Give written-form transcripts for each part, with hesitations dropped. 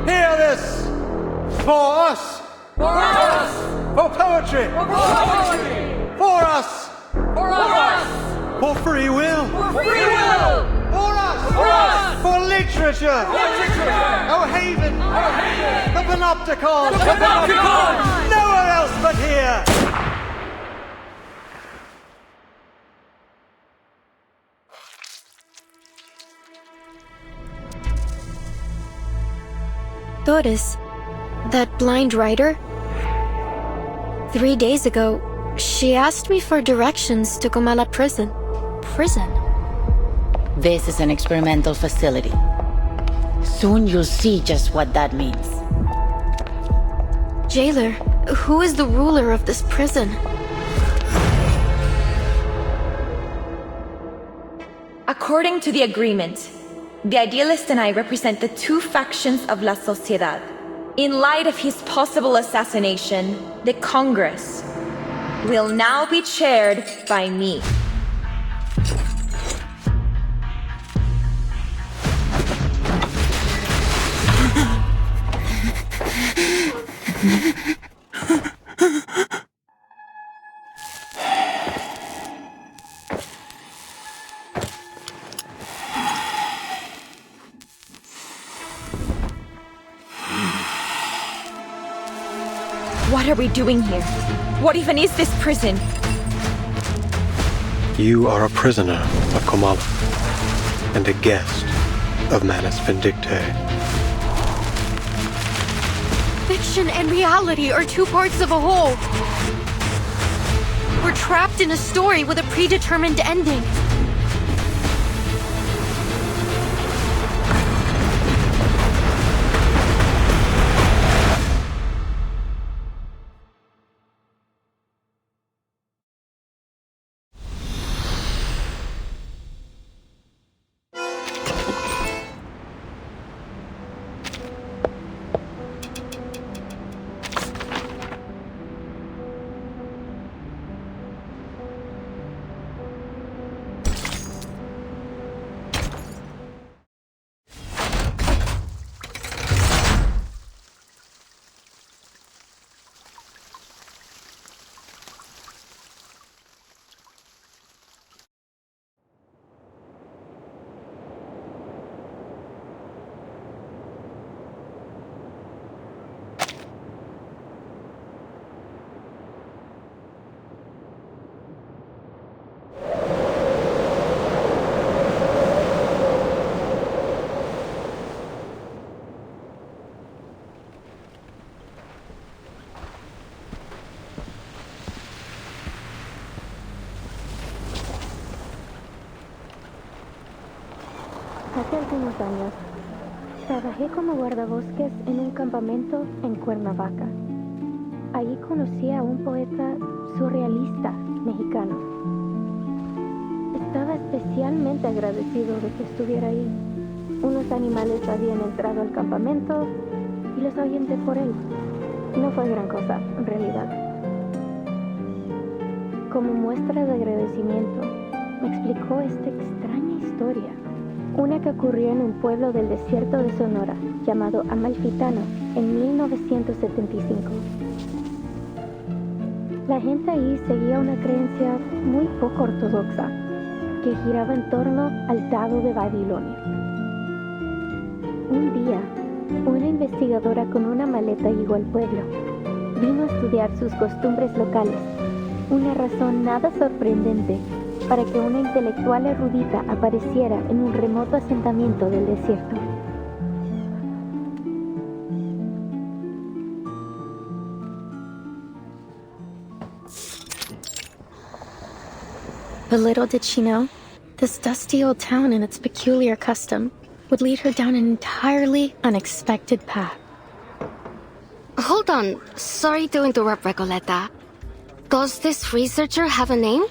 Hear this! For us! For us! For poetry! For poetry! For us! For us! For free will! For free will! For us! For us! For literature! Literature! Oh, haven! Oh, haven! The panopticon! The panopticon! Nowhere else but here! Doris, that blind writer? 3 days ago, she asked me for directions to Comala prison. Prison? This is an experimental facility. Soon you'll see just what that means. Jailer, who is the ruler of this prison? According to the agreement, the idealist and I represent the two factions of La Sociedad. In light of his possible assassination, the Congress will now be chaired by me. What are we doing here? What even is this prison? You are a prisoner of Comala and a guest of Manus Vindictae. Fiction and reality are two parts of a whole. We're trapped in a story with a predetermined ending. Hace algunos años, trabajé como guardabosques en un campamento en Cuernavaca. Allí conocí a un poeta surrealista mexicano. Estaba especialmente agradecido de que estuviera ahí. Unos animales habían entrado al campamento y los ahuyenté por él. No fue gran cosa, en realidad. Como muestra de agradecimiento, me explicó esta extraña historia. Una que ocurrió en un pueblo del desierto de Sonora, llamado Amalfitano, en 1975. La gente ahí seguía una creencia muy poco ortodoxa, que giraba en torno al dado de Babilonia. Un día, una investigadora con una maleta llegó al pueblo. Vino a estudiar sus costumbres locales, una razón nada sorprendente para que una intelectual erudita apareciera en un remoto asentamiento del desierto. But little did she know, this dusty old town and its peculiar custom would lead her down an entirely unexpected path. Hold on. Sorry to interrupt, Recoleta. Does this researcher have a name?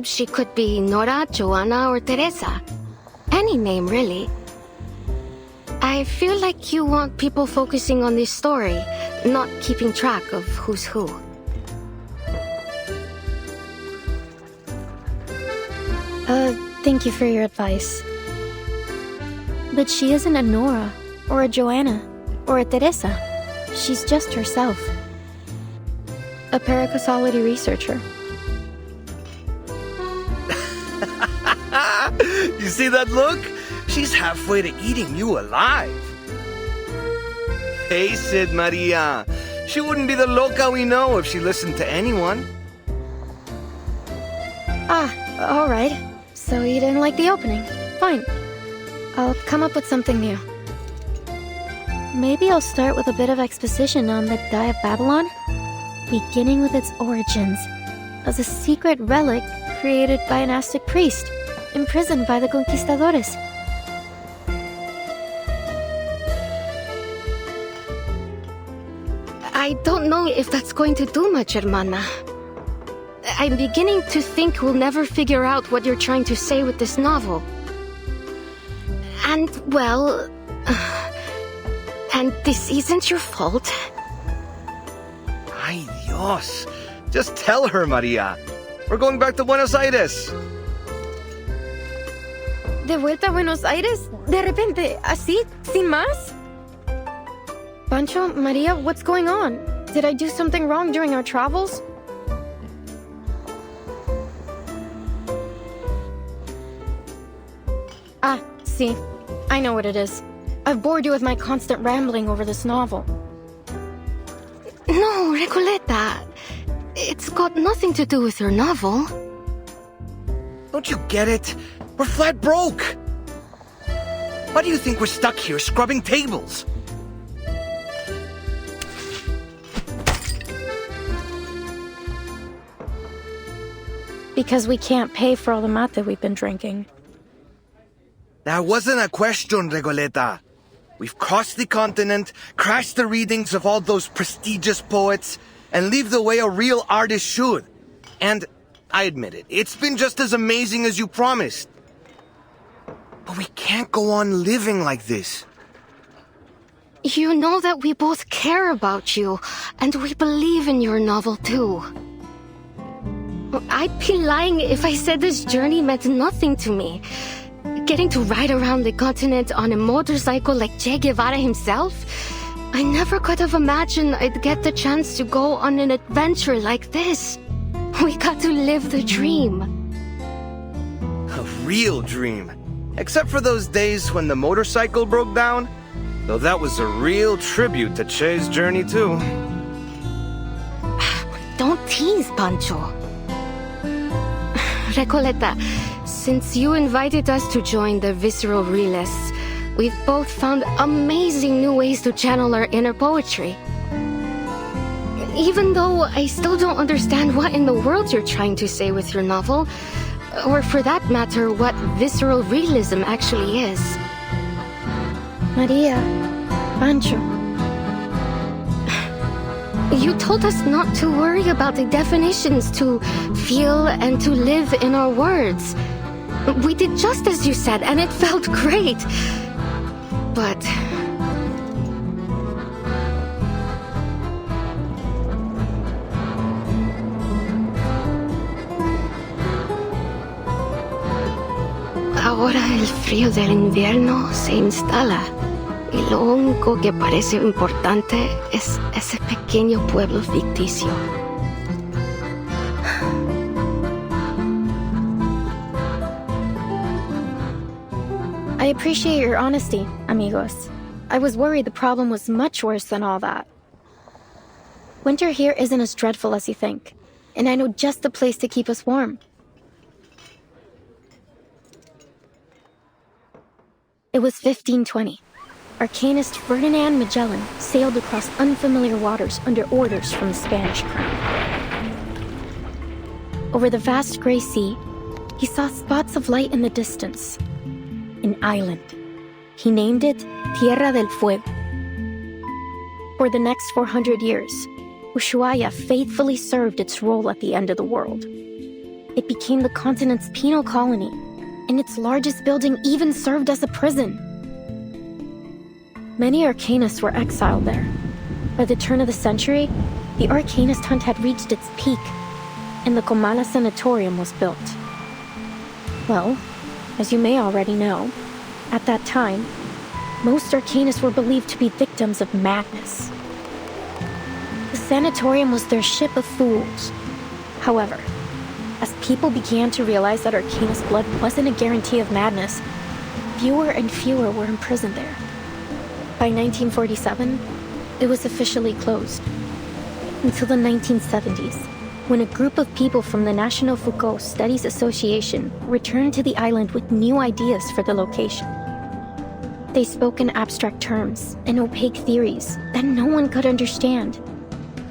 She could be Nora, Joanna, or Teresa. Any name, really. I feel like you want people focusing on this story, not keeping track of who's who. Thank you for your advice. But she isn't a Nora or a Joanna, or a Teresa. She's just herself. A paracausality researcher. You see that look? She's halfway to eating you alive. Face it, Maria. She wouldn't be the loca we know if she listened to anyone. Ah, alright. So you didn't like the opening. Fine. I'll come up with something new. Maybe I'll start with a bit of exposition on the Die of Babylon, beginning with its origins as a secret relic created by an Aztec priest, imprisoned by the conquistadores. I don't know if that's going to do much, hermana. I'm beginning to think we'll never figure out what you're trying to say with this novel. And, well... and this isn't your fault. Ay, Dios. Just tell her, Maria. We're going back to Buenos Aires. ¿De vuelta a Buenos Aires? ¿De repente? ¿Así? ¿Sin más? Pancho, Maria, what's going on? Did I do something wrong during our travels? Ah, see. I know what it is. I've bored you with my constant rambling over this novel. No, Recoleta. It's got nothing to do with your novel. Don't you get it? We're flat broke. Why do you think we're stuck here scrubbing tables? Because we can't pay for all the mate we've been drinking. That wasn't a question, Regoleta. We've crossed the continent, crashed the readings of all those prestigious poets, and lived the way a real artist should. And, I admit it, it's been just as amazing as you promised. But we can't go on living like this. You know that we both care about you, and we believe in your novel too. I'd be lying if I said this journey meant nothing to me. Getting to ride around the continent on a motorcycle like Che Guevara himself? I never could have imagined I'd get the chance to go on an adventure like this. We got to live the dream. A real dream. Except for those days when the motorcycle broke down. Though that was a real tribute to Che's journey too. Don't tease, Pancho. Recoleta, since you invited us to join the Visceral Realists, we've both found amazing new ways to channel our inner poetry. Even though I still don't understand what in the world you're trying to say with your novel, or for that matter, what visceral realism actually is. Maria, Pancho. You told us not to worry about the definitions, to feel and to live in our words. We did just as you said, and it felt great. But... ahora el frío del invierno se instala. Y lo único que parece importante es ese pequeño pueblo ficticio. I appreciate your honesty, amigos. I was worried the problem was much worse than all that. Winter here isn't as dreadful as you think, and I know just the place to keep us warm. It was 1520. Arcanist Ferdinand Magellan sailed across unfamiliar waters under orders from the Spanish crown. Over the vast gray sea, he saw spots of light in the distance. An island. He named it Tierra del Fuego. For the next 400 years, Ushuaia faithfully served its role at the end of the world. It became the continent's penal colony, and its largest building even served as a prison. Many arcanists were exiled there. By the turn of the century, the arcanist hunt had reached its peak, and the Comala Sanatorium was built. Well, as you may already know, at that time, most Arcanists were believed to be victims of madness. The sanatorium was their ship of fools. However, as people began to realize that Arcanist blood wasn't a guarantee of madness, fewer and fewer were imprisoned there. By 1947, it was officially closed. Until the 1970s, when a group of people from the National Foucault Studies Association returned to the island with new ideas for the location. They spoke in abstract terms and opaque theories that no one could understand.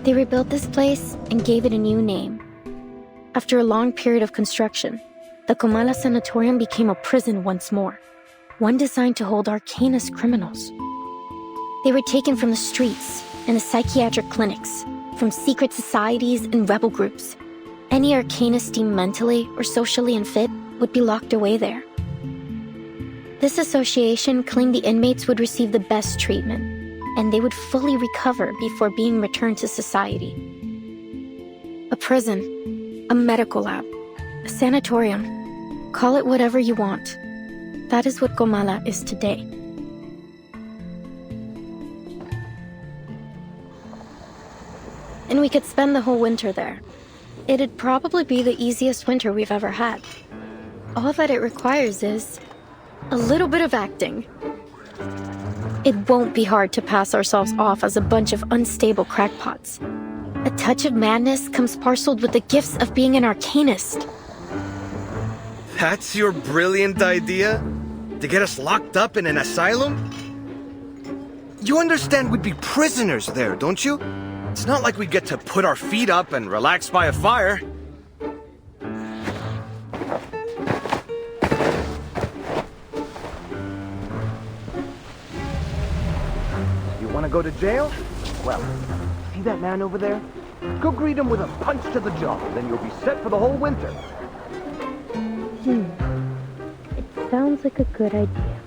They rebuilt this place and gave it a new name. After a long period of construction, the Comala Sanatorium became a prison once more, one designed to hold Arcanist criminals. They were taken from the streets and the psychiatric clinics, from secret societies and rebel groups. Any Arcanist deemed mentally or socially unfit would be locked away there. This association claimed the inmates would receive the best treatment, and they would fully recover before being returned to society. A prison, a medical lab, a sanatorium, call it whatever you want. That is what Comala is today. And we could spend the whole winter there. It'd probably be the easiest winter we've ever had. All that it requires is a little bit of acting. It won't be hard to pass ourselves off as a bunch of unstable crackpots. A touch of madness comes parceled with the gifts of being an Arcanist. That's your brilliant idea? To get us locked up in an asylum? You understand we'd be prisoners there, don't you? It's not like we'd get to put our feet up and relax by a fire. You want to go to jail? Well, see that man over there? Go greet him with a punch to the jaw, then you'll be set for the whole winter. It sounds like a good idea.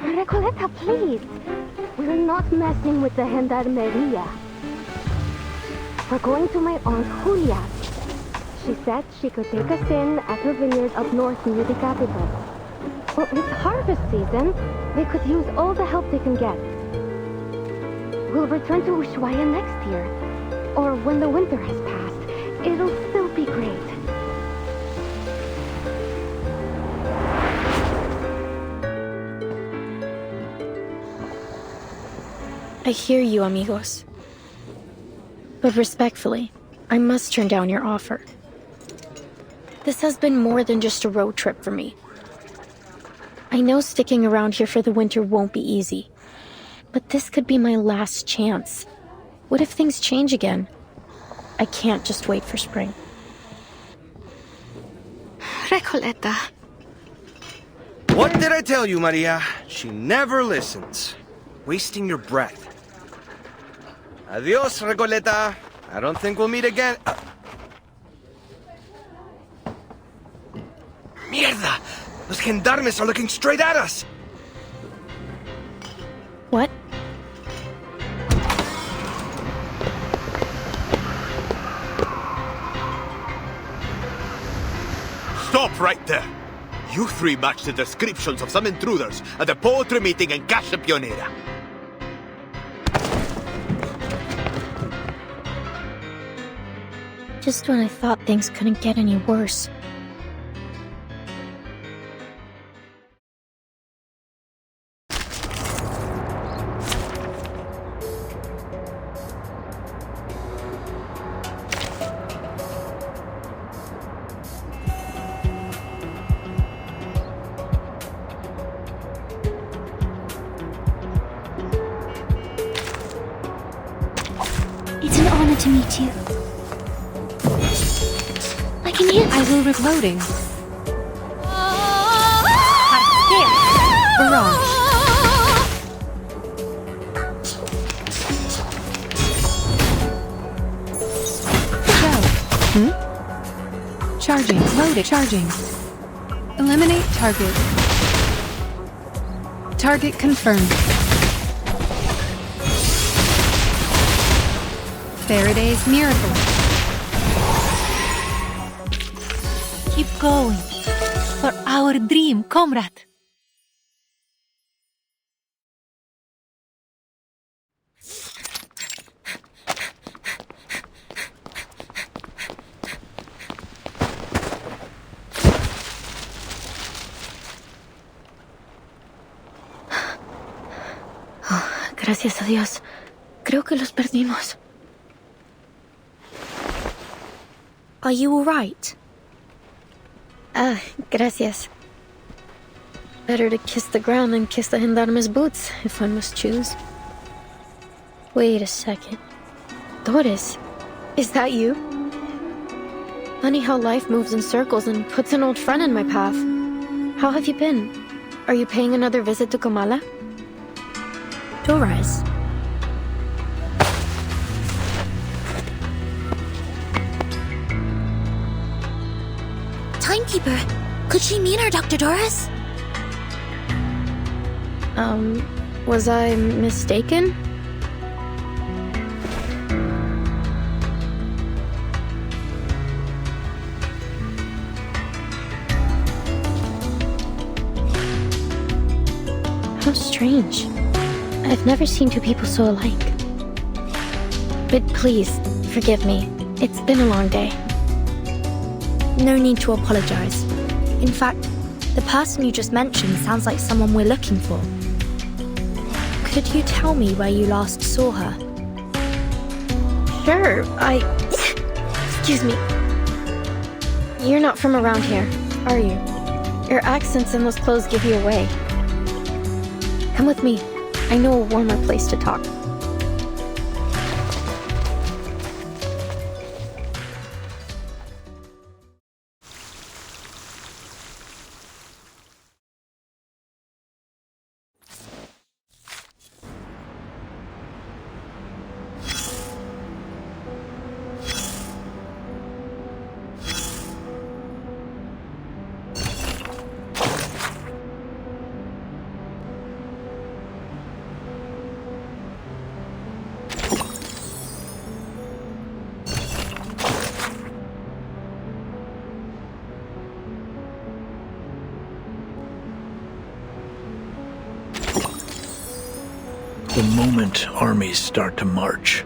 Recoleta, please. We're not messing with the Gendarmeria. We're going to my Aunt Julia. She said she could take us in at her vineyard up north near the capital. Well, it's harvest season. They could use all the help they can get. We'll return to Ushuaia next year. Or when the winter has passed. It'll still be great. I hear you, amigos. But respectfully, I must turn down your offer. This has been more than just a road trip for me. I know sticking around here for the winter won't be easy, but this could be my last chance. What if things change again? I can't just wait for spring. Recoleta. What did I tell you, Maria? She never listens. Wasting your breath. Adios, Recoleta. I don't think we'll meet again. Mierda! Los gendarmes are looking straight at us! What? Stop right there! You three match the descriptions of some intruders at the poetry meeting in Casa Pionera. Just when I thought things couldn't get any worse. It's an honor to meet you. I can hear I will reloading. Barrage. Go. Charging. Loaded. Charging. Eliminate target. Target confirmed. Faraday's miracle. Keep going for our dream, comrade. Gracias a Dios. Creo que los perdimos. Are you alright? Ah, gracias. Better to kiss the ground than kiss the gendarme's boots, if one must choose. Wait a second. Doris, is that you? Funny how life moves in circles and puts an old friend in my path. How have you been? Are you paying another visit to Comala? Doris. Timekeeper, could she mean our Dr. Doris? Was I mistaken? How strange. I've never seen two people so alike. But please, forgive me. It's been a long day. No need to apologize. In fact, the person you just mentioned sounds like someone we're looking for. Could you tell me where you last saw her? Sure, Excuse me. You're not from around here, are you? Your accents and those clothes give you away. Come with me. I know a warmer place to talk. The moment armies start to march,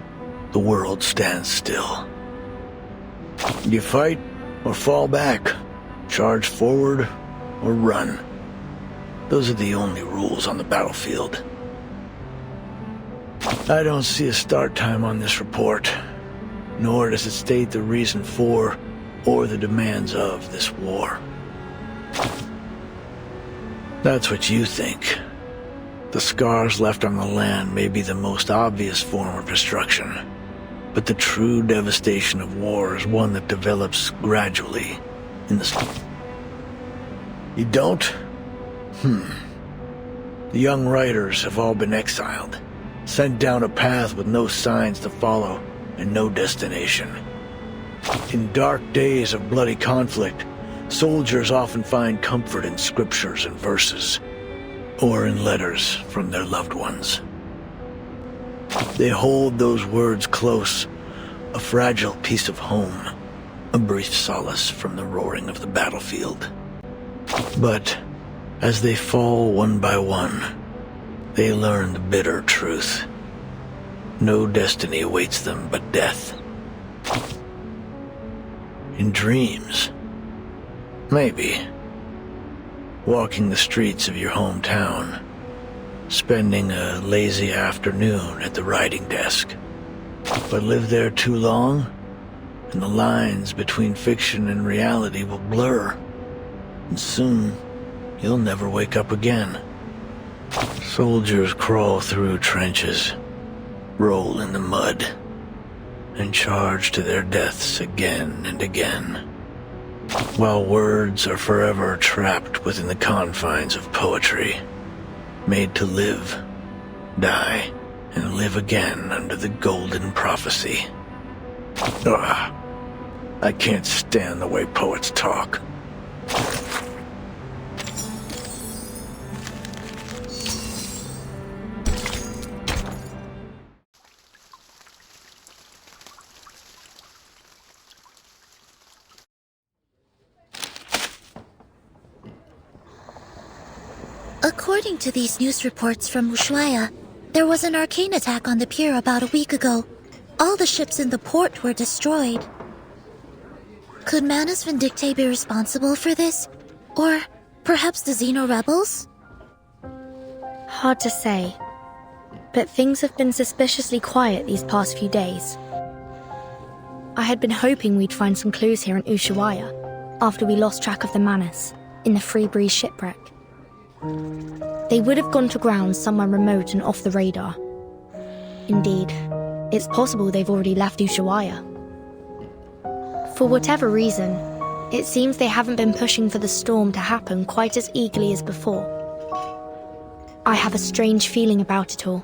the world stands still. You fight or fall back, charge forward or run. Those are the only rules on the battlefield. I don't see a start time on this report, nor does it state the reason for or the demands of this war. That's what you think. The scars left on the land may be the most obvious form of destruction, but the true devastation of war is one that develops gradually in the... You don't? The young writers have all been exiled, sent down a path with no signs to follow and no destination. In dark days of bloody conflict, soldiers often find comfort in scriptures and verses, or in letters from their loved ones. They hold those words close, a fragile piece of home, a brief solace from the roaring of the battlefield. But as they fall one by one, they learn the bitter truth. No destiny awaits them but death. In dreams, maybe. Walking the streets of your hometown, spending a lazy afternoon at the writing desk. But live there too long, and the lines between fiction and reality will blur, and soon you'll never wake up again. Soldiers crawl through trenches, roll in the mud, and charge to their deaths again and again, while words are forever trapped within the confines of poetry, made to live, die, and live again under the golden prophecy. I can't stand the way poets talk. According to these news reports from Ushuaia, there was an arcane attack on the pier about a week ago. All the ships in the port were destroyed. Could Manus Vindictae be responsible for this? Or perhaps the Xeno rebels? Hard to say. but things have been suspiciously quiet these past few days. I had been hoping we'd find some clues here in Ushuaia, after we lost track of the Manus, in the Free Breeze shipwreck. They would have gone to ground somewhere remote and off the radar. Indeed, it's possible they've already left Ushuaia. For whatever reason, it seems they haven't been pushing for the storm to happen quite as eagerly as before. I have a strange feeling about it all.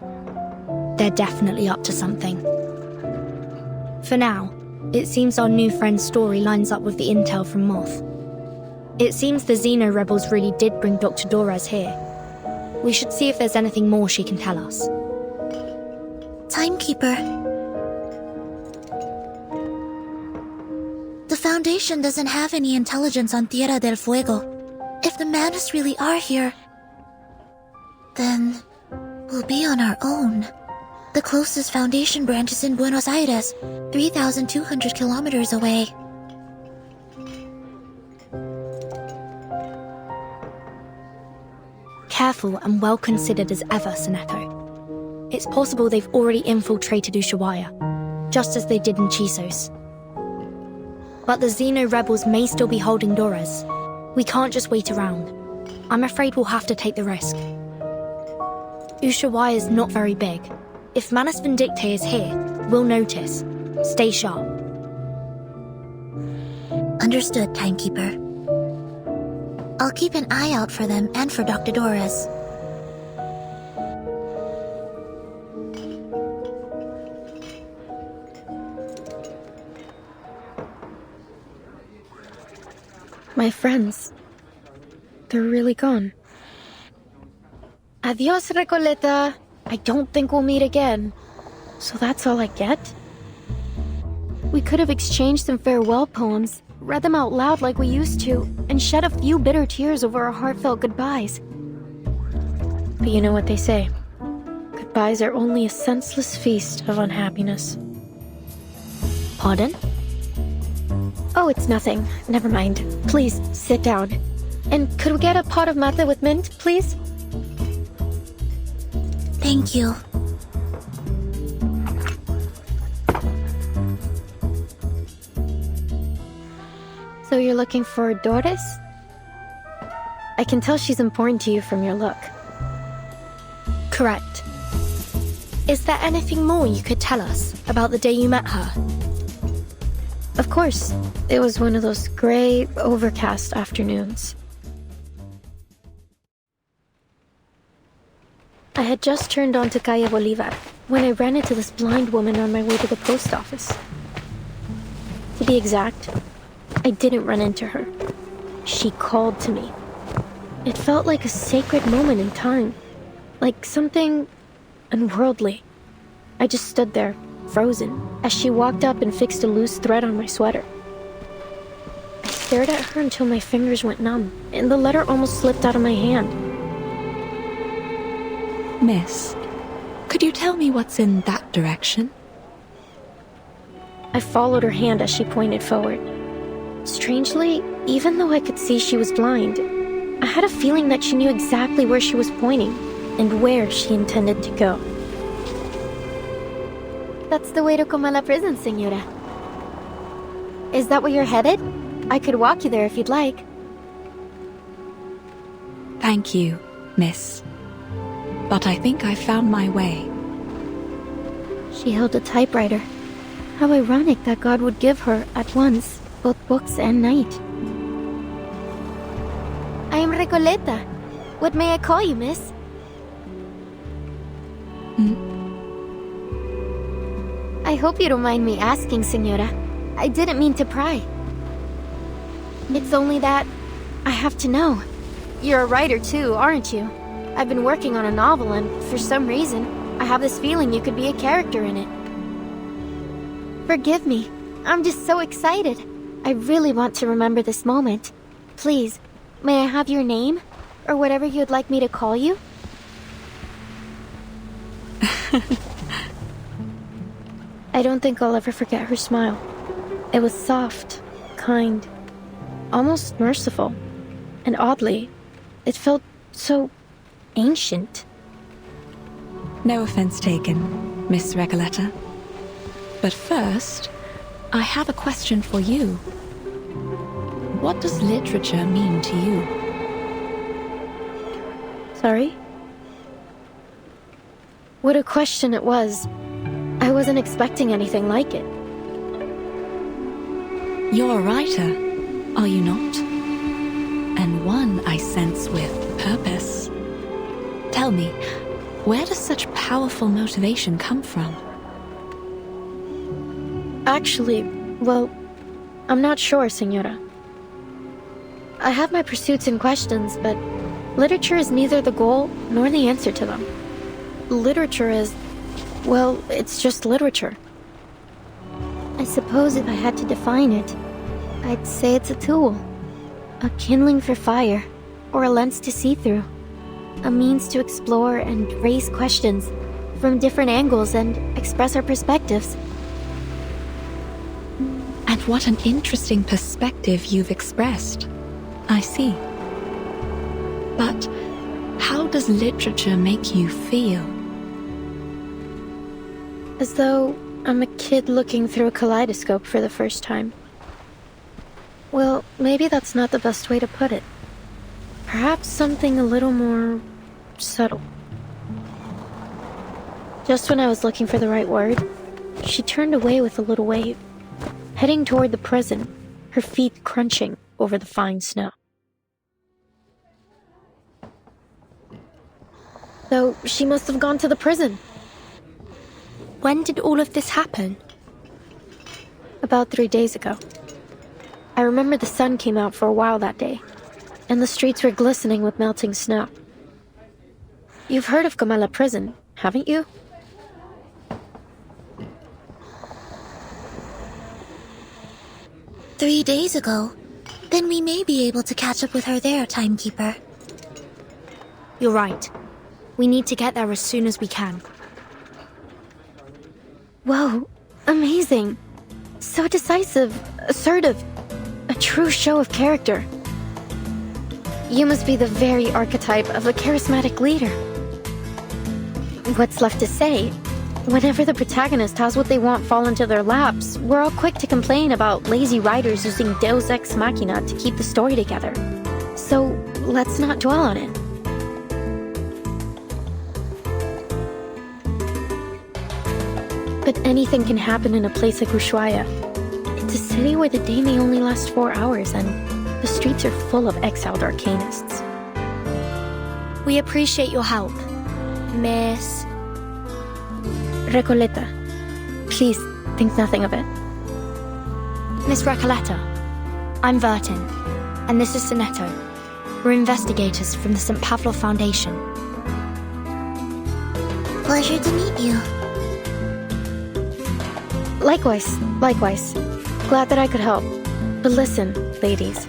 They're definitely up to something. For now, it seems our new friend's story lines up with the intel from Moth. It seems the Xeno rebels really did bring Dr. Dorez here. We should see if there's anything more she can tell us. Timekeeper. The Foundation doesn't have any intelligence on Tierra del Fuego. If the Manus really are here, then we'll be on our own. The closest Foundation branch is in Buenos Aires, 3,200 kilometers away. Careful and well considered as ever, Seneko. It's possible they've already infiltrated Ushuaia, just as they did in Chisos. But the Xeno rebels may still be holding Dorez. We can't just wait around. I'm afraid we'll have to take the risk. Ushuaia is not very big. If Manus Vindictae is here, we'll notice. Stay sharp. Understood, Timekeeper. I'll keep an eye out for them and for Dr. Dorez. My friends. They're really gone. Adios, Recoleta. I don't think we'll meet again. So that's all I get? We could have exchanged some farewell poems, read them out loud like we used to, and shed a few bitter tears over our heartfelt goodbyes. But you know what they say. Goodbyes are only a senseless feast of unhappiness. Pardon? Oh, it's nothing. Never mind. Please, sit down. And could we get a pot of mate with mint, please? Thank you. So you're looking for Doris? I can tell she's important to you from your look. Correct. Is there anything more you could tell us about the day you met her? Of course. It was one of those gray, overcast afternoons. I had just turned onto Calle Bolivar when I ran into this blind woman on my way to the post office. To be exact, I didn't run into her. She called to me. It felt like a sacred moment in time, like something unworldly. I just stood there, frozen, as she walked up and fixed a loose thread on my sweater. I stared at her until my fingers went numb, and the letter almost slipped out of my hand. Miss, could you tell me what's in that direction? I followed her hand as she pointed forward. Strangely, even though I could see she was blind, I had a feeling that she knew exactly where she was pointing and where she intended to go. That's the way to Comala Prison, Señora. Is that where you're headed? I could walk you there if you'd like. Thank you, Miss. But I think I've found my way. She held a typewriter. How ironic that God would give her, at once, both books and night. I am Recoleta. What may I call you, miss? I hope you don't mind me asking, Señora. I didn't mean to pry. It's only that I have to know. You're a writer too, aren't you? I've been working on a novel and, for some reason, I have this feeling you could be a character in it. Forgive me. I'm just so excited. I really want to remember this moment. Please, may I have your name? Or whatever you'd like me to call you? I don't think I'll ever forget her smile. It was soft, kind, almost merciful. And oddly, it felt so ancient. No offense taken, Miss Recoleta. But first, I have a question for you. What does literature mean to you? Sorry? What a question it was. I wasn't expecting anything like it. You're a writer, are you not? And one, I sense, with purpose. Tell me, where does such powerful motivation come from? Actually, well, I'm not sure, Senora. I have my pursuits and questions, but literature is neither the goal nor the answer to them. Literature is, well, it's just literature. I suppose if I had to define it, I'd say it's a tool. A kindling for fire, or a lens to see through. A means to explore and raise questions from different angles and express our perspectives. And what an interesting perspective you've expressed. I see. But how does literature make you feel? As though I'm a kid looking through a kaleidoscope for the first time. Well, maybe that's not the best way to put it. Perhaps something a little more subtle. Just when I was looking for the right word, she turned away with a little wave, heading toward the prison, her feet crunching over the fine snow. So she must have gone to the prison. When did all of this happen? About 3 days ago. I remember the sun came out for a while that day, and the streets were glistening with melting snow. You've heard of Comala Prison, haven't you? "3 days ago? Then we may be able to catch up with her there, Timekeeper." You're right. We need to get there as soon as we can. Whoa, amazing. So decisive, assertive, a true show of character. You must be the very archetype of a charismatic leader. What's left to say? Whenever the protagonist has what they want fall into their laps, we're all quick to complain about lazy writers using Deus Ex Machina to keep the story together. So let's not dwell on it. But anything can happen in a place like Ushuaia. It's a city where the day may only last 4 hours, and the streets are full of exiled arcanists. We appreciate your help, Miss Recoleta, please think nothing of it. Miss Recoleta. I'm Vertin, and this is Sonetto. We're investigators from the St. Pavlo Foundation. Pleasure to meet you. Likewise. Glad that I could help. But listen, ladies.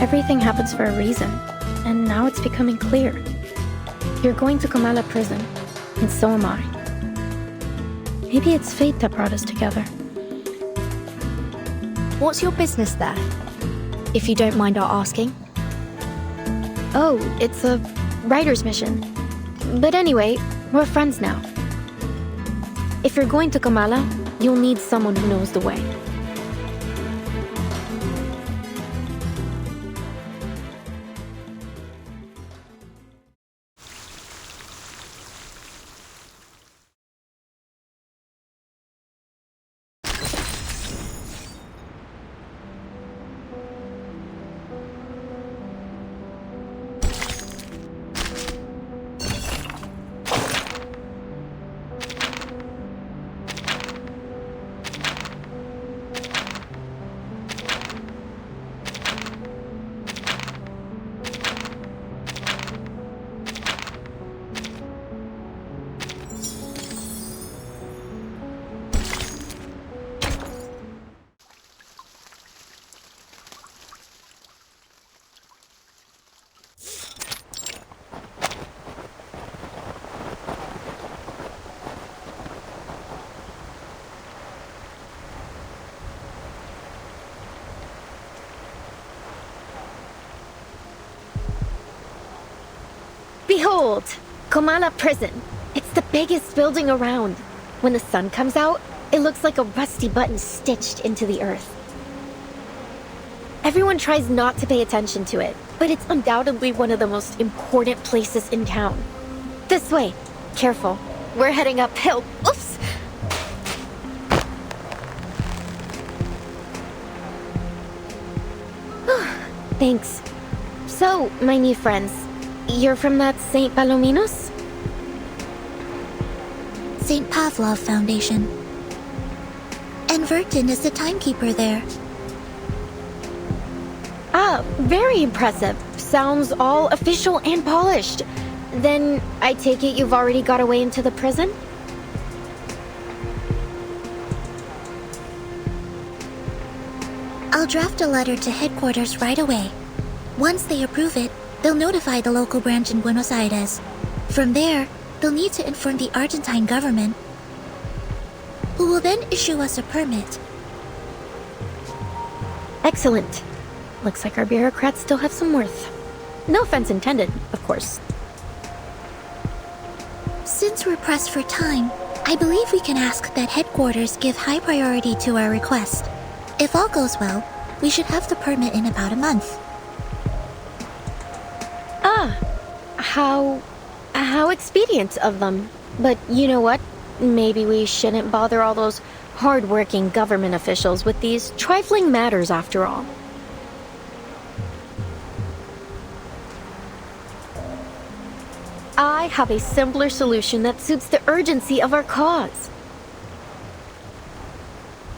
Everything happens for a reason, and now it's becoming clear. You're going to Comala Prison, and so am I. Maybe it's fate that brought us together. What's your business there? If you don't mind our asking. Oh, it's a writer's mission. But anyway, we're friends now. If you're going to Comala, you'll need someone who knows the way. Behold, Comala Prison. It's the biggest building around. When the sun comes out, it looks like a rusty button stitched into the earth. Everyone tries not to pay attention to it, but it's undoubtedly one of the most important places in town. This way. Careful. We're heading uphill. Oops! Thanks. So, my new friends, you're from that St. Palominos? St. Pavlov Foundation. And Vertin is the timekeeper there. Ah, very impressive. Sounds all official and polished. Then, I take it you've already got away into the prison? I'll draft a letter to headquarters right away. Once they approve it, they'll notify the local branch in Buenos Aires. From there, they'll need to inform the Argentine government, who will then issue us a permit. Excellent. Looks like our bureaucrats still have some worth. No offense intended, of course. Since we're pressed for time, I believe we can ask that headquarters give high priority to our request. If all goes well, we should have the permit in about a month. Ah, how expedient of them. But you know what? Maybe we shouldn't bother all those hard-working government officials with these trifling matters after all. I have a simpler solution that suits the urgency of our cause.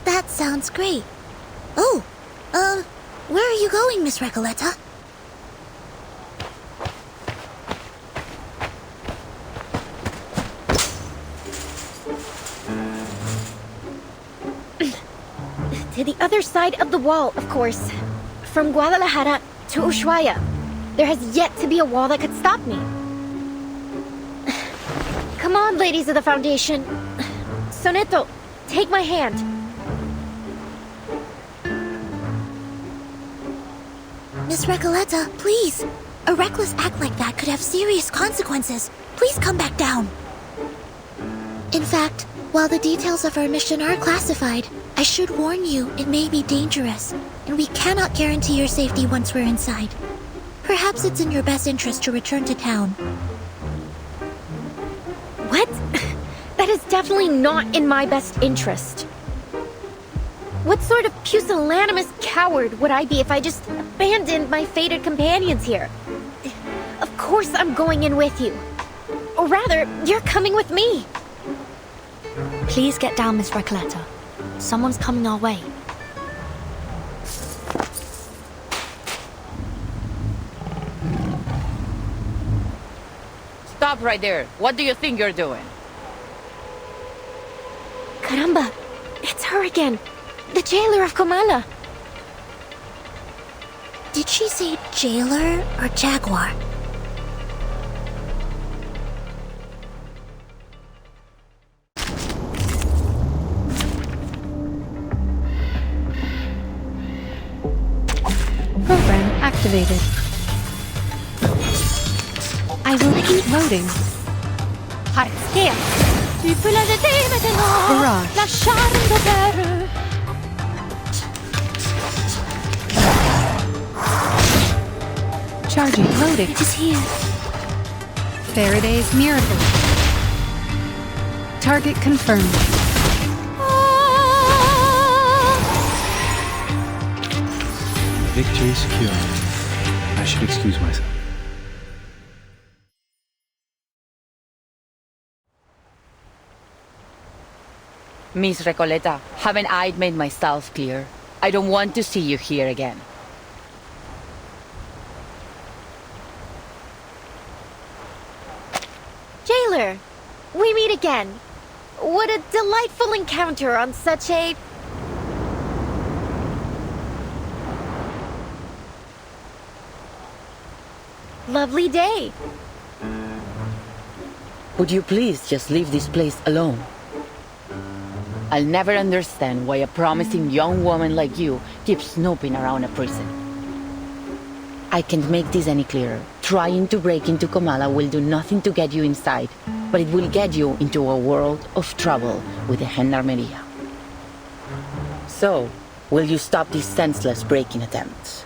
That sounds great. Oh, where are you going, Miss Recoleta? To the other side of the wall, of course. From Guadalajara to Ushuaia. There has yet to be a wall that could stop me. Come on, ladies of the Foundation. Soneto, take my hand. Miss Recoleta, please. A reckless act like that could have serious consequences. Please come back down. In fact, while the details of our mission are classified, I should warn you it may be dangerous, and we cannot guarantee your safety once we're inside. Perhaps it's in your best interest to return to town. What? That is definitely not in my best interest. What sort of pusillanimous coward would I be if I just abandoned my fated companions here? Of course I'm going in with you. Or rather, you're coming with me. Please get down, Miss Recoleta. Someone's coming our way. Stop right there. What do you think you're doing? Caramba, it's her again. The jailer of Comala. Did she say jailer or jaguar? Program activated. I will keep loading. Barrage. Charging. Loading. It is here. Faraday's miracle. Target confirmed. Victory secure. I should excuse myself. Miss Recoleta, haven't I made myself clear? I don't want to see you here again. Jailer, we meet again. What a delightful encounter on such a... lovely day. Would you please just leave this place alone? I'll never understand why a promising young woman like you keeps snooping around a prison. I can't make this any clearer. Trying to break into Kamala will do nothing to get you inside, but it will get you into a world of trouble with the Gendarmeria. So, will you stop these senseless breaking attempts?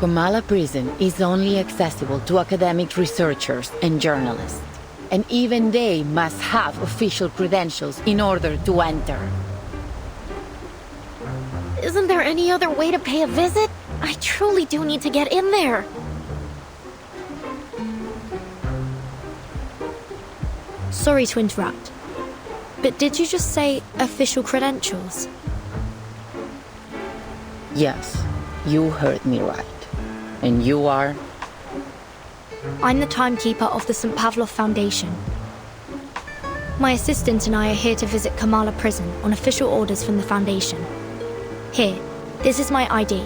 Kamala Prison is only accessible to academic researchers and journalists, and even they must have official credentials in order to enter. Isn't there any other way to pay a visit? I truly do need to get in there. Sorry to interrupt, but did you just say official credentials? Yes, you heard me right. And you are? I'm the timekeeper of the St. Pavlov Foundation. My assistant and I are here to visit Kamala Prison on official orders from the Foundation. Here, this is my ID.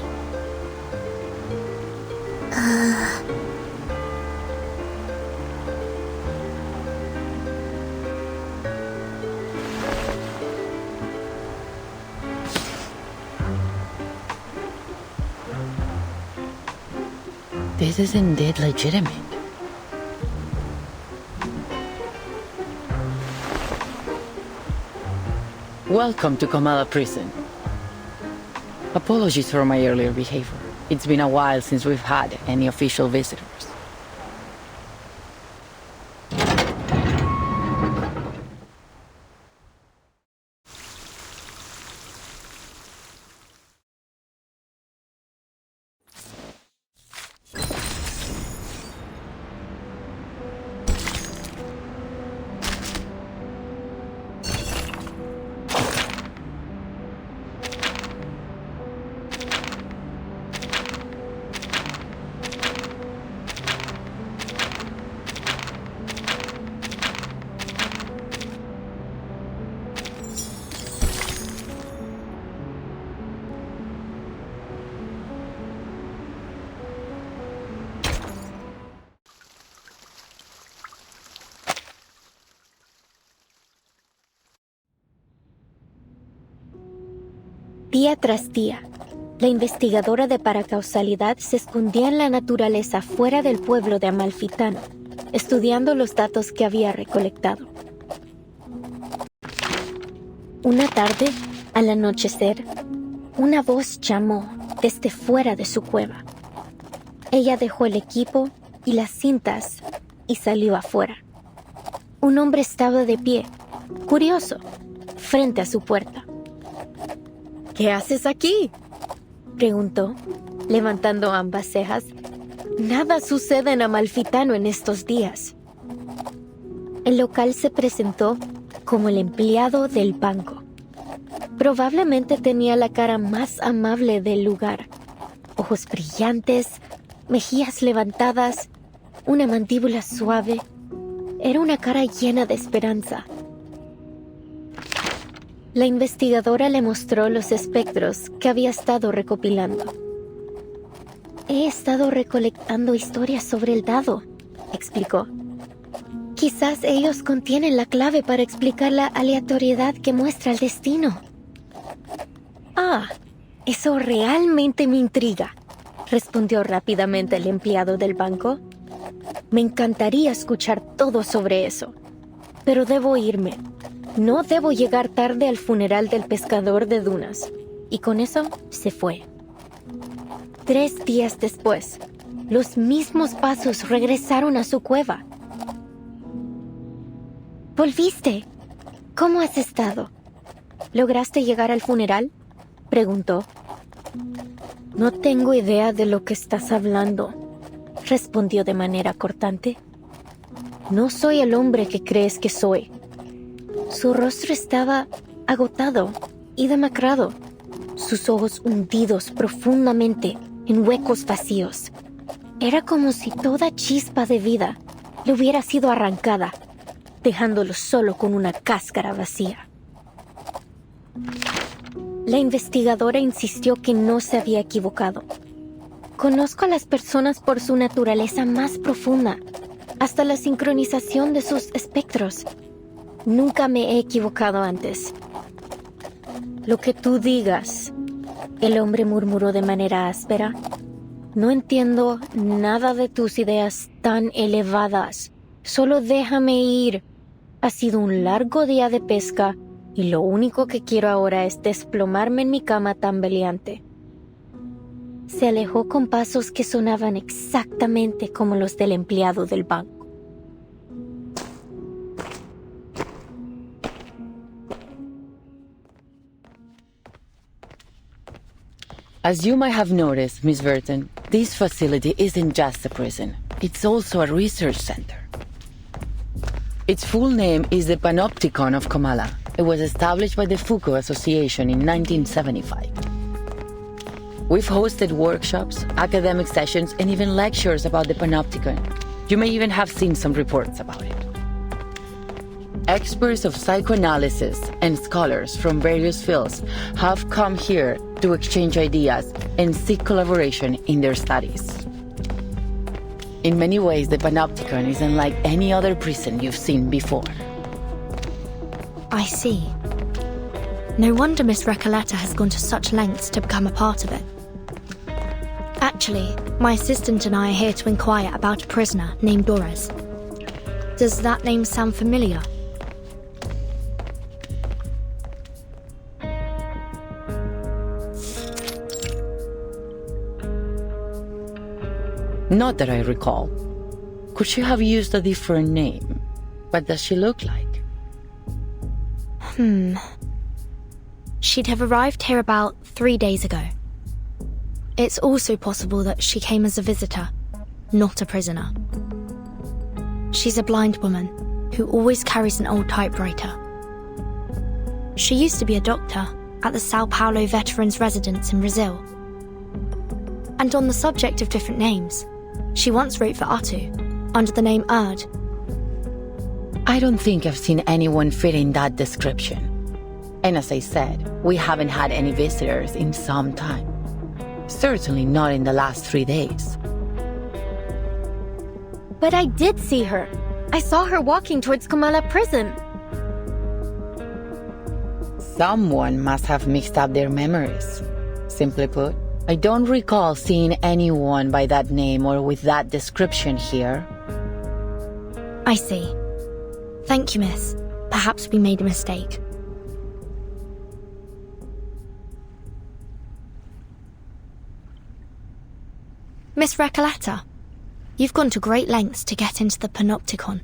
This is indeed legitimate. Welcome to Kamala Prison. Apologies for my earlier behavior. It's been a while since we've had any official visitors. Día tras día, la investigadora de paracausalidad se escondía en la naturaleza fuera del pueblo de Amalfitano, estudiando los datos que había recolectado. Una tarde, al anochecer, una voz llamó desde fuera de su cueva. Ella dejó el equipo y las cintas y salió afuera. Un hombre estaba de pie, curioso, frente a su puerta. ¿Qué haces aquí?, preguntó, levantando ambas cejas. Nada sucede en Amalfitano en estos días. El local se presentó como el empleado del banco. Probablemente tenía la cara más amable del lugar. Ojos brillantes, mejillas levantadas, una mandíbula suave. Era una cara llena de esperanza. La investigadora le mostró los espectros que había estado recopilando. He estado recolectando historias sobre el dado, explicó. Quizás ellos contienen la clave para explicar la aleatoriedad que muestra el destino. Ah, eso realmente me intriga, respondió rápidamente el empleado del banco. Me encantaría escuchar todo sobre eso, pero debo irme. No debo llegar tarde al funeral del pescador de dunas. Y con eso se fue. 3 días después, los mismos pasos regresaron a su cueva. ¿Volviste? ¿Cómo has estado? ¿Lograste llegar al funeral?, preguntó. No tengo idea de lo que estás hablando, respondió de manera cortante. No soy el hombre que crees que soy. Su rostro estaba agotado y demacrado, sus ojos hundidos profundamente en huecos vacíos. Era como si toda chispa de vida le hubiera sido arrancada, dejándolo solo con una cáscara vacía. La investigadora insistió que no se había equivocado. Conozco a las personas por su naturaleza más profunda, hasta la sincronización de sus espectros. Nunca me he equivocado antes. Lo que tú digas, el hombre murmuró de manera áspera. No entiendo nada de tus ideas tan elevadas. Solo déjame ir. Ha sido un largo día de pesca y lo único que quiero ahora es desplomarme en mi cama tambaleante. Se alejó con pasos que sonaban exactamente como los del empleado del banco. As you might have noticed, Miss Burton, this facility isn't just a prison. It's also a research center. Its full name is the Panopticon of Comala. It was established by the Foucault Association in 1975. We've hosted workshops, academic sessions, and even lectures about the Panopticon. You may even have seen some reports about it. Experts of psychoanalysis and scholars from various fields have come here to exchange ideas and seek collaboration in their studies. In many ways, the Panopticon is unlike any other prison you've seen before. I see. No wonder Miss Recoleta has gone to such lengths to become a part of it. Actually, my assistant and I are here to inquire about a prisoner named Doris. Does that name sound familiar? Not that I recall. Could she have used a different name? What does she look like? She'd have arrived here about 3 days ago. It's also possible that she came as a visitor, not a prisoner. She's a blind woman who always carries an old typewriter. She used to be a doctor at the Sao Paulo Veterans Residence in Brazil. And on the subject of different names, she once wrote for Atu, under the name Erd. I don't think I've seen anyone fit in that description. And as I said, we haven't had any visitors in some time. Certainly not in the last 3 days. But I did see her. I saw her walking towards Comala prison. Someone must have mixed up their memories. Simply put, I don't recall seeing anyone by that name or with that description here. I see. Thank you, miss. Perhaps we made a mistake. Miss Recoleta, you've gone to great lengths to get into the Panopticon.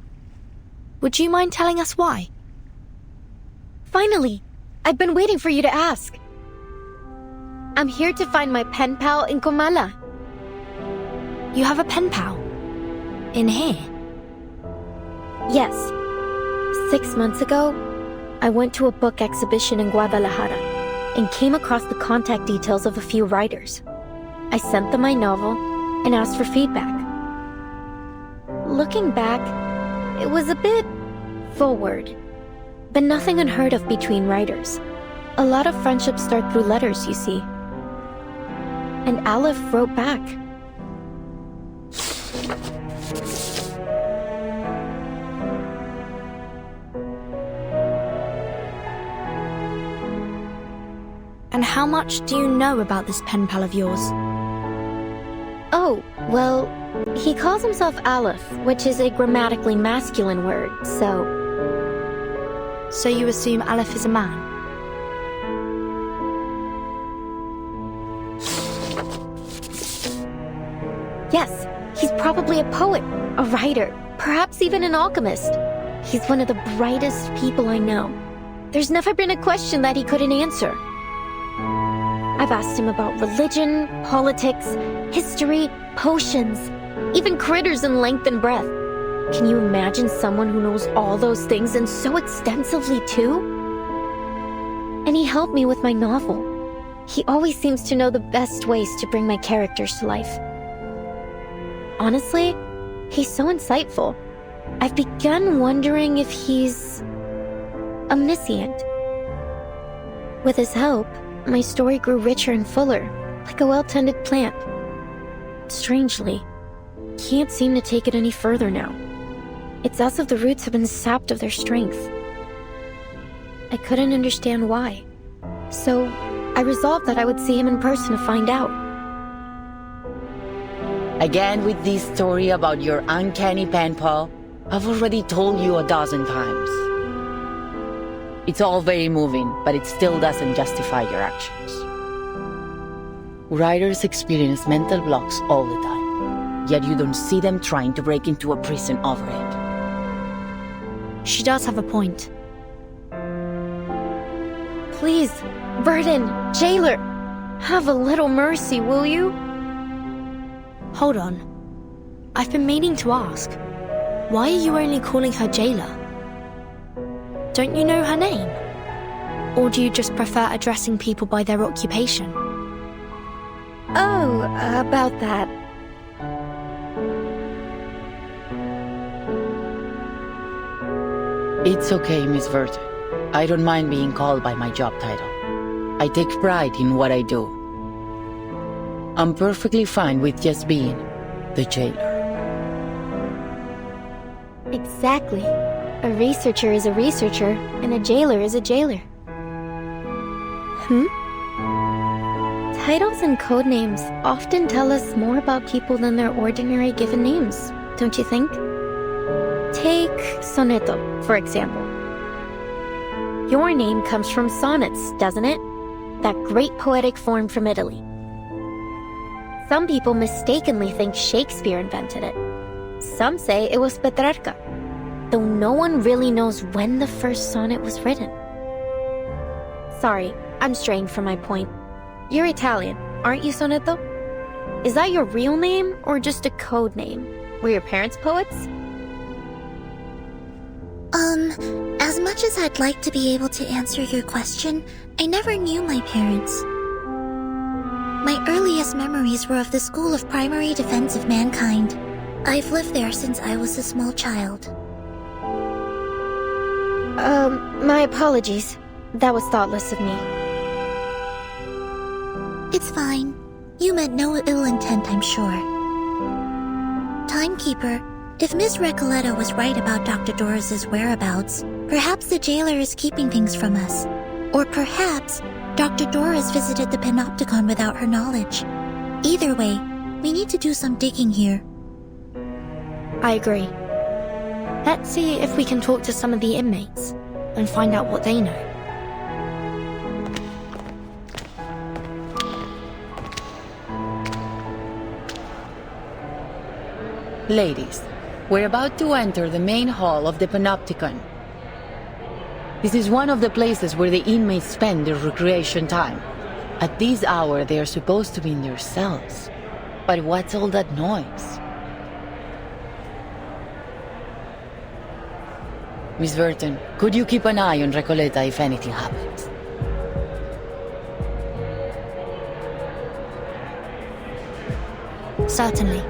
Would you mind telling us why? Finally! I've been waiting for you to ask. I'm here to find my pen pal in Comala. You have a pen pal? In here? Yes. 6 months ago, I went to a book exhibition in Guadalajara and came across the contact details of a few writers. I sent them my novel and asked for feedback. Looking back, it was a bit forward, but nothing unheard of between writers. A lot of friendships start through letters, you see. And Aleph wrote back. And how much do you know about this pen pal of yours? Oh, well, he calls himself Aleph, which is a grammatically masculine word, so... So you assume Aleph is a man? Yes, he's probably a poet, a writer, perhaps even an alchemist. He's one of the brightest people I know. There's never been a question that he couldn't answer. I've asked him about religion, politics, history, potions, even critters in length and breadth. Can you imagine someone who knows all those things and so extensively too? And he helped me with my novel. He always seems to know the best ways to bring my characters to life. Honestly, he's so insightful. I've begun wondering if he's omniscient. With his help, my story grew richer and fuller, like a well-tended plant. Strangely, can't seem to take it any further now. It's as if the roots have been sapped of their strength. I couldn't understand why, so I resolved that I would see him in person to find out. Again with this story about your uncanny pen pal? I've already told you 12 times. It's all very moving, but it still doesn't justify your actions. Writers experience mental blocks all the time, yet you don't see them trying to break into a prison over it. She does have a point. Please, Burden, jailer, have a little mercy, will you? Hold on. I've been meaning to ask. Why are you only calling her jailer? Don't you know her name? Or do you just prefer addressing people by their occupation? Oh, about that. It's okay, Miss Verton. I don't mind being called by my job title. I take pride in what I do. I'm perfectly fine with just being the jailer. Exactly. A researcher is a researcher, and a jailer is a jailer. Titles and code names often tell us more about people than their ordinary given names, don't you think? Take Sonetto, for example. Your name comes from sonnets, doesn't it? That great poetic form from Italy. Some people mistakenly think Shakespeare invented it. Some say it was Petrarca, though no one really knows when the first sonnet was written. Sorry, I'm straying from my point. You're Italian, aren't you, Sonetto? Is that your real name or just a code name? Were your parents poets? As much as I'd like to be able to answer your question, I never knew my parents. My earliest memories were of the School of Primary Defense of Mankind. I've lived there since I was a small child. My apologies. That was thoughtless of me. It's fine. You meant no ill intent, I'm sure. Timekeeper, if Miss Recoleta was right about Dr. Doris's whereabouts, perhaps the jailer is keeping things from us. Or perhaps Dr. Doris visited the Panopticon without her knowledge. Either way, we need to do some digging here. I agree. Let's see if we can talk to some of the inmates and find out what they know. Ladies, we're about to enter the main hall of the Panopticon. This is one of the places where the inmates spend their recreation time. At this hour, they are supposed to be in their cells. But what's all that noise? Miss Verton, could you keep an eye on Recoleta if anything happens? Certainly.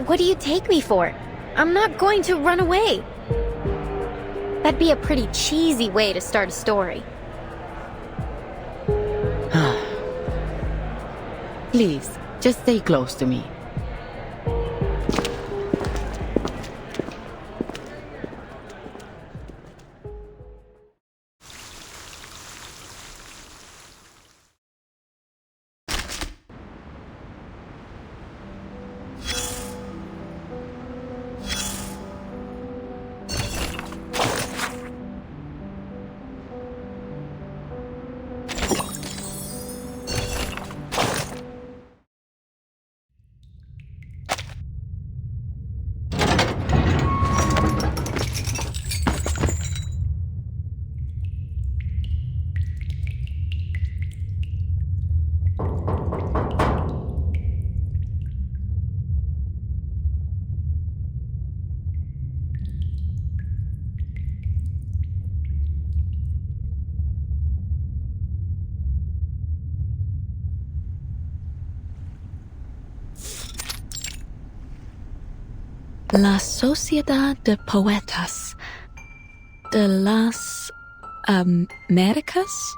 What do you take me for? I'm not going to run away. That'd be a pretty cheesy way to start a story. Please, just stay close to me. La Sociedad de Poetas de las Américas?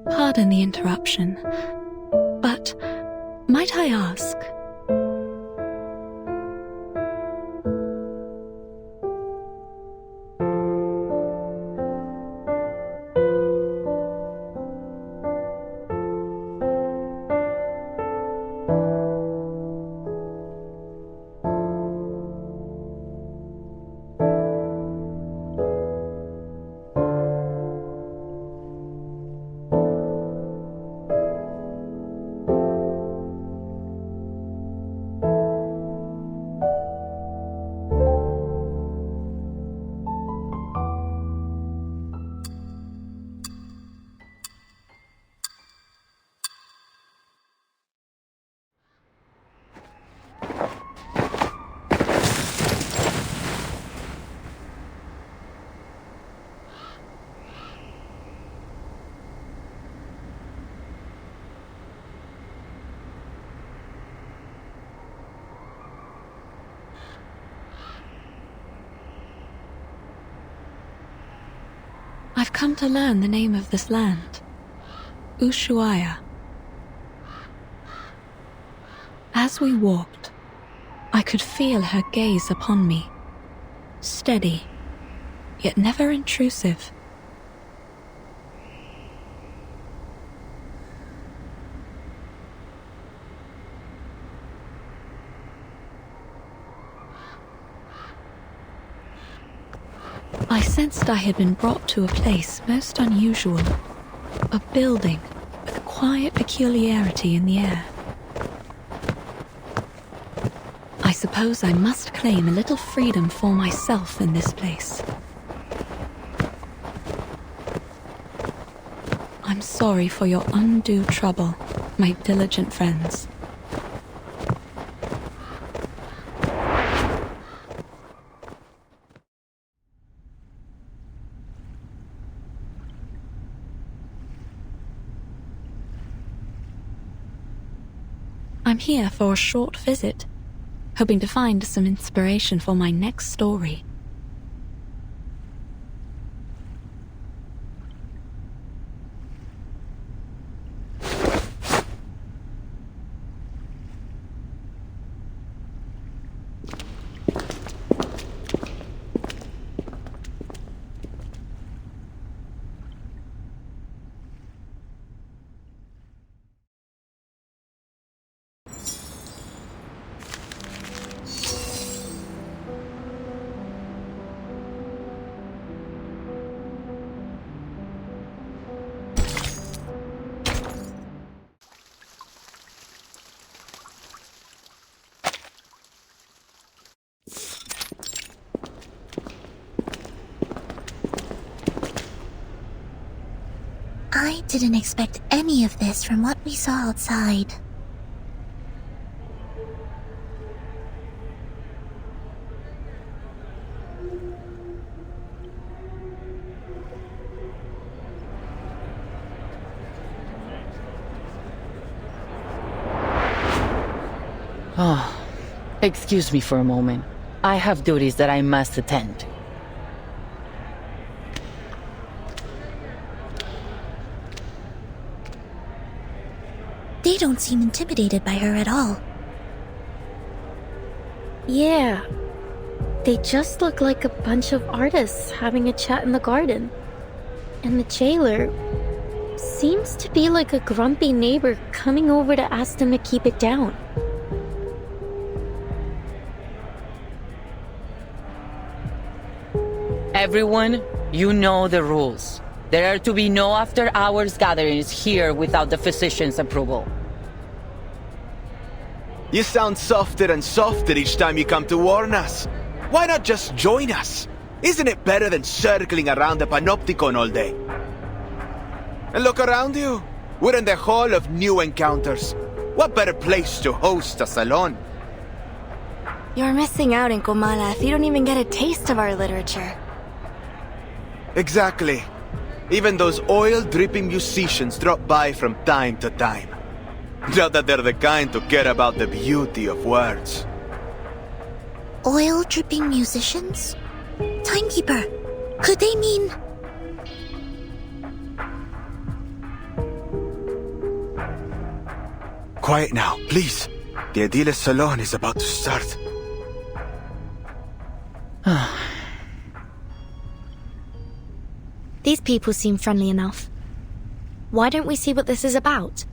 Pardon the interruption, but might I ask? I've come to learn the name of this land. Ushuaia. As we walked, I could feel her gaze upon me. Steady, yet never intrusive. I sensed I had been brought to a place most unusual, a building with a quiet peculiarity in the air. I suppose I must claim a little freedom for myself in this place. I'm sorry for your undue trouble, my diligent friends. I'm here for a short visit, hoping to find some inspiration for my next story. I didn't expect any of this from what we saw outside. Oh, excuse me for a moment. I have duties that I must attend. They don't seem intimidated by her at all. Yeah. They just look like a bunch of artists having a chat in the garden. And the jailer seems to be like a grumpy neighbor coming over to ask them to keep it down. Everyone, you know the rules. There are to be no after-hours gatherings here without the physician's approval. You sound softer and softer each time you come to warn us. Why not just join us? Isn't it better than circling around the Panopticon all day? And look around you. We're in the Hall of New Encounters. What better place to host a salon? You're missing out in Comala if you don't even get a taste of our literature. Exactly. Even those oil-dripping musicians drop by from time to time. Not that they're the kind to care about the beauty of words. Oil-dripping musicians? Timekeeper, could they mean... Quiet now, please. The Aediles Salon is about to start. These people seem friendly enough. Why don't we see what this is about?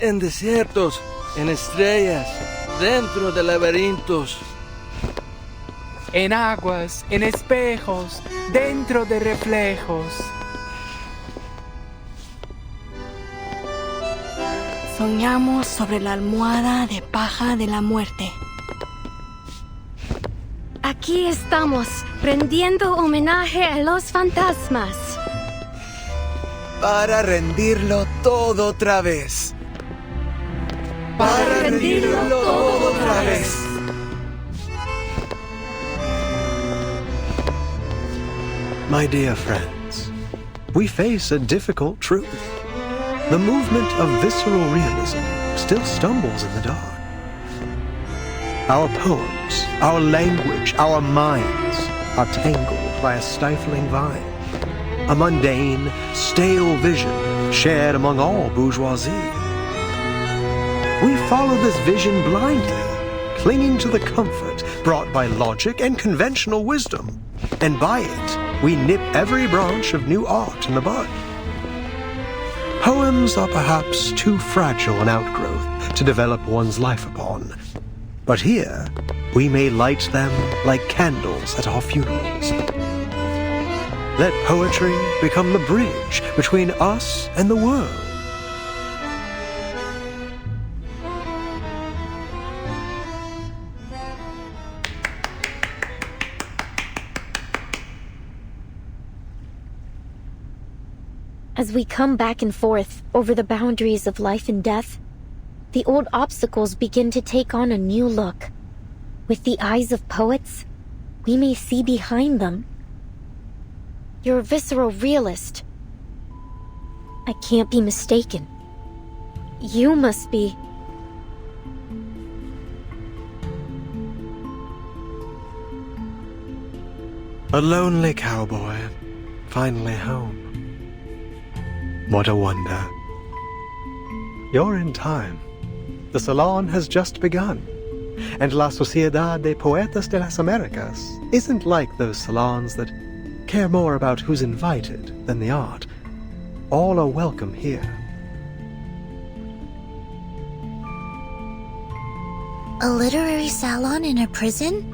En desiertos, en estrellas, dentro de laberintos. En aguas, en espejos, dentro de reflejos. Soñamos sobre la almohada de paja de la muerte. Aquí estamos, rendiendo homenaje a los fantasmas. Para rendirlo todo otra vez. Para rendirlo todo otra vez. My dear friends, we face a difficult truth. The movement of visceral realism still stumbles in the dark. Our poems, our language, our minds are tangled by a stifling vine. A mundane, stale vision shared among all bourgeoisie. We follow this vision blindly, clinging to the comfort brought by logic and conventional wisdom. And by it, we nip every branch of new art in the bud. Poems are perhaps too fragile an outgrowth to develop one's life upon. But here, we may light them like candles at our funerals. Let poetry become the bridge between us and the world. As we come back and forth over the boundaries of life and death, the old obstacles begin to take on a new look. With the eyes of poets, we may see behind them. You're a visceral realist. I can't be mistaken. You must be... A lonely cowboy, finally home. What a wonder. You're in time. The salon has just begun. And La Sociedad de Poetas de las Americas isn't like those salons that care more about who's invited than the art. All are welcome here. A literary salon in a prison?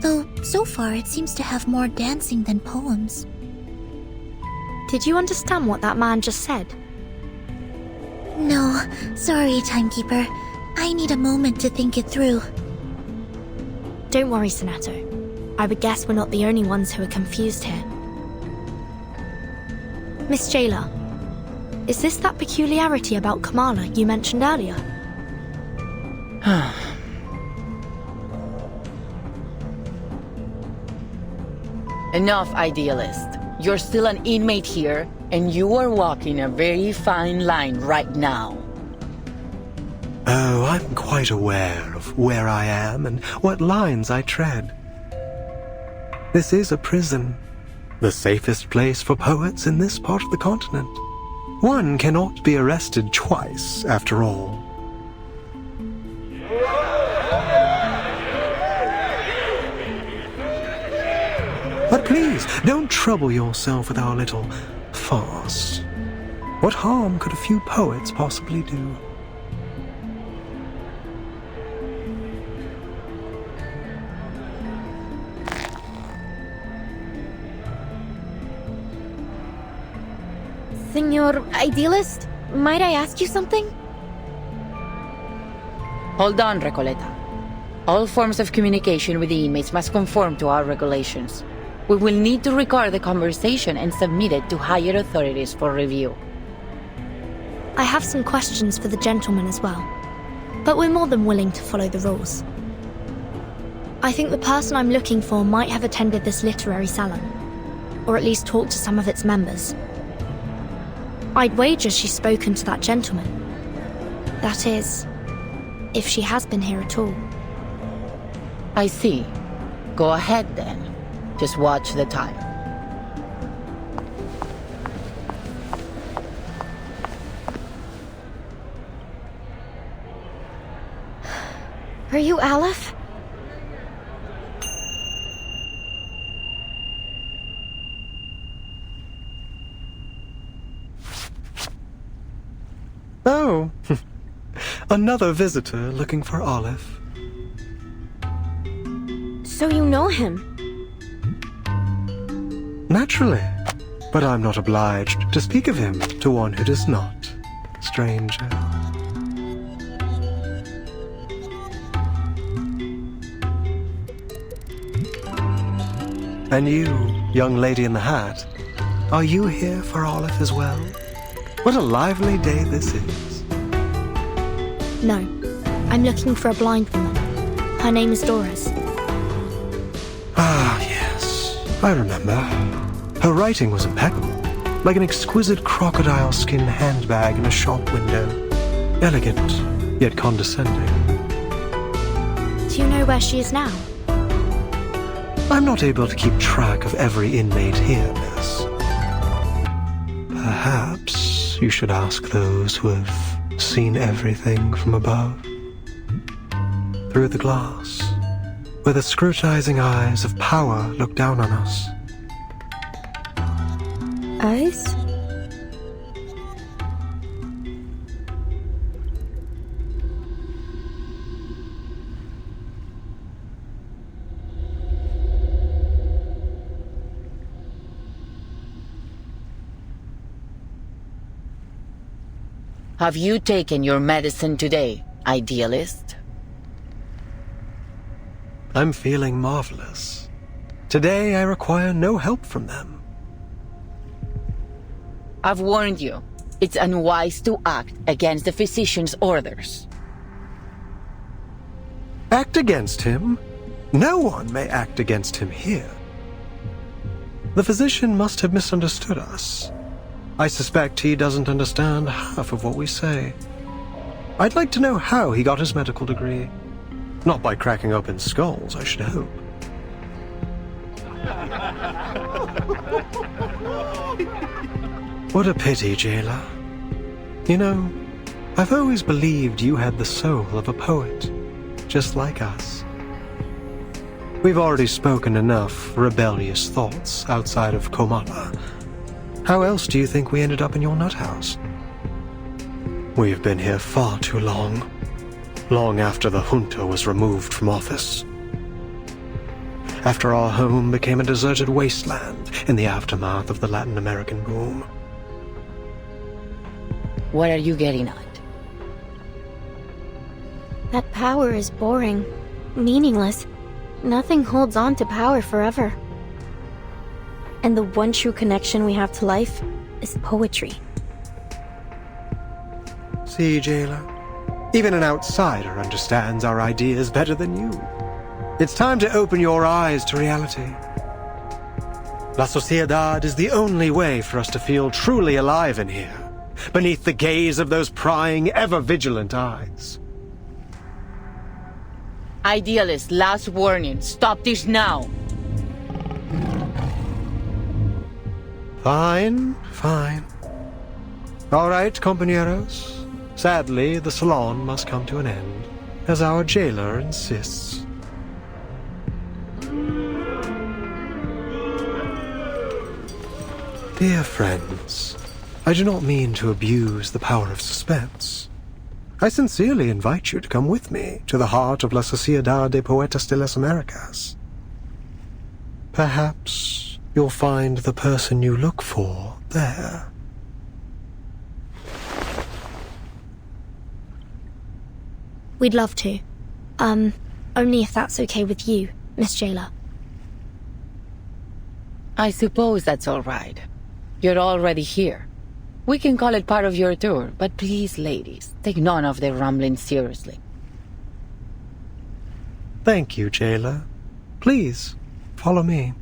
Though, so far it seems to have more dancing than poems. Did you understand what that man just said? No, sorry, Timekeeper. I need a moment to think it through. Don't worry, Sonato. I would guess we're not the only ones who are confused here. Miss Jailer, is this that peculiarity about Kamala you mentioned earlier? Enough, idealist. You're still an inmate here, and you are walking a very fine line right now. Oh, I'm quite aware of where I am and what lines I tread. This is a prison, the safest place for poets in this part of the continent. One cannot be arrested twice, after all. But please, don't trouble yourself with our little farce. What harm could a few poets possibly do? Senor Idealist, might I ask you something? Hold on, Recoleta. All forms of communication with the inmates must conform to our regulations. We will need to record the conversation and submit it to higher authorities for review. I have some questions for the gentleman as well, but we're more than willing to follow the rules. I think the person I'm looking for might have attended this literary salon, or at least talked to some of its members. I'd wager she's spoken to that gentleman. That is, if she has been here at all. I see. Go ahead then. Just watch the time. Are you Aleph? Oh, another visitor looking for Aleph. So you know him? Naturally, but I'm not obliged to speak of him to one who does not, stranger. And you, young lady in the hat, are you here for Aleph as well? What a lively day this is. No, I'm looking for a blind woman. Her name is Doris. Ah, yes, I remember. Her writing was impeccable, like an exquisite crocodile skin handbag in a shop window. Elegant, yet condescending. Do you know where she is now? I'm not able to keep track of every inmate here, miss. Perhaps you should ask those who have seen everything from above. Through the glass, where the scrutinizing eyes of power look down on us. Eyes? Have you taken your medicine today, idealist? I'm feeling marvelous. Today I require no help from them. I've warned you. It's unwise to act against the physician's orders. Act against him? No one may act against him here. The physician must have misunderstood us. I suspect he doesn't understand half of what we say. I'd like to know how he got his medical degree. Not by cracking open skulls, I should hope. What a pity, jailer. You know, I've always believed you had the soul of a poet, just like us. We've already spoken enough rebellious thoughts outside of Komala. How else do you think we ended up in your nut house? We've been here far too long. Long after the junta was removed from office. After our home became a deserted wasteland in the aftermath of the Latin American boom. What are you getting at? That power is boring, meaningless. Nothing holds on to power forever. And the one true connection we have to life is poetry. See, jailer? Even an outsider understands our ideas better than you. It's time to open your eyes to reality. La Sociedad is the only way for us to feel truly alive in here, beneath the gaze of those prying, ever-vigilant eyes. Idealist, last warning. Stop this now. Fine, fine. All right, compañeros. Sadly, the salon must come to an end, as our jailer insists. Dear friends, I do not mean to abuse the power of suspense. I sincerely invite you to come with me to the heart of La Sociedad de Poetas de las Americas. Perhaps you'll find the person you look for there. We'd love to. Only if that's okay with you, Miss Jailer. I suppose that's all right. You're already here. We can call it part of your tour, but please, ladies, take none of their rumblings seriously. Thank you, Jayla. Please, follow me.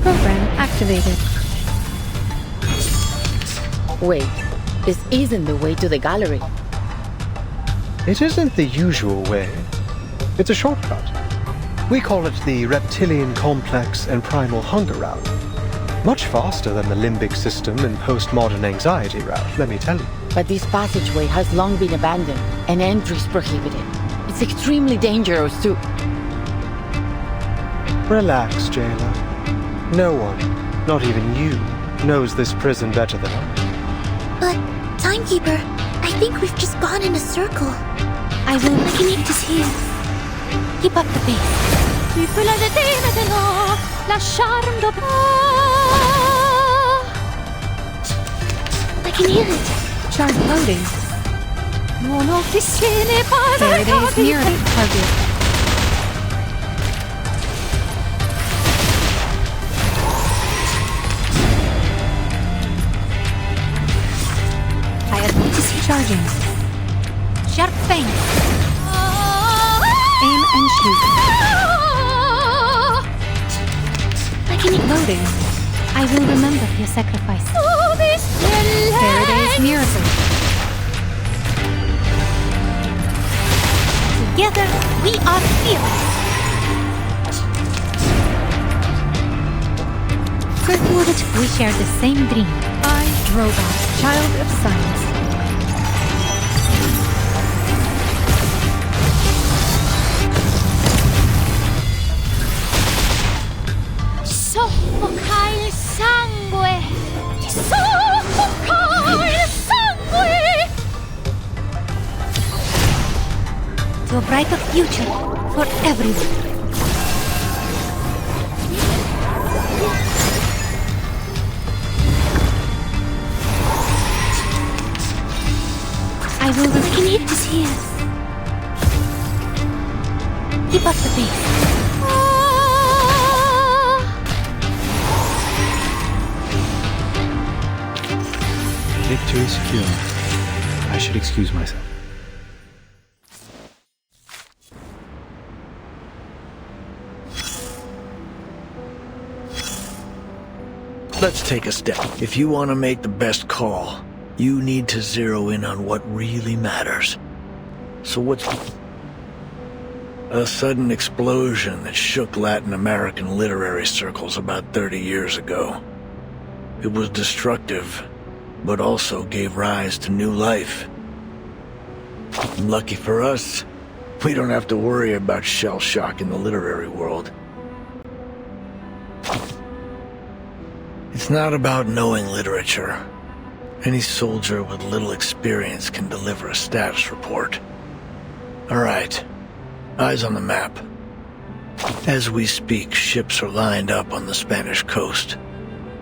Program activated. Wait, this isn't the way to the gallery. It isn't the usual way. It's a shortcut. We call it the Reptilian Complex and Primal Hunger Route. Much faster than the limbic system and postmodern anxiety route, let me tell you. But this passageway has long been abandoned, and entry is prohibited. It's extremely dangerous too. Relax, Jayla. No one, not even you, knows this prison better than I. But, Timekeeper, I think we've just gone in a circle. I can eat this here. Keep up the pace. I can hear it. Charge loading. Faraday is near the target. Charging. Sharp thing. Aim and shoot. I can eat loading. I will remember your sacrifice. Faraday's miracle. Together, we are fearless. Kirkwood, we share the same dream. I, Drobot, child of science. Soffoca il sangue! Soffoca il sangue! To a brighter future for everyone. I can eat this here. Keep up the pace. Victory secure. I should excuse myself. Let's take a step. If you want to make the best call, you need to zero in on what really matters. So what's... A sudden explosion that shook Latin American literary circles about 30 years ago. It was destructive, but also gave rise to new life. Lucky for us, we don't have to worry about shell shock in the literary world. It's not about knowing literature. Any soldier with little experience can deliver a status report. All right, eyes on the map. As we speak, ships are lined up on the Spanish coast,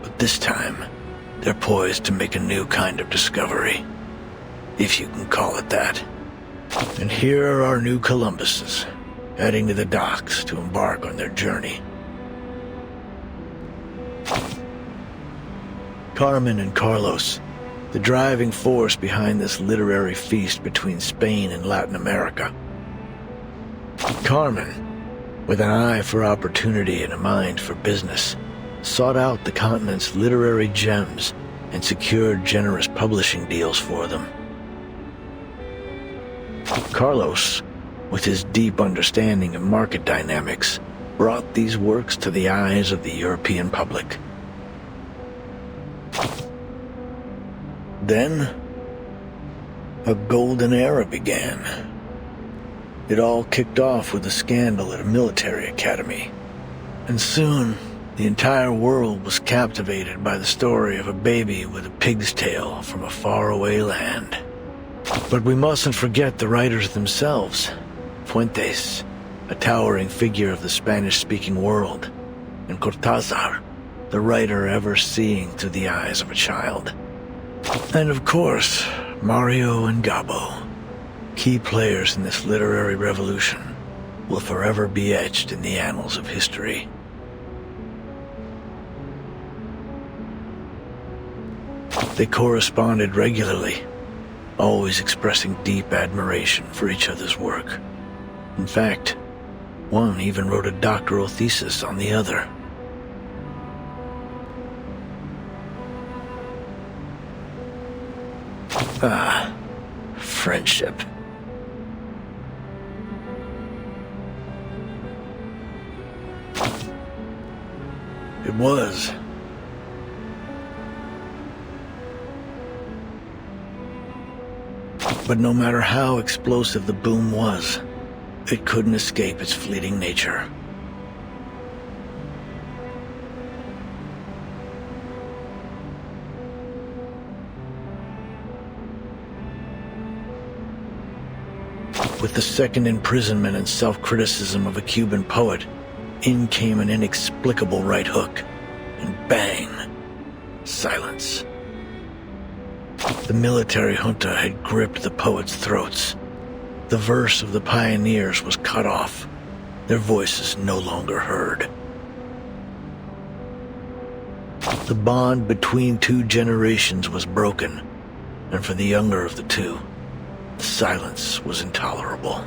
but this time, they're poised to make a new kind of discovery, if you can call it that. And here are our new Columbuses, heading to the docks to embark on their journey. Carmen and Carlos, the driving force behind this literary feast between Spain and Latin America. Carmen, with an eye for opportunity and a mind for business, sought out the continent's literary gems and secured generous publishing deals for them. Carlos, with his deep understanding of market dynamics, brought these works to the eyes of the European public. Then, a golden era began. It all kicked off with a scandal at a military academy, and soon the entire world was captivated by the story of a baby with a pig's tail from a faraway land. But we mustn't forget the writers themselves. Fuentes, a towering figure of the Spanish-speaking world, and Cortázar, the writer ever seeing through the eyes of a child. And of course, Mario and Gabo, key players in this literary revolution, will forever be etched in the annals of history. They corresponded regularly, always expressing deep admiration for each other's work. In fact, one even wrote a doctoral thesis on the other. Ah, friendship. It was. But no matter how explosive the boom was, it couldn't escape its fleeting nature. With the second imprisonment and self-criticism of a Cuban poet, in came an inexplicable right hook, and bang, silence. The military junta had gripped the poets' throats. The verse of the pioneers was cut off, their voices no longer heard. The bond between two generations was broken, and for the younger of the two, the silence was intolerable.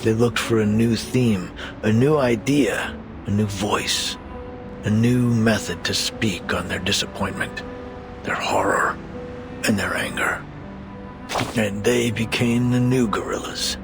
They looked for a new theme, a new idea, a new voice, a new method to speak on their disappointment, their horror, and their anger. And they became the new guerrillas.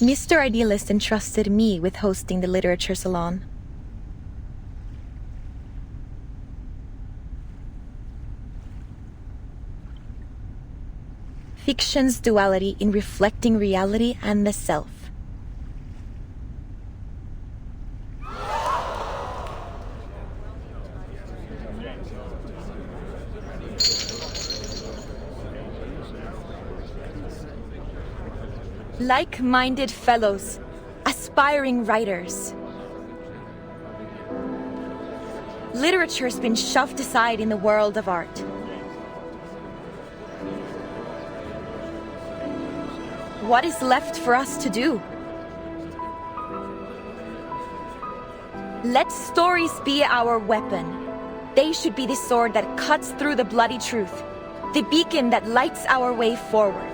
Mr. Idealist entrusted me with hosting the literature salon. Fiction's duality in reflecting reality and the self. Like-minded fellows, aspiring writers. Literature's been shoved aside in the world of art. What is left for us to do? Let stories be our weapon. They should be the sword that cuts through the bloody truth, the beacon that lights our way forward.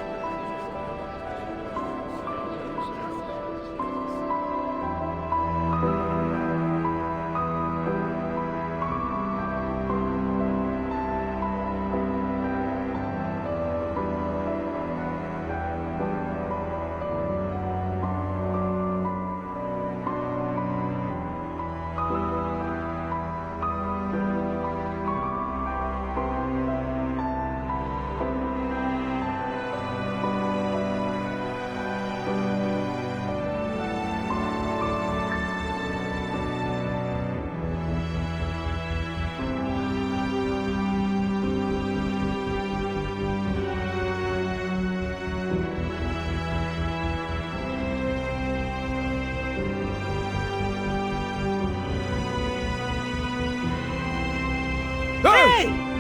Hey!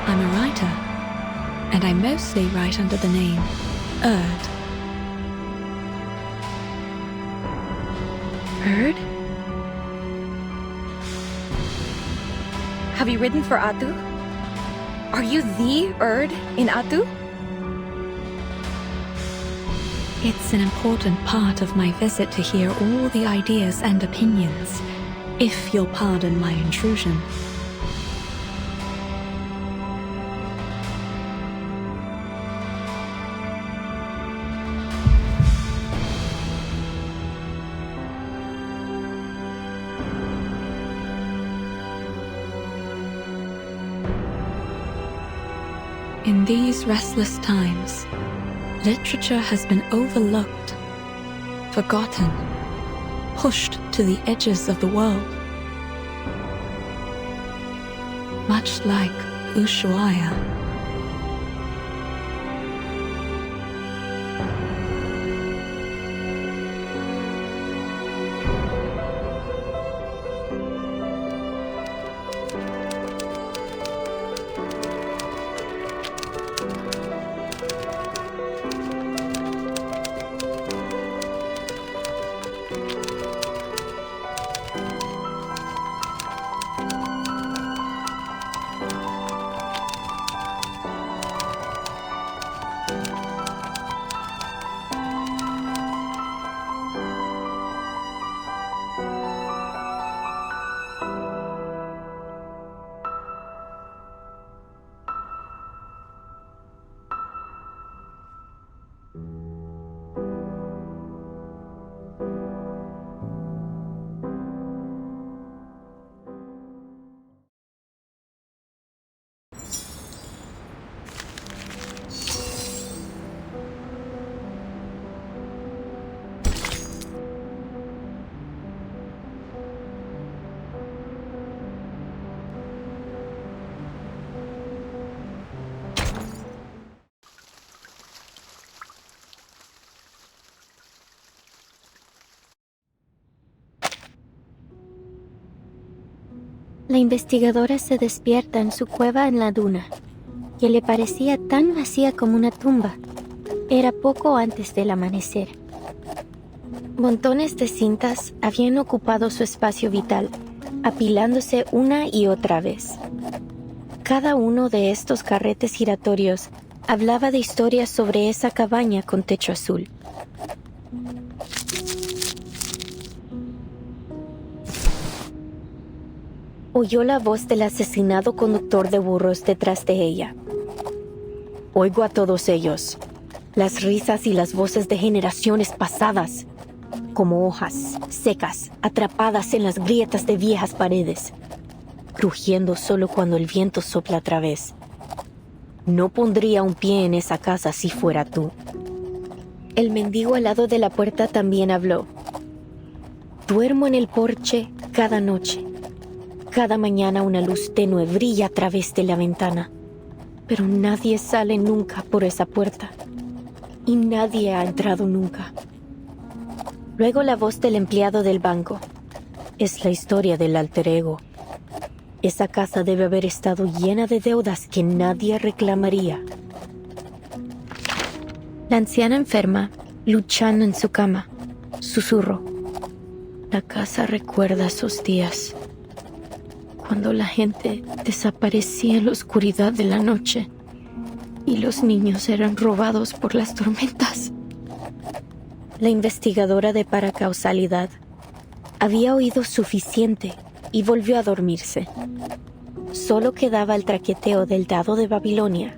I'm a writer, and I mostly write under the name Erd. Erd? Have you written for Atu? Are you the Erd in Atu? It's an important part of my visit to hear all the ideas and opinions, if you'll pardon my intrusion. In these restless times, literature has been overlooked, forgotten, pushed to the edges of the world. Much like Ushuaia. La investigadora se despierta en su cueva en la duna, que le parecía tan vacía como una tumba. Era poco antes del amanecer. Montones de cintas habían ocupado su espacio vital, apilándose una y otra vez. Cada uno de estos carretes giratorios hablaba de historias sobre esa cabaña con techo azul. Oyó la voz del asesinado conductor de burros detrás de ella. Oigo a todos ellos, las risas y las voces de generaciones pasadas, como hojas secas atrapadas en las grietas de viejas paredes, crujiendo solo cuando el viento sopla otra vez. No pondría un pie en esa casa si fuera tú. El mendigo al lado de la puerta también habló. Duermo en el porche cada noche. Cada mañana una luz tenue brilla a través de la ventana, pero nadie sale nunca por esa puerta, y nadie ha entrado nunca. Luego la voz del empleado del banco. Es la historia del alter ego. Esa casa debe haber estado llena de deudas que nadie reclamaría. La anciana enferma, luchando en su cama, susurró. La casa recuerda esos días, cuando la gente desaparecía en la oscuridad de la noche y los niños eran robados por las tormentas. La investigadora de paracausalidad había oído suficiente y volvió a dormirse. Solo quedaba el traqueteo del dado de Babilonia,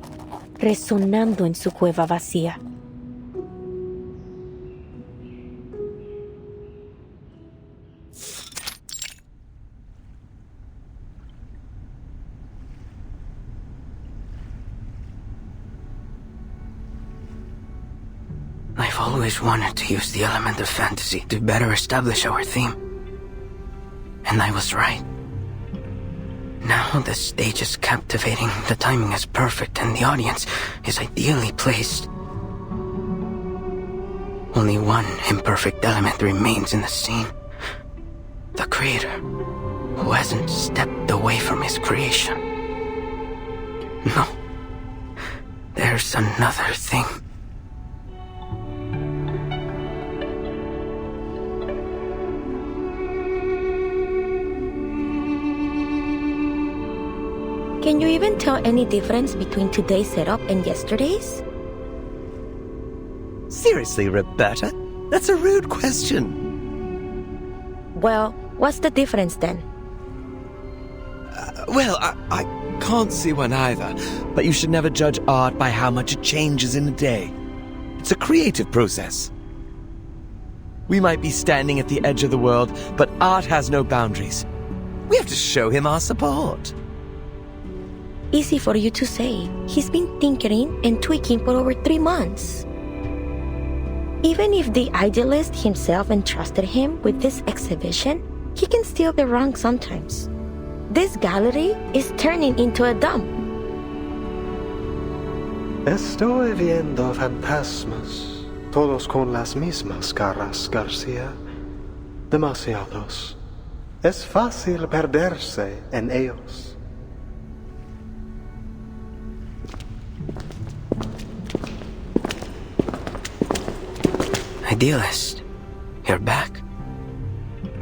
resonando en su cueva vacía. always wanted to use the element of fantasy to better establish our theme. And I was right. Now the stage is captivating, the timing is perfect, and the audience is ideally placed. Only one imperfect element remains in the scene. The creator, who hasn't stepped away from his creation. No. There's another thing. Can you even tell any difference between today's setup and yesterday's? Seriously, Roberta? That's a rude question. Well, what's the difference then? I can't see one either, but you should never judge art by how much it changes in a day. It's a creative process. We might be standing at the edge of the world, but art has no boundaries. We have to show him our support. Easy for you to say. He's been tinkering and tweaking for over 3 months. Even if the idealist himself entrusted him with this exhibition, he can still be wrong sometimes. This gallery is turning into a dump. Estoy viendo fantasmas, todos con las mismas caras, García. Demasiados. Es fácil perderse en ellos. Idealist, you're back?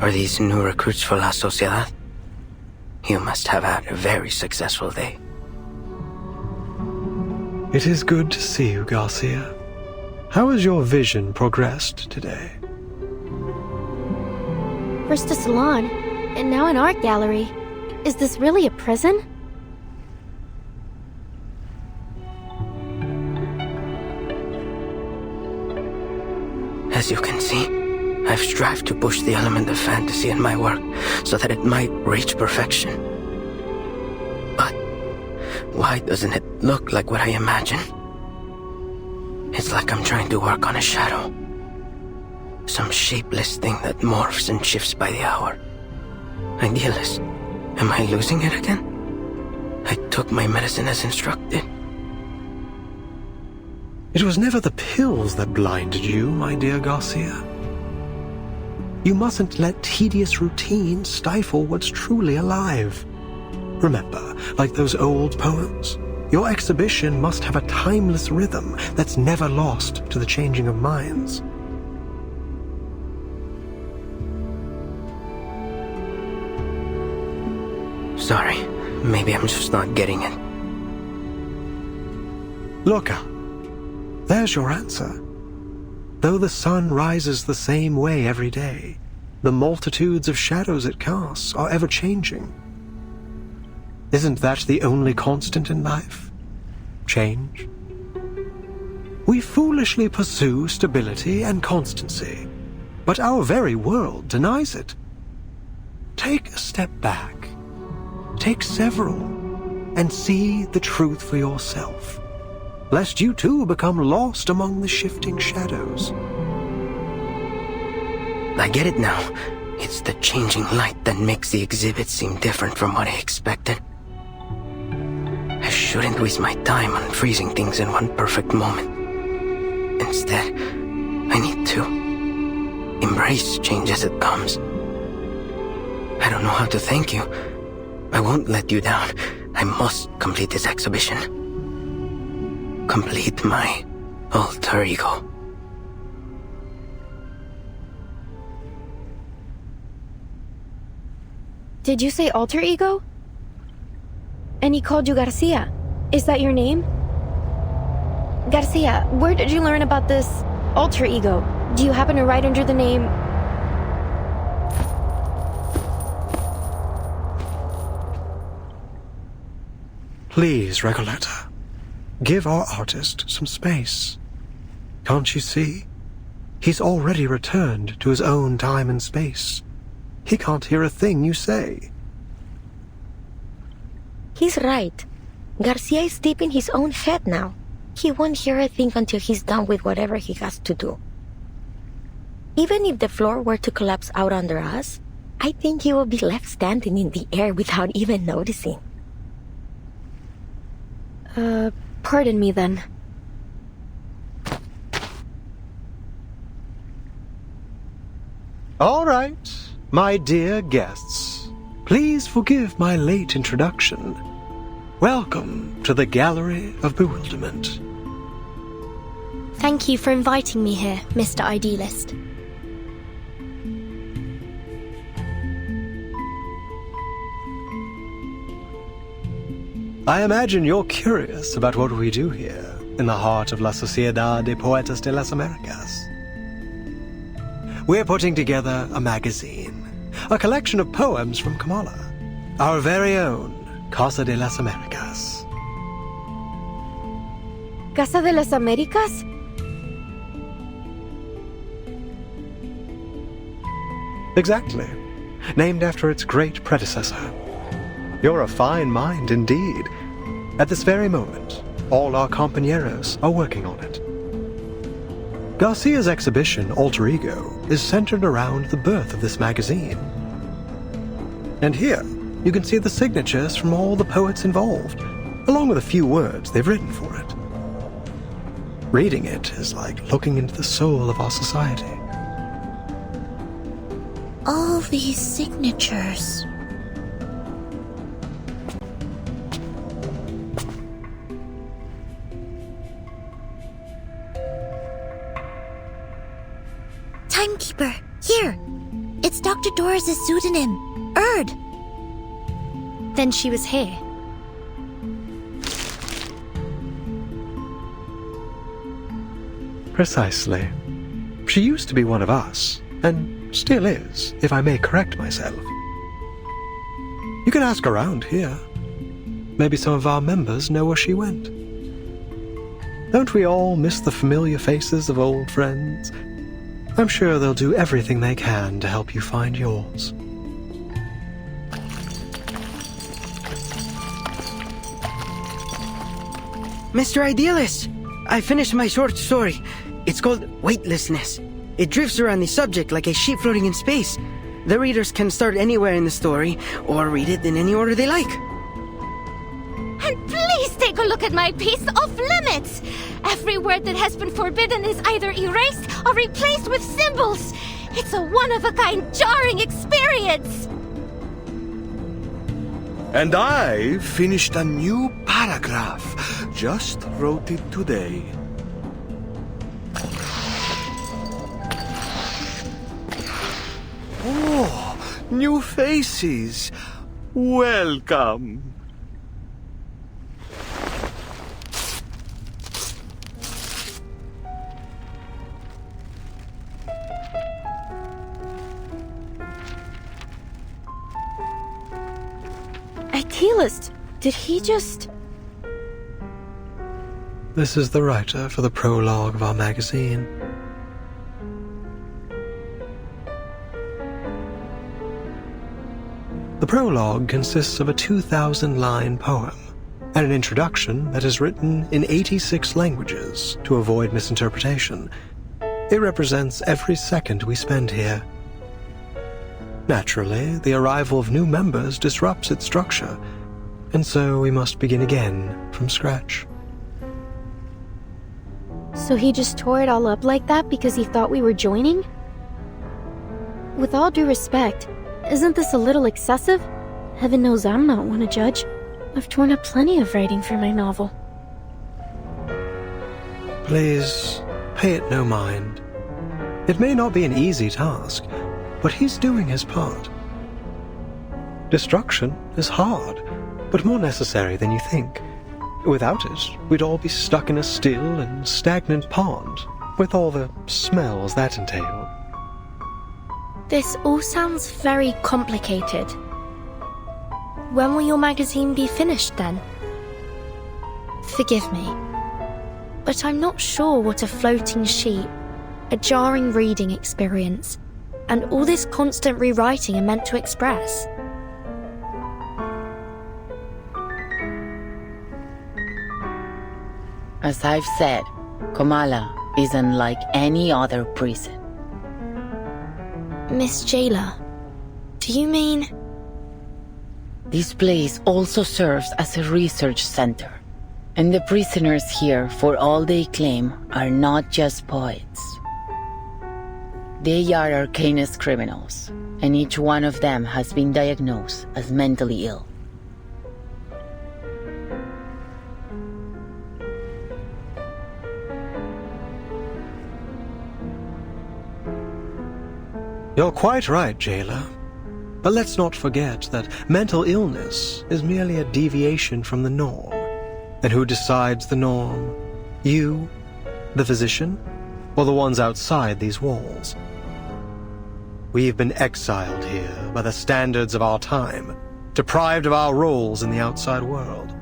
Are these new recruits for La Sociedad? You must have had a very successful day. It is good to see you, Garcia. How has your vision progressed today? First a salon, and now an art gallery. Is this really a prison? As you can see, I've strived to push the element of fantasy in my work so that it might reach perfection. But why doesn't it look like what I imagine? It's like I'm trying to work on a shadow. Some shapeless thing that morphs and shifts by the hour. Idealist, am I losing it again? I took my medicine as instructed. It was never the pills that blinded you, my dear Garcia. You mustn't let tedious routine stifle what's truly alive. Remember, like those old poems, your exhibition must have a timeless rhythm that's never lost to the changing of minds. Sorry, maybe I'm just not getting it. Look up. There's your answer. Though the sun rises the same way every day, the multitudes of shadows it casts are ever-changing. Isn't that the only constant in life? Change? We foolishly pursue stability and constancy, but our very world denies it. Take a step back. Take several, and see the truth for yourself, lest you too become lost among the shifting shadows. I get it now. It's the changing light that makes the exhibit seem different from what I expected. I shouldn't waste my time on freezing things in one perfect moment. Instead, I need to embrace change as it comes. I don't know how to thank you. I won't let you down. I must complete this exhibition. Complete my alter ego. Did you say alter ego? And he called you Garcia. Is that your name? Garcia, where did you learn about this alter ego? Do you happen to write under the name... Please, Recoleta, give our artist some space. Can't you see? He's already returned to his own time and space. He can't hear a thing you say. He's right. Garcia is deep in his own head now. He won't hear a thing until he's done with whatever he has to do. Even if the floor were to collapse out under us, I think you will be left standing in the air without even noticing. Pardon me then. All right, my dear guests, please forgive my late introduction. Welcome to the Gallery of Bewilderment. Thank you for inviting me here, Mr. Idealist. I imagine you're curious about what we do here in the heart of La Sociedad de Poetas de las Americas. We're putting together a magazine, a collection of poems from Kamala, our very own Casa de las Americas. ¿Casa de las Américas? Exactly. Named after its great predecessor. You're a fine mind indeed. At this very moment, all our compañeros are working on it. Garcia's exhibition, Alter Ego, is centered around the birth of this magazine. And here, you can see the signatures from all the poets involved, along with a few words they've written for it. Reading it is like looking into the soul of our society. All these signatures. Timekeeper, here! It's Dr. Doris' pseudonym, Erd. Then she was here. Precisely. She used to be one of us, and still is, if I may correct myself. You can ask around here. Maybe some of our members know where she went. Don't we all miss the familiar faces of old friends? I'm sure they'll do everything they can to help you find yours. Mr. Idealist, I finished my short story. It's called Weightlessness. It drifts around the subject like a ship floating in space. The readers can start anywhere in the story, or read it in any order they like. And please take a look at my piece, Off Limits! Every word that has been forbidden is either erased or replaced with symbols. It's a one-of-a-kind, jarring experience! And I finished a new paragraph. Just wrote it today. Oh, new faces. Welcome. Idealist, did he just... This is the writer for the prologue of our magazine. The prologue consists of a 2,000-line poem and an introduction that is written in 86 languages to avoid misinterpretation. It represents every second we spend here. Naturally, the arrival of new members disrupts its structure, and so we must begin again from scratch. So he just tore it all up like that because he thought we were joining? With all due respect, isn't this a little excessive? Heaven knows I'm not one to judge. I've torn up plenty of writing for my novel. Please, pay it no mind. It may not be an easy task, but he's doing his part. Destruction is hard, but more necessary than you think. Without it, we'd all be stuck in a still and stagnant pond, with all the smells that entailed. This all sounds very complicated. When will your magazine be finished then? Forgive me, but I'm not sure what a floating sheet, a jarring reading experience, and all this constant rewriting are meant to express. As I've said, Kamala is unlike any other prison. Miss Jailer, do you mean... This place also serves as a research center. And the prisoners here, for all they claim, are not just poets. They are arcanist criminals, and each one of them has been diagnosed as mentally ill. You're quite right, Jailer. But let's not forget that mental illness is merely a deviation from the norm. And who decides the norm? You, the physician, or the ones outside these walls? We've been exiled here by the standards of our time, deprived of our roles in the outside world.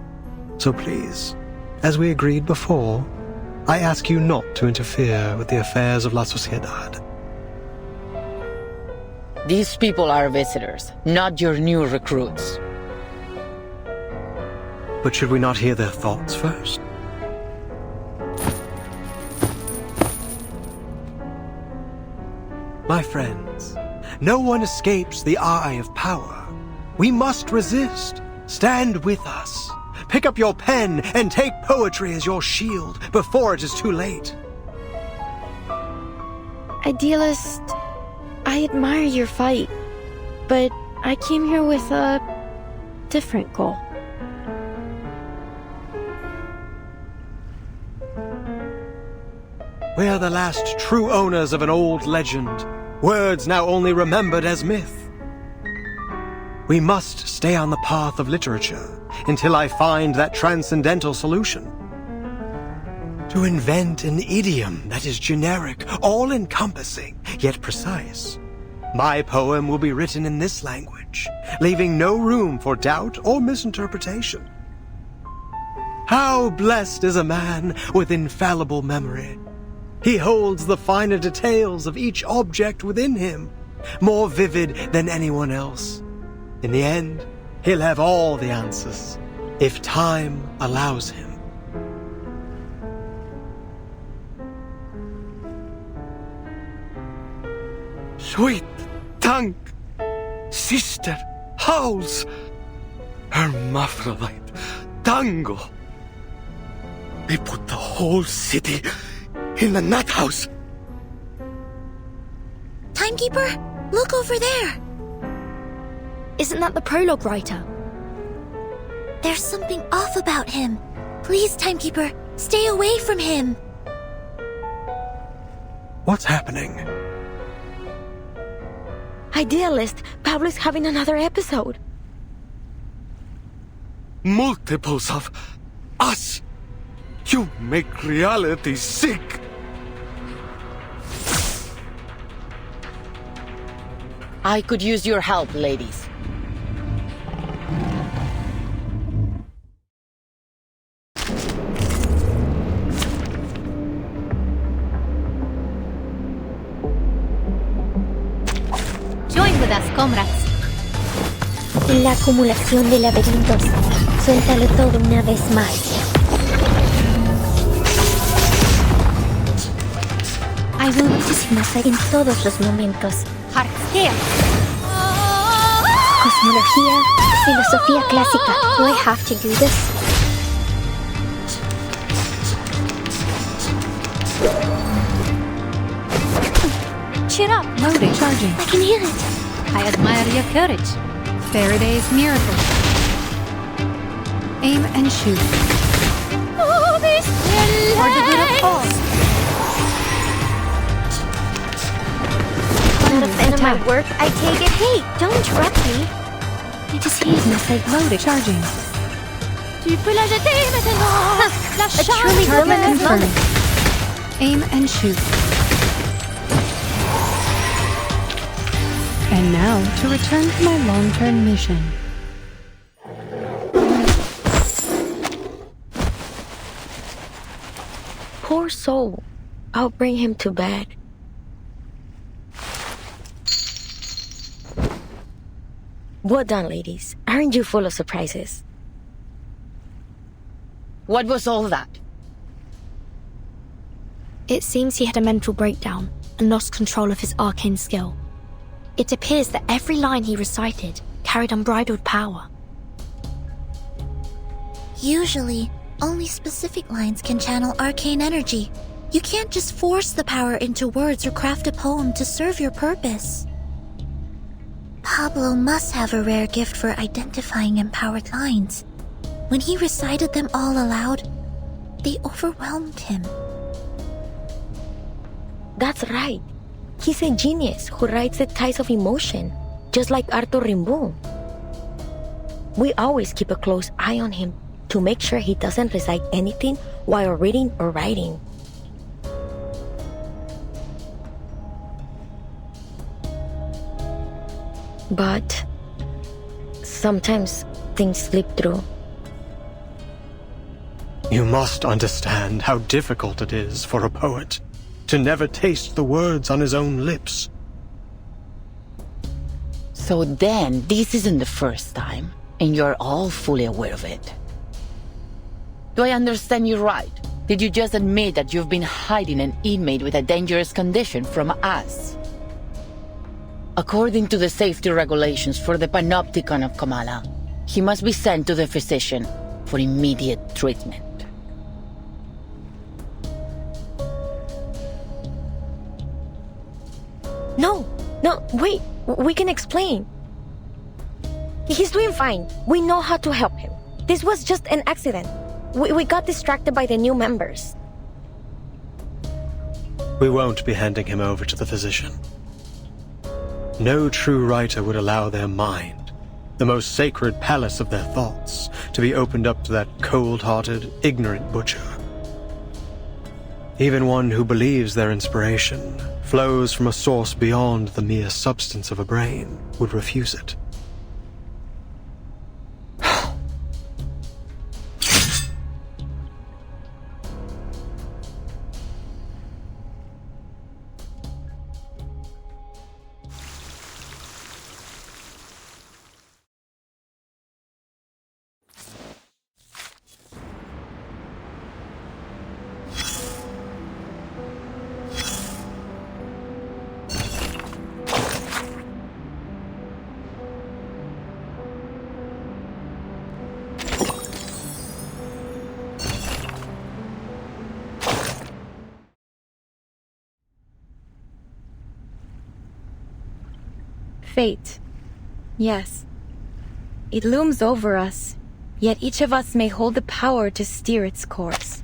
So please, as we agreed before, I ask you not to interfere with the affairs of La Sociedad. These people are visitors, not your new recruits. But should we not hear their thoughts first? My friends, no one escapes the eye of power. We must resist. Stand with us. Pick up your pen and take poetry as your shield before it is too late. Idealist, I admire your fight, but I came here with a different goal. We are the last true owners of an old legend, words now only remembered as myth. We must stay on the path of literature until I find that transcendental solution. To invent an idiom that is generic, all-encompassing, yet precise. My poem will be written in this language, leaving no room for doubt or misinterpretation. How blessed is a man with infallible memory! He holds the finer details of each object within him, more vivid than anyone else. In the end, he'll have all the answers, if time allows him. Sweet tongue, sister, house, hermaphrodite, tango. They put the whole city in the nut house. Timekeeper, look over there. Isn't that the prologue writer? There's something off about him. Please, Timekeeper, stay away from him. What's happening? Idealist, Pablo is having another episode. Multiples of us. You make reality sick. I could use your help, ladies. Join with us, comrades. La acumulación de laberintos. Suéltalo todo una vez más. Hay muchísimas en todos los momentos. Cosmología, filosofía clásica. Do I have to do this? Cheer up, loading. Charging. I can hear it. I admire your courage. Faraday's miracle. Aim and shoot. Oh, this For the good of all. Not a fan of my work, I take it. Hey, don't interrupt me. It is here. Loading. Charging. Tu peux la jeter maintenant. La A truly Target woman's confirmed. moment. Aim and shoot. And now, to return to my long-term mission. Poor soul. I'll bring him to bed. Well done, ladies. Aren't you full of surprises? What was all that? It seems he had a mental breakdown and lost control of his arcane skill. It appears that every line he recited carried unbridled power. Usually, only specific lines can channel arcane energy. You can't just force the power into words or craft a poem to serve your purpose. Pablo must have a rare gift for identifying empowered lines. When he recited them all aloud, they overwhelmed him. That's right. He's a genius who writes the tides of emotion, just like Arthur Rimbaud. We always keep a close eye on him to make sure he doesn't recite anything while reading or writing. But sometimes things slip through. You must understand how difficult it is for a poet to never taste the words on his own lips. So then, this isn't the first time, and you're all fully aware of it. Do I understand you right? Did you just admit that you've been hiding an inmate with a dangerous condition from us? According to the safety regulations for the Panopticon of Kamala, he must be sent to the physician for immediate treatment. No, wait, we can explain. He's doing fine. We know how to help him. This was just an accident. We got distracted by the new members. We won't be handing him over to the physician. No true writer would allow their mind, the most sacred palace of their thoughts, to be opened up to that cold-hearted, ignorant butcher. Even one who believes their inspiration flows from a source beyond the mere substance of a brain would refuse it. Fate. Yes. It looms over us, yet each of us may hold the power to steer its course.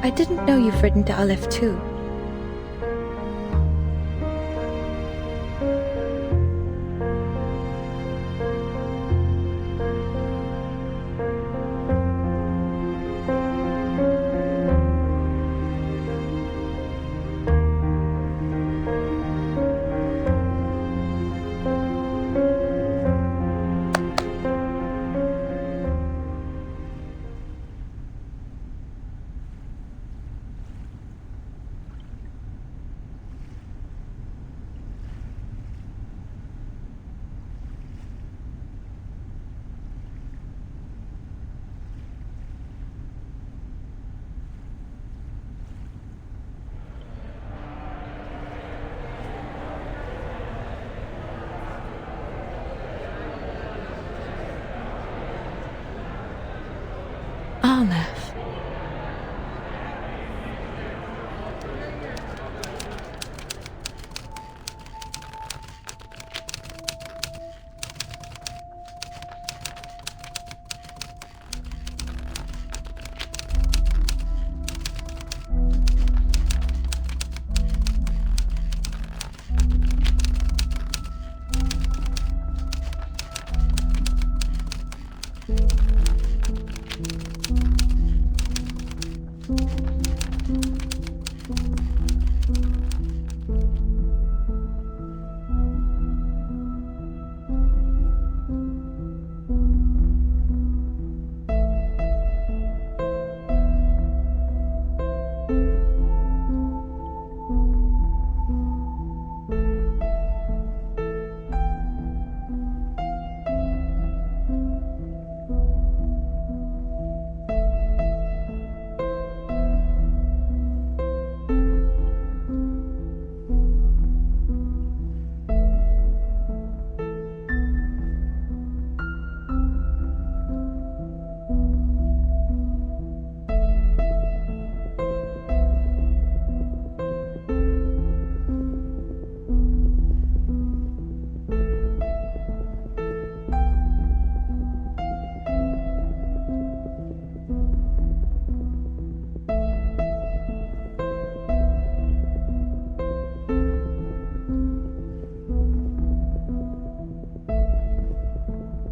I didn't know you've written to Aleph too. Aleph.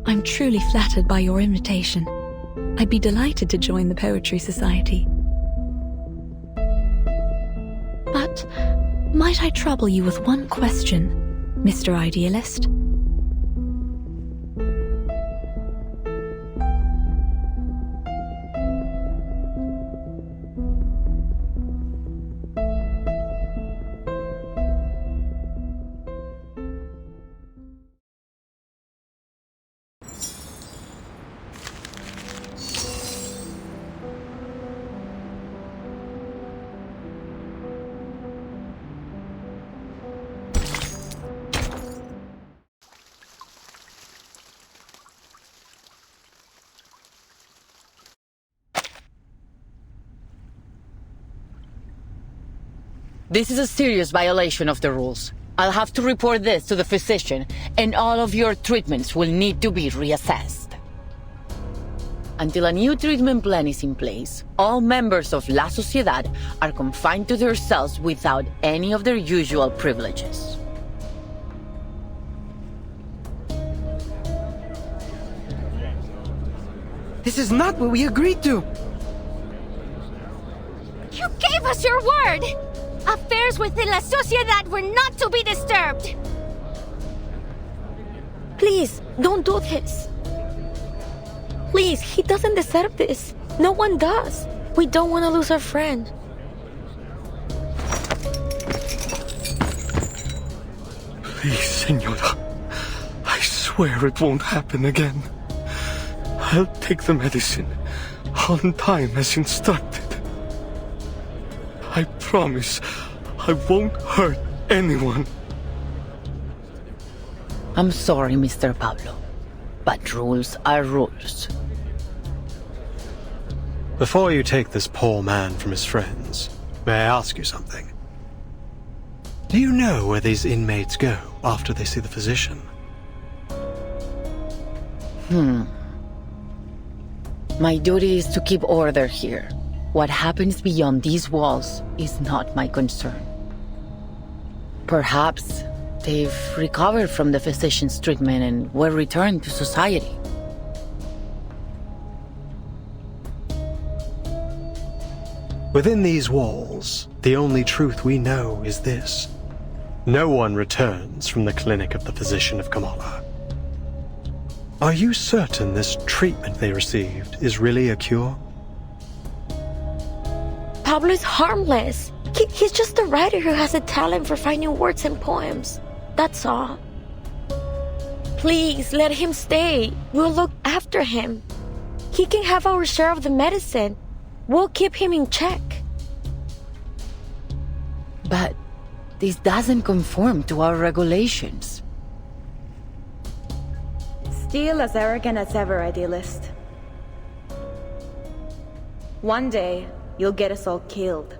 I'm truly flattered by your invitation. I'd be delighted to join the Poetry Society. But might I trouble you with one question, Mr. Idealist? This is a serious violation of the rules. I'll have to report this to the physician, and all of your treatments will need to be reassessed. Until a new treatment plan is in place, all members of La Sociedad are confined to their cells without any of their usual privileges. This is not what we agreed to! You gave us your word! Affairs within La Sociedad were not to be disturbed! Please, don't do this. Please, he doesn't deserve this. No one does. We don't want to lose our friend. Please, Senora. I swear it won't happen again. I'll take the medicine on time as instructed. I promise I won't hurt anyone. I'm sorry, Mr. Pablo, but rules are rules. Before you take this poor man from his friends, may I ask you something? Do you know where these inmates go after they see the physician? My duty is to keep order here. What happens beyond these walls is not my concern. Perhaps they've recovered from the physician's treatment and were returned to society. Within these walls, the only truth we know is this. No one returns from the clinic of the physician of Kamala. Are you certain this treatment they received is really a cure? Pablo is harmless. He's just a writer who has a talent for finding words and poems. That's all. Please, let him stay. We'll look after him. He can have our share of the medicine. We'll keep him in check. But this doesn't conform to our regulations. Still as arrogant as ever, Idealist. One day, you'll get us all killed.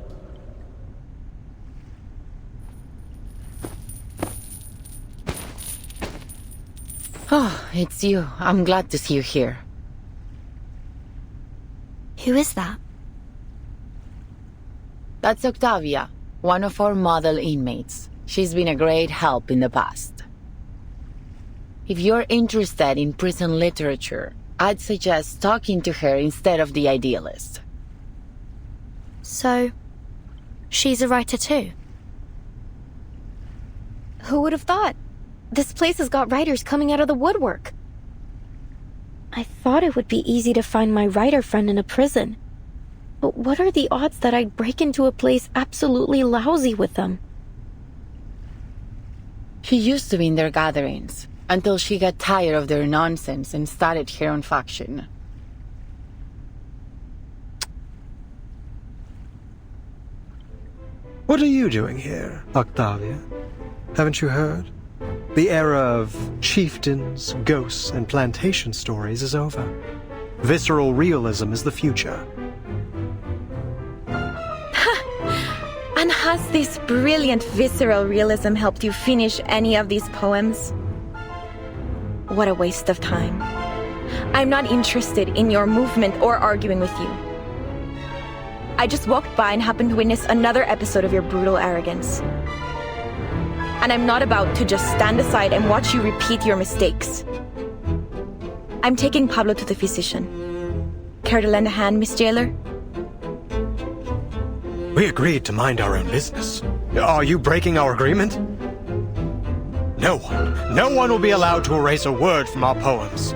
Oh, it's you. I'm glad to see you here. Who is that? That's Octavia, one of our model inmates. She's been a great help in the past. If you're interested in prison literature, I'd suggest talking to her instead of the idealist. So, she's a writer too? Who would have thought? This place has got writers coming out of the woodwork. I thought it would be easy to find my writer friend in a prison. But what are the odds that I'd break into a place absolutely lousy with them? She used to be in their gatherings, until she got tired of their nonsense and started her own faction. What are you doing here, Octavia? Haven't you heard? The era of chieftains, ghosts, and plantation stories is over. Visceral realism is the future. And has this brilliant visceral realism helped you finish any of these poems? What a waste of time. I'm not interested in your movement or arguing with you. I just walked by and happened to witness another episode of your brutal arrogance. And I'm not about to just stand aside and watch you repeat your mistakes. I'm taking Pablo to the physician. Care to lend a hand, Miss Jailer? We agreed to mind our own business. Are you breaking our agreement? No one will be allowed to erase a word from our poems.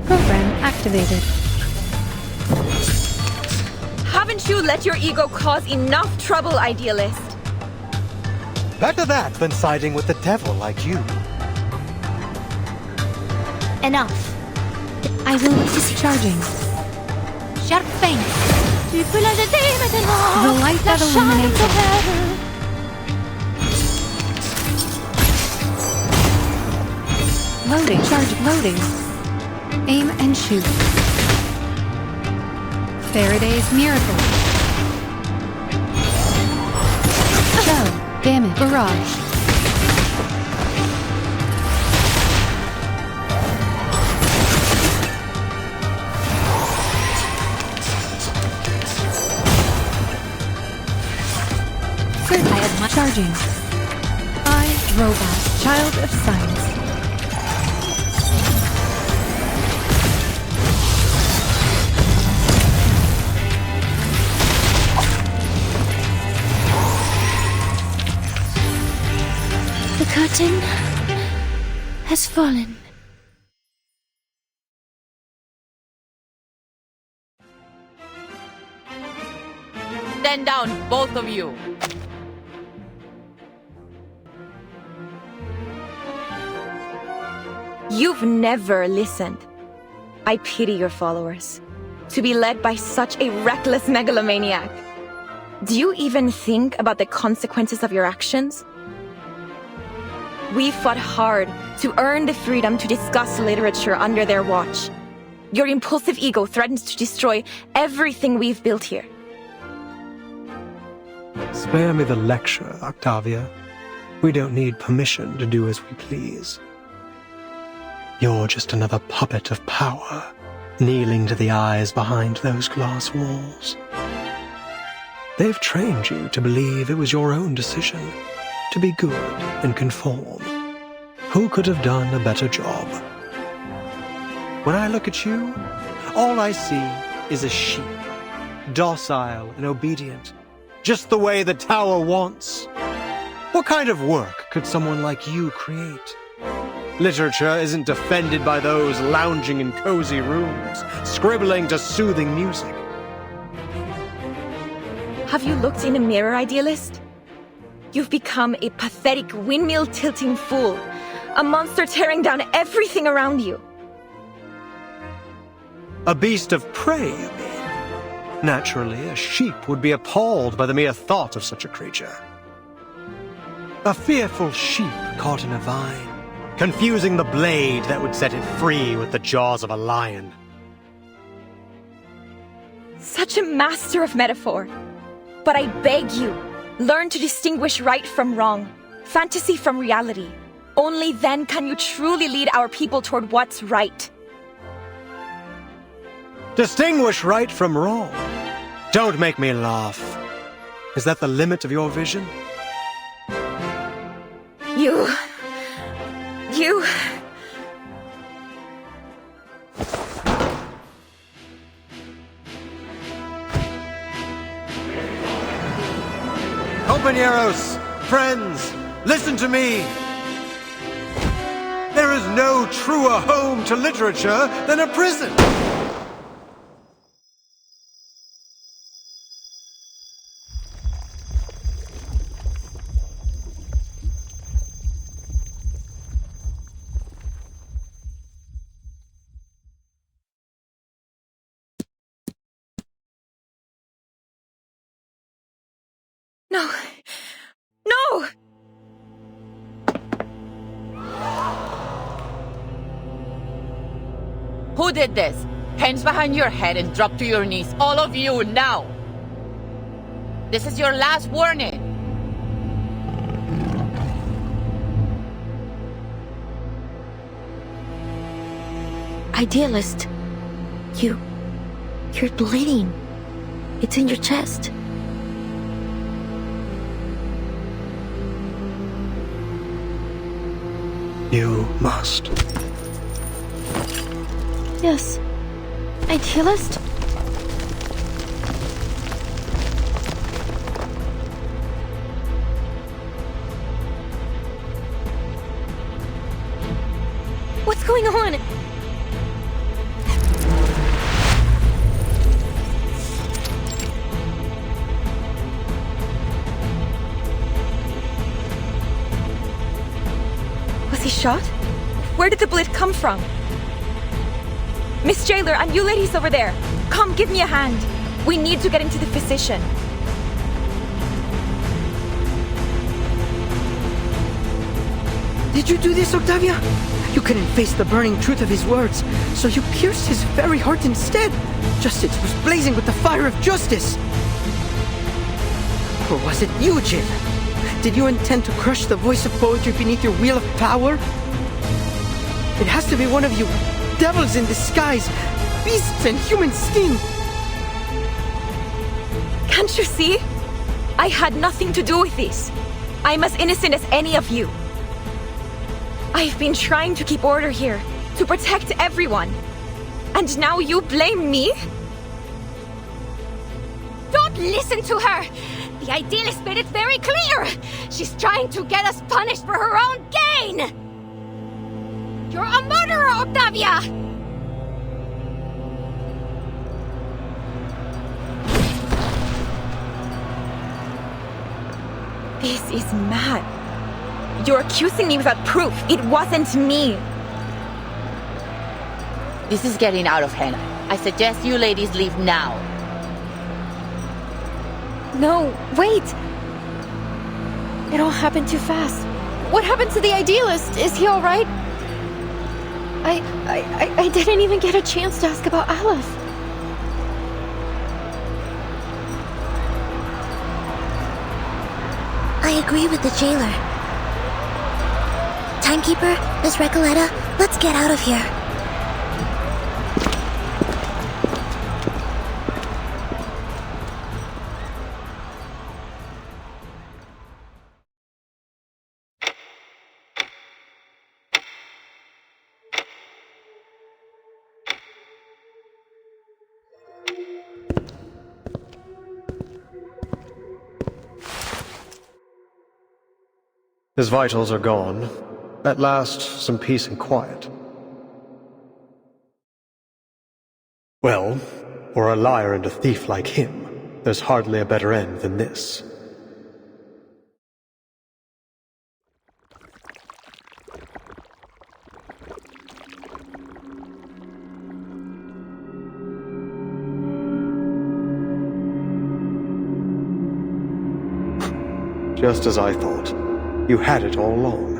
Program activated. Haven't you let your ego cause enough trouble, idealist? Better that than siding with the devil like you. Enough. I will be discharging. Sharp thing. Tu peux la jeter maintenant. The light that illuminates all. Loading. Charge loading. Aim and shoot. Faraday's miracle. Shell. Damage. Barrage. I have my charging. I, robot, child of science. The curtain has fallen. Stand down, both of you. You've never listened. I pity your followers. To be led by such a reckless megalomaniac. Do you even think about the consequences of your actions? We fought hard to earn the freedom to discuss literature under their watch. Your impulsive ego threatens to destroy everything we've built here. Spare me the lecture, Octavia. We don't need permission to do as we please. You're just another puppet of power, kneeling to the eyes behind those glass walls. They've trained you to believe it was your own decision, to be good and conform. Who could have done a better job? When I look at you, all I see is a sheep, docile and obedient, just the way the tower wants. What kind of work could someone like you create? Literature isn't defended by those lounging in cozy rooms, scribbling to soothing music. Have you looked in a mirror, idealist? You've become a pathetic windmill-tilting fool, a monster tearing down everything around you. A beast of prey, you mean? Naturally, a sheep would be appalled by the mere thought of such a creature. A fearful sheep caught in a vine, confusing the blade that would set it free with the jaws of a lion. Such a master of metaphor. But I beg you, learn to distinguish right from wrong, fantasy from reality. Only then can you truly lead our people toward what's right. Distinguish right from wrong. Don't make me laugh. Is that the limit of your vision? You... Compañeros, friends, listen to me. There is no truer home to literature than a prison. No! No! Who did this? Hands behind your head and drop to your knees. All of you, now! This is your last warning. Idealist, you're bleeding. It's in your chest. You must. Yes. Idealist? What's going on? Was he shot? Where did the bullet come from? Miss Jailer, and you ladies over there, come give me a hand. We need to get him to the physician. Did you do this, Octavia? You couldn't face the burning truth of his words, so you pierced his very heart instead. Justice was blazing with the fire of justice. Or was it you, Jill? Did you intend to crush the voice of poetry beneath your wheel of power? It has to be one of you devils in disguise, beasts in human skin. Can't you see? I had nothing to do with this. I'm as innocent as any of you. I've been trying to keep order here, to protect everyone. And now you blame me? Don't listen to her! The idealist made it very clear! She's trying to get us punished for her own gain! You're a murderer, Octavia! This is mad. You're accusing me without proof. It wasn't me. This is getting out of hand. I suggest you ladies leave now. No, wait! It all happened too fast. What happened to the idealist? Is he alright? I didn't even get a chance to ask about Aleph. I agree with the jailer. Timekeeper, Miss Recoleta, let's get out of here. His vitals are gone. At last, some peace and quiet. Well, for a liar and a thief like him, there's hardly a better end than this. Just as I thought. You had it all along.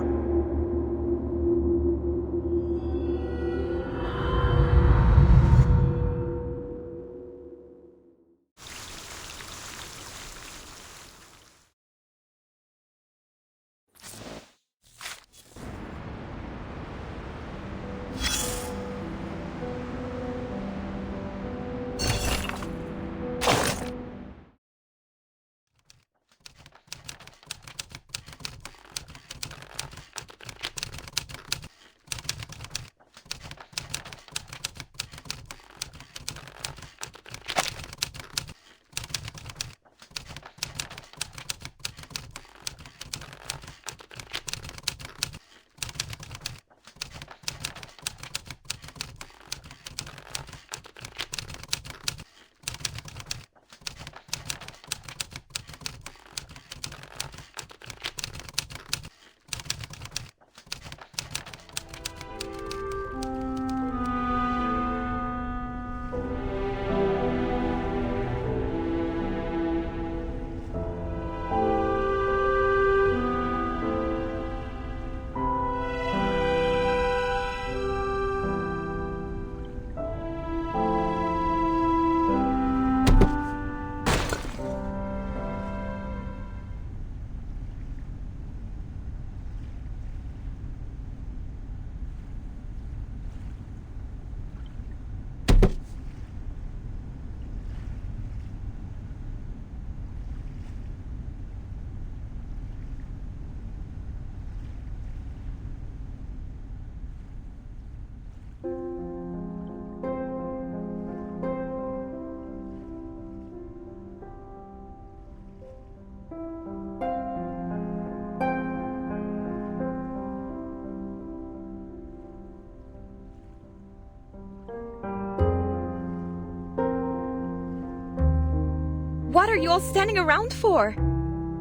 What are you all standing around for?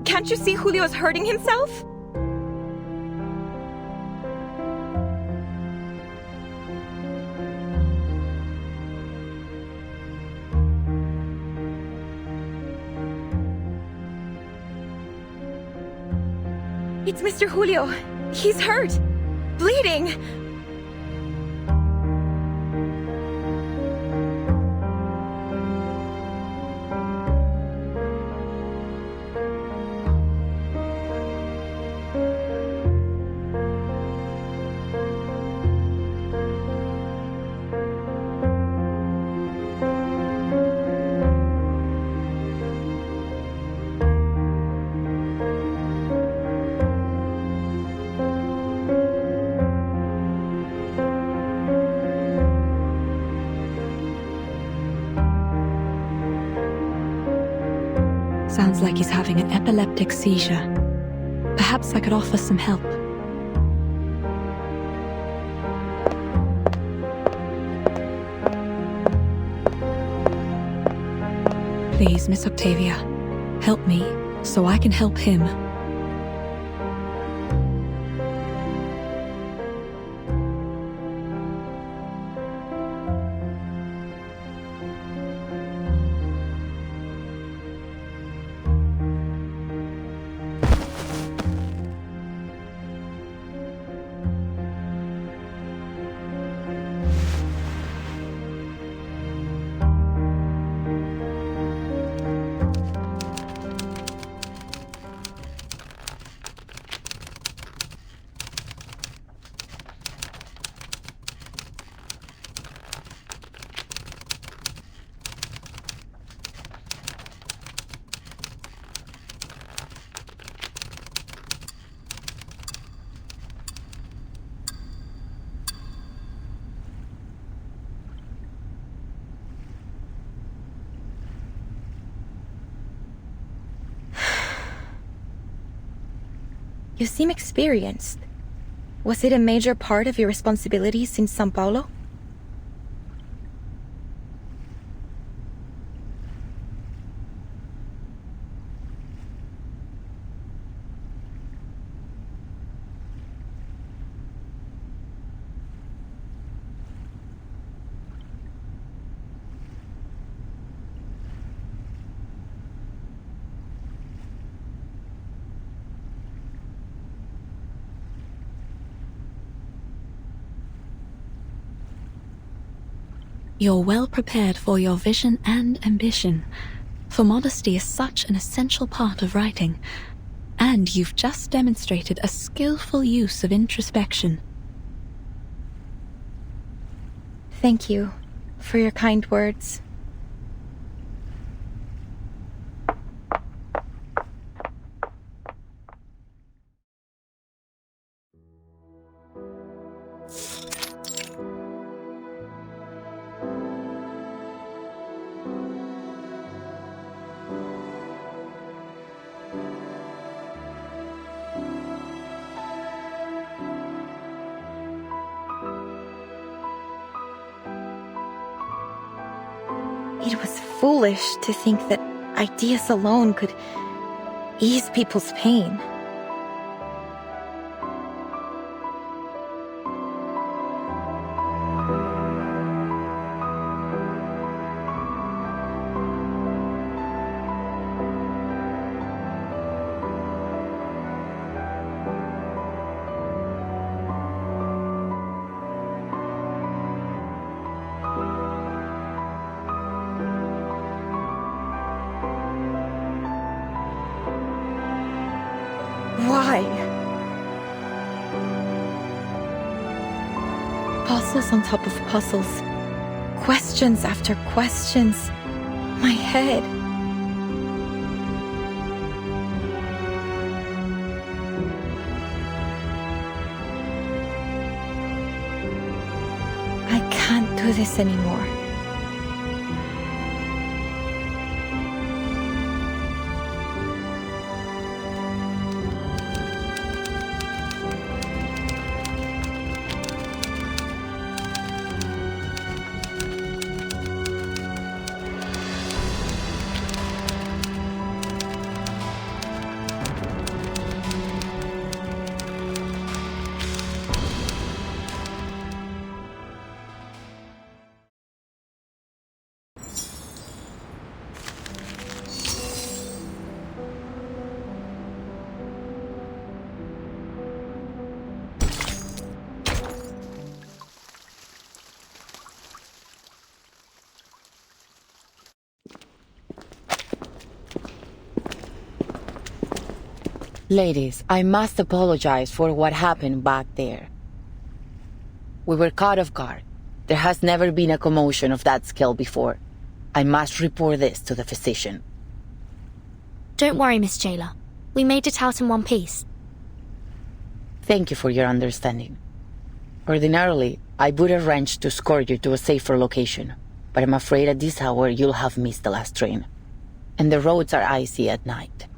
Can't you see Julio's hurting himself? It's Mr. Julio. He's hurt. Bleeding. Sounds like he's having an epileptic seizure. Perhaps I could offer some help. Please, Miss Octavia, help me so I can help him. You seem experienced. Was it a major part of your responsibilities in São Paulo? you're well prepared for your vision and ambition, for modesty is such an essential part of writing, and you've just demonstrated a skillful use of introspection. Thank you for your kind words. It was foolish to think that ideas alone could ease people's pain. Why? Puzzles on top of puzzles. Questions after questions. My head. I can't do this anymore. Ladies, I must apologize for what happened back there. We were caught off guard. There has never been a commotion of that scale before. I must report this to the physician. Don't worry, Miss Jailer. We made it out in one piece. Thank you for your understanding. Ordinarily, I would arrange to escort you to a safer location, but I'm afraid at this hour you'll have missed the last train. And the roads are icy at night.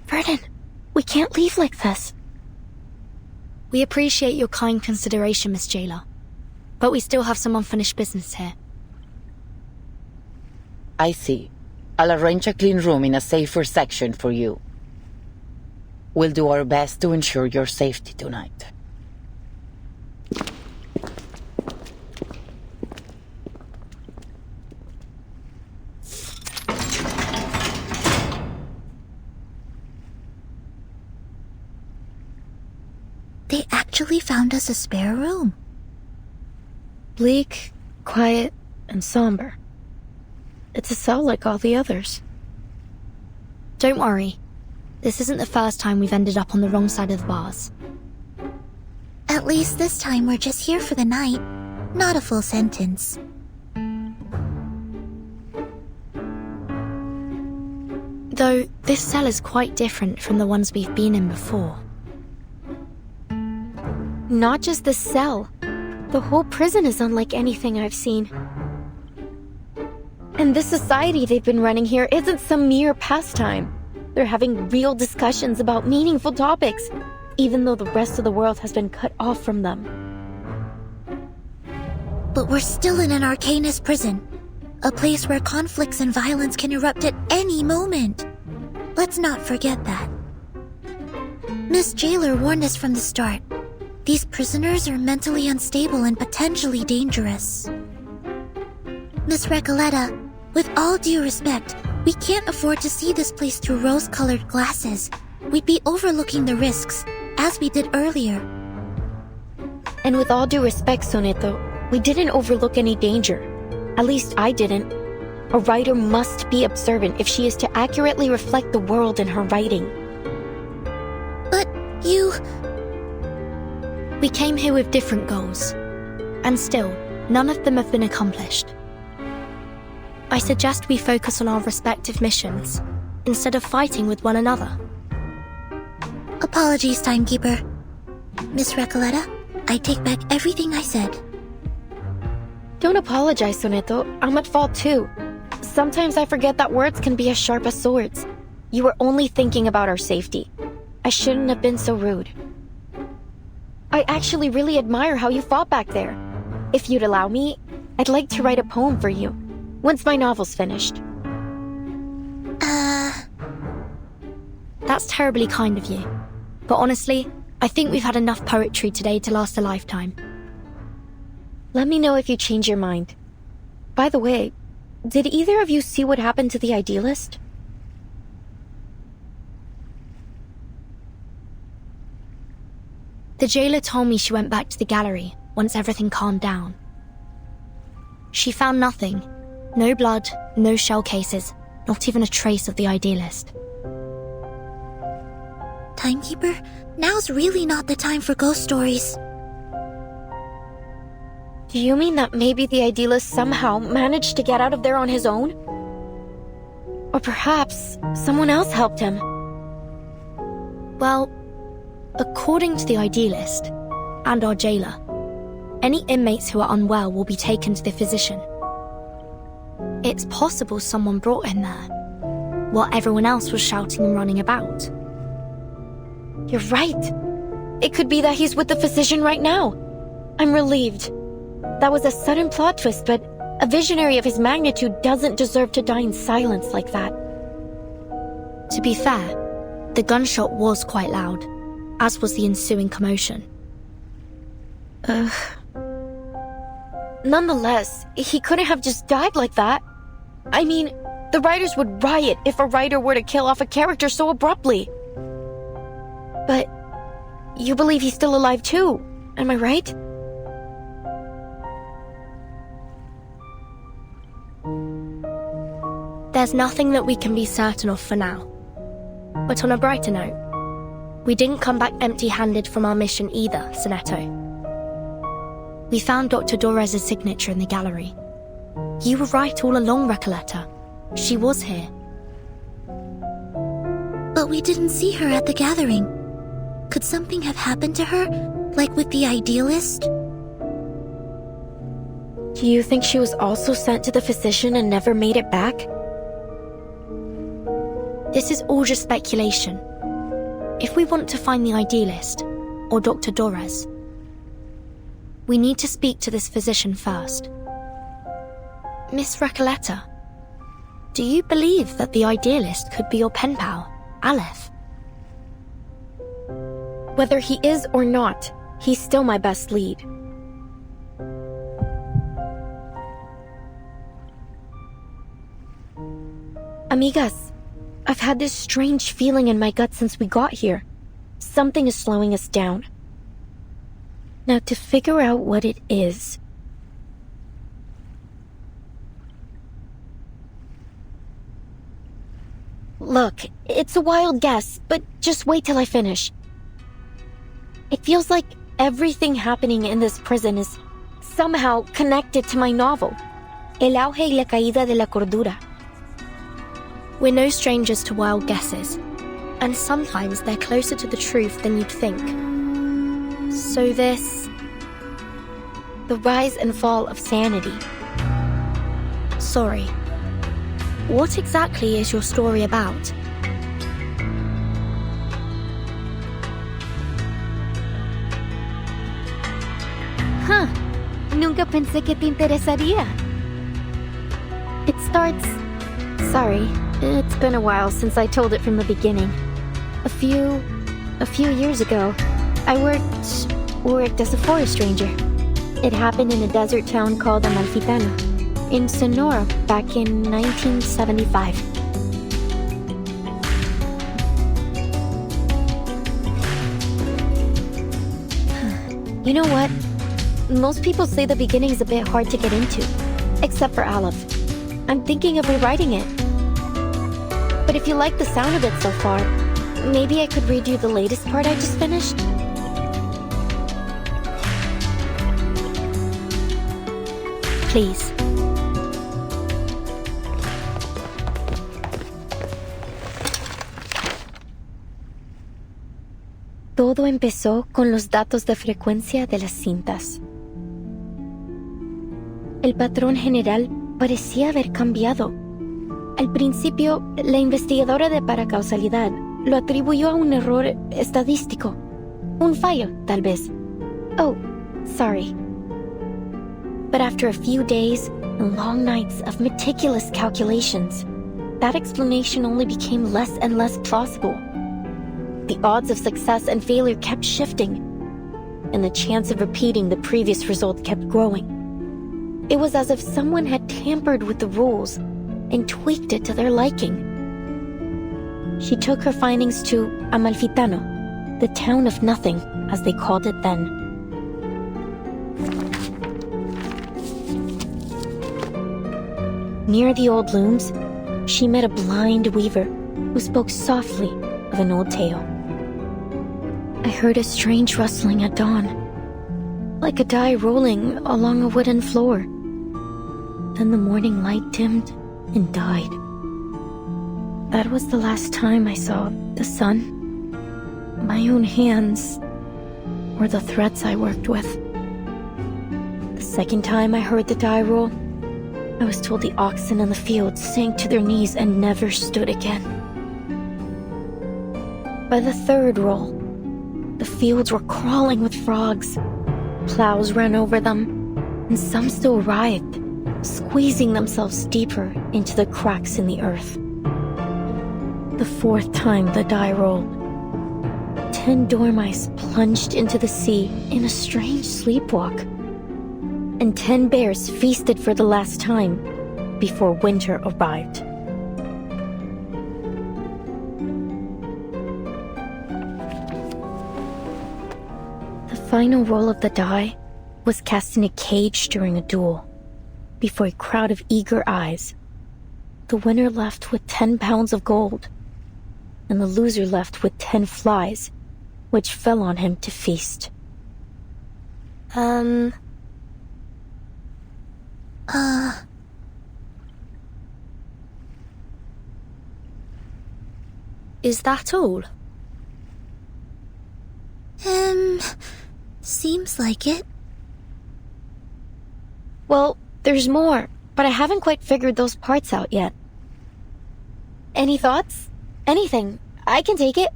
Vernon, we can't leave like this. We appreciate your kind consideration, Miss Jailer, but we still have some unfinished business here. I see. I'll arrange a clean room in a safer section for you. We'll do our best to ensure your safety tonight. They actually found us a spare room. Bleak, quiet, and somber. It's a cell like all the others. Don't worry. This isn't the first time we've ended up on the wrong side of the bars. At least this time we're just here for the night, not a full sentence. Though, this cell is quite different from the ones we've been in before. Not just the cell. The whole prison is unlike anything I've seen. And the society they've been running here isn't some mere pastime. They're having real discussions about meaningful topics, even though the rest of the world has been cut off from them. But we're still in an Arcanist prison, a place where conflicts and violence can erupt at any moment. Let's not forget that. Miss Jailer warned us from the start. These prisoners are mentally unstable and potentially dangerous. Miss Recoleta, with all due respect, we can't afford to see this place through rose-colored glasses. We'd be overlooking the risks, as we did earlier. And with all due respect, Soneto, we didn't overlook any danger. At least I didn't. A writer must be observant if she is to accurately reflect the world in her writing. But you... We came here with different goals. And still, none of them have been accomplished. I suggest we focus on our respective missions, instead of fighting with one another. Apologies, Timekeeper. Miss Recoleta, I take back everything I said. Don't apologize, Soneto. I'm at fault too. Sometimes I forget that words can be as sharp as swords. You were only thinking about our safety. I shouldn't have been so rude. I actually really admire how you fought back there. If you'd allow me, I'd like to write a poem for you, once my novel's finished. That's terribly kind of you. But honestly, I think we've had enough poetry today to last a lifetime. Let me know if you change your mind. By the way, did either of you see what happened to the idealist? The jailer told me she went back to the gallery once everything calmed down. She found nothing. No blood, no shell cases, not even a trace of the idealist. Timekeeper, now's really not the time for ghost stories. Do you mean that maybe the idealist somehow managed to get out of there on his own? Or perhaps someone else helped him? Well, according to the idealist and our jailer, any inmates who are unwell will be taken to the physician. It's possible someone brought him there, while everyone else was shouting and running about. You're right. It could be that he's with the physician right now. I'm relieved. That was a sudden plot twist, but a visionary of his magnitude doesn't deserve to die in silence like that. To be fair, the gunshot was quite loud, as was the ensuing commotion. Nonetheless, he couldn't have just died like that. I mean, the writers would riot if a writer were to kill off a character so abruptly. But you believe he's still alive too, am I right? There's nothing that we can be certain of for now. But on a brighter note, we didn't come back empty-handed from our mission either, Soneto. We found Dr. Dorez' signature in the gallery. You were right all along, Recoleta. She was here. But we didn't see her at the gathering. Could something have happened to her, like with the idealist? Do you think she was also sent to the physician and never made it back? This is all just speculation. If we want to find the idealist, or Dr. Dorez, we need to speak to this physician first. Miss Recoleta, do you believe that the idealist could be your pen pal, Aleph? Whether he is or not, he's still my best lead. Amigas, I've had this strange feeling in my gut since we got here. Something is slowing us down. Now, to figure out what it is... Look, it's a wild guess, but just wait till I finish. It feels like everything happening in this prison is somehow connected to my novel, El auge y la caída de la cordura. We're no strangers to wild guesses, and sometimes they're closer to the truth than you'd think. So this... the rise and fall of sanity. Sorry. What exactly is your story about? Huh. Nunca pensé que te interesaría. It starts... Sorry, it's been a while since I told it from the beginning. A few years ago, I worked as a forest ranger. It happened in a desert town called Amalfitano, in Sonora, back in 1975. You know what? Most people say the beginning's a bit hard to get into, except for Aleph. I'm thinking of rewriting it. But if you like the sound of it so far, maybe I could read you the latest part I just finished? Please. Todo empezó con los datos de frecuencia de las cintas. El patrón general parecía haber cambiado. Al principio, la investigadora de paracausalidad lo atribuyó a un error estadístico. Un fallo, tal vez. Oh, sorry. But after a few days and long nights of meticulous calculations, that explanation only became less and less plausible. The odds of success and failure kept shifting, and the chance of repeating the previous result kept growing. It was as if someone had tampered with the rules and tweaked it to their liking. She took her findings to Amalfitano, the town of nothing, as they called it then. Near the old looms, she met a blind weaver who spoke softly of an old tale. I heard a strange rustling at dawn, like a die rolling along a wooden floor. Then the morning light dimmed and died. That was the last time I saw the sun, my own hands, or the threads I worked with. The second time I heard the die roll, I was told the oxen in the fields sank to their knees and never stood again. By the third roll, the fields were crawling with frogs. Plows ran over them, and some still writhed, squeezing themselves deeper into the cracks in the earth. The fourth time the die rolled, 10 dormice plunged into the sea in a strange sleepwalk, and 10 bears feasted for the last time before winter arrived. The final roll of the die was cast in a cage during a duel. Before a crowd of eager eyes, the winner left with 10 pounds of gold, and the loser left with 10 flies, which fell on him to feast. Is that all? Seems like it. Well, there's more, but I haven't quite figured those parts out yet. Any thoughts? Anything. I can take it.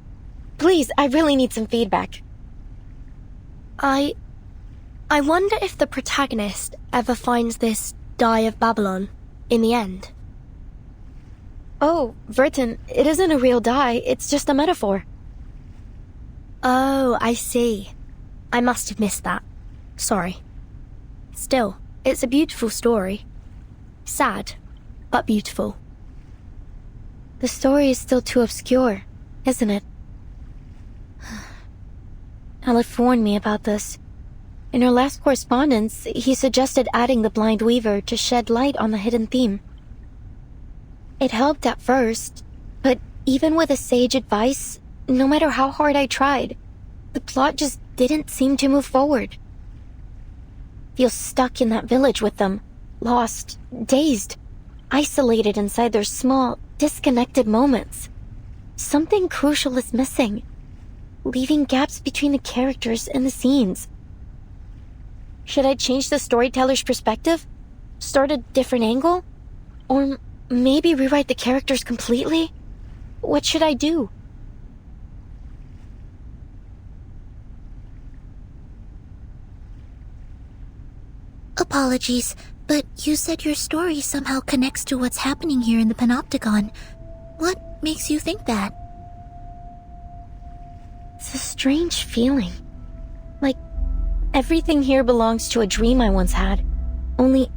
Please, I really need some feedback. I wonder if the protagonist ever finds this Die of Babylon in the end. Oh, Verton, it isn't a real die, it's just a metaphor. Oh, I see. I must have missed that. Sorry. Still, it's a beautiful story. Sad, but beautiful. The story is still too obscure, isn't it? Aleph warned me about this. In our last correspondence, he suggested adding the blind weaver to shed light on the hidden theme. It helped at first, but even with his sage advice, no matter how hard I tried, the plot just didn't seem to move forward. Feel stuck in that village with them, lost, dazed, isolated inside their small, disconnected moments. Something crucial is missing, leaving gaps between the characters and the scenes. Should I change the storyteller's perspective? Start a different angle? Or maybe rewrite the characters completely? What should I do? Apologies, but you said your story somehow connects to what's happening here in the Panopticon. What makes you think that? It's a strange feeling. Like everything here belongs to a dream I once had, only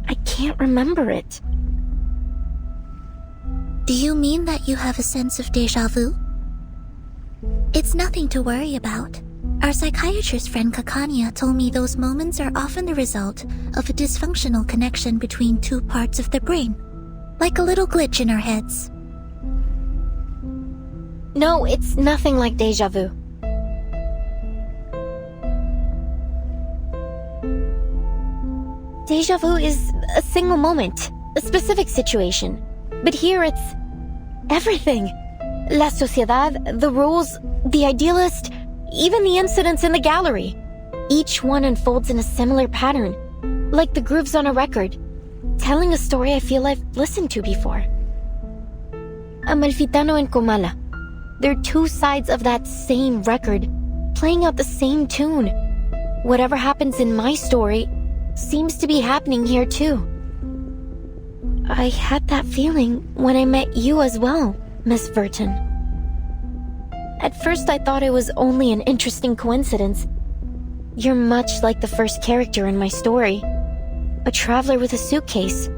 I can't remember it. Do you mean that you have a sense of déjà vu? It's nothing to worry about. Our psychiatrist friend Kakania told me those moments are often the result of a dysfunctional connection between two parts of the brain, like a little glitch in our heads. No, it's nothing like deja vu. Deja vu is a single moment, a specific situation. But here it's everything. La sociedad, the rules, the idealist, even the incidents in the gallery. Each one unfolds in a similar pattern, like the grooves on a record, telling a story I feel I've listened to before. Amalfitano and Comala. They're two sides of that same record, playing out the same tune. Whatever happens in my story seems to be happening here too. I had that feeling when I met you as well, Miss Verton. At first I thought it was only an interesting coincidence. You're much like the first character in my story, a traveler with a suitcase.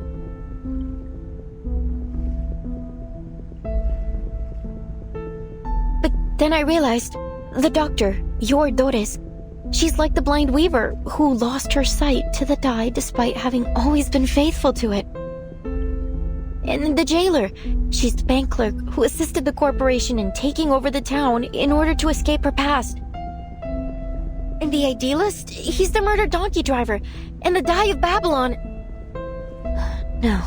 But then I realized, the doctor, your Dores, she's like the blind weaver who lost her sight to the dye despite having always been faithful to it. And the jailer, she's the bank clerk who assisted the corporation in taking over the town in order to escape her past. And the idealist, he's the murdered donkey driver, and the dye of Babylon. No.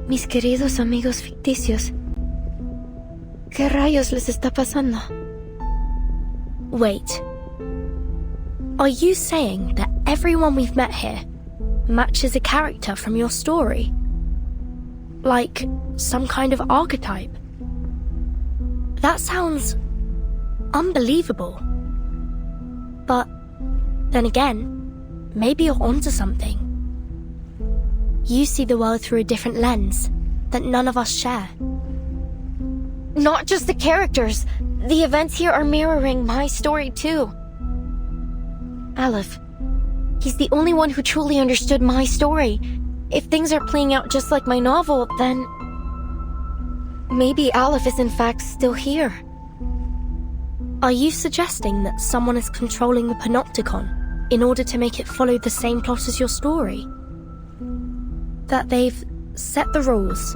Mis queridos amigos ficticios. ¿Qué rayos les está pasando? Wait. Are you saying that everyone we've met here matches a character from your story? Like some kind of archetype? That sounds unbelievable. But then again, maybe you're onto something. You see the world through a different lens that none of us share. Not just the characters. The events here are mirroring my story too. Aleph, he's the only one who truly understood my story. If things are playing out just like my novel, then maybe Aleph is in fact still here. Are you suggesting that someone is controlling the panopticon in order to make it follow the same plot as your story? That they've set the rules,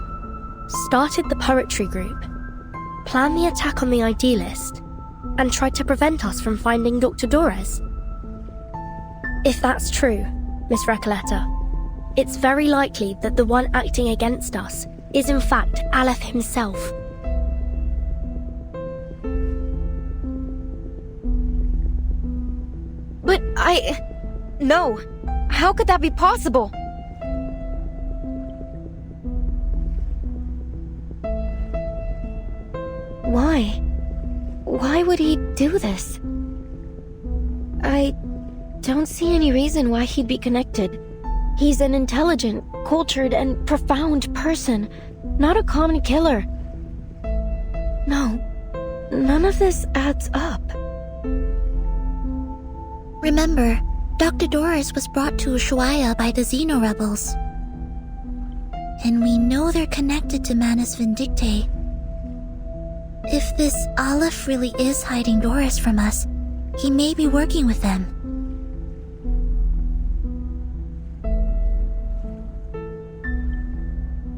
started the poetry group, planned the attack on the idealist, and tried to prevent us from finding Dr. Dores? If that's true, Miss Recoleta, it's very likely that the one acting against us is in fact Aleph himself. But No. How could that be possible? Why? Why would he do this? I don't see any reason why he'd be connected. He's an intelligent, cultured, and profound person, not a common killer. No, none of this adds up. Remember, Dr. Dores was brought to Ushuaia by the Xeno rebels. And we know they're connected to Manus Vindictae. If this Aleph really is hiding Dores from us, he may be working with them.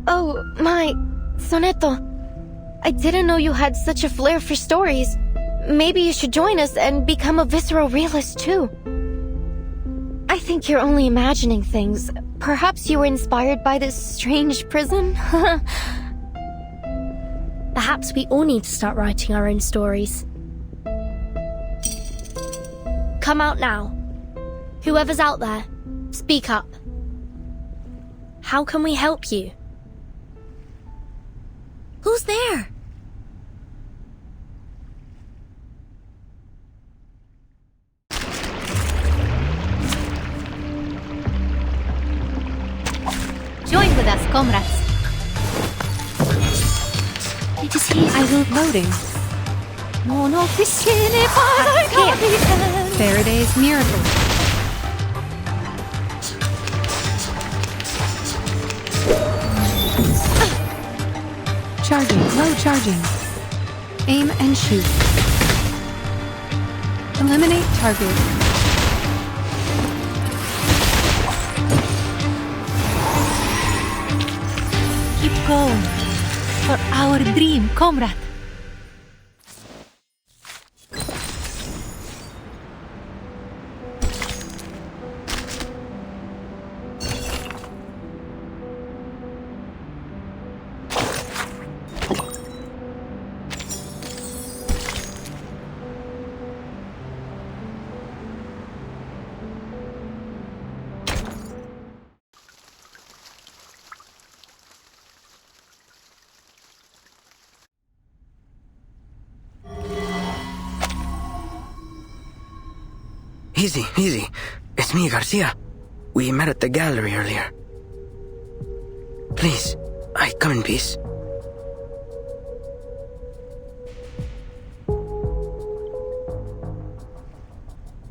Oh, my... Soneto. I didn't know you had such a flair for stories. Maybe you should join us and become a visceral realist too. I think you're only imagining things. Perhaps you were inspired by this strange prison? Perhaps we all need to start writing our own stories. Come out now. Whoever's out there, speak up. How can we help you? Who's there? Join with us, comrades. It is he. I will loading. Faraday's miracle. Charging, low charging. Aim and shoot. Eliminate target. Keep going. For our dream, comrade. Easy. It's me, Garcia. We met at the gallery earlier. Please, I come in peace.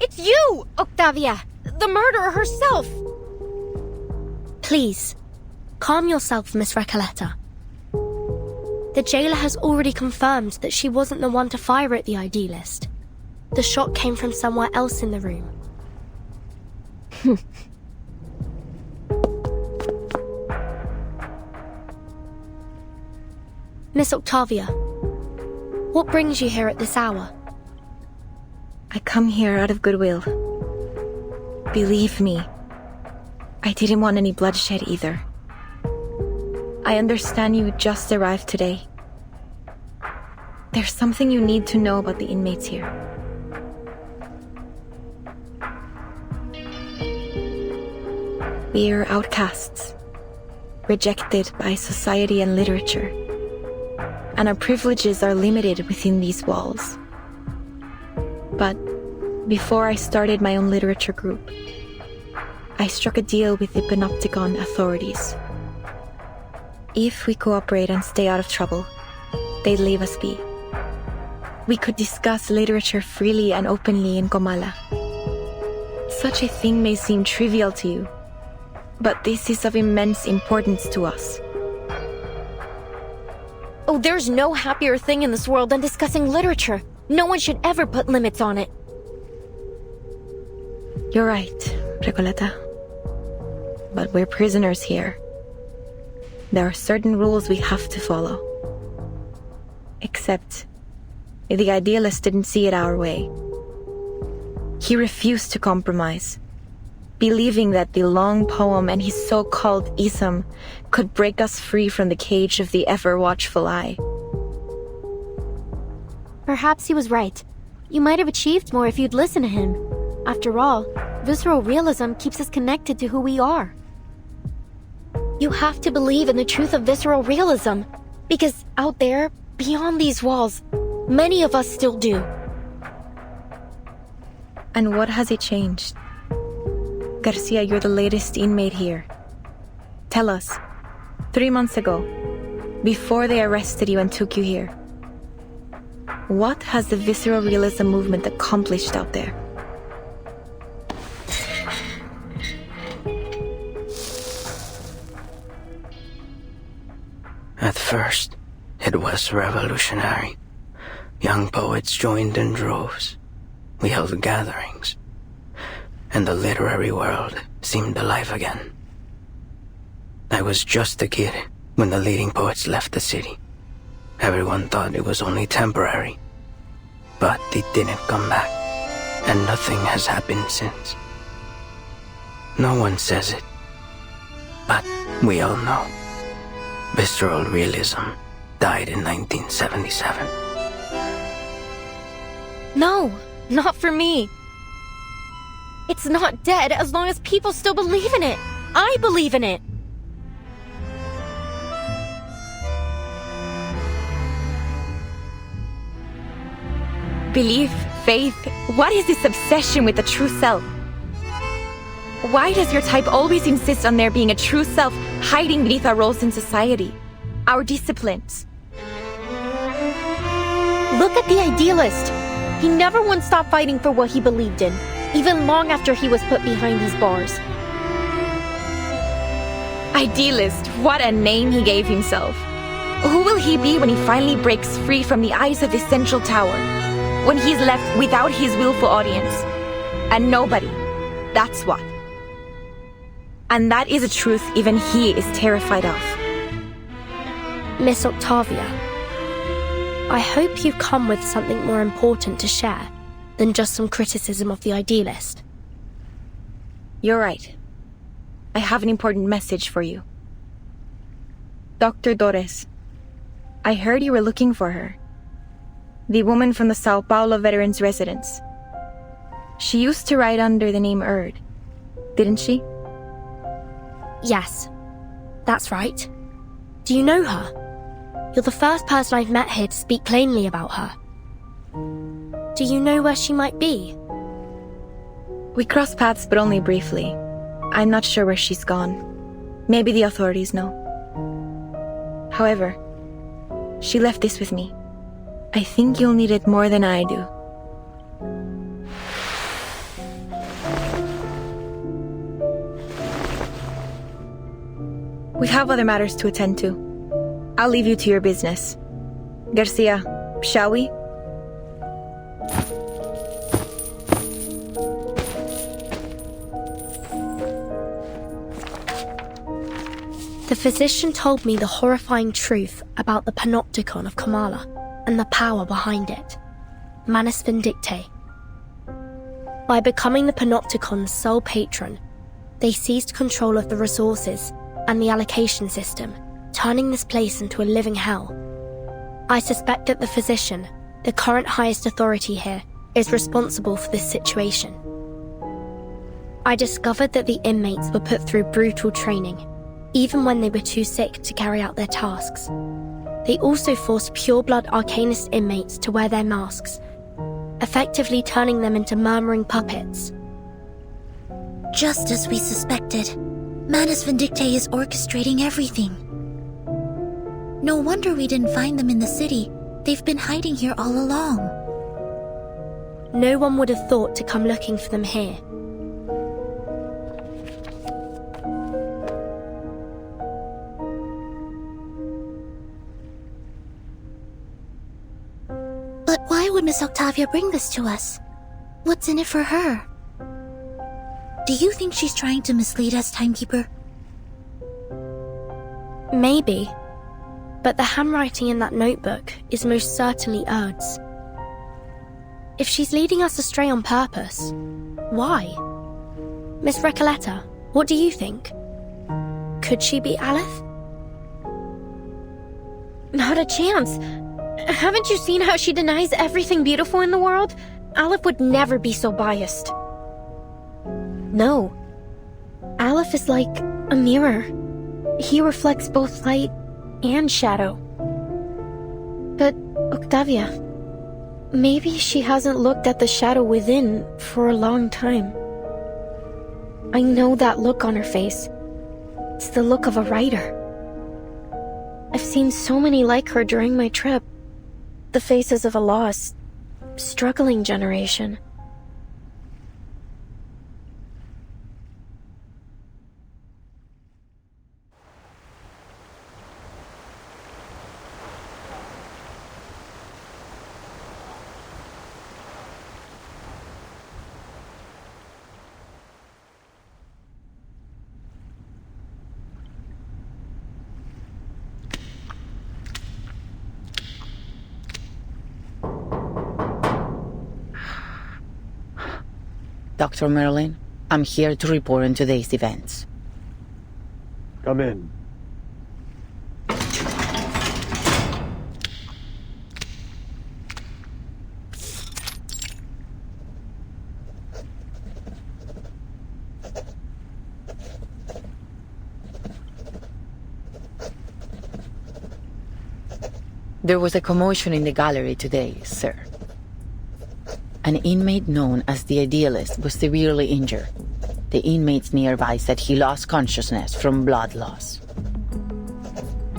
It's you, Octavia! The murderer herself! Please, calm yourself, Miss Recoleta. The jailer has already confirmed that she wasn't the one to fire at the idealist. The shot came from somewhere else in the room. Miss Octavia, what brings you here at this hour? I come here out of goodwill. Believe me, I didn't want any bloodshed either. I understand you just arrived today. There's something you need to know about the inmates here. We're outcasts, rejected by society and literature, and our privileges are limited within these walls. But before I started my own literature group, I struck a deal with the Panopticon authorities. If we cooperate and stay out of trouble, they'd leave us be. We could discuss literature freely and openly in Comala. Such a thing may seem trivial to you, but this is of immense importance to us. Oh, there's no happier thing in this world than discussing literature. No one should ever put limits on it. You're right, Recoleta. But we're prisoners here. There are certain rules we have to follow. Except, the idealist didn't see it our way. He refused to compromise, believing that the long poem and his so-called ism could break us free from the cage of the ever-watchful eye. Perhaps he was right. You might have achieved more if you'd listened to him. After all, visceral realism keeps us connected to who we are. You have to believe in the truth of visceral realism, because out there, beyond these walls, many of us still do. And what has it changed? Garcia, you're the latest inmate here. Tell us, 3 months ago, before they arrested you and took you here, what has the visceral realism movement accomplished out there? At first, it was revolutionary. Young poets joined in droves. We held gatherings. And the literary world seemed alive again. I was just a kid when the leading poets left the city. Everyone thought it was only temporary. But they didn't come back, and nothing has happened since. No one says it, but we all know. Visceral realism died in 1977. No, not for me. It's not dead as long as people still believe in it. I believe in it. Belief, faith, what is this obsession with the true self? Why does your type always insist on there being a true self hiding beneath our roles in society? Our disciplines? Look at the idealist. He never once stopped fighting for what he believed in, even long after he was put behind these bars. Idealist, what a name he gave himself. Who will he be when he finally breaks free from the eyes of the central tower? when he's left without his willful audience. And nobody. That's what. And that is a truth even he is terrified of. Miss Octavia, I hope you come with something more important to share than just some criticism of the idealist. You're right. I have an important message for you. Dr. Torres, I heard you were looking for her. The woman from the Sao Paulo Veterans Residence. She used to write under the name Erd, didn't she? Yes, that's right. Do you know her? You're the first person I've met here to speak plainly about her. Do you know where she might be? We crossed paths, but only briefly. I'm not sure where she's gone. Maybe the authorities know. However, she left this with me. I think you'll need it more than I do. We have other matters to attend to. I'll leave you to your business. Garcia, shall we? The physician told me the horrifying truth about the panopticon of Kamala and the power behind it. Manus Vindictae. By becoming the panopticon's sole patron, they seized control of the resources and the allocation system, turning this place into a living hell. I suspect that the physician, the current highest authority here, is responsible for this situation. I discovered that the inmates were put through brutal training, even when they were too sick to carry out their tasks. They also forced pure-blood Arcanist inmates to wear their masks, effectively turning them into murmuring puppets. Just as we suspected, Manus Vindictae is orchestrating everything. No wonder we didn't find them in the city. They've been hiding here all along. No one would have thought to come looking for them here. But why would Miss Octavia bring this to us? What's in it for her? Do you think she's trying to mislead us, Timekeeper? Maybe. But the handwriting in that notebook is most certainly Erd's. If she's leading us astray on purpose, why? Miss Recoleta, what do you think? Could she be Aleph? Not a chance. Haven't you seen how she denies everything beautiful in the world? Aleph would never be so biased. No. Aleph is like a mirror. He reflects both light and shadow. But, Octavia, maybe she hasn't looked at the shadow within for a long time. I know that look on her face. It's the look of a writer. I've seen so many like her during my trip. The faces of a lost, struggling generation. Dr. Merlin, I'm here to report on today's events. Come in. There was a commotion in the gallery today, sir. An inmate known as the Idealist was severely injured. The inmates nearby said he lost consciousness from blood loss.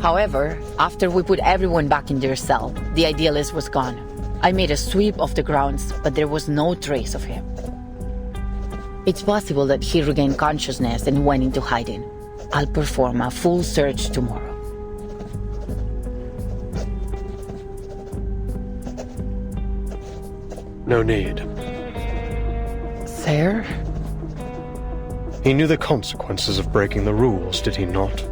However, after we put everyone back in their cell, the Idealist was gone. I made a sweep of the grounds, but there was no trace of him. It's possible that he regained consciousness and went into hiding. I'll perform a full search tomorrow. No need. Sir? He knew the consequences of breaking the rules, did he not?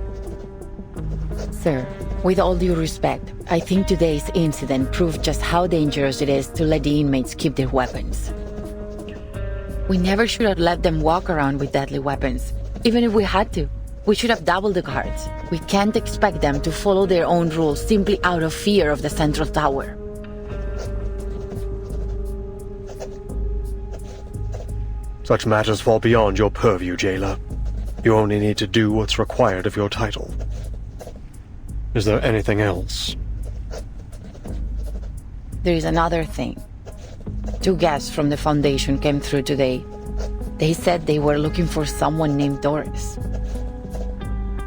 Sir, with all due respect, I think today's incident proved just how dangerous it is to let the inmates keep their weapons. We never should have let them walk around with deadly weapons. Even if we had to, we should have doubled the guards. We can't expect them to follow their own rules simply out of fear of the central tower. Such matters fall beyond your purview, jailer. You only need to do what's required of your title. Is there anything else? There is another thing. 2 guests from the Foundation came through today. They said they were looking for someone named Doris.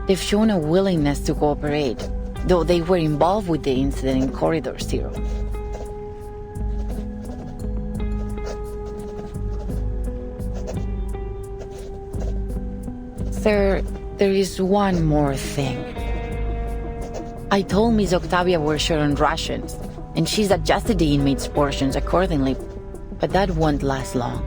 They've shown a willingness to cooperate, though they were involved with the incident in Corridor Zero. Sir, there is one more thing. I told Miss Octavia we're short on rations, and she's adjusted the inmates' portions accordingly, but that won't last long.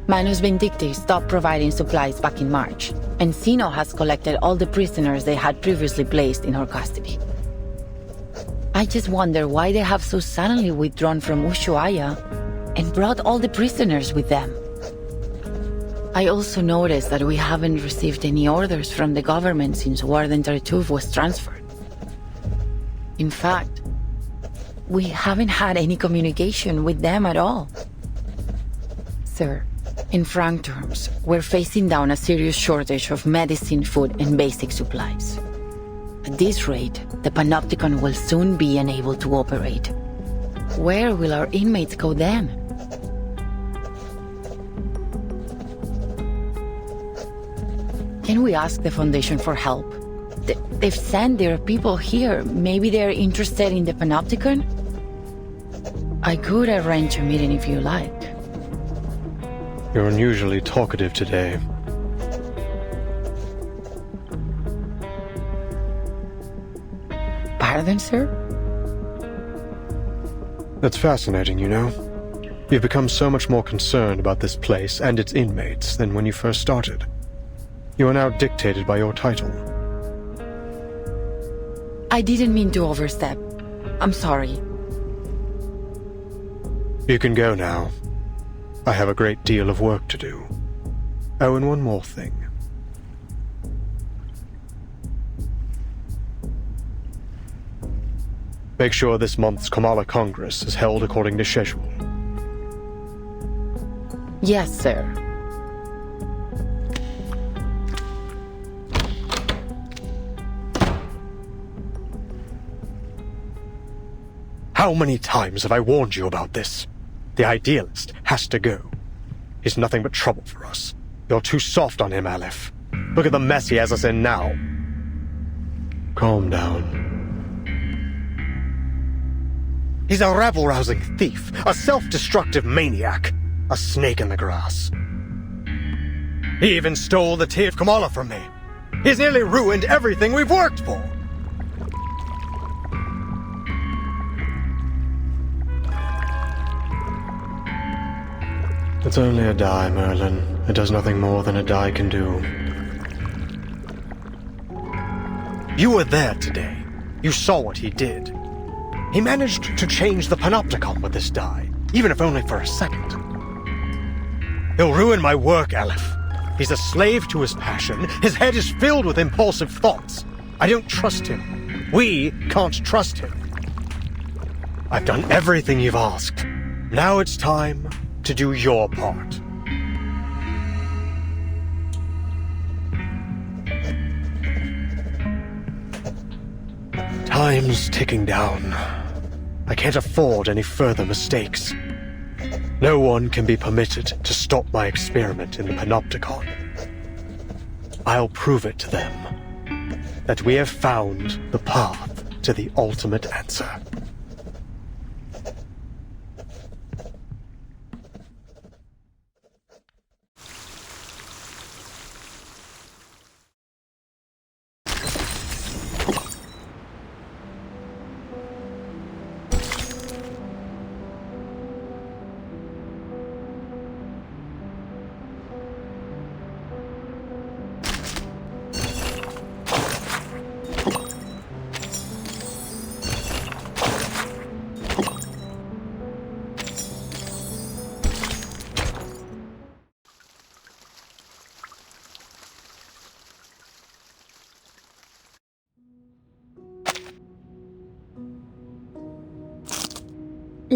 Manus Vindicti stopped providing supplies back in March, and Sino has collected all the prisoners they had previously placed in her custody. I just wonder why they have so suddenly withdrawn from Ushuaia and brought all the prisoners with them. I also noticed that we haven't received any orders from the government since Warden Tartuffe was transferred. In fact, we haven't had any communication with them at all. Sir, in frank terms, we're facing down a serious shortage of medicine, food, and basic supplies. At this rate, the Panopticon will soon be unable to operate. Where will our inmates go then? Can we ask the Foundation for help? They've sent their people here. Maybe they're interested in the Panopticon? I could arrange a meeting if you like. You're unusually talkative today. Pardon, sir? That's fascinating, you know. You've become so much more concerned about this place and its inmates than when you first started. You are now dictated by your title. I didn't mean to overstep. I'm sorry. You can go now. I have a great deal of work to do. Oh, and one more thing. Make sure this month's Kamala Congress is held according to schedule. Yes, sir. How many times have I warned you about this? The idealist has to go. He's nothing but trouble for us. You're too soft on him, Aleph. Look at the mess he has us in now. Calm down. He's a rabble-rousing thief, a self-destructive maniac, a snake in the grass. He even stole the tea of Kamala from me. He's nearly ruined everything we've worked for. It's only a die, Merlin. It does nothing more than a die can do. You were there today. You saw what he did. He managed to change the Panopticon with this die, even if only for a second. He'll ruin my work, Aleph. He's a slave to his passion. His head is filled with impulsive thoughts. I don't trust him. We can't trust him. I've done everything you've asked. Now it's time to do your part. Time's ticking down. I can't afford any further mistakes. No one can be permitted to stop my experiment in the Panopticon. I'll prove it to them that we have found the path to the ultimate answer.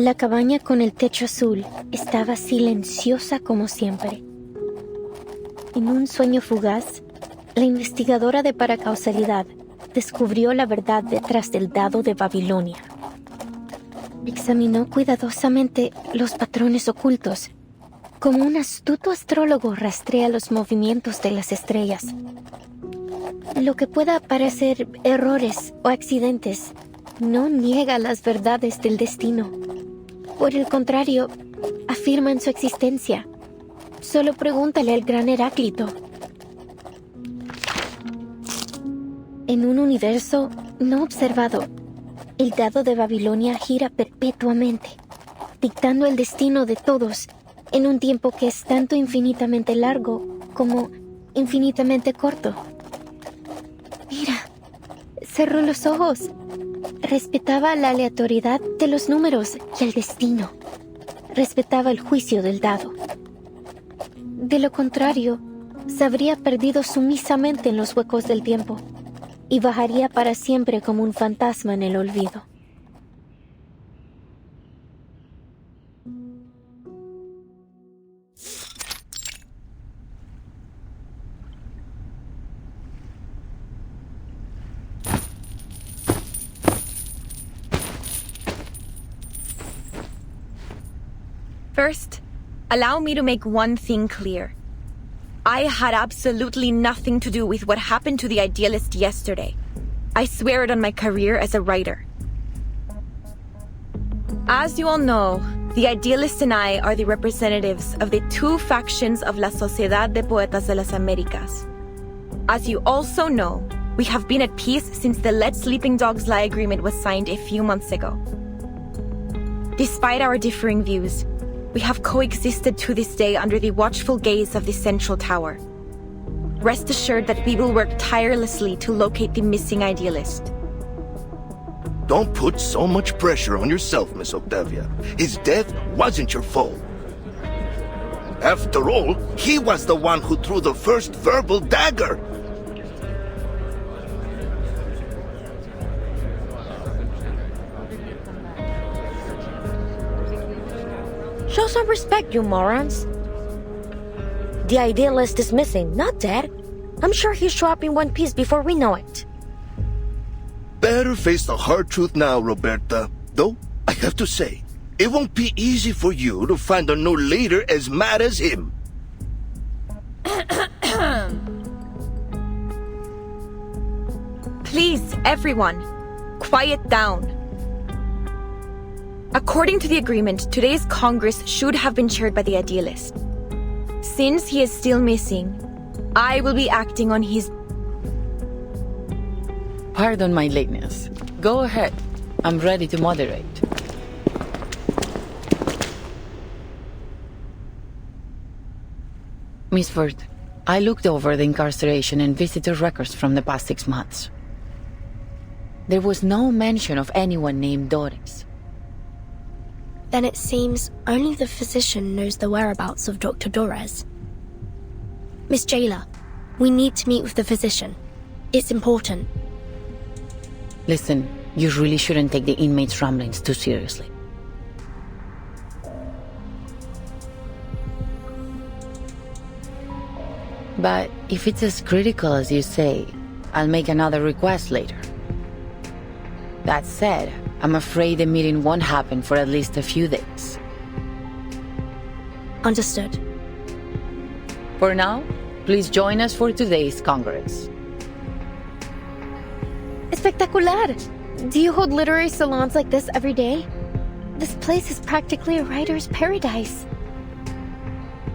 La cabaña con el techo azul estaba silenciosa como siempre. En un sueño fugaz, la investigadora de paracausalidad descubrió la verdad detrás del dado de Babilonia. Examinó cuidadosamente los patrones ocultos, como un astuto astrólogo rastrea los movimientos de las estrellas. Lo que pueda parecer errores o accidentes no niega las verdades del destino. Por el contrario, afirman su existencia. Solo pregúntale al gran Heráclito. En un universo no observado, el dado de Babilonia gira perpetuamente, dictando el destino de todos en un tiempo que es tanto infinitamente largo como infinitamente corto. Mira, cerró los ojos. Respetaba la aleatoriedad de los números y el destino. Respetaba el juicio del dado. De lo contrario, se habría perdido sumisamente en los huecos del tiempo y bajaría para siempre como un fantasma en el olvido. First, allow me to make one thing clear. I had absolutely nothing to do with what happened to the idealist yesterday. I swear it on my career as a writer. As you all know, the idealist and I are the representatives of the two factions of La Sociedad de Poetas de las Américas. As you also know, we have been at peace since the Let Sleeping Dogs Lie agreement was signed a few months ago. Despite our differing views, we have coexisted to this day under the watchful gaze of the Central Tower. Rest assured that we will work tirelessly to locate the missing idealist. Don't put so much pressure on yourself, Miss Octavia. His death wasn't your fault. After all, he was the one who threw the first verbal dagger. Show some respect, you morons. The idealist is missing, not dead. I'm sure he'll show up in one piece before we know it. Better face the hard truth now, Roberta. Though, I have to say, it won't be easy for you to find a new leader as mad as him. Please, everyone, quiet down. According to the agreement, today's Congress should have been chaired by the idealist. Since he is still missing, I will be acting on his... Pardon my lateness. Go ahead. I'm ready to moderate. Miss Ford, I looked over the incarceration and visitor records from the past 6 months. There was no mention of anyone named Doris. Then it seems only the physician knows the whereabouts of Dr. Dorez. Miss Jailer, we need to meet with the physician. It's important. Listen, you really shouldn't take the inmates' ramblings too seriously. But if it's as critical as you say, I'll make another request later. That said, I'm afraid the meeting won't happen for at least a few days. Understood. For now, please join us for today's Congress. Espectacular! Do you hold literary salons like this every day? This place is practically a writer's paradise.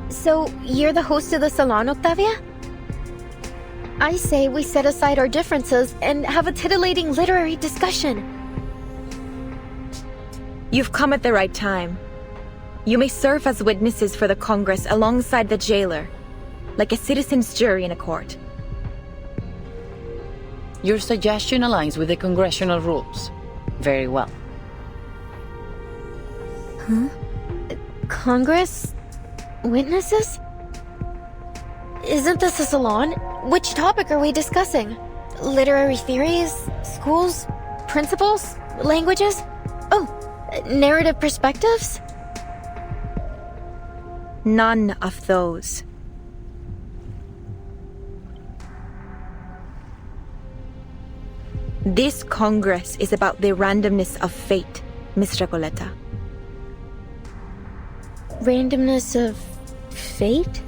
So, you're the host of the salon, Octavia? I say we set aside our differences and have a titillating literary discussion. You've come at the right time. You may serve as witnesses for the Congress alongside the jailer, like a citizen's jury in a court. Your suggestion aligns with the congressional rules. Very well. Huh? Congress? Witnesses? Isn't this a salon? Which topic are we discussing? Literary theories? Schools? Principles? Languages? Oh, Narrative perspectives? None of those. This Congress is about the randomness of fate, Miss Recoleta. Randomness of fate?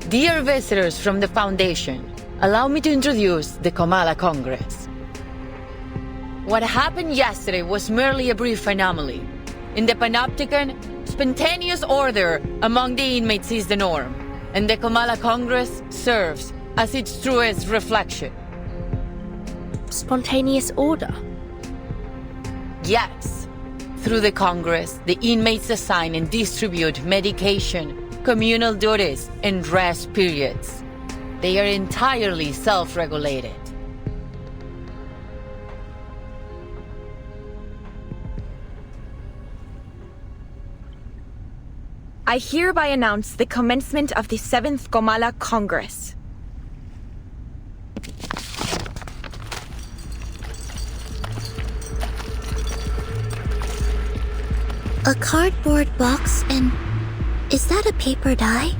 Dear visitors from the Foundation, allow me to introduce the Kamala Congress. What happened yesterday was merely a brief anomaly. In the Panopticon, spontaneous order among the inmates is the norm, and the Kamala Congress serves as its truest reflection. Spontaneous order? Yes. Through the Congress, the inmates assign and distribute medication, communal duties, and rest periods. They are entirely self-regulated. I hereby announce the commencement of the 7th Kamala Congress. A cardboard box and... is that a paper die?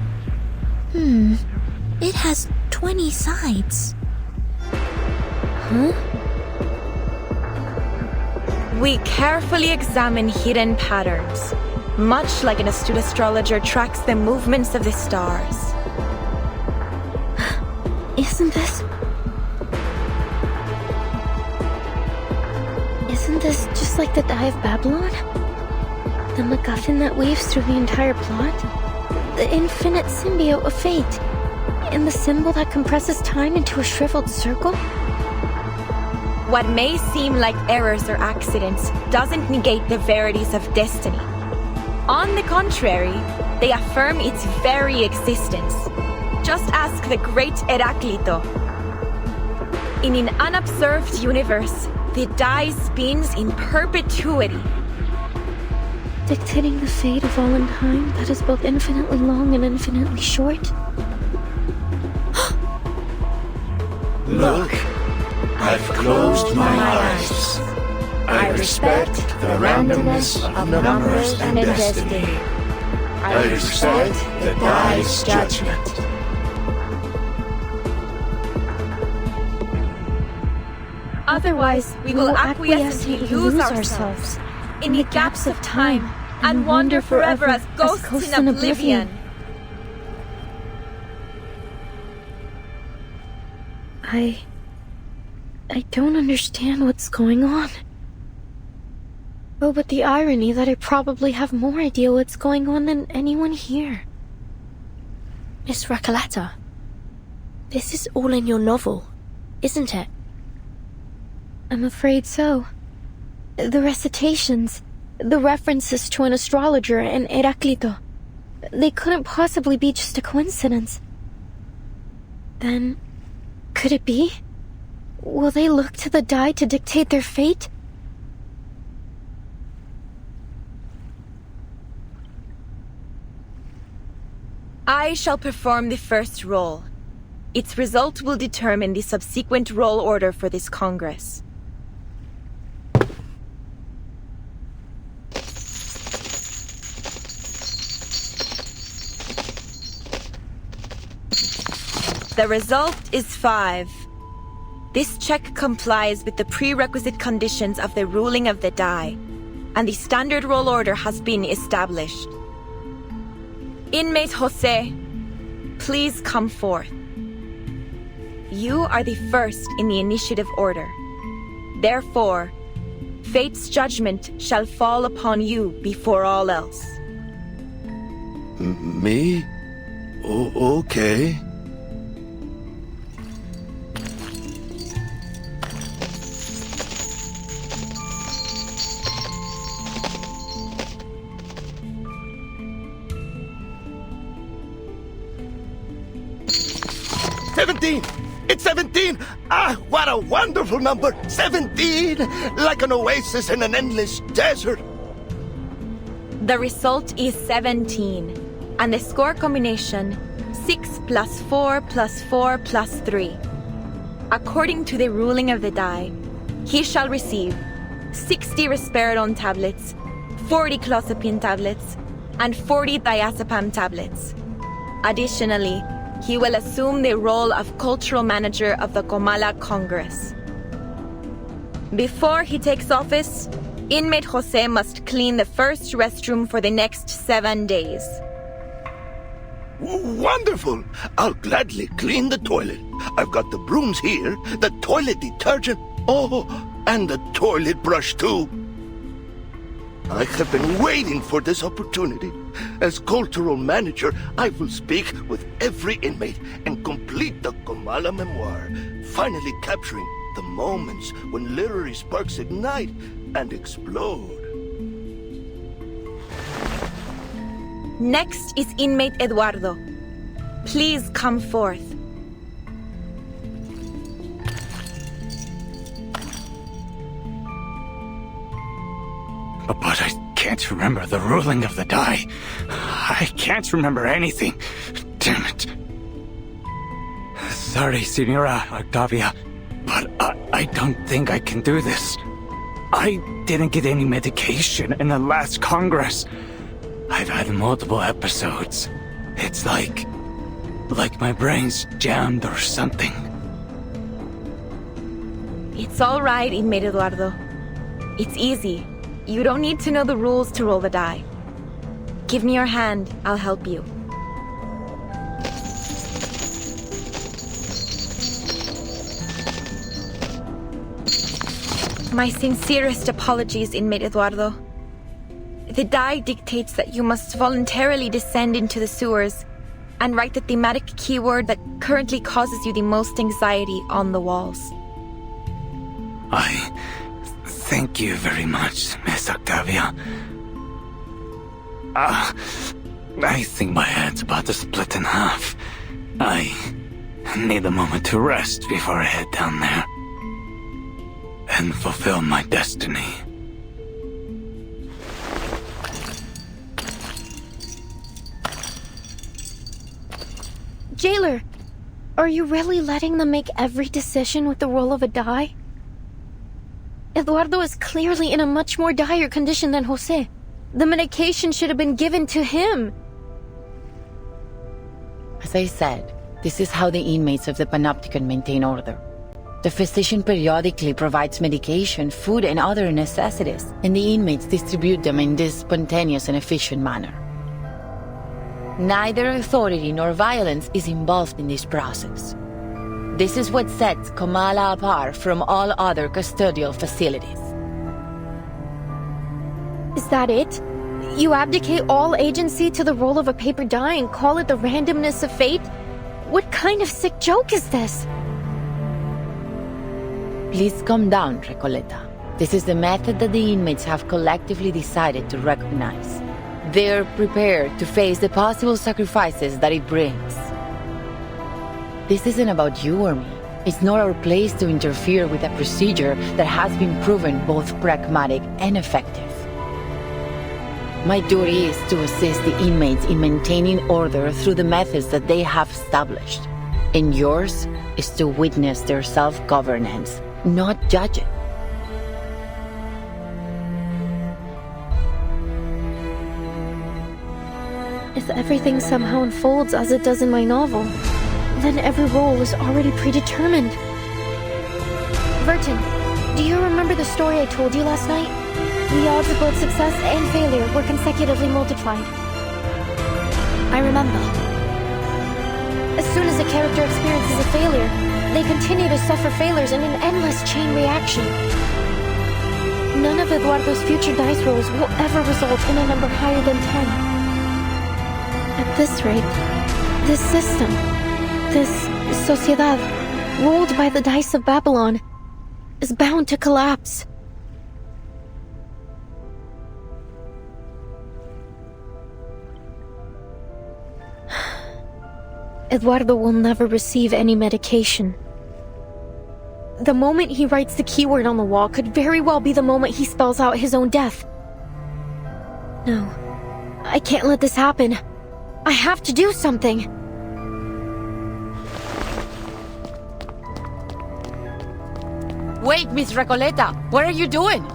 It has 20 sides. Huh? We carefully examine hidden patterns, much like an astute astrologer tracks the movements of the stars. Isn't this just like the Die of Babylon? The MacGuffin that weaves through the entire plot? The infinite symbiote of fate? And the symbol that compresses time into a shriveled circle? What may seem like errors or accidents doesn't negate the verities of destiny. On the contrary, they affirm its very existence. Just ask the great Heraclito. In an unobserved universe, the die spins in perpetuity. Dictating the fate of all in time that is both infinitely long and infinitely short? Look, I've closed my eyes. I respect the randomness of numbers and destiny. I respect the die's judgment. Otherwise, we will acquiesce and lose ourselves in the gaps of time and wander forever as ghosts in oblivion. I don't understand what's going on. Oh, but the irony that I probably have more idea what's going on than anyone here. Miss Recoleta, this is all in your novel, isn't it? I'm afraid so. The recitations, the references to an astrologer and Heraclito, they couldn't possibly be just a coincidence. Then, could it be? Will they look to the die to dictate their fate? I shall perform the first roll. Its result will determine the subsequent roll order for this Congress. The result is 5. This check complies with the prerequisite conditions of the ruling of the die, and the standard roll order has been established. Inmate Jose, please come forth. You are the first in the initiative order. Therefore, fate's judgment shall fall upon you before all else. Me? Okay. It's 17! Ah, what a wonderful number! 17! Like an oasis in an endless desert. The result is 17, and the score combination 6 + 4 + 4 + 3. According to the ruling of the die, he shall receive 60 risperidone tablets, 40 clozapine tablets, and 40 diazepam tablets. Additionally, he will assume the role of cultural manager of the Comala Congress. Before he takes office, inmate Jose must clean the first restroom for the next 7 days. Wonderful! I'll gladly clean the toilet. I've got the brooms here, the toilet detergent, and the toilet brush too. I have been waiting for this opportunity. As cultural manager, I will speak with every inmate and complete the Comala memoir, finally capturing the moments when literary sparks ignite and explode. Next is inmate Eduardo. Please come forth. But I can't remember the ruling of the die. I can't remember anything. Damn it. Sorry, Senora Octavia, but I don't think I can do this. I didn't get any medication in the last Congress. I've had multiple episodes. It's like my brain's jammed or something. It's all right, inmate Eduardo. It's easy. You don't need to know the rules to roll the die. Give me your hand, I'll help you. My sincerest apologies, inmate Eduardo. The die dictates that you must voluntarily descend into the sewers and write the thematic keyword that currently causes you the most anxiety on the walls. Thank you very much, Miss Octavia. I think my head's about to split in half. I need a moment to rest before I head down there and fulfill my destiny. Jailer, are you really letting them make every decision with the roll of a die? Eduardo is clearly in a much more dire condition than Jose. The medication should have been given to him. As I said, this is how the inmates of the Panopticon maintain order. The physician periodically provides medication, food, and other necessities, and the inmates distribute them in this spontaneous and efficient manner. Neither authority nor violence is involved in this process. This is what sets Comala apart from all other custodial facilities. Is that it? You abdicate all agency to the roll of a paper die and call it the randomness of fate? What kind of sick joke is this? Please calm down, Recoleta. This is the method that the inmates have collectively decided to recognize. They're prepared to face the possible sacrifices that it brings. This isn't about you or me. It's not our place to interfere with a procedure that has been proven both pragmatic and effective. My duty is to assist the inmates in maintaining order through the methods that they have established. And yours is to witness their self-governance, not judge it. If everything somehow unfolds as it does in my novel, then every role was already predetermined. Vertin, do you remember the story I told you last night? The odds of both success and failure were consecutively multiplied. I remember. As soon as a character experiences a failure, they continue to suffer failures in an endless chain reaction. None of Eduardo's future dice rolls will ever result in a number higher than 10. At this rate, this system, this sociedad, ruled by the dice of Babylon, is bound to collapse. Eduardo will never receive any medication. The moment he writes the keyword on the wall could very well be the moment he spells out his own death. No, I can't let this happen. I have to do something. Wait, Miss Recoleta, what are you doing?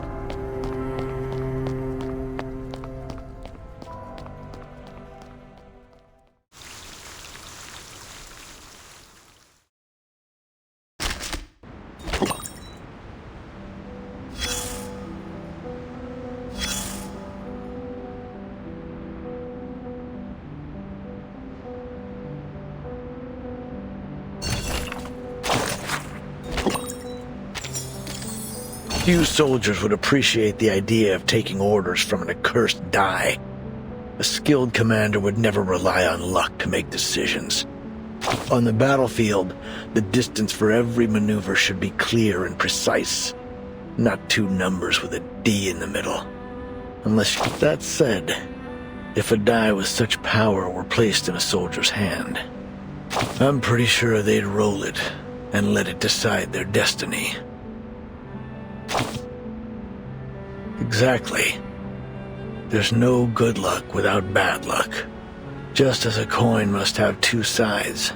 Few soldiers would appreciate the idea of taking orders from an accursed die. A skilled commander would never rely on luck to make decisions. On the battlefield, the distance for every maneuver should be clear and precise, not two numbers with a D in the middle. That said, if a die with such power were placed in a soldier's hand, I'm pretty sure they'd roll it and let it decide their destiny. Exactly. There's no good luck without bad luck. Just as a coin must have two sides.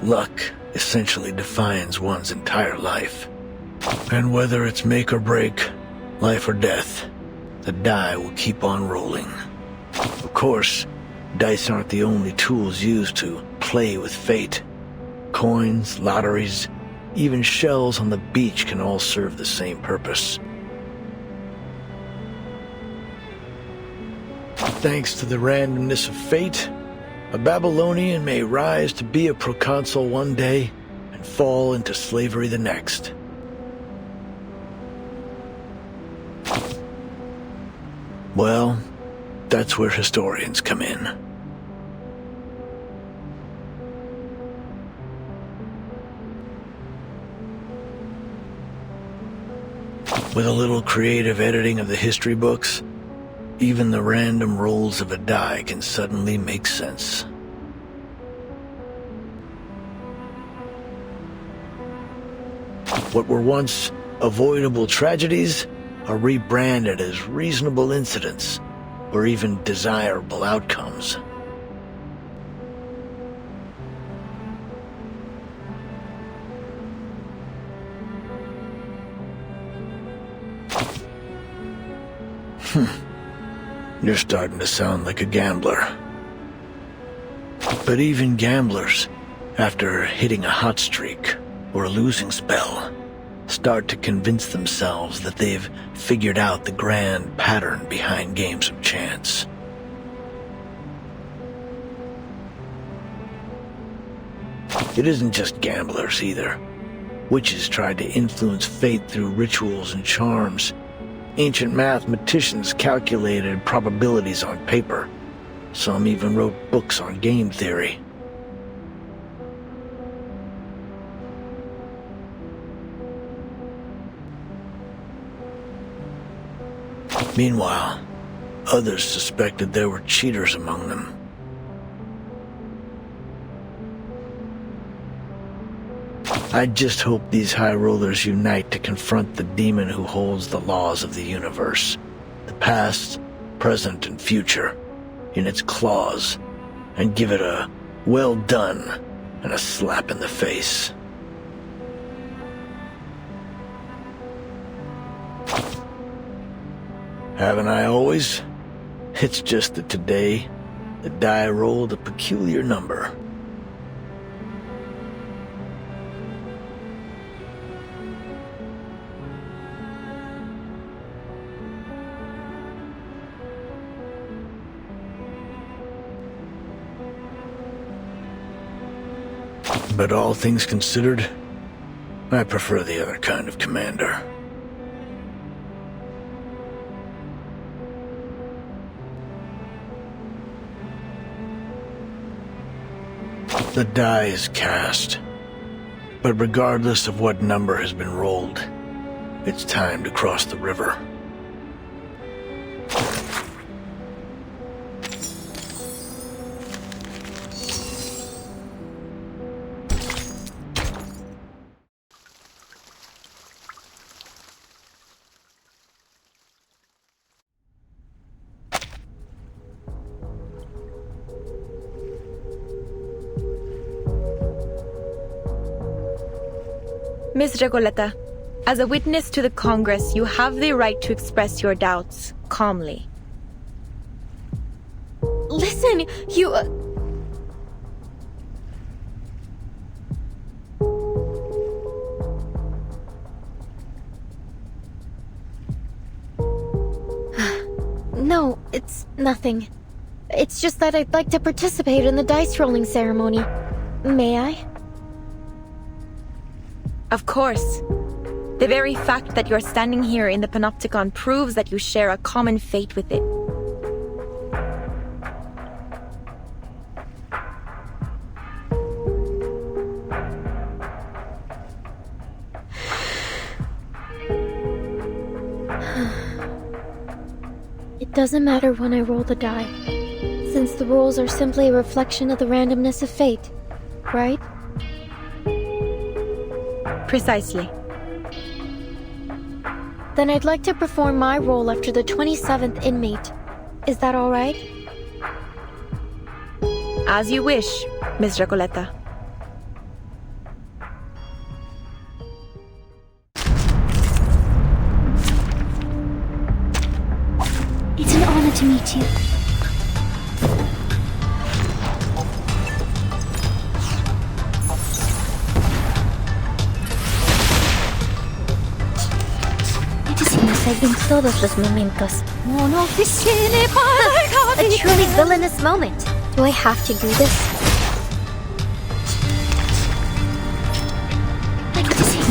Luck essentially defines one's entire life. And whether it's make or break, life or death, the die will keep on rolling. Of course, dice aren't the only tools used to play with fate. Coins, lotteries, even shells on the beach can all serve the same purpose. Thanks to the randomness of fate, a Babylonian may rise to be a proconsul one day and fall into slavery the next. Well, that's where historians come in. With a little creative editing of the history books, even the random rolls of a die can suddenly make sense. What were once avoidable tragedies are rebranded as reasonable incidents, or even desirable outcomes. You're starting to sound like a gambler. But even gamblers, after hitting a hot streak or a losing spell, start to convince themselves that they've figured out the grand pattern behind games of chance. It isn't just gamblers either. Witches tried to influence fate through rituals and charms. Ancient mathematicians calculated probabilities on paper. Some even wrote books on game theory. Meanwhile, others suspected there were cheaters among them. I just hope these high rollers unite to confront the demon who holds the laws of the universe, the past, present, and future, in its claws, and give it a well done and a slap in the face. Haven't I always? It's just that today, the die rolled a peculiar number. But all things considered, I prefer the other kind of commander. The die is cast, but regardless of what number has been rolled, it's time to cross the river. Miss Recoleta, As a witness to the Congress, you have the right to express your doubts calmly. Listen, you... No, it's nothing. It's just that I'd like to participate in the dice rolling ceremony. May I? Of course. The very fact that you're standing here in the Panopticon proves that you share a common fate with it. It doesn't matter when I roll the die, since the rolls are simply a reflection of the randomness of fate, right? Precisely. Then I'd like to perform my role after the 27th inmate. Is that all right? As you wish, Miss Recoleta. It's an honor to meet you. En todos los momentos. A truly villainous moment. Do I have to do this?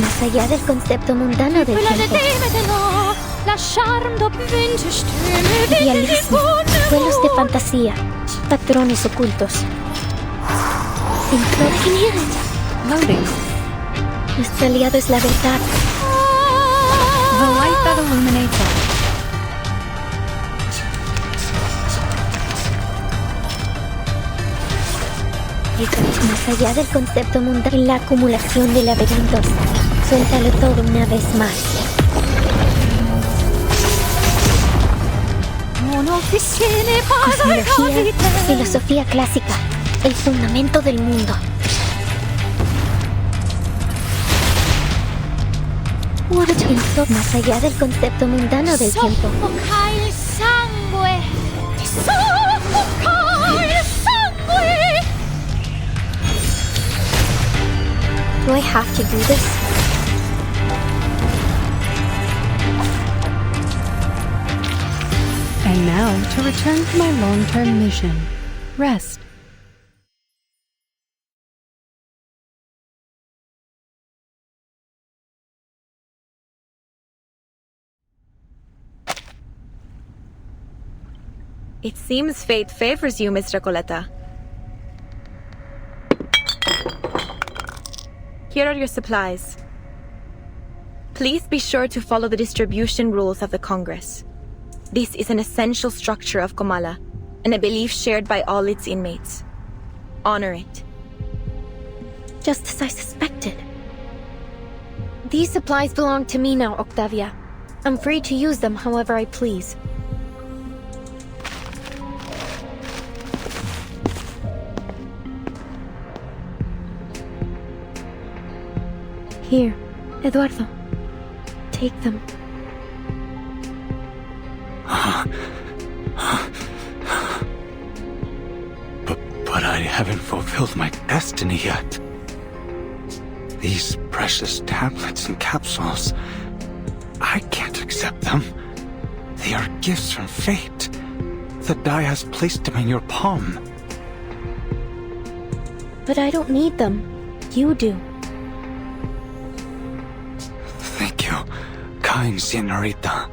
Más allá del concepto mundano del tiempo. Idealismo, vuelos de fantasía, patrones ocultos. Loading. Nuestro aliado es la verdad. The light that illuminates all. Más allá del concepto mundano, en la acumulación de laberintos. Suéltalo todo una vez más. Cosmología, filosofía clásica, el fundamento del mundo. Más allá del concepto mundano del tiempo. Do I have to do this? And now to return to my long-term mission. Rest. It seems fate favors you, Miss Recoleta. Here are your supplies. Please be sure to follow the distribution rules of the Congress. This is an essential structure of Comala, and a belief shared by all its inmates. Honor it. Just as I suspected. These supplies belong to me now, Octavia. I'm free to use them however I please. Here, Eduardo. Take them. But I haven't fulfilled my destiny yet. These precious tablets and capsules, I can't accept them. They are gifts from fate. The die has placed them in your palm. But I don't need them. You do. Thank you, kind senorita.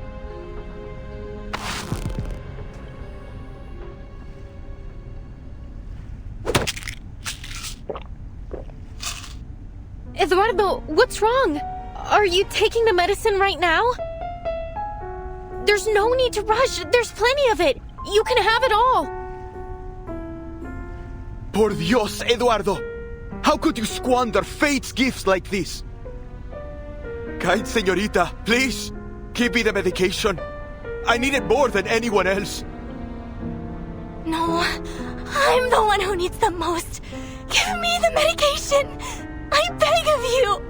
Eduardo, what's wrong? Are you taking the medicine right now? There's no need to rush. There's plenty of it. You can have it all. Por Dios, Eduardo! How could you squander fate's gifts like this? Kind señorita, please, give me the medication. I need it more than anyone else. No, I'm the one who needs the most. Give me the medication. I beg of you.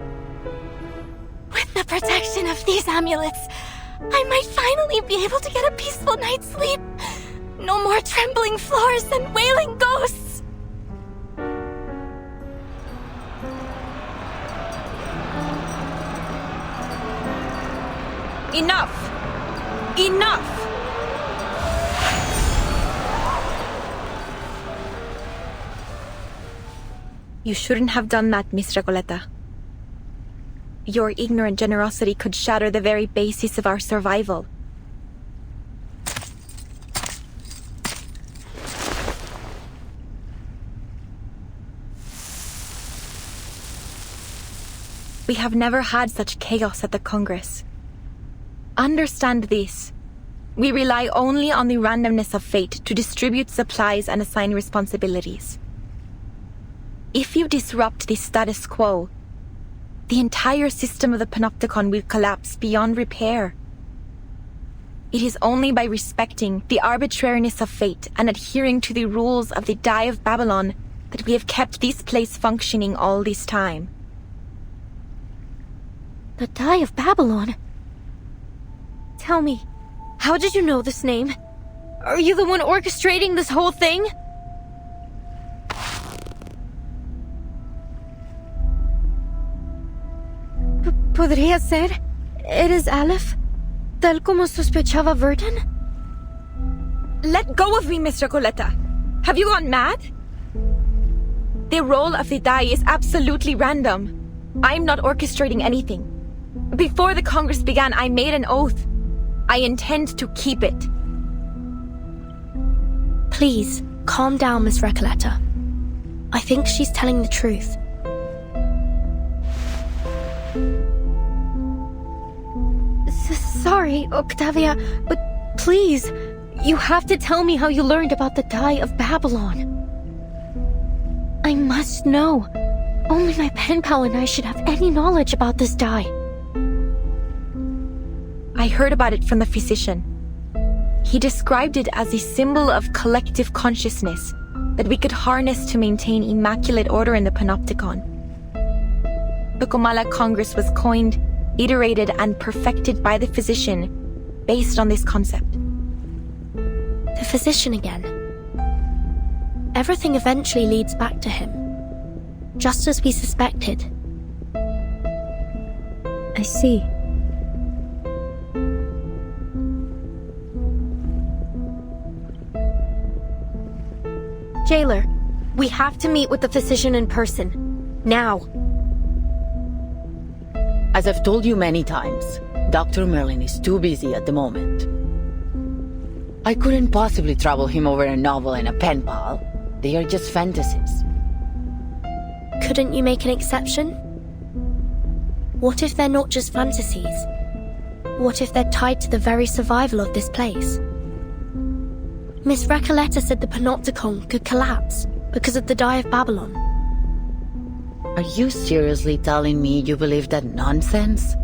With the protection of these amulets, I might finally be able to get a peaceful night's sleep. No more trembling floors and wailing ghosts. Enough! Enough! You shouldn't have done that, Miss Recoleta. Your ignorant generosity could shatter the very basis of our survival. We have never had such chaos at the Congress. Understand this. We rely only on the randomness of fate to distribute supplies and assign responsibilities. If you disrupt the status quo, the entire system of the Panopticon will collapse beyond repair. It is only by respecting the arbitrariness of fate and adhering to the rules of the Die of Babylon that we have kept this place functioning all this time. The Die of Babylon? Tell me, how did you know this name? Are you the one orchestrating this whole thing? ¿Podría ser? ¿Eres Aleph? Tal como sospechaba Verden? Let go of me, Miss Recoleta. Have you gone mad? The roll of the die is absolutely random. I'm not orchestrating anything. Before the Congress began, I made an oath. I intend to keep it. Please, calm down, Miss Recoleta. I think she's telling the truth. Sorry, Octavia, but please, you have to tell me how you learned about the Die of Babylon. I must know. Only my pen pal and I should have any knowledge about this die. I heard about it from the physician. He described it as a symbol of collective consciousness that we could harness to maintain immaculate order in the Panopticon. The Comala Congress was coined, iterated, and perfected by the physician based on this concept. The physician again. Everything eventually leads back to him, just as we suspected. I see. Jailer, we have to meet with the physician in person. Now. As I've told you many times, Dr. Merlin is too busy at the moment. I couldn't possibly trouble him over a novel and a pen pal. They are just fantasies. Couldn't you make an exception? What if they're not just fantasies? What if they're tied to the very survival of this place? Miss Recoleta said the Panopticon could collapse because of the Die of Babylon. Are you seriously telling me you believe that nonsense?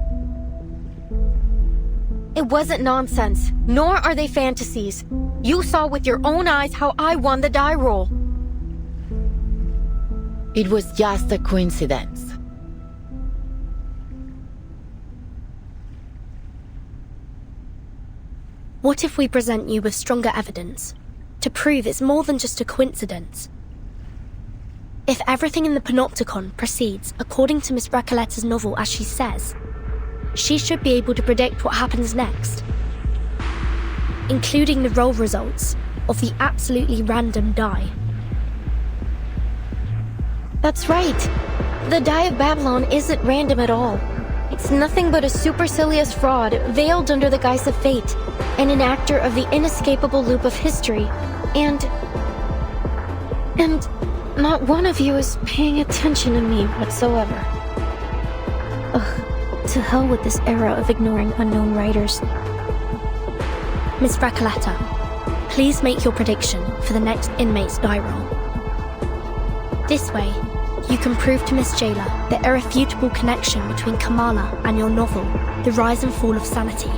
It wasn't nonsense, nor are they fantasies. You saw with your own eyes how I won the die roll. It was just a coincidence. What if we present you with stronger evidence to prove it's more than just a coincidence? If everything in the Panopticon proceeds according to Miss Recoleta's novel as she says, she should be able to predict what happens next, including the roll results of the absolutely random die. That's right. The Die of Babylon isn't random at all. It's nothing but a supercilious fraud veiled under the guise of fate, an enactor of the inescapable loop of history, and not one of you is paying attention to me whatsoever. Ugh, to hell with this era of ignoring unknown writers. Miss Recoleta, please make your prediction for the next inmate's die roll. This way, you can prove to Miss Jailer the irrefutable connection between Kamala and your novel, The Rise and Fall of Sanity.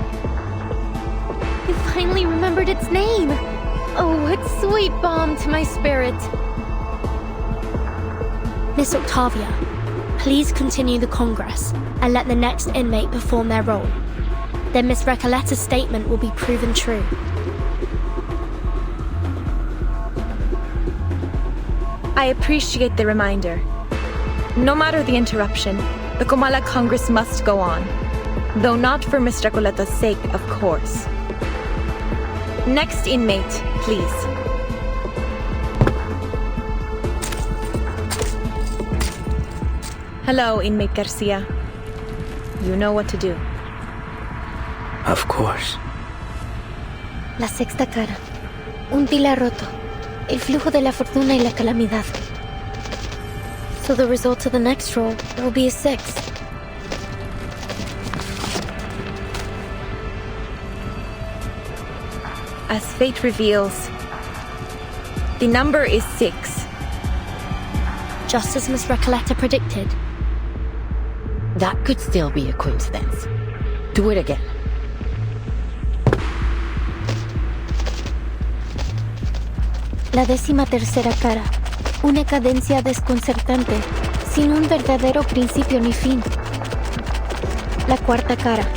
You finally remembered its name! Oh, what sweet balm to my spirit! Miss Octavia, please continue the Congress and let the next inmate perform their role. Then Miss Recoletta's statement will be proven true. I appreciate the reminder. No matter the interruption, the Comala Congress must go on. Though not for Miss Recoletta's sake, of course. Next inmate, please. Hello, inmate Garcia. You know what to do. Of course. La sexta cara. Un pilar roto. El flujo de la fortuna y la calamidad. So the result of the next roll will be a 6. As fate reveals, the number is 6. Just as Miss Recoletta predicted. That could still be a coincidence. Do it again. La 13ª cara. Una cadencia desconcertante, sin un verdadero principio ni fin. La 4ª cara.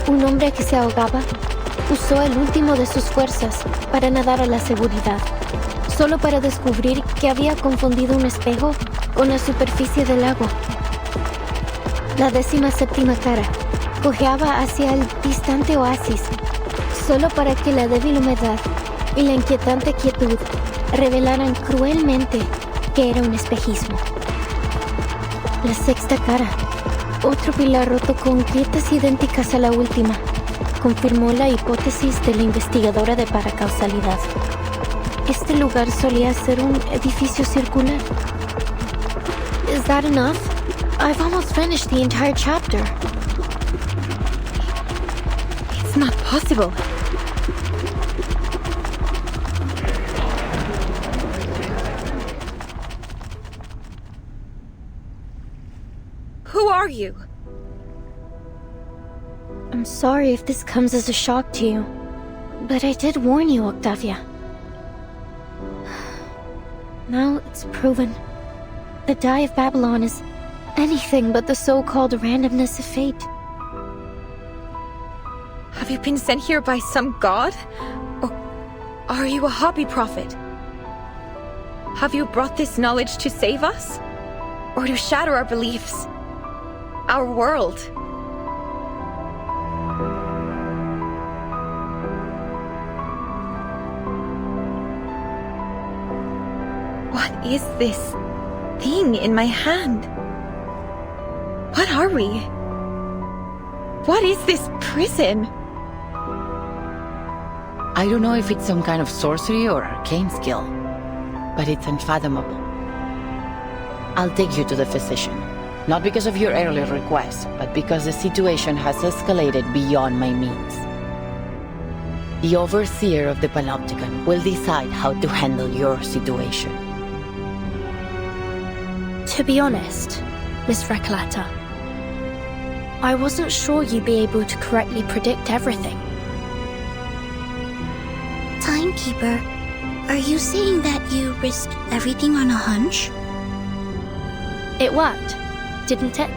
Un hombre que se ahogaba usó el último de sus fuerzas para nadar a la seguridad, solo para descubrir que había confundido un espejo con la superficie del agua. La 17ª cara. Cojeaba hacia el distante oasis, solo para que la débil humedad y la inquietante quietud revelaran cruelmente que era un espejismo. La 6ª cara. Otro pilar roto con grietas idénticas a la última. Confirmó la hipótesis de la investigadora de paracausalidad. Este lugar solía ser un edificio circular. Is that enough? I've almost finished the entire chapter. It's not possible. Who are you? I'm sorry if this comes as a shock to you, but I did warn you, Octavia. Now it's proven. The Die of Babylon is anything but the so-called randomness of fate. Have you been sent here by some god? Or are you a hobby prophet? Have you brought this knowledge to save us? Or to shatter our beliefs? Our world? What is this thing in my hand? What are we? What is this prison? I don't know if it's some kind of sorcery or arcane skill, but it's unfathomable. I'll take you to the physician, not because of your earlier request, but because the situation has escalated beyond my means. The overseer of the Panopticon will decide how to handle your situation. To be honest, Miss Recoletta, I wasn't sure you'd be able to correctly predict everything. Timekeeper, are you saying that you risked everything on a hunch? It worked, didn't it?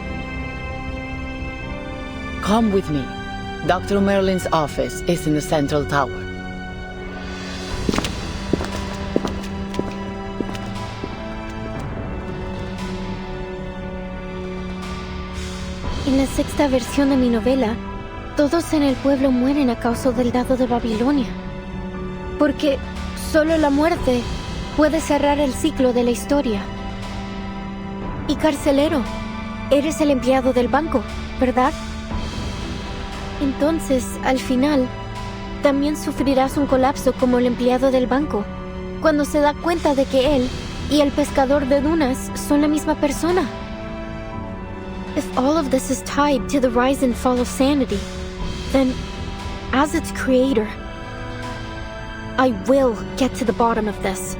Come with me. Dr. Merlin's office is in the central tower. En la 6ª versión de mi novela, todos en el pueblo mueren a causa del dado de Babilonia. Porque solo la muerte puede cerrar el ciclo de la historia. Y carcelero, eres el empleado del banco, ¿verdad? Entonces, al final, también sufrirás un colapso como el empleado del banco, cuando se da cuenta de que él y el pescador de dunas son la misma persona. If all of this is tied to the rise and fall of sanity, then, as its creator, I will get to the bottom of this.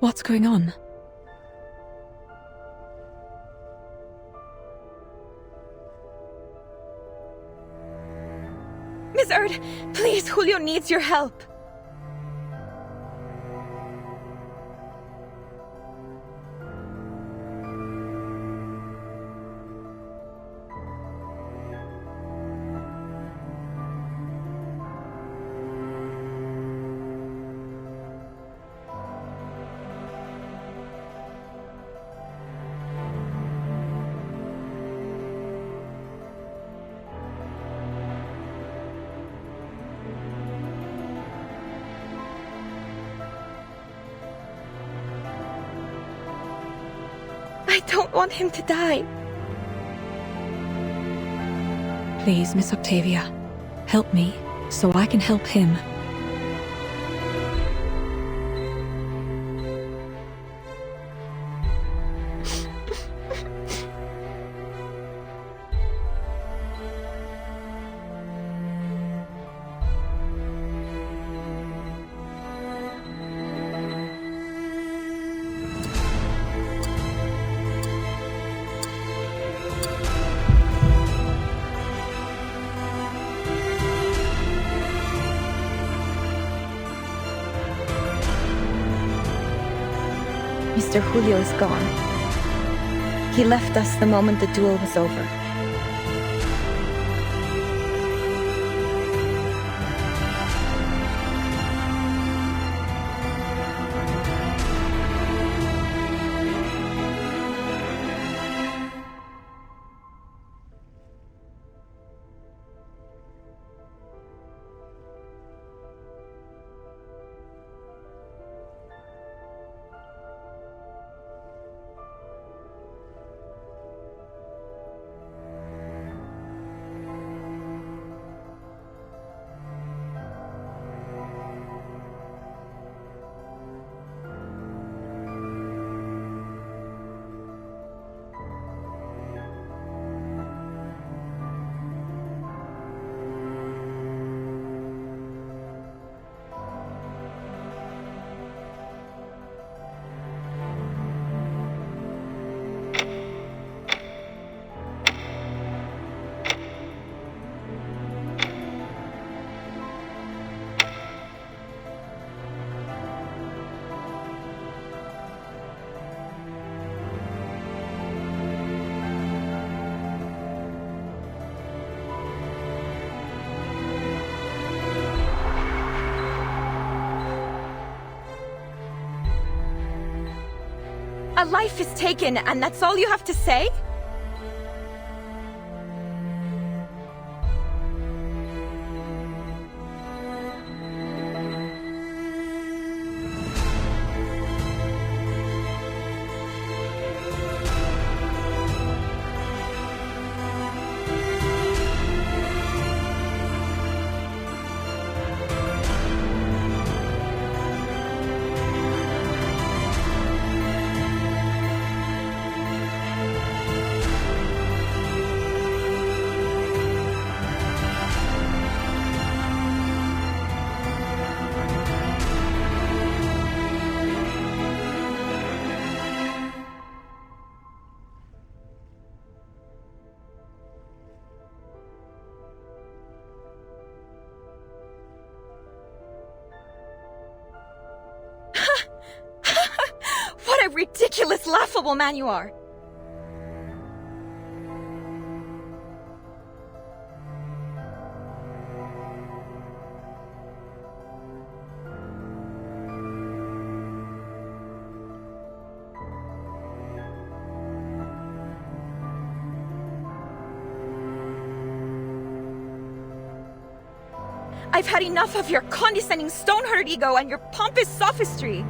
What's going on? Miss Erd, please, Julio needs your help. I don't want him to die. Please, Miss Octavia, help me so I can help him. Mr. Julio is gone. He left us the moment the duel was over. A life is taken, and that's all you have to say? What a ridiculous, laughable man you are! I've had enough of your condescending stone-hearted ego and your pompous sophistry.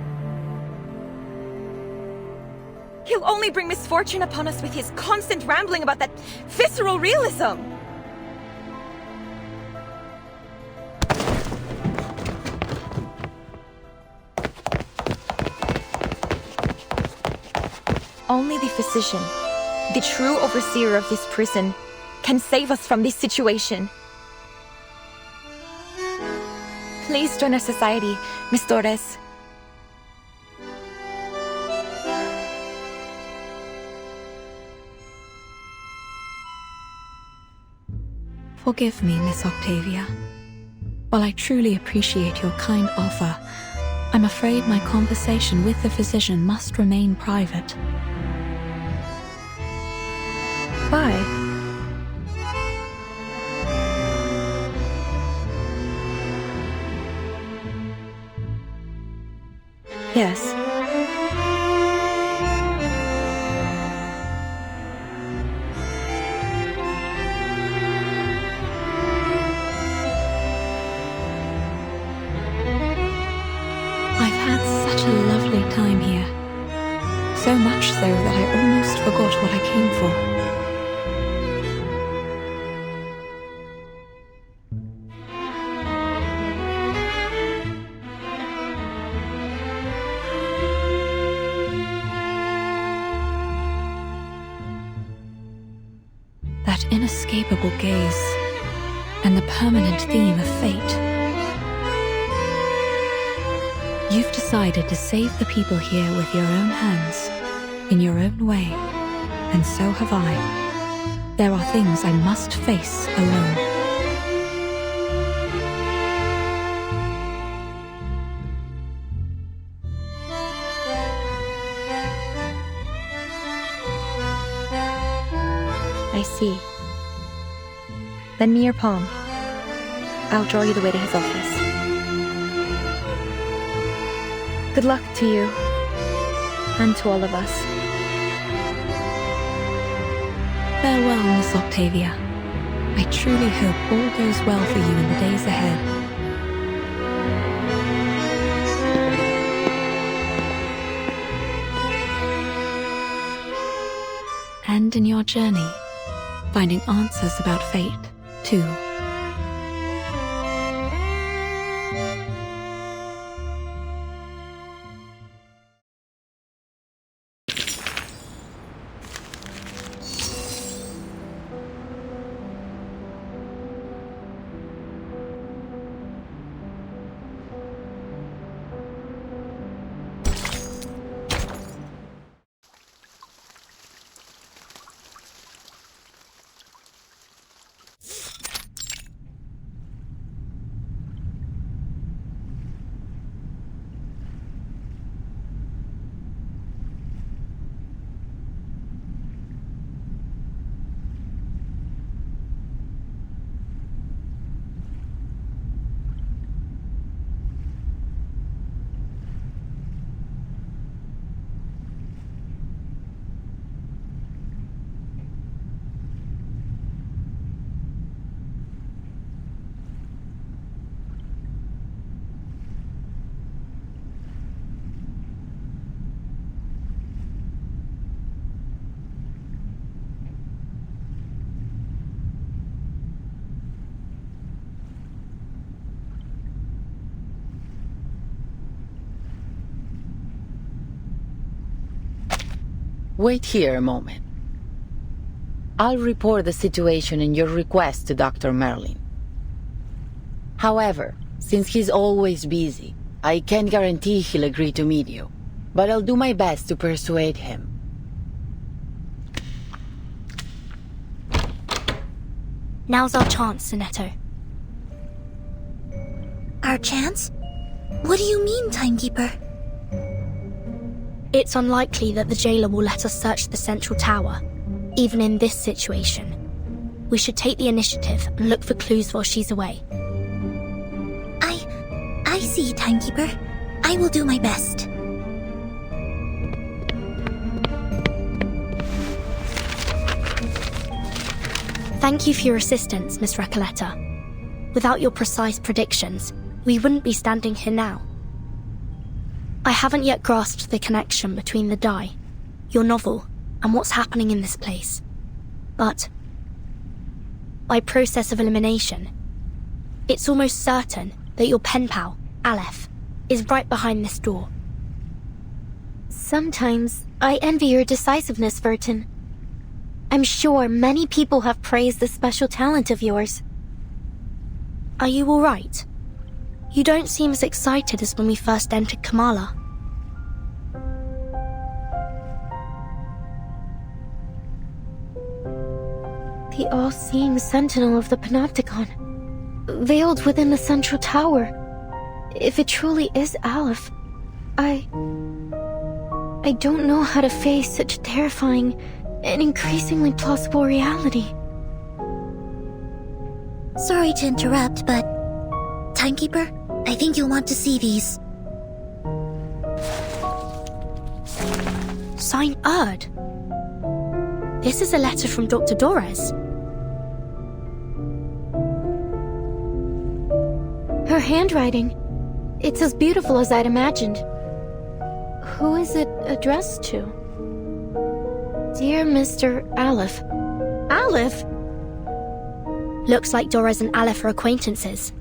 He'll only bring misfortune upon us with his constant rambling about that visceral realism. Only the physician, the true overseer of this prison, can save us from this situation. Please join our society, Miss Torres. Forgive me, Miss Octavia. While I truly appreciate your kind offer, I'm afraid my conversation with the physician must remain private. Why? Yes. I've had such a lovely time here. So much so that I almost forgot what I came for. That inescapable gaze, and the permanent theme of fate. You've decided to save the people here with your own hands, in your own way, and so have I. There are things I must face alone. I see. Lend me your palm. I'll draw you the way to his office. Good luck to you, and to all of us. Farewell, Miss Octavia. I truly hope all goes well for you in the days ahead. And in your journey, finding answers about fate, too. Wait here a moment. I'll report the situation and your request to Dr. Merlin. However, since he's always busy, I can't guarantee he'll agree to meet you, but I'll do my best to persuade him. Now's our chance, Sinetto. Our chance? What do you mean, Timekeeper? It's unlikely that the jailer will let us search the central tower, even in this situation. We should take the initiative and look for clues while she's away. I see, Timekeeper. I will do my best. Thank you for your assistance, Miss Recoleta. Without your precise predictions, we wouldn't be standing here now. I haven't yet grasped the connection between the die, your novel, and what's happening in this place. But by process of elimination, it's almost certain that your pen pal, Aleph, is right behind this door. Sometimes I envy your decisiveness, Vertin. I'm sure many people have praised this special talent of yours. Are you all right? You don't seem as excited as when we first entered Kamala. The all-seeing sentinel of the Panopticon, veiled within the central tower. If it truly is Aleph, I don't know how to face such a terrifying and increasingly plausible reality. Sorry to interrupt, but... Timekeeper, I think you'll want to see these. Sign Erd. This is a letter from Dr. Dorez. Her handwriting, it's as beautiful as I'd imagined. Who is it addressed to? Dear Mr. Aleph. Aleph? Looks like Dorez and Aleph are acquaintances.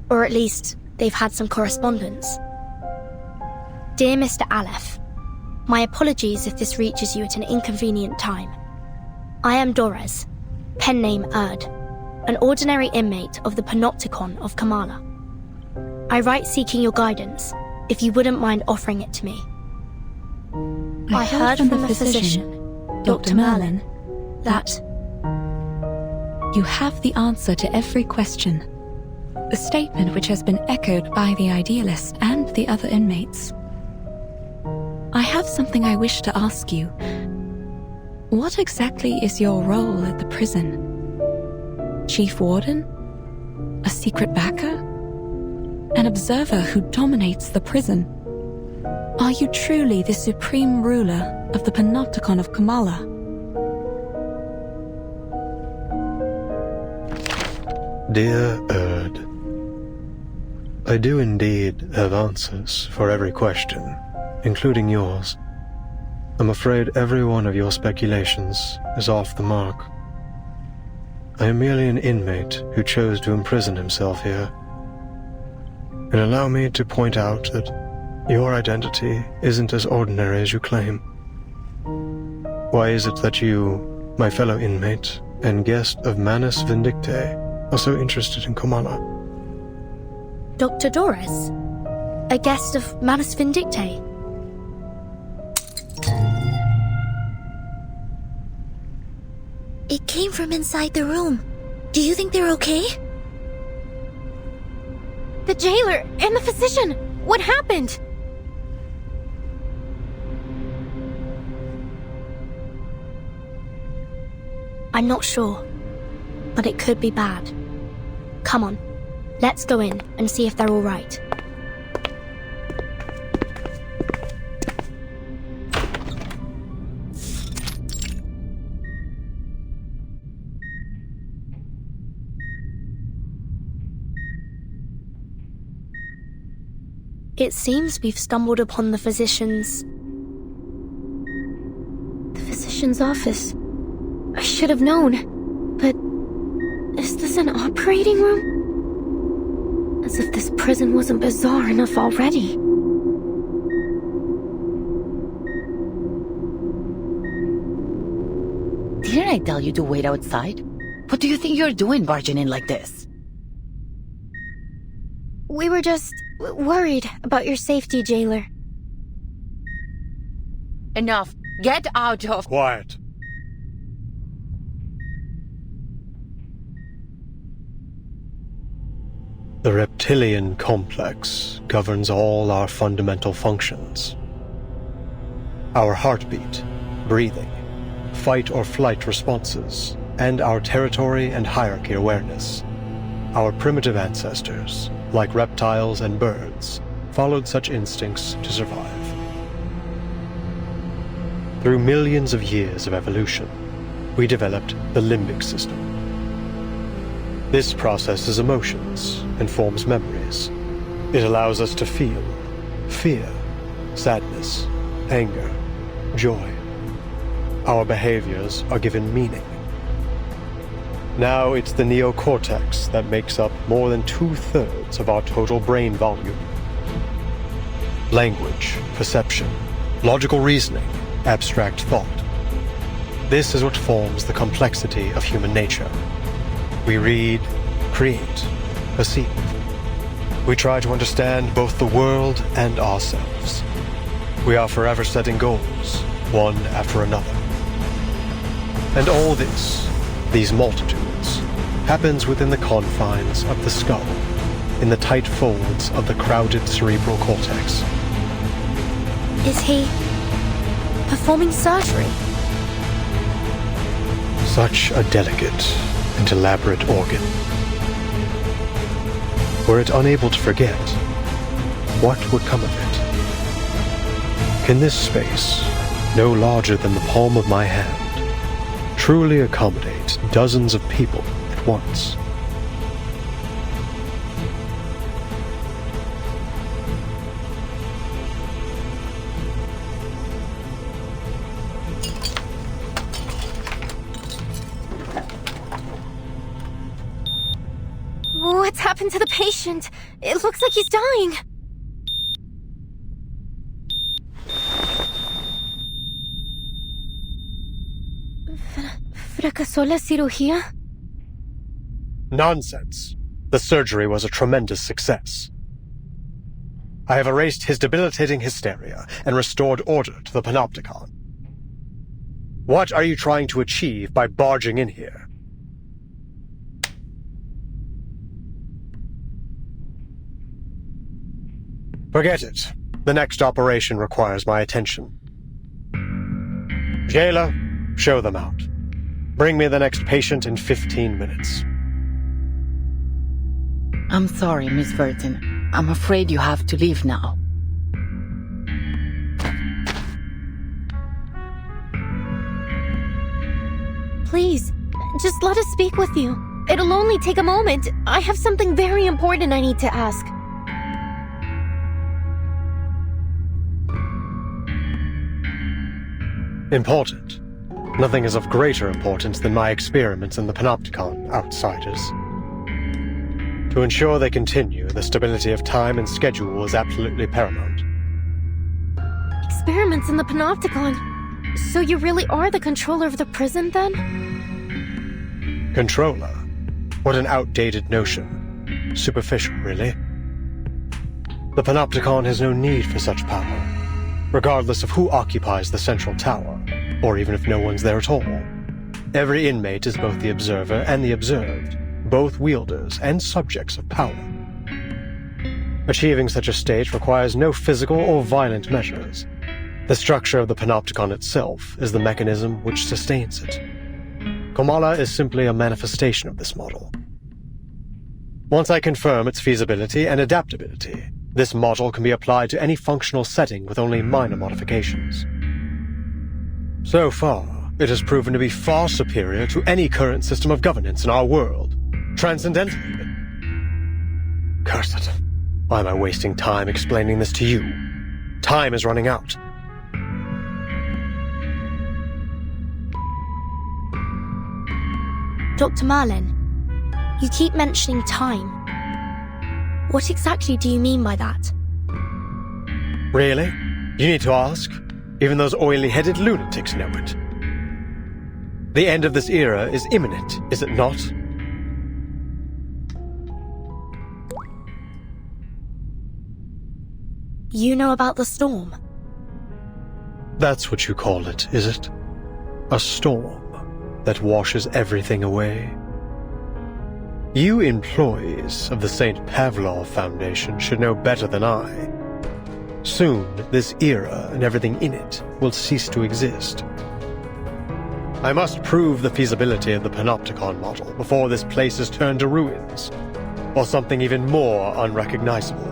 Or at least, they've had some correspondence. Dear Mr. Aleph, my apologies if this reaches you at an inconvenient time. I am Dorez, pen name Erd, an ordinary inmate of the Panopticon of Kamala. I write seeking your guidance, if you wouldn't mind offering it to me. I heard from the physician, Dr. Merlin, that you have the answer to every question. A statement which has been echoed by the idealist and the other inmates. I have something I wish to ask you. What exactly is your role at the prison? Chief Warden? A secret backer? An observer who dominates the prison? Are you truly the supreme ruler of the Panopticon of Kamala? Dear Erd, I do indeed have answers for every question, including yours. I'm afraid every one of your speculations is off the mark. I am merely an inmate who chose to imprison himself here. And allow me to point out that your identity isn't as ordinary as you claim. Why is it that you, my fellow inmate and guest of Manus Vindictae, are so interested in Kamala? Dr. Dorez? A guest of Manus Vindictae? It came from inside the room. Do you think they're okay? The jailer and the physician! What happened? I'm not sure, but it could be bad. Come on, let's go in and see if they're all right. It seems we've stumbled upon the physician's office. I should have known. But is this an operating room? As if this prison wasn't bizarre enough already. Didn't I tell you to wait outside? What do you think you're doing barging in like this? We were just worried about your safety, jailer. Enough. Get out of... Quiet. The reptilian complex governs all our fundamental functions. Our heartbeat, breathing, fight or flight responses, and our territory and hierarchy awareness. Our primitive ancestors, like reptiles and birds, followed such instincts to survive. Through millions of years of evolution, we developed the limbic system. This processes emotions and forms memories. It allows us to feel fear, sadness, anger, joy. Our behaviors are given meaning. Now it's the neocortex that makes up more than 2/3 of our total brain volume. Language, perception, logical reasoning, abstract thought. This is what forms the complexity of human nature. We read, create, perceive. We try to understand both the world and ourselves. We are forever setting goals, one after another. And all this these multitudes, happens within the confines of the skull, in the tight folds of the crowded cerebral cortex. Is he performing surgery? Such a delicate and elaborate organ. Were it unable to forget, what would come of it? Can this space, no larger than the palm of my hand, truly accommodate dozens of people at once? What's happened to the patient? It looks like he's dying. ¿Fracasó la cirugía? Nonsense. The surgery was a tremendous success. I have erased his debilitating hysteria and restored order to the Panopticon. What are you trying to achieve by barging in here? Forget it. The next operation requires my attention. Jailer, show them out. Bring me the next patient in 15 minutes. I'm sorry, Miss Burton. I'm afraid you have to leave now. Please, just let us speak with you. It'll only take a moment. I have something very important I need to ask. Important. Nothing is of greater importance than my experiments in the Panopticon, outsiders. To ensure they continue, the stability of time and schedule is absolutely paramount. Experiments in the Panopticon? So you really are the controller of the prison, then? Controller? What an outdated notion. Superficial, really. The Panopticon has no need for such power, regardless of who occupies the central tower, or even if no one's there at all. Every inmate is both the observer and the observed, both wielders and subjects of power. Achieving such a state requires no physical or violent measures. The structure of the Panopticon itself is the mechanism which sustains it. Kamala is simply a manifestation of this model. Once I confirm its feasibility and adaptability, this model can be applied to any functional setting with only minor modifications. So far, it has proven to be far superior to any current system of governance in our world, transcendental even. Curse it. Why am I wasting time explaining this to you? Time is running out. Dr. Merlin, you keep mentioning time. What exactly do you mean by that? Really? You need to ask? Even those oily-headed lunatics know it. The end of this era is imminent, is it not? You know about the storm? That's what you call it, is it? A storm that washes everything away? You employees of the St. Pavlov Foundation should know better than I. Soon, this era and everything in it will cease to exist. I must prove the feasibility of the Panopticon model before this place is turned to ruins, or something even more unrecognizable.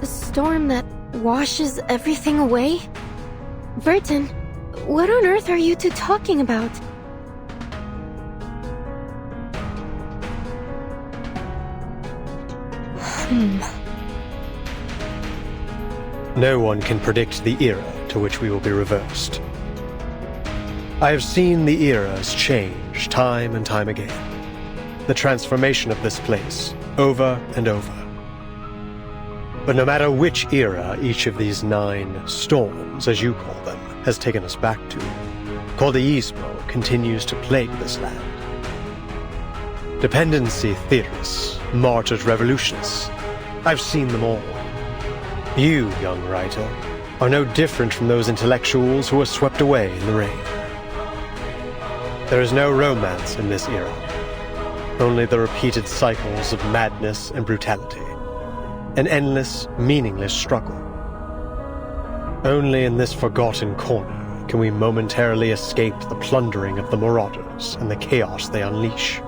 A storm that washes everything away? Burton, what on earth are you two talking about? No one can predict the era to which we will be reversed. I have seen the eras change time and time again. The transformation of this place, over and over. But no matter which era each of these 9 storms, as you call them, has taken us back to, Cordeismo continues to plague this land. Dependency theorists, martyred revolutionists, I've seen them all. You, young writer, are no different from those intellectuals who were swept away in the rain. There is no romance in this era. Only the repeated cycles of madness and brutality. An endless, meaningless struggle. Only in this forgotten corner can we momentarily escape the plundering of the marauders and the chaos they unleash.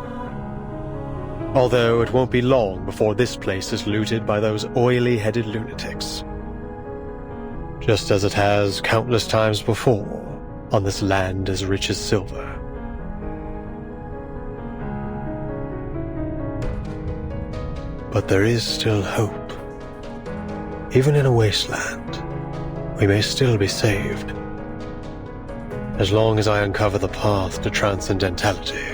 Although it won't be long before this place is looted by those oily-headed lunatics. Just as it has countless times before on this land as rich as silver. But there is still hope. Even in a wasteland, we may still be saved. As long as I uncover the path to transcendentality,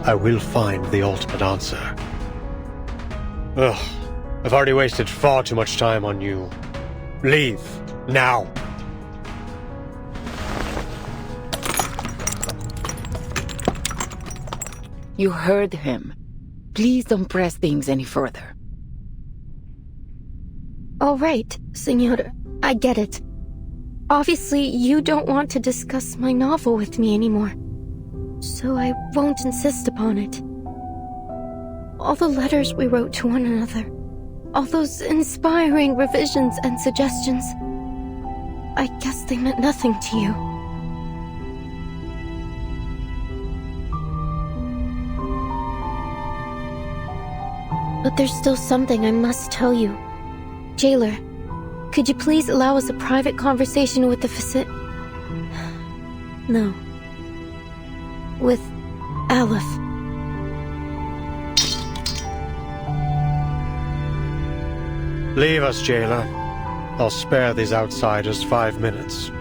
I will find the ultimate answer. Ugh, I've already wasted far too much time on you. Leave, now. You heard him. Please don't press things any further. All right, Senora, I get it. Obviously, you don't want to discuss my novel with me anymore, so I won't insist upon it. All the letters we wrote to one another, all those inspiring revisions and suggestions, I guess they meant nothing to you. But there's still something I must tell you. Jailer, could you please allow us a private conversation with the No. With Aleph. Leave us, Jailer. I'll spare these outsiders 5 minutes.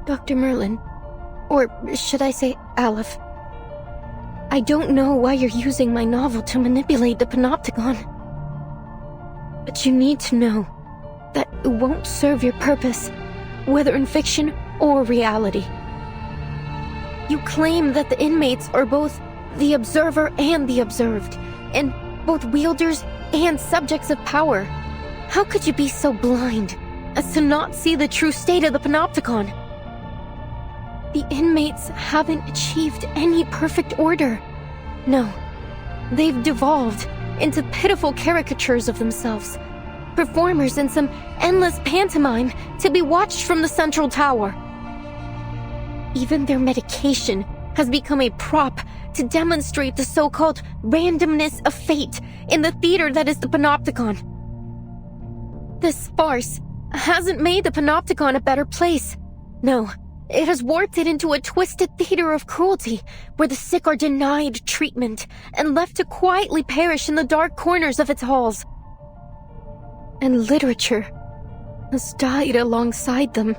Dr. Merlin, or should I say Aleph, I don't know why you're using my novel to manipulate the Panopticon. But you need to know that it won't serve your purpose, whether in fiction or reality. You claim that the inmates are both the observer and the observed, and both wielders and subjects of power. How could you be so blind as to not see the true state of the Panopticon? The inmates haven't achieved any perfect order. No, they've devolved into pitiful caricatures of themselves, performers in some endless pantomime to be watched from the central tower. Even their medication has become a prop to demonstrate the so-called randomness of fate in the theater that is the Panopticon. This farce hasn't made the Panopticon a better place. No, it has warped it into a twisted theater of cruelty, where the sick are denied treatment and left to quietly perish in the dark corners of its halls. And literature has died alongside them.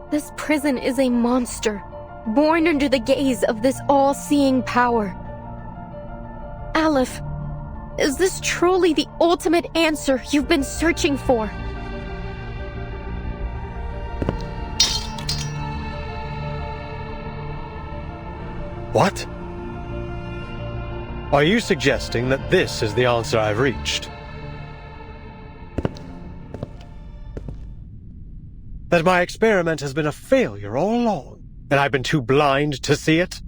This prison is a monster, born under the gaze of this all-seeing power. Aleph, is this truly the ultimate answer you've been searching for? What? Are you suggesting that this is the answer I've reached? That my experiment has been a failure all along, and I've been too blind to see it?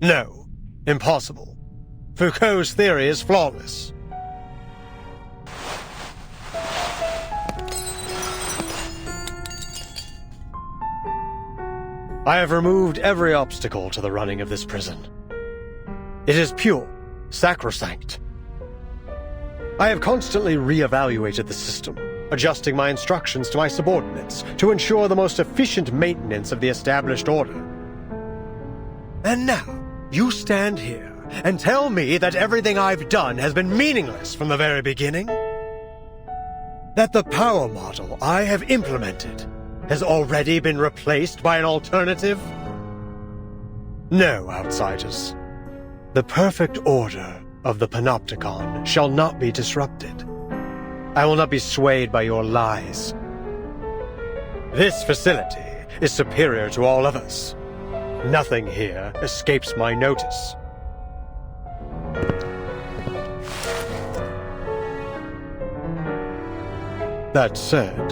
No, impossible. Foucault's theory is flawless. I have removed every obstacle to the running of this prison. It is pure, sacrosanct. I have constantly re-evaluated the system, adjusting my instructions to my subordinates to ensure the most efficient maintenance of the established order. And now, you stand here and tell me that everything I've done has been meaningless from the very beginning? That the power model I have implemented has already been replaced by an alternative? No, outsiders. The perfect order of the Panopticon shall not be disrupted. I will not be swayed by your lies. This facility is superior to all others. Nothing here escapes my notice. That said,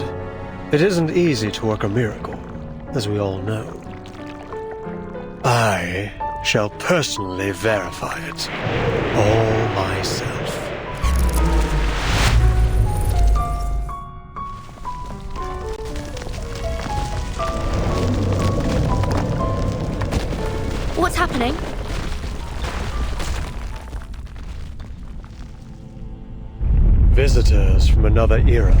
it isn't easy to work a miracle, as we all know. I shall personally verify it all myself. What's happening? Visitors from another era.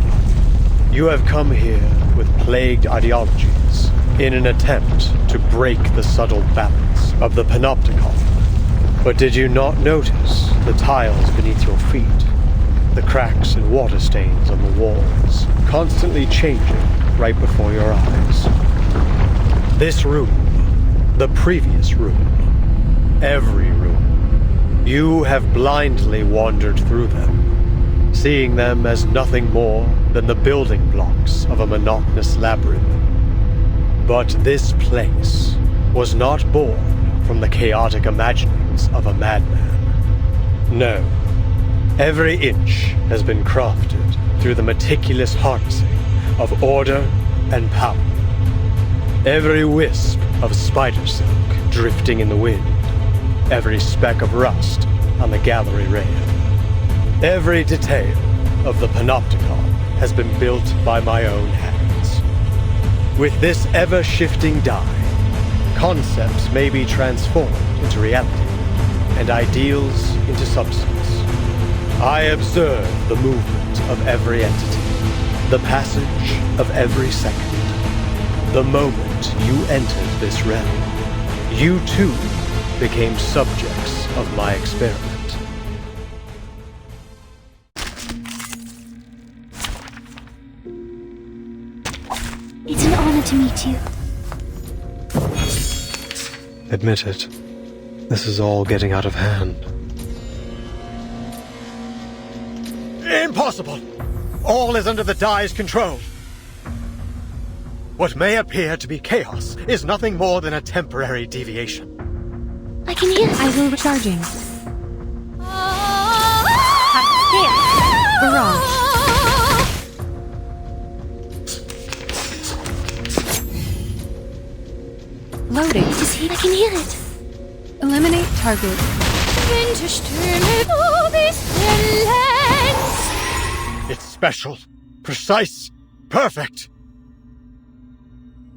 You have come here with plagued ideologies in an attempt to break the subtle balance of the Panopticon. But did you not notice the tiles beneath your feet? The cracks and water stains on the walls, constantly changing right before your eyes. This room, the previous room, every room, you have blindly wandered through them, seeing them as nothing more than the building blocks of a monotonous labyrinth. But this place was not born from the chaotic imaginings of a madman. No, every inch has been crafted through the meticulous harnessing of order and power. Every wisp of spider silk drifting in the wind, every speck of rust on the gallery rail. Every detail of the Panopticon has been built by my own hands. With this ever-shifting die, concepts may be transformed into reality, and ideals into substance. I observe the movement of every entity, the passage of every second. The moment you entered this realm, you too became subjects of my experiment. It's an honor to meet you. Admit it. This is all getting out of hand. Impossible! All is under the die's control. What may appear to be chaos is nothing more than a temporary deviation. I can hear it. I will recharging. Here. Barrage. Loading. It is here. I can hear it. Eliminate target. It's special, precise, perfect.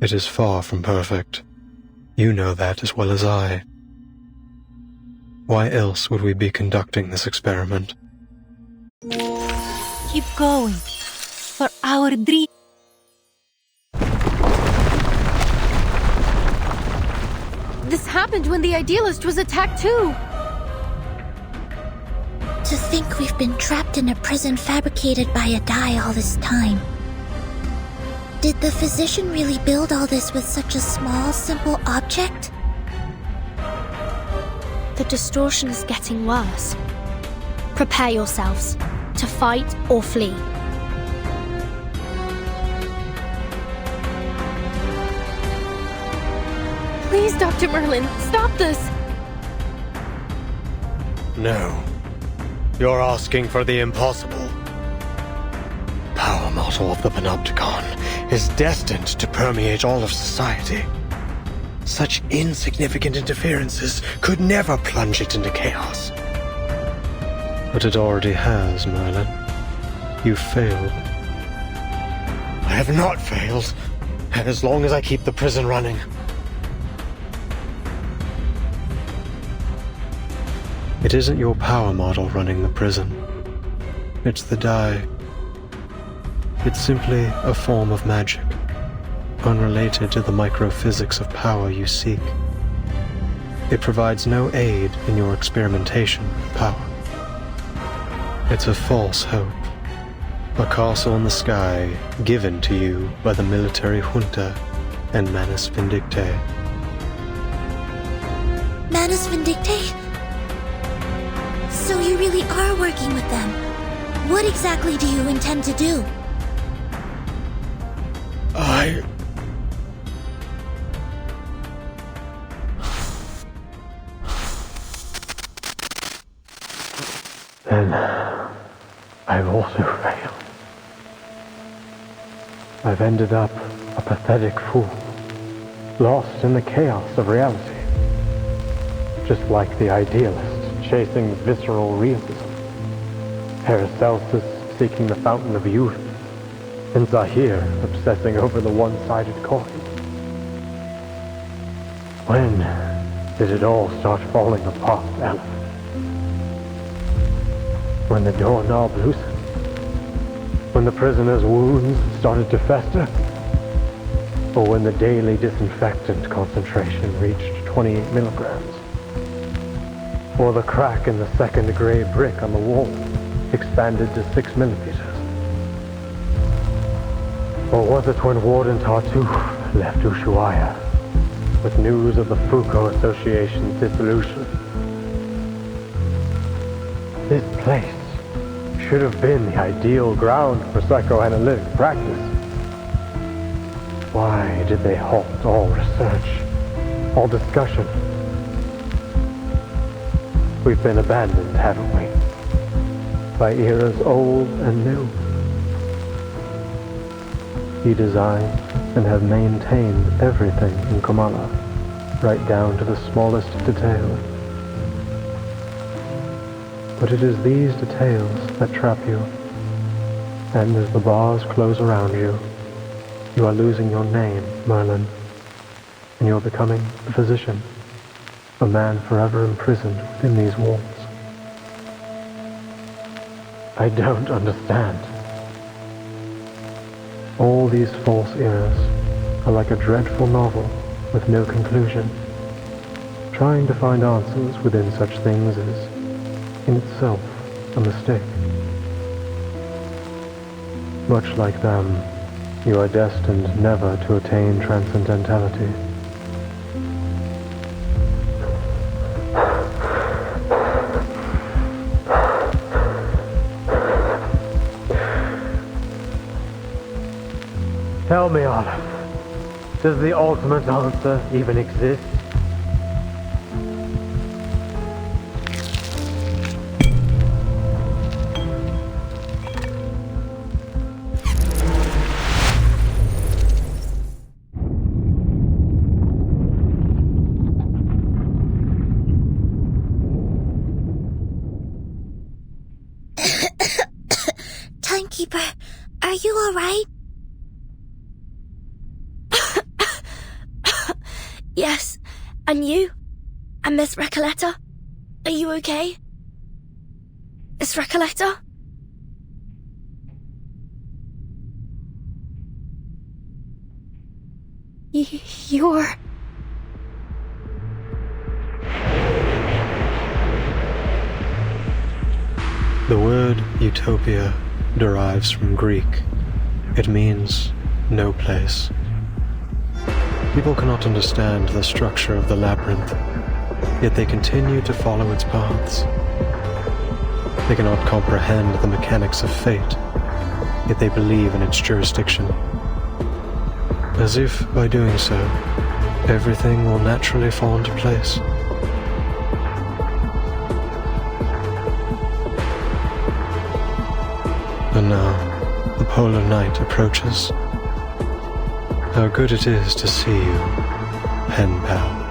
It is far from perfect. You know that as well as I. Why else would we be conducting this experiment? Keep going. For our dream. This happened when the Idealist was attacked too. To think we've been trapped in a prison fabricated by a die all this time. Did the physician really build all this with such a small, simple object? The distortion is getting worse. Prepare yourselves to fight or flee. Please, Dr. Merlin, stop this! No. You're asking for the impossible. Power model of the Panopticon is destined to permeate all of society. Such insignificant interferences could never plunge it into chaos. But it already has, Merlin. You failed. I have not failed, as long as I keep the prison running. It isn't your power model running the prison. It's the die. It's simply a form of magic, unrelated to the microphysics of power you seek. It provides no aid in your experimentation with power. It's a false hope, a castle in the sky given to you by the military junta and Manus Vindictae. Manus Vindictae? So you really are working with them. What exactly do you intend to do? Then I've also failed. I've ended up a pathetic fool, lost in the chaos of reality. Just like the idealist chasing visceral realism, Paracelsus seeking the fountain of youth, and Zahir obsessing over the one-sided coin. When did it all start falling apart, Aleph? When the doorknob loosened? When the prisoner's wounds started to fester? Or when the daily disinfectant concentration reached 28 milligrams? Or the crack in the second gray brick on the wall expanded to 6 millimeters? Or was it when Warden Tartuffe left Ushuaia with news of the Foucault Association's dissolution? This place should have been the ideal ground for psychoanalytic practice. Why did they halt all research, all discussion? We've been abandoned, haven't we? By eras old and new. He designed and have maintained everything in Kamala, right down to the smallest detail. But it is these details that trap you, and as the bars close around you, you are losing your name, Merlin, and you're becoming the physician, a man forever imprisoned within these walls. I don't understand. All these false eras are like a dreadful novel with no conclusion. Trying to find answers within such things is, in itself, a mistake. Much like them, you are destined never to attain transcendentality. Tell me, Olive, does the ultimate answer even exist? Timekeeper, are you alright? Yes. And you? And Miss Recoleta? Are you okay? Miss Recoleta? You're... The word utopia derives from Greek. It means no place. People cannot understand the structure of the labyrinth, yet they continue to follow its paths. They cannot comprehend the mechanics of fate, yet they believe in its jurisdiction. As if, by doing so, everything will naturally fall into place. And now, the polar night approaches. How good it is to see you, pen pal.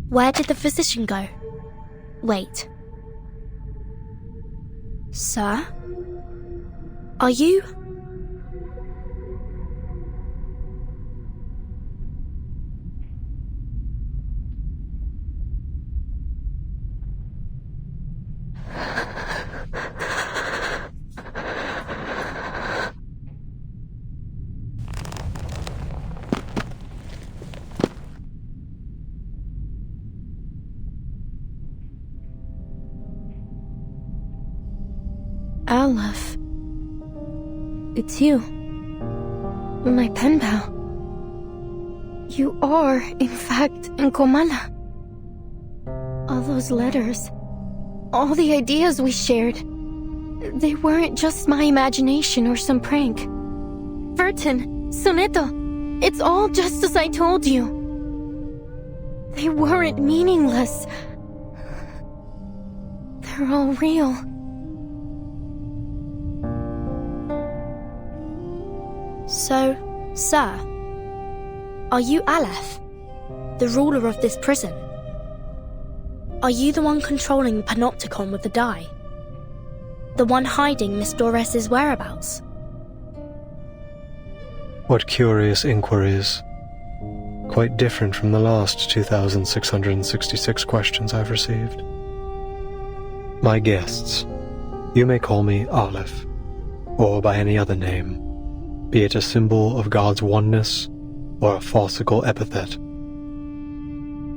Where did the physician go? Wait. Sir? Are you... Aleph. It's you. My pen pal. You are, in fact, in Comala. All those letters, all the ideas we shared, they weren't just my imagination or some prank. Verton, Soneto, it's all just as I told you. They weren't meaningless. They're all real. So, sir, are you Aleph, the ruler of this prison? Are you the one controlling the Panopticon with the die? The one hiding Miss Dores's whereabouts? What curious inquiries. Quite different from the last 2,666 questions I've received. My guests, you may call me Aleph, or by any other name, be it a symbol of God's oneness or a farcical epithet.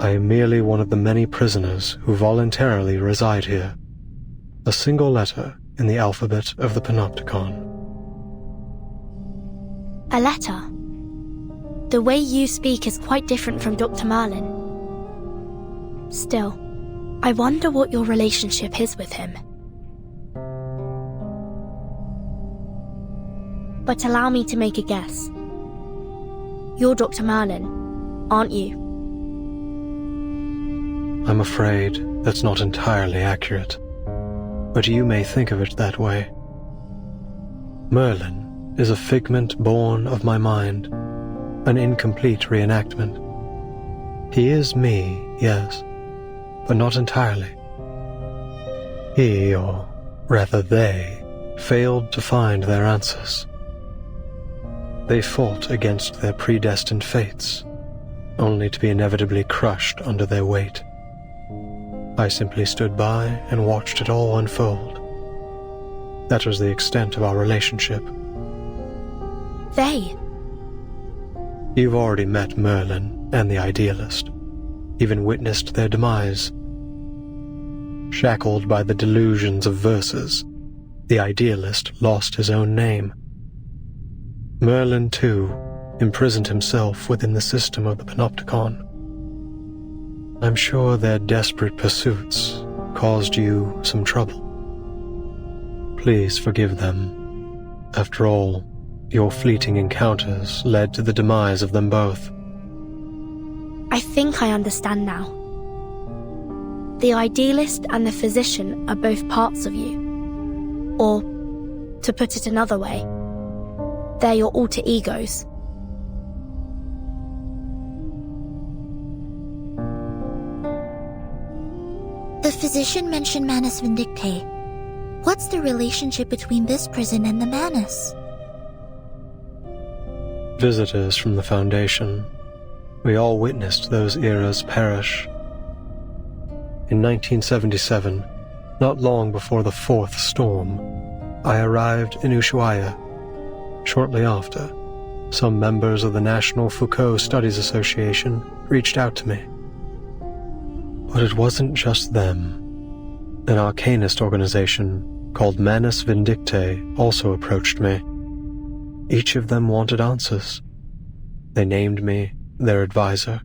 I am merely one of the many prisoners who voluntarily reside here, a single letter in the alphabet of the Panopticon. A letter? The way you speak is quite different from Dr. Merlin. Still, I wonder what your relationship is with him. But allow me to make a guess. You're Dr. Merlin, aren't you? I'm afraid that's not entirely accurate, but you may think of it that way. Merlin is a figment born of my mind, an incomplete reenactment. He is me, yes, but not entirely. He, or rather they, failed to find their answers. They fought against their predestined fates, only to be inevitably crushed under their weight. I simply stood by and watched it all unfold. That was the extent of our relationship. They? You've already met Merlin and the Idealist, even witnessed their demise. Shackled by the delusions of verses, the Idealist lost his own name. Merlin, too, imprisoned himself within the system of the Panopticon. I'm sure their desperate pursuits caused you some trouble. Please forgive them. After all, your fleeting encounters led to the demise of them both. I think I understand now. The Idealist and the Physician are both parts of you. Or, to put it another way, they're your alter egos. The physician mentioned Manus Vindictae. What's the relationship between this prison and the Manus? Visitors from the Foundation. We all witnessed those eras perish. In 1977, not long before the fourth storm, I arrived in Ushuaia. Shortly after, some members of the National Foucault Studies Association reached out to me. But it wasn't just them. An arcanist organization called Manus Vindictae also approached me. Each of them wanted answers. They named me their advisor.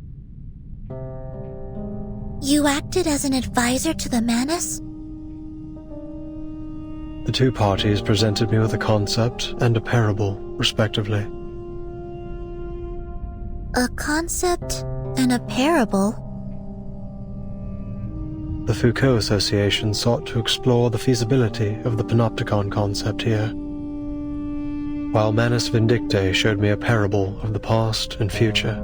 You acted as an advisor to the Manus? The two parties presented me with a concept and a parable, respectively. A concept and a parable? The Foucault Association sought to explore the feasibility of the Panopticon concept here, while Manus Vindictae showed me a parable of the past and future.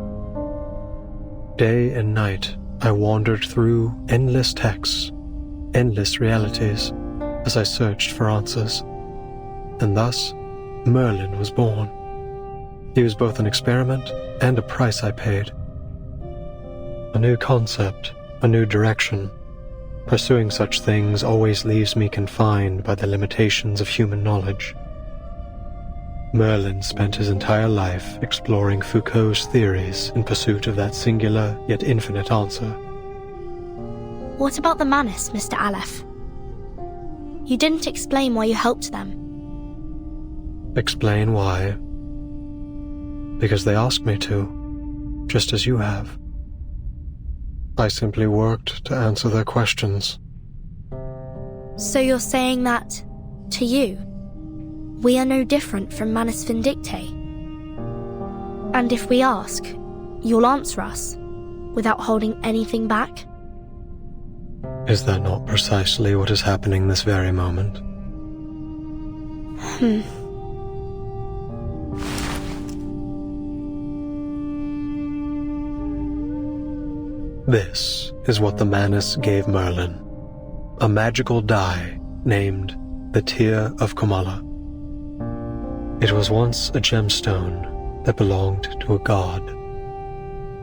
Day and night, I wandered through endless texts, endless realities, as I searched for answers. And thus, Merlin was born. He was both an experiment and a price I paid. A new concept, a new direction. Pursuing such things always leaves me confined by the limitations of human knowledge. Merlin spent his entire life exploring Foucault's theories in pursuit of that singular yet infinite answer. What about the Manus, Mr. Aleph? You didn't explain why you helped them. Explain why? Because they asked me to, just as you have. I simply worked to answer their questions. So you're saying that, to you, we are no different from Manus Vindictae? And if we ask, you'll answer us, without holding anything back? Is that not precisely what is happening this very moment? This is what the Manus gave Merlin. A magical die named the Tear of Kamala. It was once a gemstone that belonged to a god.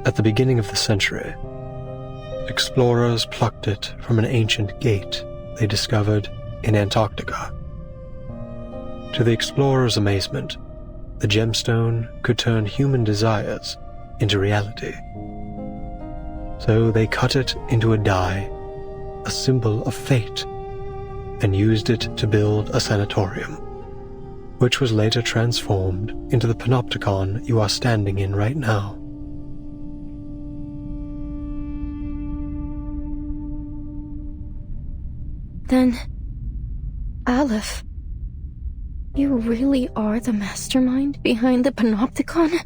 At the beginning of the century, explorers plucked it from an ancient gate they discovered in Antarctica. To the explorers' amazement, the gemstone could turn human desires into reality. So they cut it into a die, a symbol of fate, and used it to build a sanatorium, which was later transformed into the panopticon you are standing in right now. Then, Aleph, you really are the mastermind behind the panopticon?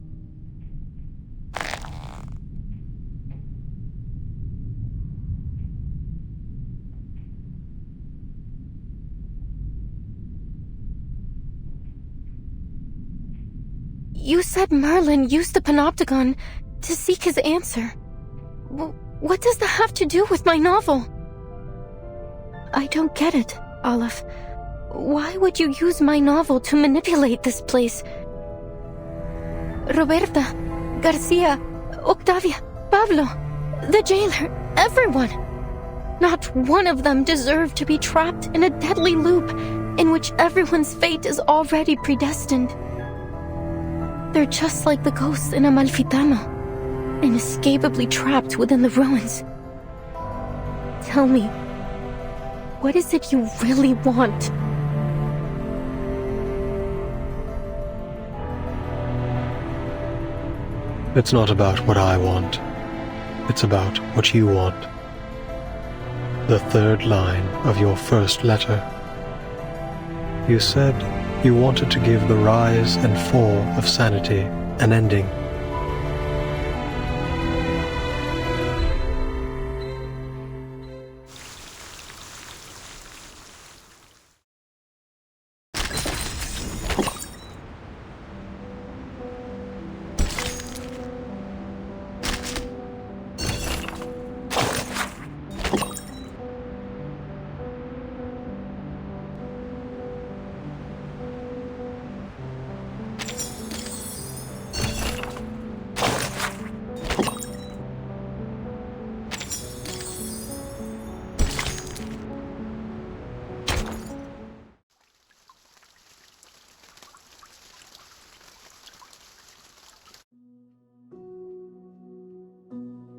You said Merlin used the panopticon to seek his answer. What does that have to do with my novel? I don't get it, Aleph. Why would you use my novel to manipulate this place? Roberta, Garcia, Octavia, Pablo, the jailer, everyone. Not one of them deserved to be trapped in a deadly loop in which everyone's fate is already predestined. They're just like the ghosts in Amalfitano, inescapably trapped within the ruins. Tell me, what is it you really want? It's not about what I want. It's about what you want. The third line of your first letter. You said you wanted to give the rise and fall of sanity an ending.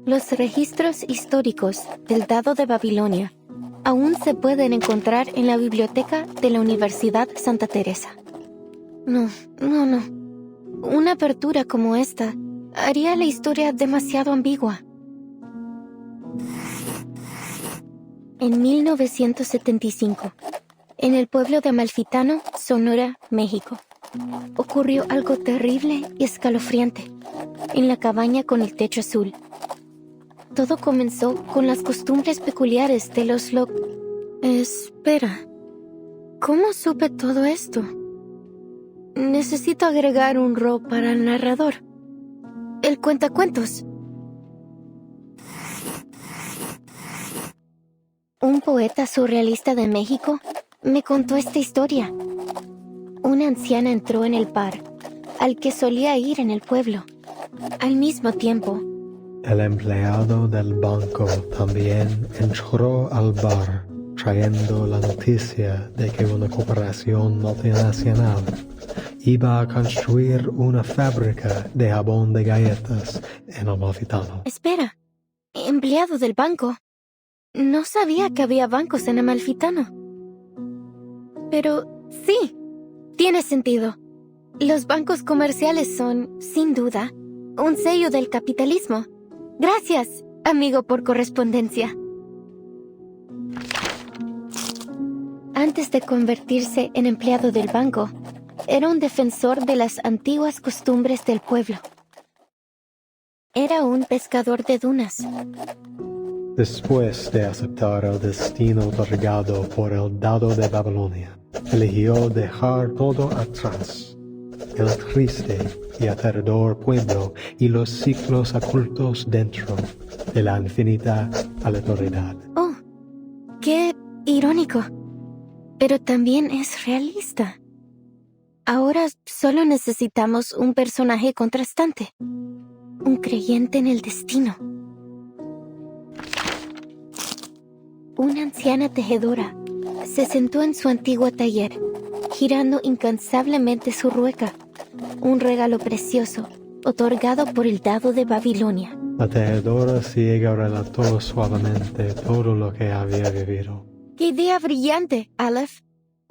Los registros históricos del Dado de Babilonia aún se pueden encontrar en la biblioteca de la Universidad Santa Teresa. No. Una apertura como esta haría la historia demasiado ambigua. En 1975, en el pueblo de Amalfitano, Sonora, México, ocurrió algo terrible y escalofriante en la cabaña con el techo azul. Todo comenzó con las costumbres peculiares de los Espera, ¿cómo supe todo esto? Necesito agregar un ro para el narrador. El cuentacuentos. Un poeta surrealista de México me contó esta historia. Una anciana entró en el bar, al que solía ir en el pueblo. Al mismo tiempo, el empleado del banco también entró al bar, trayendo la noticia de que una corporación multinacional iba a construir una fábrica de jabón de galletas en Amalfitano. Espera, ¿empleado del banco? No sabía que había bancos en Amalfitano. Pero sí, tiene sentido. Los bancos comerciales son, sin duda, un sello del capitalismo. Gracias, amigo por correspondencia. Antes de convertirse en empleado del banco, era un defensor de las antiguas costumbres del pueblo. Era un pescador de dunas. Después de aceptar el destino otorgado por el dado de Babilonia, eligió dejar todo atrás, el triste y aterrador pueblo y los ciclos ocultos dentro de la infinita aleatoriedad. Oh, qué irónico, pero también es realista. Ahora solo necesitamos un personaje contrastante, un creyente en el destino. Una anciana tejedora se sentó en su antiguo taller, girando incansablemente su rueca, un regalo precioso, otorgado por el dado de Babilonia. La tejedora ciega relató suavemente todo lo que había vivido. ¡Qué idea brillante, Aleph!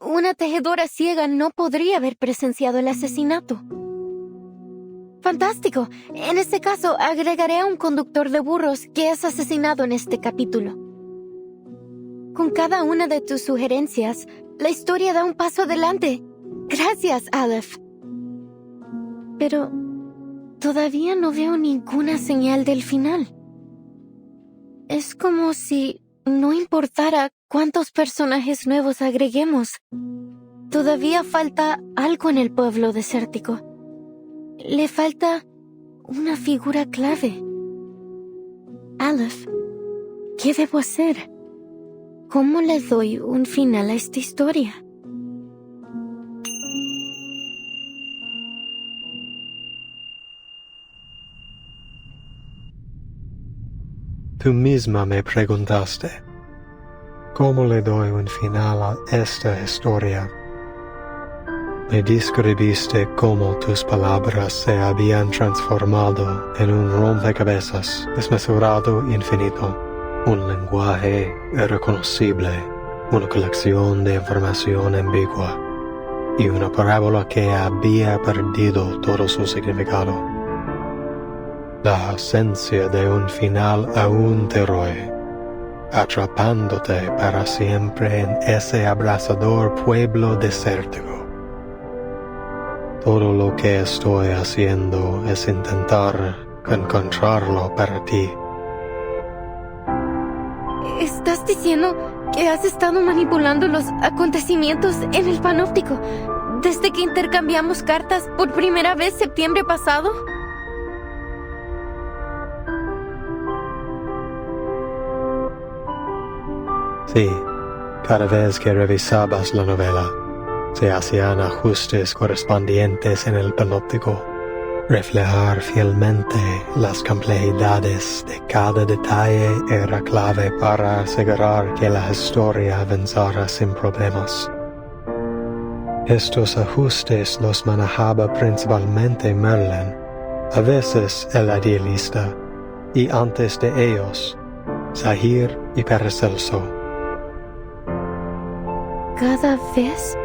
Una tejedora ciega no podría haber presenciado el asesinato. ¡Fantástico! En este caso, agregaré a un conductor de burros que es asesinado en este capítulo. Con cada una de tus sugerencias, la historia da un paso adelante. Gracias, Aleph. Pero todavía no veo ninguna señal del final. Es como si no importara cuántos personajes nuevos agreguemos. Todavía falta algo en el pueblo desértico. Le falta una figura clave. Aleph, ¿qué debo hacer? ¿Cómo le doy un final a esta historia? Tú misma me preguntaste, ¿cómo le doy un final a esta historia? Me describiste cómo tus palabras se habían transformado en un rompecabezas desmesurado infinito. Un lenguaje irreconocible, una colección de información ambigua y una parábola que había perdido todo su significado. La ausencia de un final aún te roe, atrapándote para siempre en ese abrasador pueblo desértico. Todo lo que estoy haciendo es intentar encontrarlo para ti. ¿Estás diciendo que has estado manipulando los acontecimientos en el panóptico desde que intercambiamos cartas por primera vez septiembre pasado? Sí, cada vez que revisabas la novela, se hacían ajustes correspondientes en el panóptico. Reflejar fielmente las complejidades de cada detalle era clave para asegurar que la historia avanzara sin problemas. Estos ajustes los manejaba principalmente Merlin, a veces el idealista, y antes de ellos, Zahir y Paracelso. ¿Cada vez?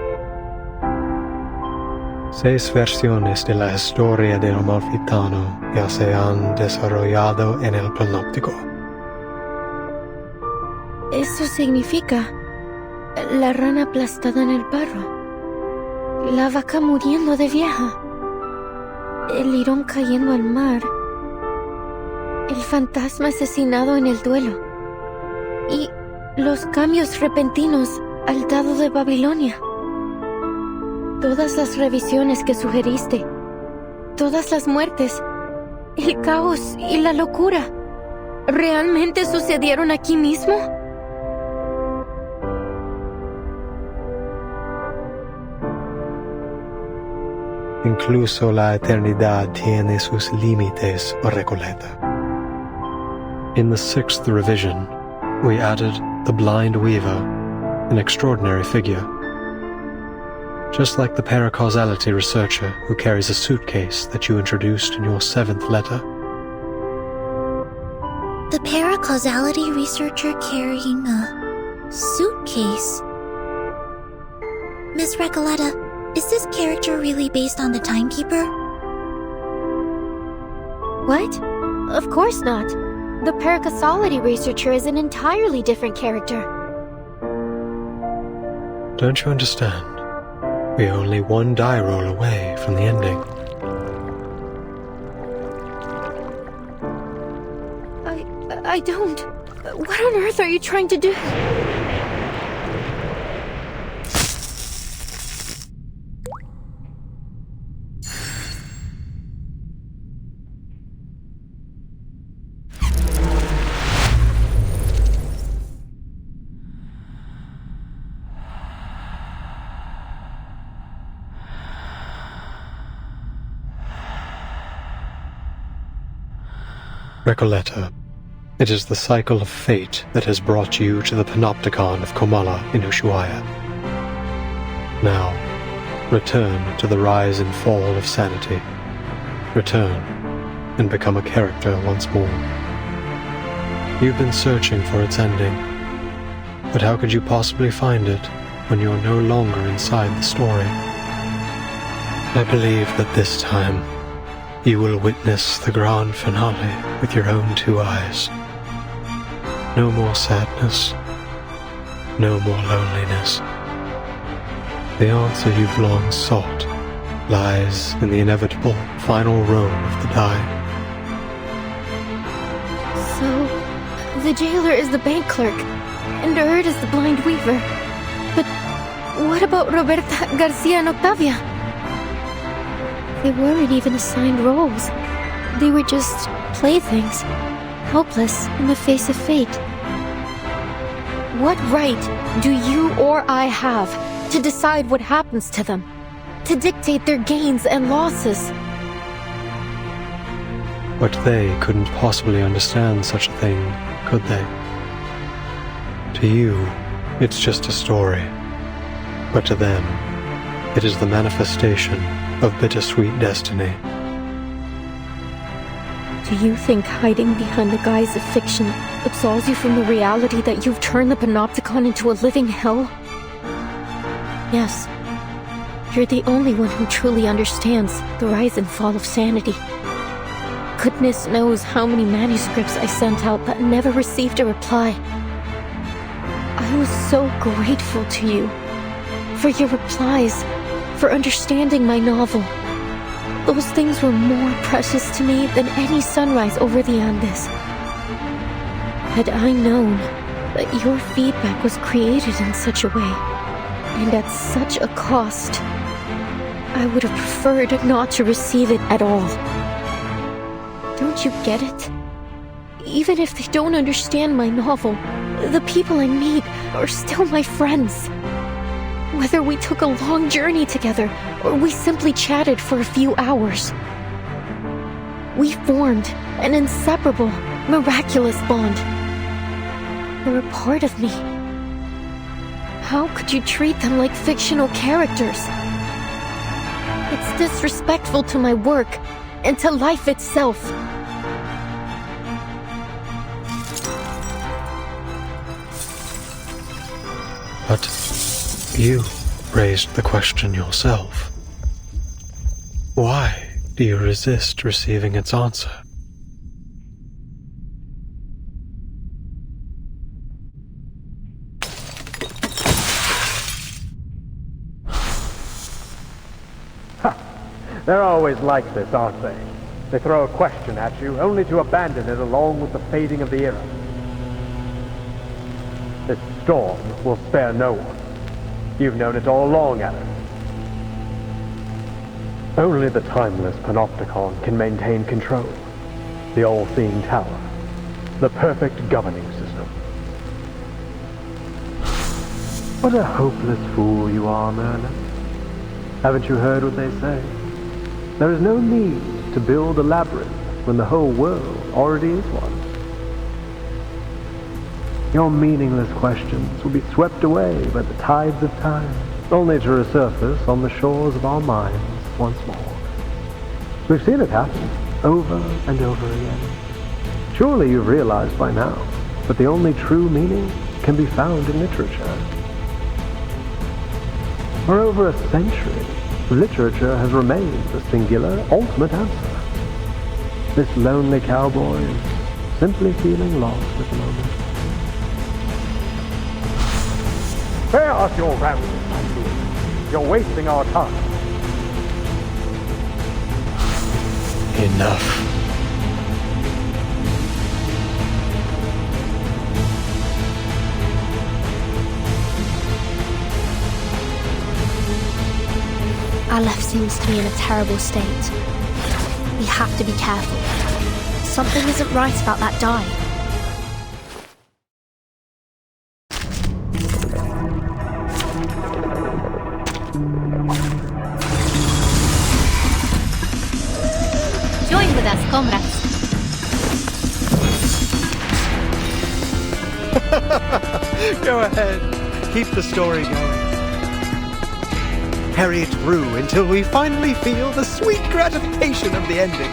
6 versiones de la historia del Amalfitano ya se han desarrollado en el panóptico. Eso significa la rana aplastada en el barro, la vaca muriendo de vieja, el lirón cayendo al mar, el fantasma asesinado en el duelo y los cambios repentinos al dado de Babilonia. Todas las revisiones que sugeriste, todas las muertes, el caos y la locura, ¿realmente sucedieron aquí mismo? Incluso la eternidad tiene sus límites, Recoleta. In the 6th revision, we added the blind weaver, an extraordinary figure. Just like the paracausality researcher who carries a suitcase that you introduced in your 7th letter. The paracausality researcher carrying a suitcase. Miss Recoleta, is this character really based on the timekeeper? What? Of course not. The paracausality researcher is an entirely different character. Don't you understand? We're only one die roll away from the ending. I don't. What on earth are you trying to do? Recoleta, it is the cycle of fate that has brought you to the Panopticon of Komala in Ushuaia. Now, return to the rise and fall of sanity. Return and become a character once more. You've been searching for its ending, but how could you possibly find it when you're no longer inside the story? I believe that this time, you will witness the grand finale with your own 2 eyes. No more sadness. No more loneliness. The answer you've long sought lies in the inevitable final row of the die. So, the jailer is the bank clerk, and Erd is the blind weaver. But what about Roberta, Garcia, and Octavia? They weren't even assigned roles. They were just playthings, helpless in the face of fate. What right do you or I have to decide what happens to them? To dictate their gains and losses? But they couldn't possibly understand such a thing, could they? To you, it's just a story. But to them, it is the manifestation of bittersweet destiny. Do you think hiding behind the guise of fiction absolves you from the reality that you've turned the Panopticon into a living hell? Yes. You're the only one who truly understands the rise and fall of sanity. Goodness knows how many manuscripts I sent out that never received a reply. I was so grateful to you for your replies, for understanding my novel. Those things were more precious to me than any sunrise over the Andes. Had I known that your feedback was created in such a way, and at such a cost, I would have preferred not to receive it at all. Don't you get it? Even if they don't understand my novel, the people I meet are still my friends. Whether we took a long journey together, or we simply chatted for a few hours. We formed an inseparable, miraculous bond. They're a part of me. How could you treat them like fictional characters? It's disrespectful to my work, and to life itself. But you raised the question yourself. Why do you resist receiving its answer? They're always like this, aren't they? They throw a question at you, only to abandon it along with the fading of the era. This storm will spare no one. You've known it all along, Adam. Only the timeless Panopticon can maintain control. The all-seeing tower. The perfect governing system. What a hopeless fool you are, Merlin. Haven't you heard what they say? There is no need to build a labyrinth when the whole world already is one. Your meaningless questions will be swept away by the tides of time, only to resurface on the shores of our minds once more. We've seen it happen over and over again. Surely you've realized by now that the only true meaning can be found in literature. For over a century, literature has remained the singular, ultimate answer. This lonely cowboy is simply feeling lost at the moment. Spare us your rambles, my dear. You're wasting our time. Enough. Aleph seems to be in a terrible state. We have to be careful. Something isn't right about that dye. Join with us, comrades. Go ahead. Keep the story going. Carry it through until we finally feel the sweet gratification of the ending.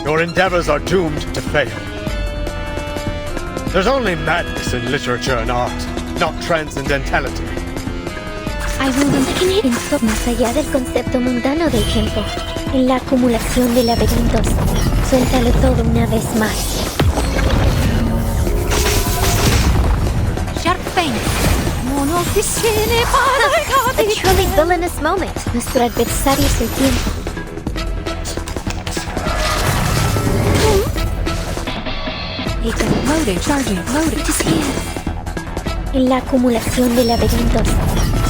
Your endeavors are doomed to fail. There's only madness in literature and art, not transcendentality. Más allá del concepto mundano del tiempo, en la acumulación de laberintos, suéltalo todo una vez más. Sharp Fang. A truly villainous moment. Nuestro adversario es el tiempo. Loading, charging, loading. It is here. En la acumulación de laberintos,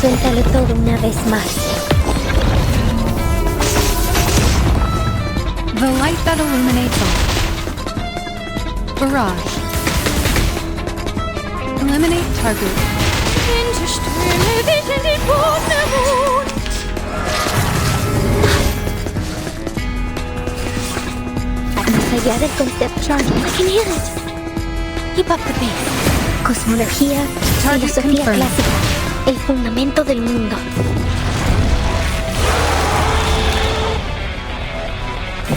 suéltalo todo una vez más. The light that illuminates all. Barrage. Eliminate target. Más allá del concepto, I can hear it. Keep up the pace. Cosmología, filosofía clásica, el fundamento del mundo.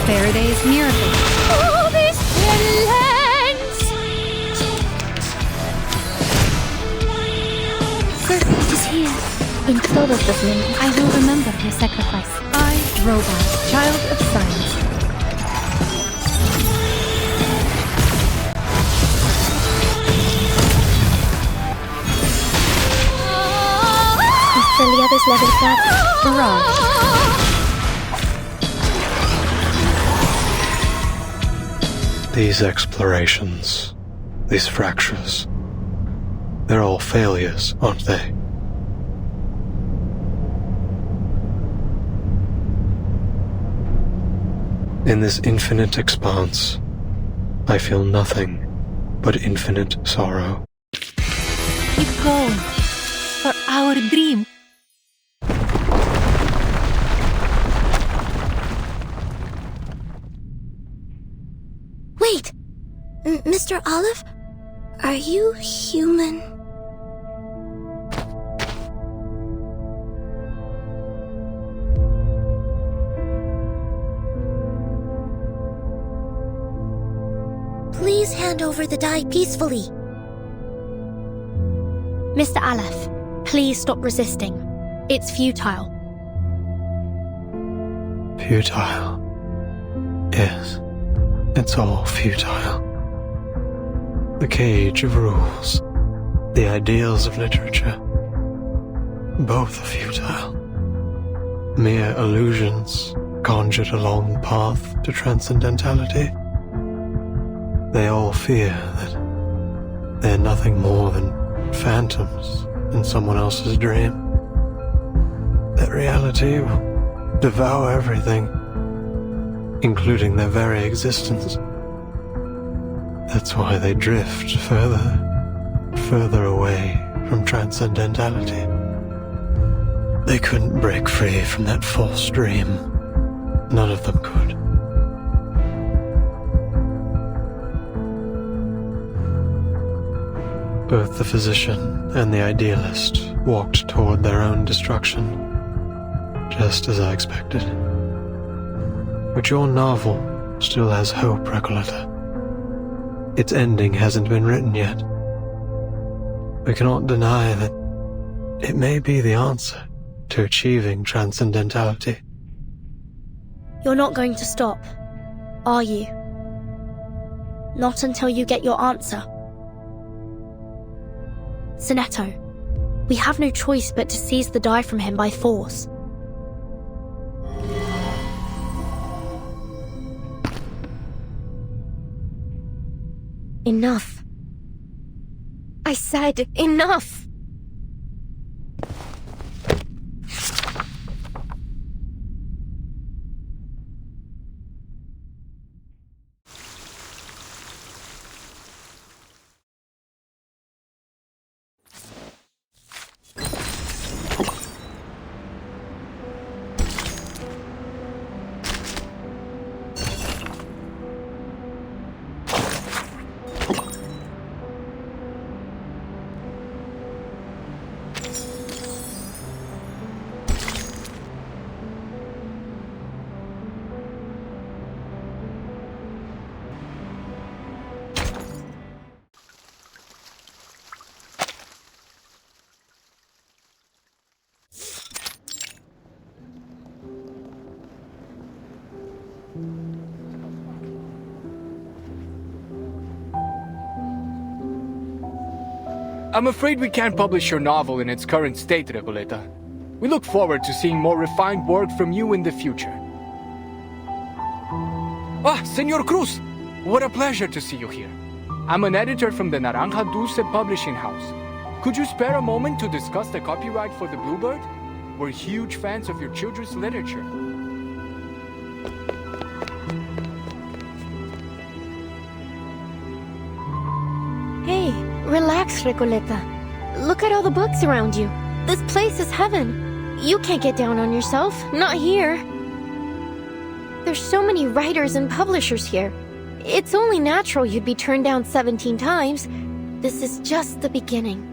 Faraday's miracle. Oh, this villains! It is here. En todos los mundos. I will remember your sacrifice. I, Robot, child of science. Nuestra aliada es la verdad. Barrage. These explorations, these fractures, they're all failures, aren't they? In this infinite expanse, I feel nothing but infinite sorrow. Keep going. For our dream. Wait! Mr. Olive? Are you human? Please hand over the die peacefully. Mr. Aleph, please stop resisting. It's futile. Futile. Yes, it's all futile. The cage of rules, the ideals of literature, both are futile. Mere illusions conjured along the path to transcendentality. They all fear that they're nothing more than phantoms in someone else's dream. That reality will devour everything, including their very existence. That's why they drift further away from transcendentality. They couldn't break free from that false dream, None of them could. Both the physician and the idealist walked toward their own destruction, just as I expected. But your novel still has hope, Recoleta. Its ending hasn't been written yet. We cannot deny that it may be the answer to achieving transcendentality. You're not going to stop, are you? Not until you get your answer. Sinetto, we have no choice but to seize the die from him by force. Enough. I said enough! I'm afraid we can't publish your novel in its current state, Recoleta. We look forward to seeing more refined work from you in the future. Ah, Senor Cruz! What a pleasure to see you here. I'm an editor from the Naranja Dulce publishing house. Could you spare a moment to discuss the copyright for The Bluebird? We're huge fans of your children's literature. Hey, relax, Recoleta. Look at all the books around you. This place is heaven. You can't get down on yourself, not here. There's so many writers and publishers here. It's only natural you'd be turned down 17 times. This is just the beginning.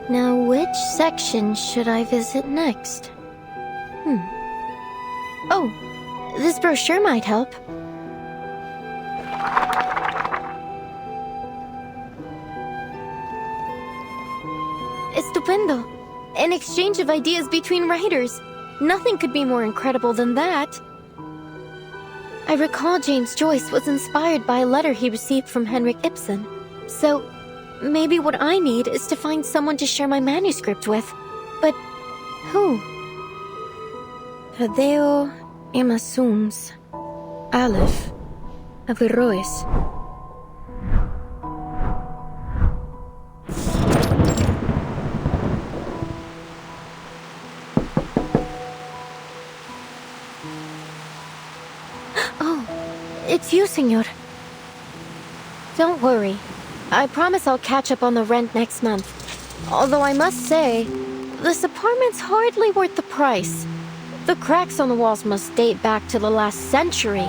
Now, which section should I visit next? Oh, this brochure might help. Estupendo. An exchange of ideas between writers. Nothing could be more incredible than that. I recall James Joyce was inspired by a letter he received from Henrik Ibsen. So, maybe what I need is to find someone to share my manuscript with. But who? Tadeo Emasums. Aleph. Averroes. Oh, it's you, senor. Don't worry. I promise I'll catch up on the rent next month. Although I must say, this apartment's hardly worth the price. The cracks on the walls must date back to the last century.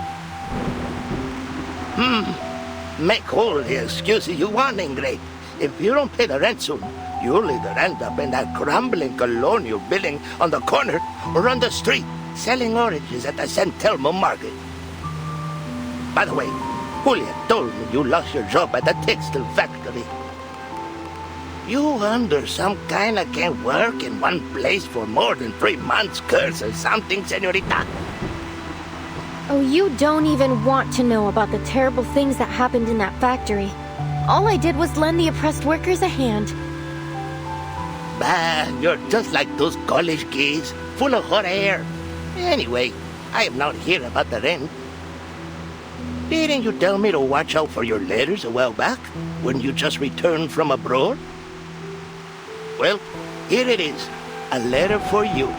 Make all the excuses you want, Ingrid. If you don't pay the rent soon, you'll either end up in that crumbling colonial building on the corner or on the street, selling oranges at the San Telmo market. By the way, Julia told me you lost your job at the textile factory. You under some kind of can't work in one place for more than 3 months, curse or something, señorita. Oh, you don't even want to know about the terrible things that happened in that factory. All I did was lend the oppressed workers a hand. Bah, you're just like those college kids, full of hot air. Anyway, I am not here about the rent. Didn't you tell me to watch out for your letters a while back, when you just returned from abroad? Well, here it is, a letter for you.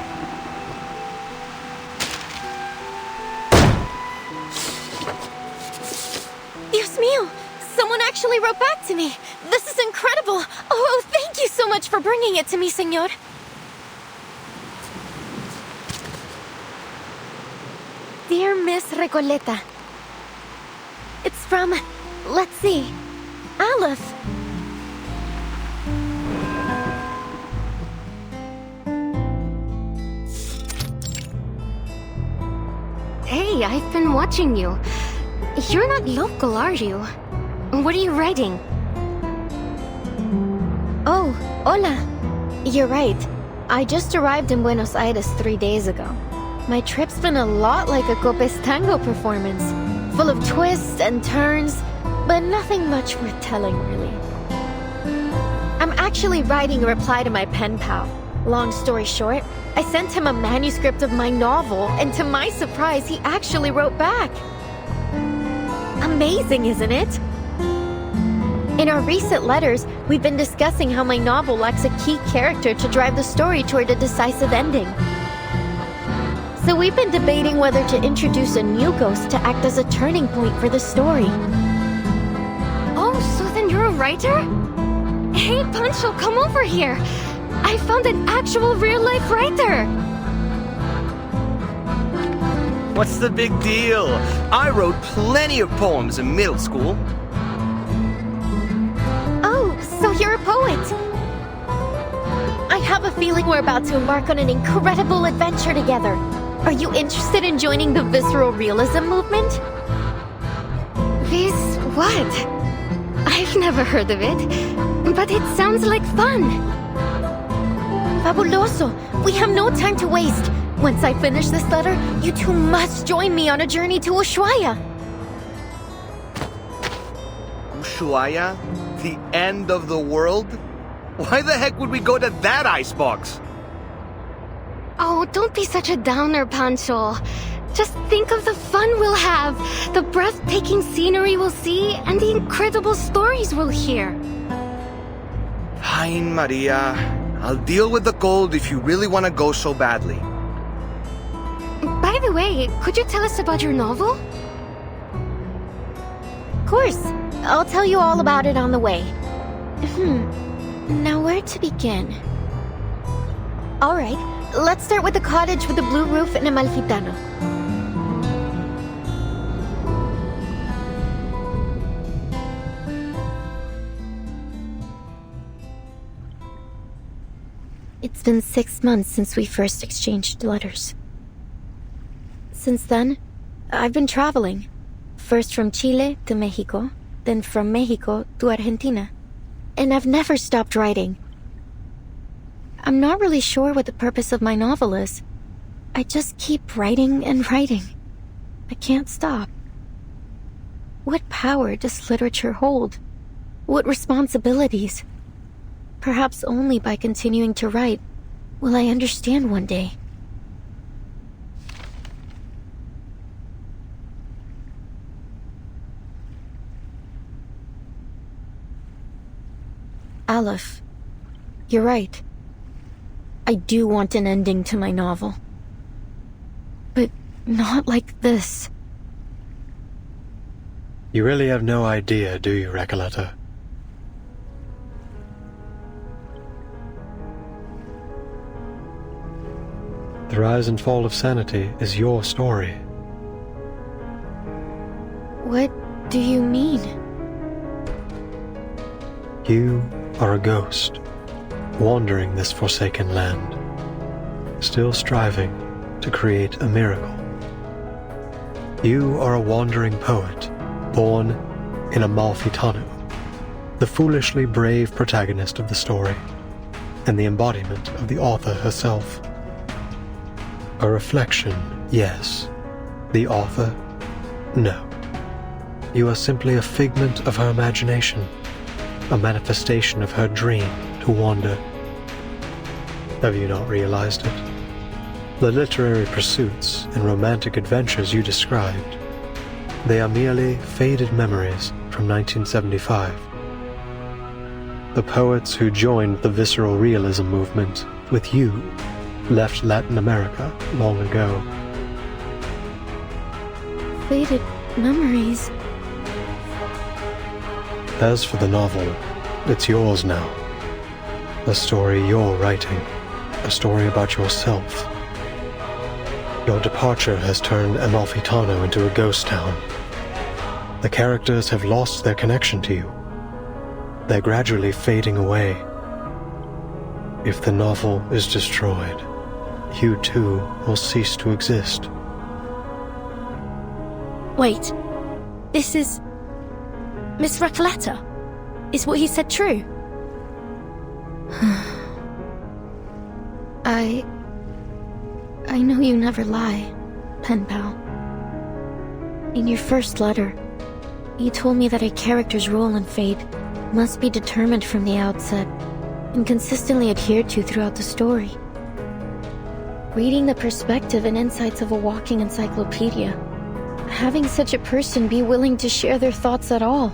Dios mío! Someone actually wrote back to me! The This is incredible! Oh, thank you so much for bringing it to me, senor. Dear Miss Recoleta, it's from, let's see, Aleph. Hey, I've been watching you. You're not local, are you? What are you writing? Oh, hola. You're right. I just arrived in Buenos Aires 3 days ago. My trip's been a lot like a Copes tango performance, full of twists and turns, but nothing much worth telling, really. I'm actually writing a reply to my pen pal. Long story short, I sent him a manuscript of my novel, and to my surprise, he actually wrote back. Amazing, isn't it? In our recent letters, we've been discussing how my novel lacks a key character to drive the story toward a decisive ending. So we've been debating whether to introduce a new ghost to act as a turning point for the story. Oh, so then you're a writer? Hey, Pancho, come over here. I found an actual real-life writer. What's the big deal? I wrote plenty of poems in middle school. Oh, so you're a poet. I have a feeling we're about to embark on an incredible adventure together. Are you interested in joining the visceral realism movement? What? I've never heard of it, but it sounds like fun. Fabuloso! We have no time to waste. Once I finish this letter, you two must join me on a journey to Ushuaia. Ushuaia? The end of the world? Why the heck would we go to that icebox? Oh, don't be such a downer, Pancho. Just think of the fun we'll have, the breathtaking scenery we'll see, and the incredible stories we'll hear. Fine, Maria. I'll deal with the cold if you really want to go so badly. By the way, could you tell us about your novel? Of course. I'll tell you all about it on the way. Now where to begin? Alright, let's start with the cottage with the blue roof in Amalfitano. It's been 6 months since we first exchanged letters. Since then, I've been traveling. First from Chile to Mexico, then from Mexico to Argentina. And I've never stopped writing. I'm not really sure what the purpose of my novel is. I just keep writing and writing. I can't stop. What power does literature hold? What responsibilities? Perhaps only by continuing to write will I understand one day. Aleph, you're right. I do want an ending to my novel. But not like this. You really have no idea, do you, Recoleta? The rise and fall of sanity is your story. What do you mean? You are a ghost, wandering this forsaken land, still striving to create a miracle. You are a wandering poet, born in Amalfitano, the foolishly brave protagonist of the story, and the embodiment of the author herself. A reflection, yes. The author, no. You are simply a figment of her imagination, a manifestation of her dream to wander. Have you not realized it? The literary pursuits and romantic adventures you described, they are merely faded memories from 1975. The poets who joined the visceral realism movement with you left Latin America long ago. Faded memories. As for the novel, It's yours now. A story you're writing. A story about yourself. Your departure has turned Amalfitano into a ghost town. The characters have lost their connection to you. They're gradually fading away. If the novel is destroyed, you too will cease to exist. Wait. This is... Miss Recoleta? Is what he said true? I know you never lie, pen pal. In your first letter, you told me that a character's role and fate must be determined from the outset and consistently adhered to throughout the story. Reading the perspective and insights of a walking encyclopedia, having such a person be willing to share their thoughts at all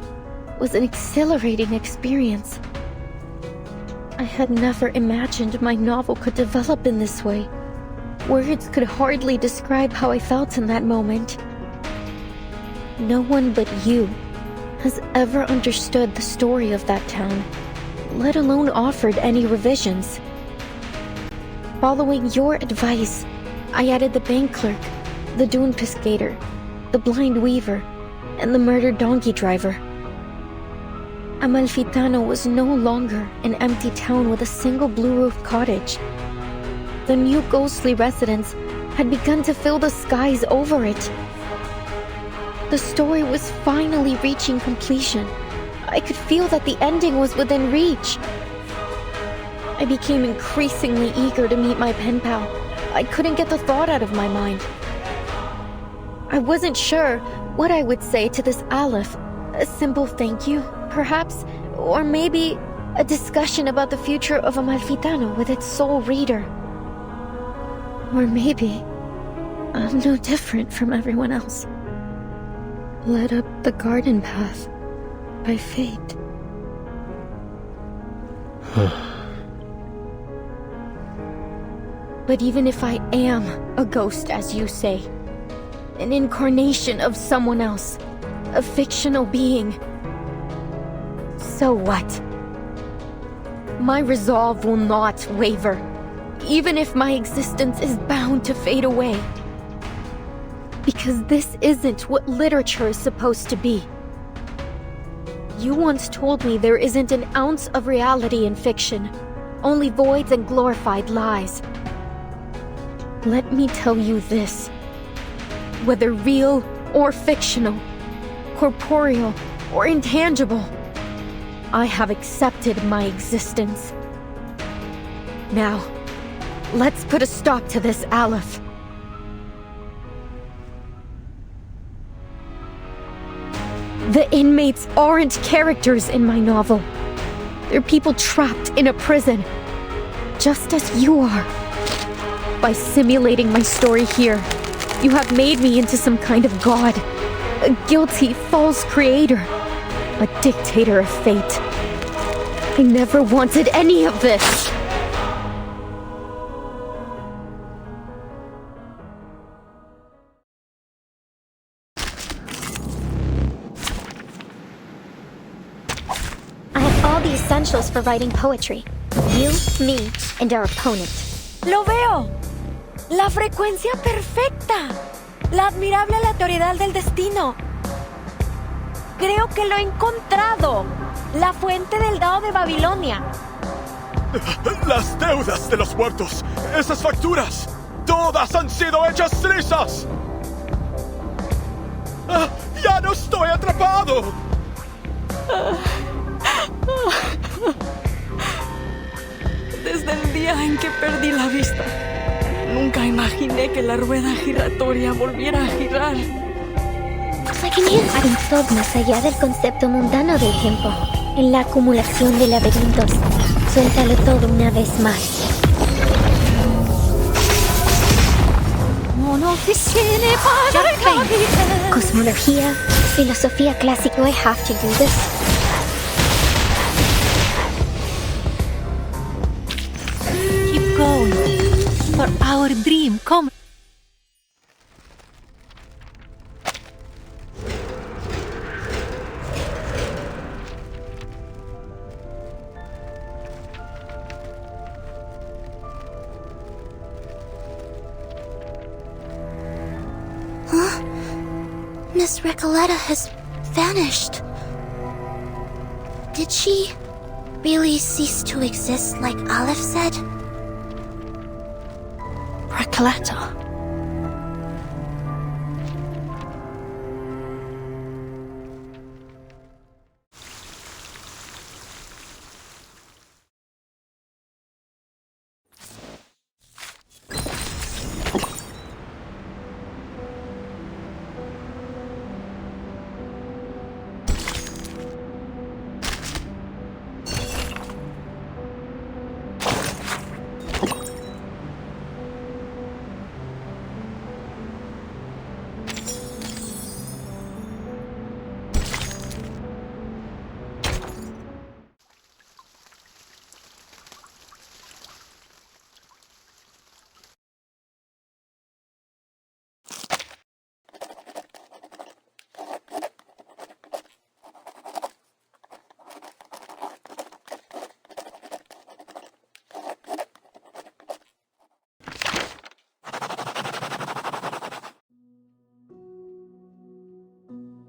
was an exhilarating experience. I had never imagined my novel could develop in this way. Words could hardly describe how I felt in that moment. No one but you has ever understood the story of that town, let alone offered any revisions. Following your advice, I added the bank clerk, the dune pescator, the blind weaver, and the murdered donkey driver. Amalfitano was no longer an empty town with a single blue-roofed cottage. The new ghostly residents had begun to fill the skies over it. The story was finally reaching completion. I could feel that the ending was within reach. I became increasingly eager to meet my pen pal. I couldn't get the thought out of my mind. I wasn't sure what I would say to this Aleph. A simple thank you, perhaps, or maybe a discussion about the future of Amalfitano with its sole reader. Or maybe I'm no different from everyone else, led up the garden path by fate. But even if I am a ghost, as you say, an incarnation of someone else, a fictional being, so what? My resolve will not waver, even if my existence is bound to fade away. Because this isn't what literature is supposed to be. You once told me there isn't an ounce of reality in fiction, only voids and glorified lies. Let me tell you this. Whether real or fictional, corporeal or intangible, I have accepted my existence. Now, let's put a stop to this, Aleph. The inmates aren't characters in my novel. They're people trapped in a prison, just as you are. By simulating my story here, you have made me into some kind of god, a guilty, false creator, a dictator of fate. I never wanted any of this. I have all the essentials for writing poetry. You, me, and our opponent. ¡Lo veo! ¡La frecuencia perfecta! ¡La admirable aleatoriedad del destino! Creo que lo he encontrado. La fuente del dado de Babilonia. Las deudas de los muertos. Esas facturas. Todas han sido hechas trizas. ¡Ya no estoy atrapado! Desde el día en que perdí la vista, nunca imaginé que la rueda giratoria volviera a girar. Hay un todo más allá del concepto mundano del tiempo, en la acumulación de laberintos. Suéltalo todo una vez más. Cosmología, filosofía clásica. Do I have to do this? Keep going, for our dream come. Miss Recoleta has vanished. Did she really cease to exist like Aleph said? Recoleta.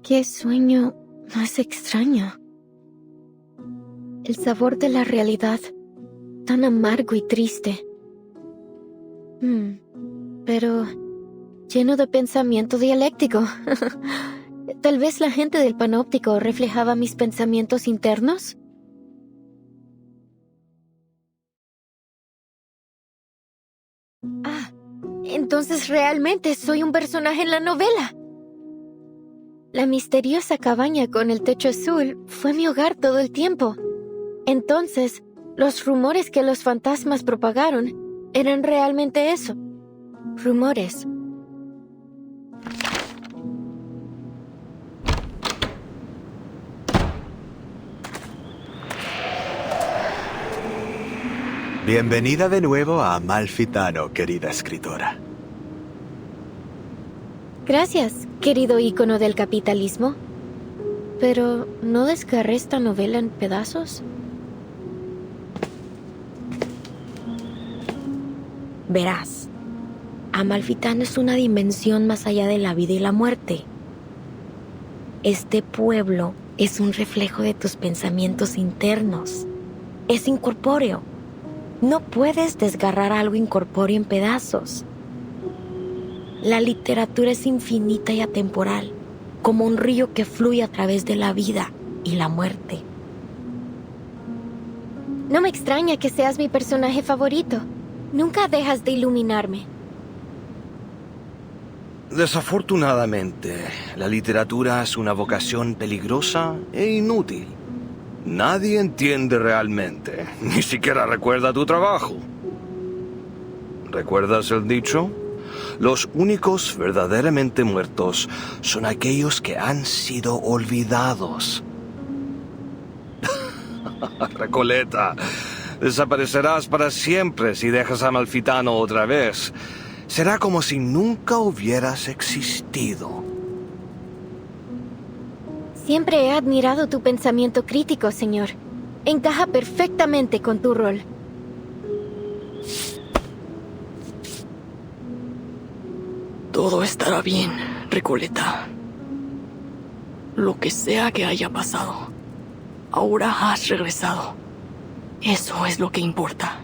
Qué sueño más extraño. El sabor de la realidad, tan amargo y triste. Pero lleno de pensamiento dialéctico. Tal vez la gente del panóptico reflejaba mis pensamientos internos. Entonces realmente soy un personaje en la novela. La misteriosa cabaña con el techo azul fue mi hogar todo el tiempo. Entonces, los rumores que los fantasmas propagaron eran realmente eso. Rumores. Bienvenida de nuevo a Amalfitano, querida escritora. Gracias, querido ícono del capitalismo. Pero, ¿no desgarré esta novela en pedazos? Verás, Amalfitano es una dimensión más allá de la vida y la muerte. Este pueblo es un reflejo de tus pensamientos internos. Es incorpóreo. No puedes desgarrar algo incorpóreo en pedazos. La literatura es infinita y atemporal, como un río que fluye a través de la vida y la muerte. No me extraña que seas mi personaje favorito. Nunca dejas de iluminarme. Desafortunadamente, la literatura es una vocación peligrosa e inútil. Nadie entiende realmente, ni siquiera recuerda tu trabajo. ¿Recuerdas el dicho? Los únicos verdaderamente muertos son aquellos que han sido olvidados. Recoleta, desaparecerás para siempre si dejas a Amalfitano otra vez. Será como si nunca hubieras existido. Siempre he admirado tu pensamiento crítico, señor. Encaja perfectamente con tu rol. Todo estará bien, Recoleta. Lo que sea que haya pasado, ahora has regresado. Eso es lo que importa.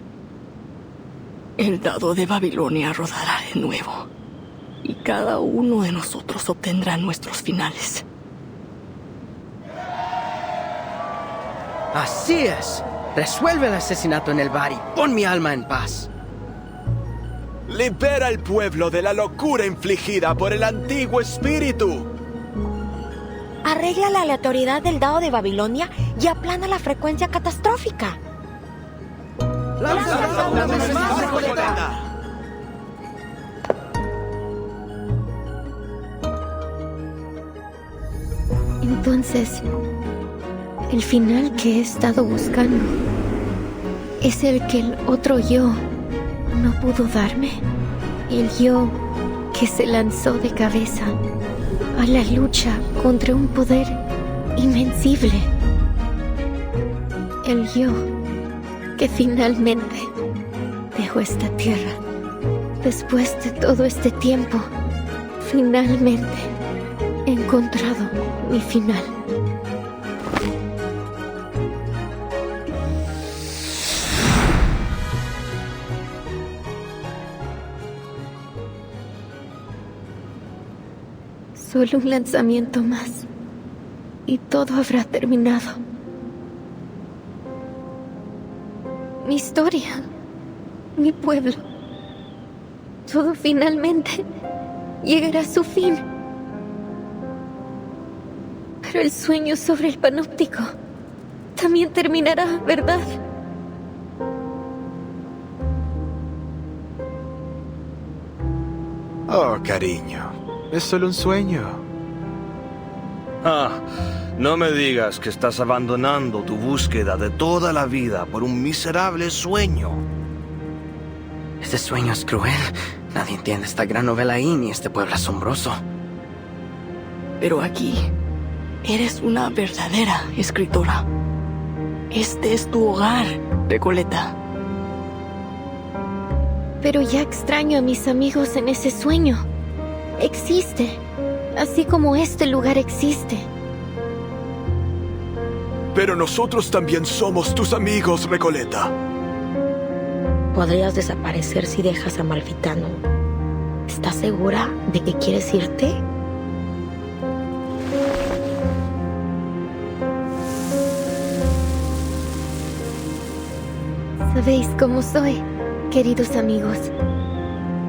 El dado de Babilonia rodará de nuevo, y cada uno de nosotros obtendrá nuestros finales. Así es. Resuelve el asesinato en el bar y pon mi alma en paz. Libera al pueblo de la locura infligida por el antiguo espíritu. Arregla la aleatoriedad del dado de Babilonia y aplana la frecuencia catastrófica. ¡Lánzala una vez más, Recoleta! Entonces, el final que he estado buscando es el que el otro yo no pudo darme. El yo que se lanzó de cabeza a la lucha contra un poder invencible. El yo que finalmente dejó esta tierra. Después de todo este tiempo, finalmente He encontrado mi final. Solo un lanzamiento más y todo habrá terminado. Mi historia, mi pueblo, todo finalmente llegará a su fin. Pero el sueño sobre el panóptico también terminará, ¿verdad? Oh, cariño, es solo un sueño. Ah, no me digas que estás abandonando tu búsqueda de toda la vida por un miserable sueño. Este sueño es cruel. Nadie entiende esta gran novela ahí ni este pueblo asombroso. Pero aquí, eres una verdadera escritora. Este es tu hogar, Recoleta. Pero ya extraño a mis amigos en ese sueño. Existe, así como este lugar existe. Pero nosotros también somos tus amigos, Recoleta. Podrías desaparecer si dejas a Malfitano. ¿Estás segura de que quieres irte? Sabéis cómo soy, queridos amigos.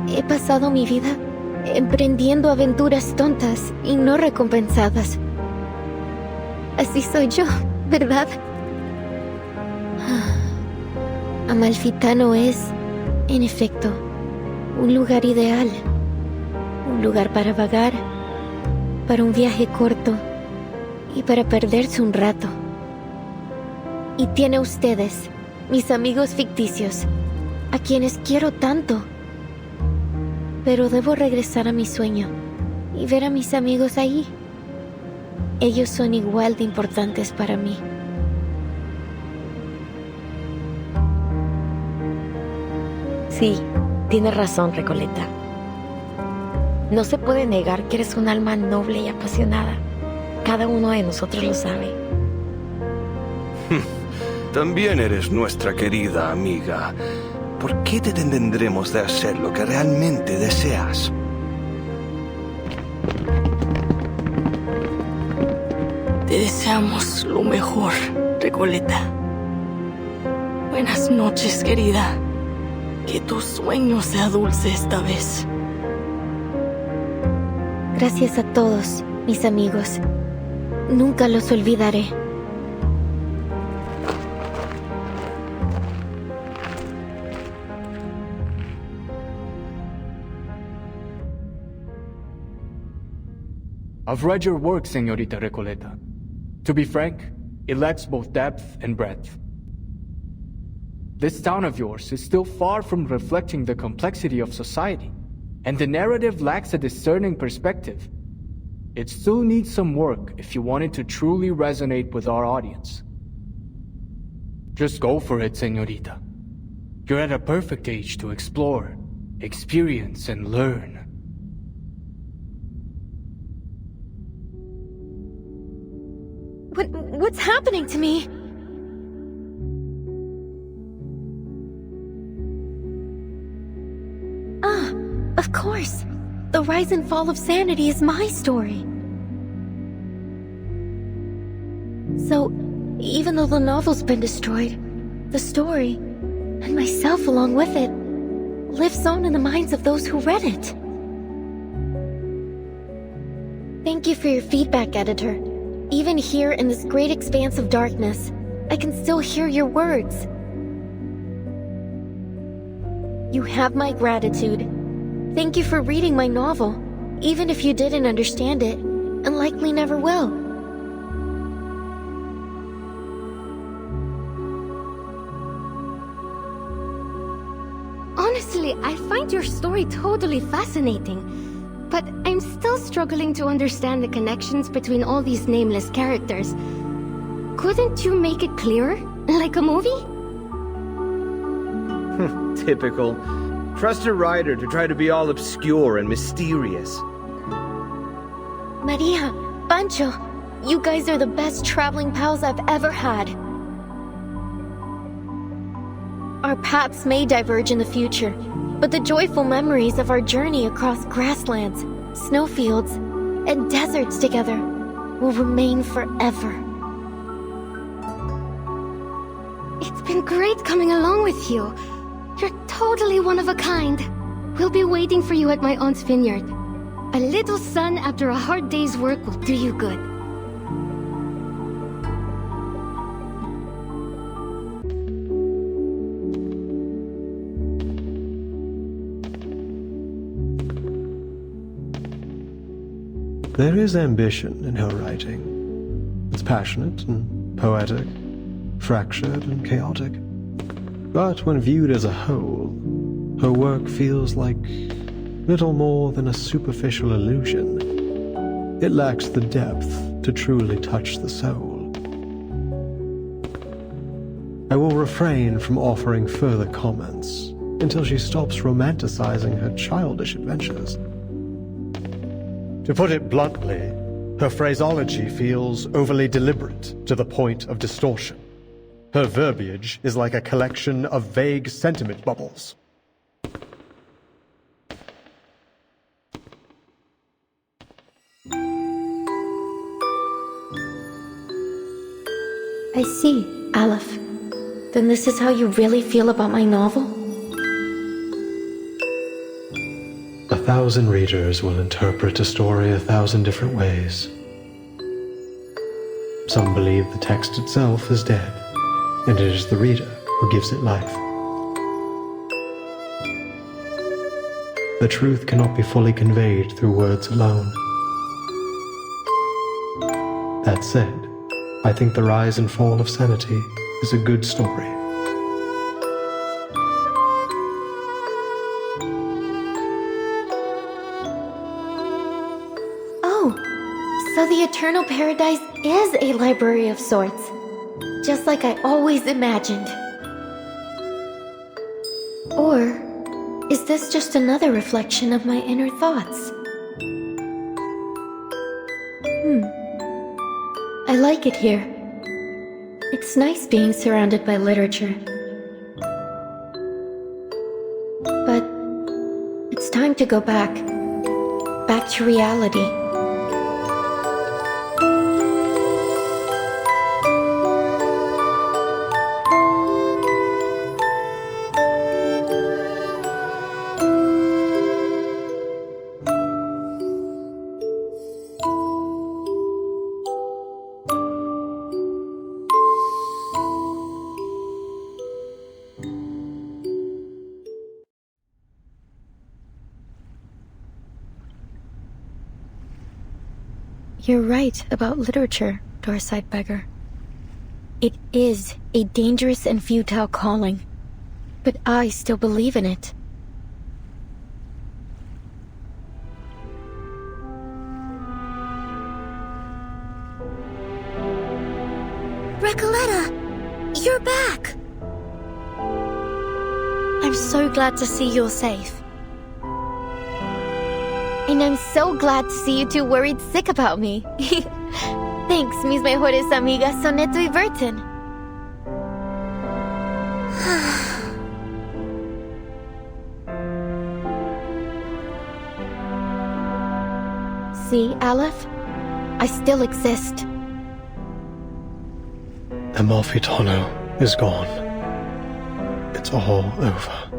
He pasado mi vida emprendiendo aventuras tontas y no recompensadas. Así soy yo, ¿verdad? Amalfitano es, en efecto, un lugar ideal. Un lugar para vagar, para un viaje corto y para perderse un rato. Y tiene a ustedes, mis amigos ficticios, a quienes quiero tanto. Pero debo regresar a mi sueño y ver a mis amigos ahí. Ellos son igual de importantes para mí. Sí, tienes razón, Recoleta. No se puede negar que eres un alma noble y apasionada. Cada uno de nosotros lo sabe. También eres nuestra querida amiga. ¿Por qué te detendremos de hacer lo que realmente deseas? Te deseamos lo mejor, Recoleta. Buenas noches, querida. Que tu sueño sea dulce esta vez. Gracias a todos, mis amigos. Nunca los olvidaré. I've read your work, Señorita Recoleta. To be frank, it lacks both depth and breadth. This town of yours is still far from reflecting the complexity of society, and the narrative lacks a discerning perspective. It still needs some work if you want it to truly resonate with our audience. Just go for it, Señorita. You're at a perfect age to explore, experience, and learn. What's happening to me? Ah, of course. The rise and fall of sanity is my story. So, even though the novel's been destroyed, the story, and myself along with it, lives on in the minds of those who read it. Thank you for your feedback, editor. Even here in this great expanse of darkness, I can still hear your words. You have my gratitude. Thank you for reading my novel, even if you didn't understand it, and likely never will. Honestly, I find your story totally fascinating. But I'm still struggling to understand the connections between all these nameless characters. Couldn't you make it clearer? Like a movie? Typical. Trust a writer to try to be all obscure and mysterious. Maria, Pancho, you guys are the best traveling pals I've ever had. Our paths may diverge in the future, but the joyful memories of our journey across grasslands, snowfields, and deserts together will remain forever. It's been great coming along with you. You're totally one of a kind. We'll be waiting for you at my aunt's vineyard. A little sun after a hard day's work will do you good. There is ambition in her writing. It's passionate and poetic, fractured and chaotic. But when viewed as a whole, her work feels like little more than a superficial illusion. It lacks the depth to truly touch the soul. I will refrain from offering further comments until she stops romanticizing her childish adventures. To put it bluntly, her phraseology feels overly deliberate to the point of distortion. Her verbiage is like a collection of vague sentiment bubbles. I see, Aleph. Then this is how you really feel about my novel? 1,000 readers will interpret a story 1,000 different ways. Some believe the text itself is dead, and it is the reader who gives it life. The truth cannot be fully conveyed through words alone. That said, I think The Rise and Fall of Sanity is a good story. Oh, so the Eternal Paradise is a library of sorts, just like I always imagined. Or is this just another reflection of my inner thoughts? I like it here. It's nice being surrounded by literature. But it's time to go back to reality. You're right about literature, Dorside Beggar. It is a dangerous and futile calling, but I still believe in it. Recoleta, you're back! I'm so glad to see you're safe. And I'm so glad to see you two worried sick about me. Thanks, mis mejores amigas Soneto y Burton. See, Aleph? I still exist. Amalfitano is gone. It's all over.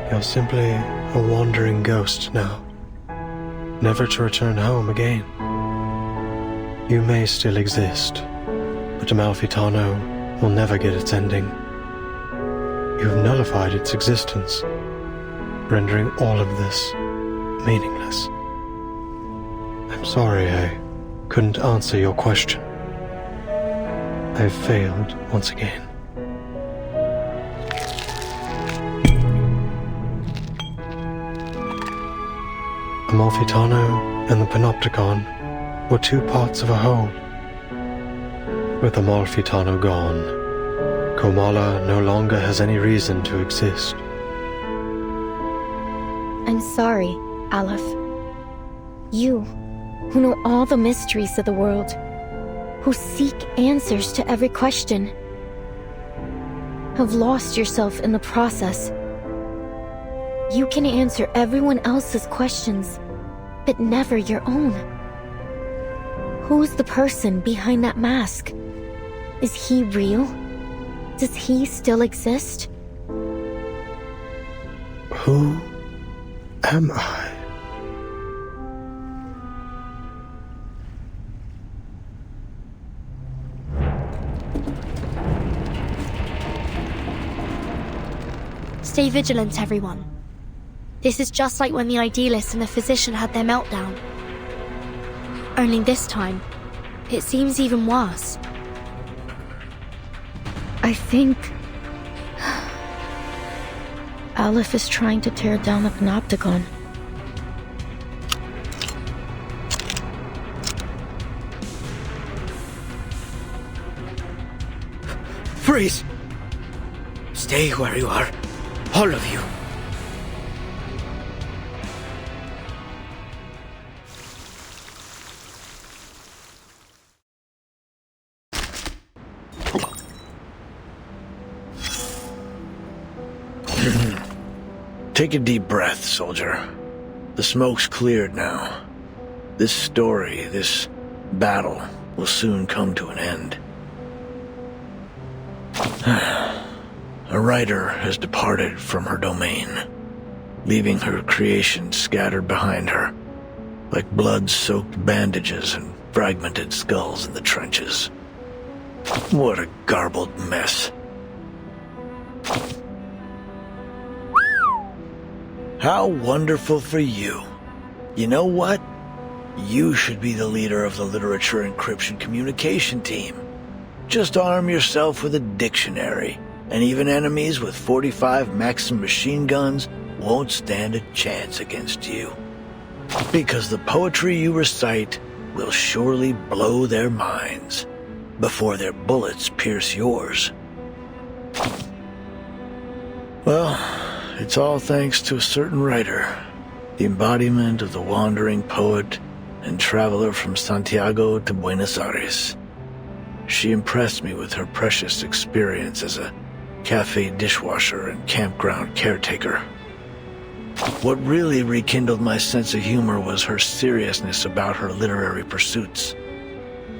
You're simply a wandering ghost now, never to return home again. You may still exist, but Amalfitano will never get its ending. You've nullified its existence, rendering all of this meaningless. I'm sorry I couldn't answer your question. I've failed once again. Amalfitano and the Panopticon were two parts of a whole. With Amalfitano gone, Komala no longer has any reason to exist. I'm sorry, Aleph. You who know all the mysteries of the world, who seek answers to every question, have lost yourself in the process. You can answer everyone else's questions, but never your own. Who's the person behind that mask? Is he real? Does he still exist? Who am I? Stay vigilant, everyone. This is just like when the idealist and the physician had their meltdown. Only this time, it seems even worse. I think Aleph is trying to tear down the Panopticon. Freeze! Stay where you are. All of you. Take a deep breath, soldier. The smoke's cleared now. This story, this battle, will soon come to an end. A writer has departed from her domain, leaving her creation scattered behind her, like blood-soaked bandages and fragmented skulls in the trenches. What a garbled mess. How wonderful for you. You know what? You should be the leader of the literature encryption communication team. Just arm yourself with a dictionary, and even enemies with 45 Maxim machine guns won't stand a chance against you. Because the poetry you recite will surely blow their minds before their bullets pierce yours. Well, it's all thanks to a certain writer, the embodiment of the wandering poet and traveler from Santiago to Buenos Aires. She impressed me with her precious experience as a cafe dishwasher and campground caretaker. What really rekindled my sense of humor was her seriousness about her literary pursuits.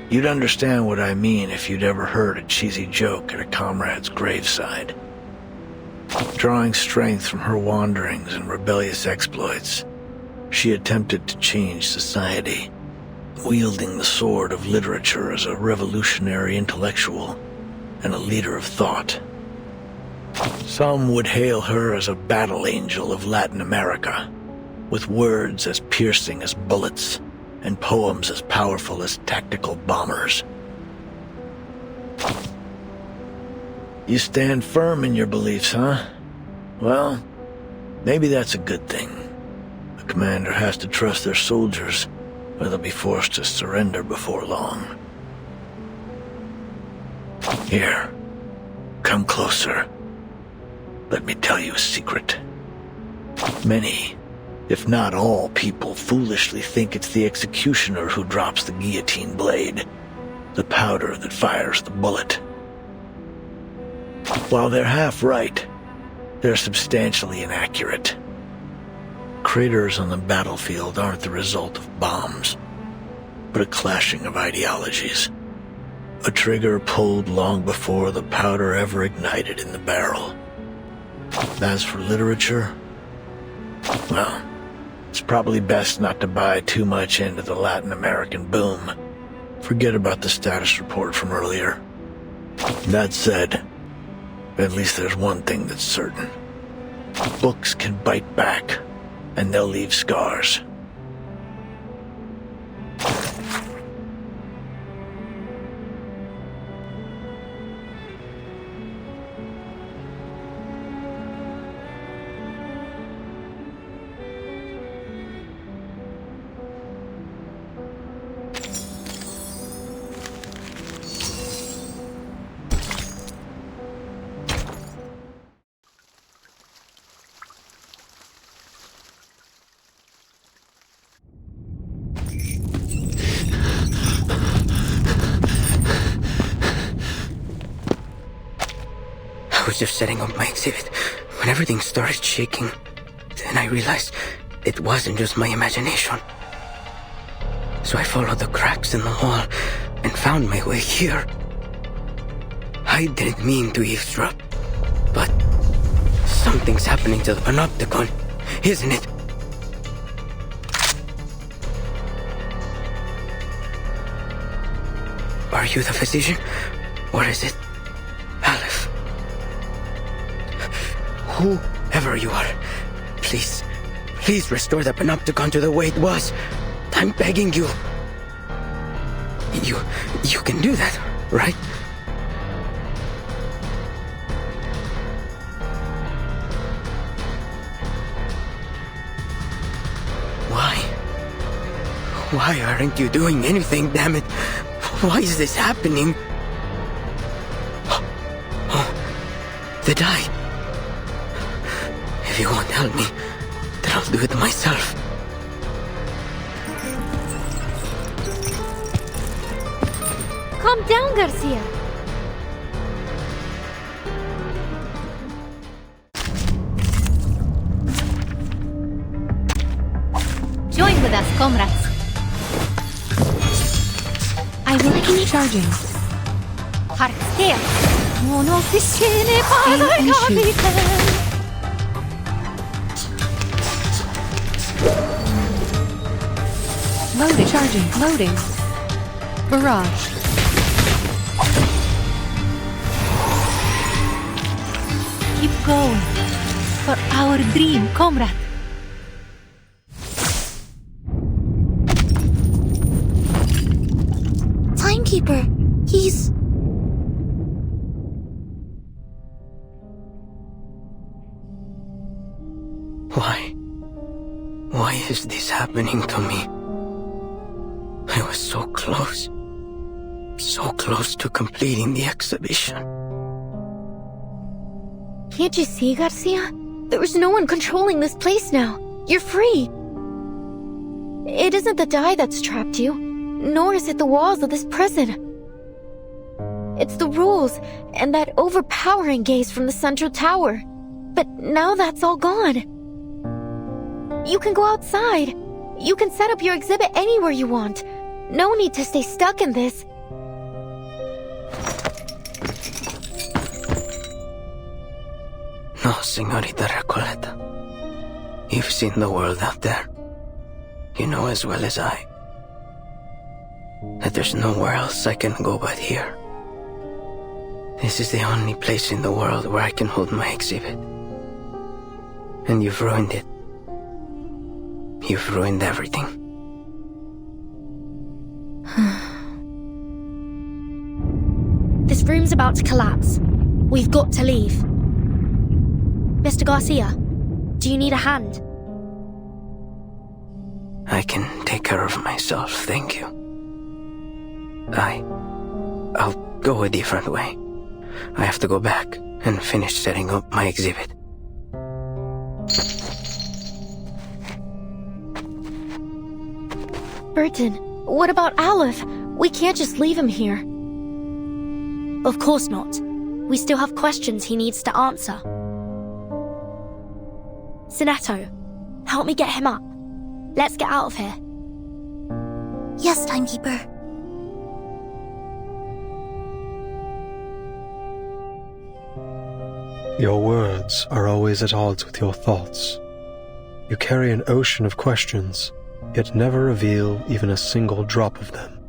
You'd understand what I mean if you'd ever heard a cheesy joke at a comrade's graveside. Drawing strength from her wanderings and rebellious exploits, she attempted to change society, wielding the sword of literature as a revolutionary intellectual and a leader of thought. Some would hail her as a battle angel of Latin America, with words as piercing as bullets and poems as powerful as tactical bombers. You stand firm in your beliefs, huh? Well, maybe that's a good thing. A commander has to trust their soldiers, or they'll be forced to surrender before long. Here, come closer. Let me tell you a secret. Many, if not all people, foolishly think it's the executioner who drops the guillotine blade, the powder that fires the bullet. While they're half right, they're substantially inaccurate. Craters on the battlefield aren't the result of bombs, but a clashing of ideologies. A trigger pulled long before the powder ever ignited in the barrel. As for literature, well, it's probably best not to buy too much into the Latin American boom. Forget about the status report from earlier. That said, at least there's one thing that's certain. Books can bite back, and they'll leave scars. was just setting up my exhibit when everything started shaking. Then I realized it wasn't just my imagination. So I followed the cracks in the wall and found my way here. I didn't mean to eavesdrop, but something's happening to the panopticon, isn't it? Are you the physician? Or is it Aleph? Whoever you are, please restore the panopticon to the way it was. I'm begging you. You can do that, right? Why aren't you doing anything, damn it? Why is this happening? Oh, the die. If you won't help me, then I'll do it myself. Calm down, Garcia. Join with us, comrades. I will keep charging. Harkstea. Mono piscine Loading. Charging. Loading. Barrage. Keep going. For our dream, comrade. Timekeeper, he's... Why is this happening to me? I was so close to completing the exhibition. Can't you see, Garcia? There's no one controlling this place now. You're free. It isn't the dye that's trapped you, nor is it the walls of this prison. It's the rules and that overpowering gaze from the central tower. But now that's all gone. You can go outside. You can set up your exhibit anywhere you want. No need to stay stuck in this. No, Señorita Recoleta. You've seen the world out there. You know as well as I that there's nowhere else I can go but here. This is the only place in the world where I can hold my exhibit. And you've ruined it. You've ruined everything. This room's about to collapse. We've got to leave. Mr. Garcia, do you need a hand? I can take care of myself, thank you. I'll go a different way. I have to go back and finish setting up my exhibit. Burton, what about Aleph? We can't just leave him here. Of course not. We still have questions he needs to answer. Sinetto, help me get him up. Let's get out of here. Yes, Timekeeper. Your words are always at odds with your thoughts. You carry an ocean of questions, yet never reveal even a single drop of them.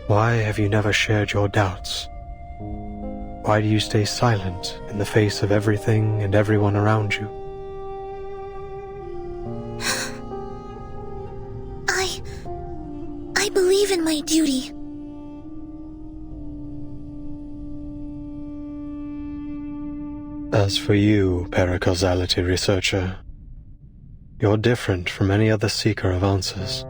Why have you never shared your doubts? Why do you stay silent in the face of everything and everyone around you? I believe in my duty. As for you, paracausality researcher, you're different from any other seeker of answers.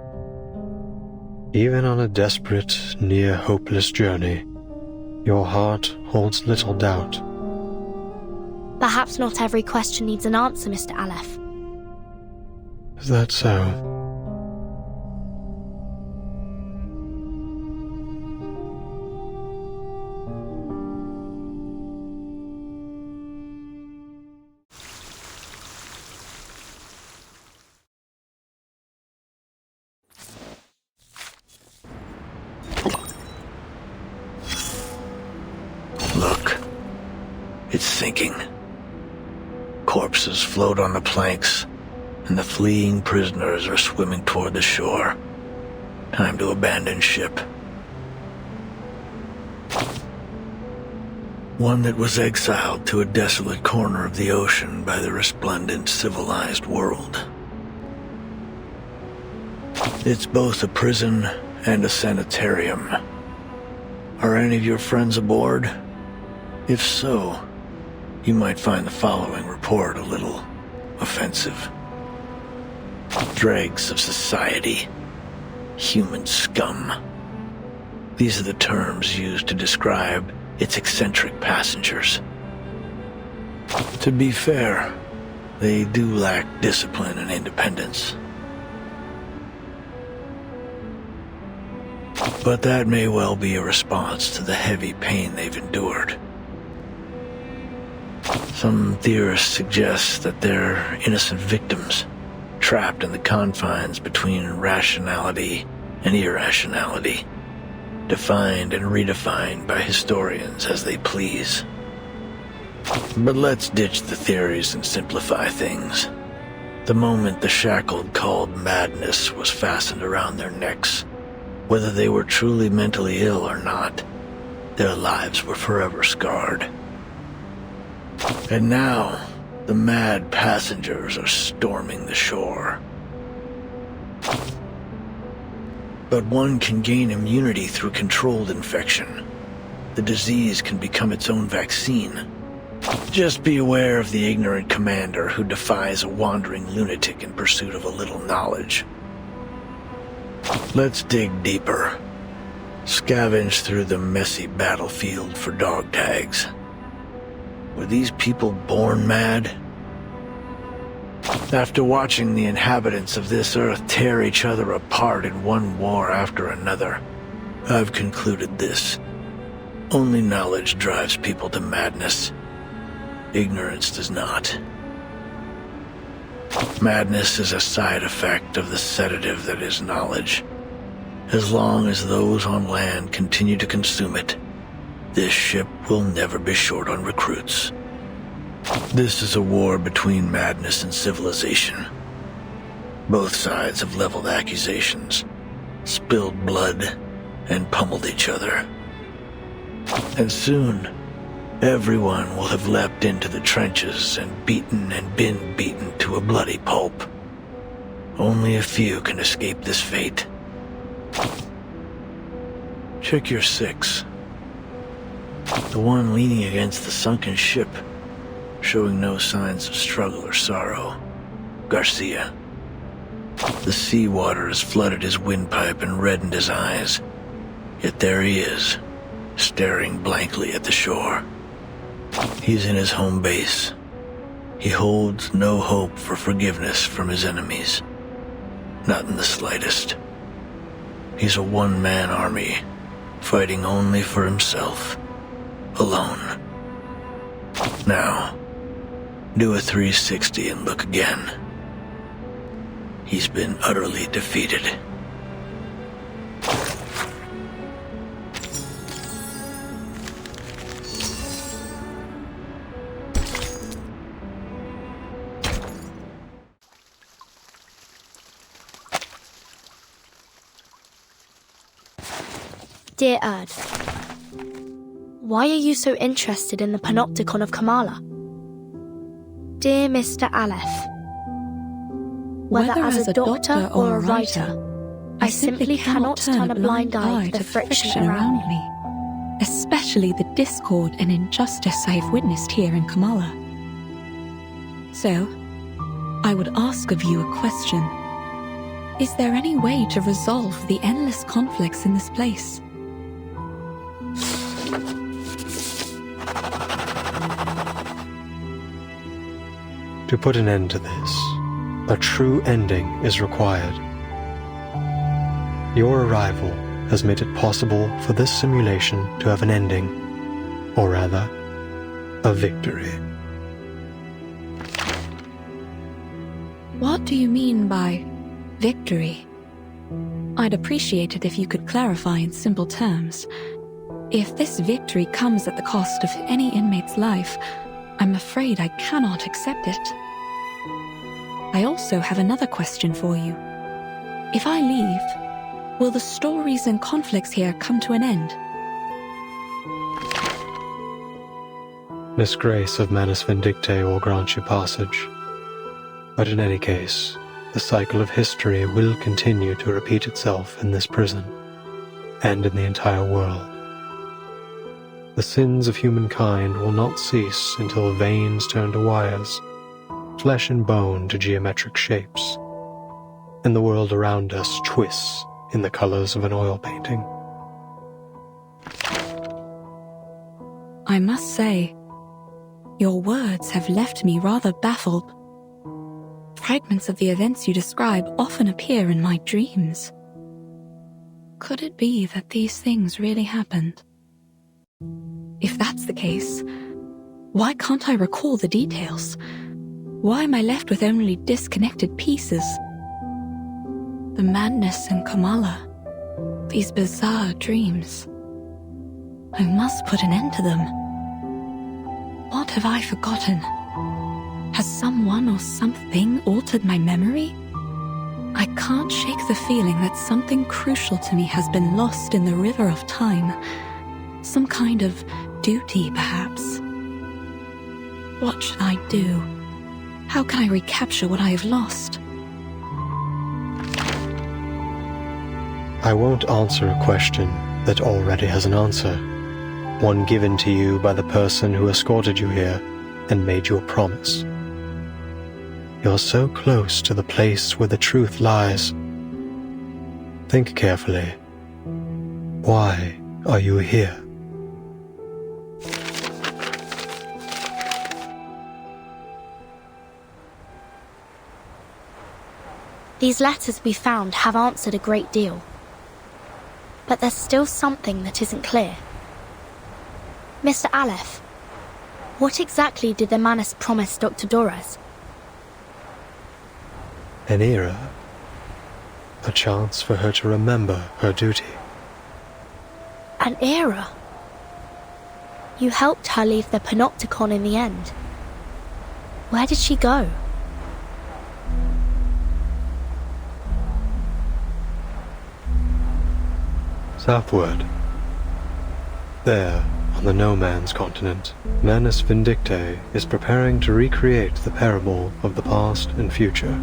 Even on a desperate, near-hopeless journey, your heart holds little doubt. Perhaps not every question needs an answer, Mr. Aleph. Is that so? It's sinking. Corpses float on the planks, and the fleeing prisoners are swimming toward the shore. Time to abandon ship. One that was exiled to a desolate corner of the ocean by the resplendent civilized world. It's both a prison and a sanitarium. Are any of your friends aboard? If so, you might find the following report a little offensive. Dregs of society. Human scum. These are the terms used to describe its eccentric passengers. To be fair, they do lack discipline and independence. But that may well be a response to the heavy pain they've endured. Some theorists suggest that they're innocent victims, trapped in the confines between rationality and irrationality, defined and redefined by historians as they please. But let's ditch the theories and simplify things. The moment the shackle called madness was fastened around their necks, whether they were truly mentally ill or not, their lives were forever scarred. And now, the mad passengers are storming the shore. But one can gain immunity through controlled infection. The disease can become its own vaccine. Just be aware of the ignorant commander who defies a wandering lunatic in pursuit of a little knowledge. Let's dig deeper. Scavenge through the messy battlefield for dog tags. Were these people born mad? After watching the inhabitants of this earth tear each other apart in one war after another, I've concluded this. Only knowledge drives people to madness. Ignorance does not. Madness is a side effect of the sedative that is knowledge. As long as those on land continue to consume it, this ship will never be short on recruits. This is a war between madness and civilization. Both sides have leveled accusations, spilled blood, and pummeled each other. And soon, everyone will have leapt into the trenches and been beaten to a bloody pulp. Only a few can escape this fate. Check your 6. The one leaning against the sunken ship, showing no signs of struggle or sorrow. Garcia. The seawater has flooded his windpipe and reddened his eyes. Yet there he is, staring blankly at the shore. He's in his home base. He holds no hope for forgiveness from his enemies. Not in the slightest. He's a one-man army, fighting only for himself. Alone. Now, do a 360 and look again. He's been utterly defeated. Dear Erd, why are you so interested in the Panopticon of Kamala? Dear Mr. Aleph, whether as a doctor or a writer, I simply cannot turn a blind eye to the friction around me. Especially the discord and injustice I have witnessed here in Kamala. So, I would ask of you a question. Is there any way to resolve the endless conflicts in this place? To put an end to this, a true ending is required. Your arrival has made it possible for this simulation to have an ending, or rather, a victory. What do you mean by victory? I'd appreciate it if you could clarify in simple terms. If this victory comes at the cost of any inmate's life, I'm afraid I cannot accept it. I also have another question for you. If I leave, will the stories and conflicts here come to an end? Miss Grace of Manus Vindicte will grant you passage. But in any case, the cycle of history will continue to repeat itself in this prison, and in the entire world. The sins of humankind will not cease until veins turn to wires, flesh and bone to geometric shapes, and the world around us twists in the colors of an oil painting. I must say, your words have left me rather baffled. Fragments of the events you describe often appear in my dreams. Could it be that these things really happened? If that's the case, why can't I recall the details? Why am I left with only disconnected pieces? The madness in Kamala, these bizarre dreams. I must put an end to them. What have I forgotten? Has someone or something altered my memory? I can't shake the feeling that something crucial to me has been lost in the river of time. Some kind of duty, perhaps. What should I do? How can I recapture what I have lost? I won't answer a question that already has an answer, one given to you by the person who escorted you here and made you a promise. You're so close to the place where the truth lies. Think carefully. Why are you here? These letters we found have answered a great deal. But there's still something that isn't clear. Mr. Aleph, what exactly did the Manus promise Dr. Dorres? An era. A chance for her to remember her duty. An era? You helped her leave the Panopticon in the end. Where did she go? Southward. There, on the no-man's continent, Manus Vindicte is preparing to recreate the parable of the past and future.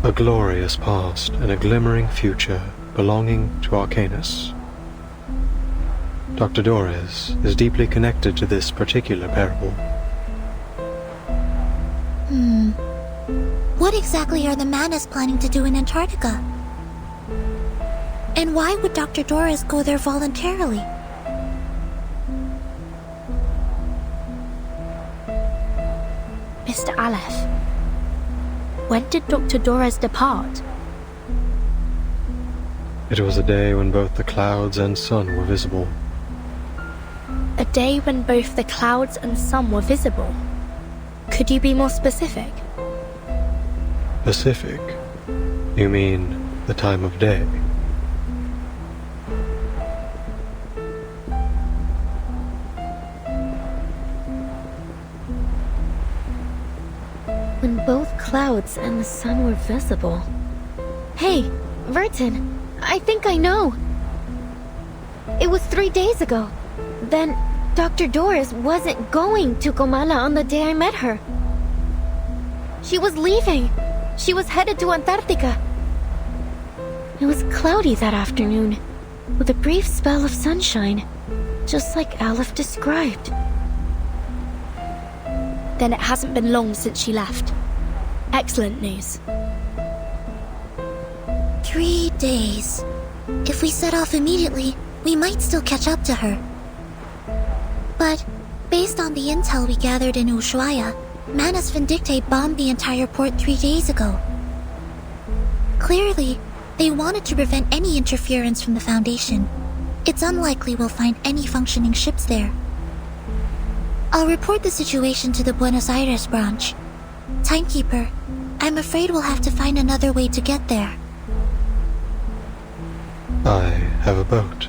A glorious past and a glimmering future belonging to Arcanus. Dr. Dorres is deeply connected to this particular parable. What exactly are the Manus planning to do in Antarctica? And why would Dr. Dorres go there voluntarily? Mr. Aleph, when did Dr. Dorres depart? It was a day when both the clouds and sun were visible. A day when both the clouds and sun were visible? Could you be more specific? Pacific? You mean the time of day? When both clouds and the sun were visible. Hey, Vertin, I think I know. It was 3 days ago. Then Dr. Dorres wasn't going to Comala on the day I met her. She was leaving. She was headed to Antarctica. It was cloudy that afternoon, with a brief spell of sunshine, just like Aleph described. Then it hasn't been long since she left. Excellent news. 3 days. If we set off immediately, we might still catch up to her. But, based on the intel we gathered in Ushuaia, Manus Vindicte bombed the entire port 3 days ago. Clearly, they wanted to prevent any interference from the Foundation. It's unlikely we'll find any functioning ships there. I'll report the situation to the Buenos Aires branch. Timekeeper, I'm afraid we'll have to find another way to get there. I have a boat.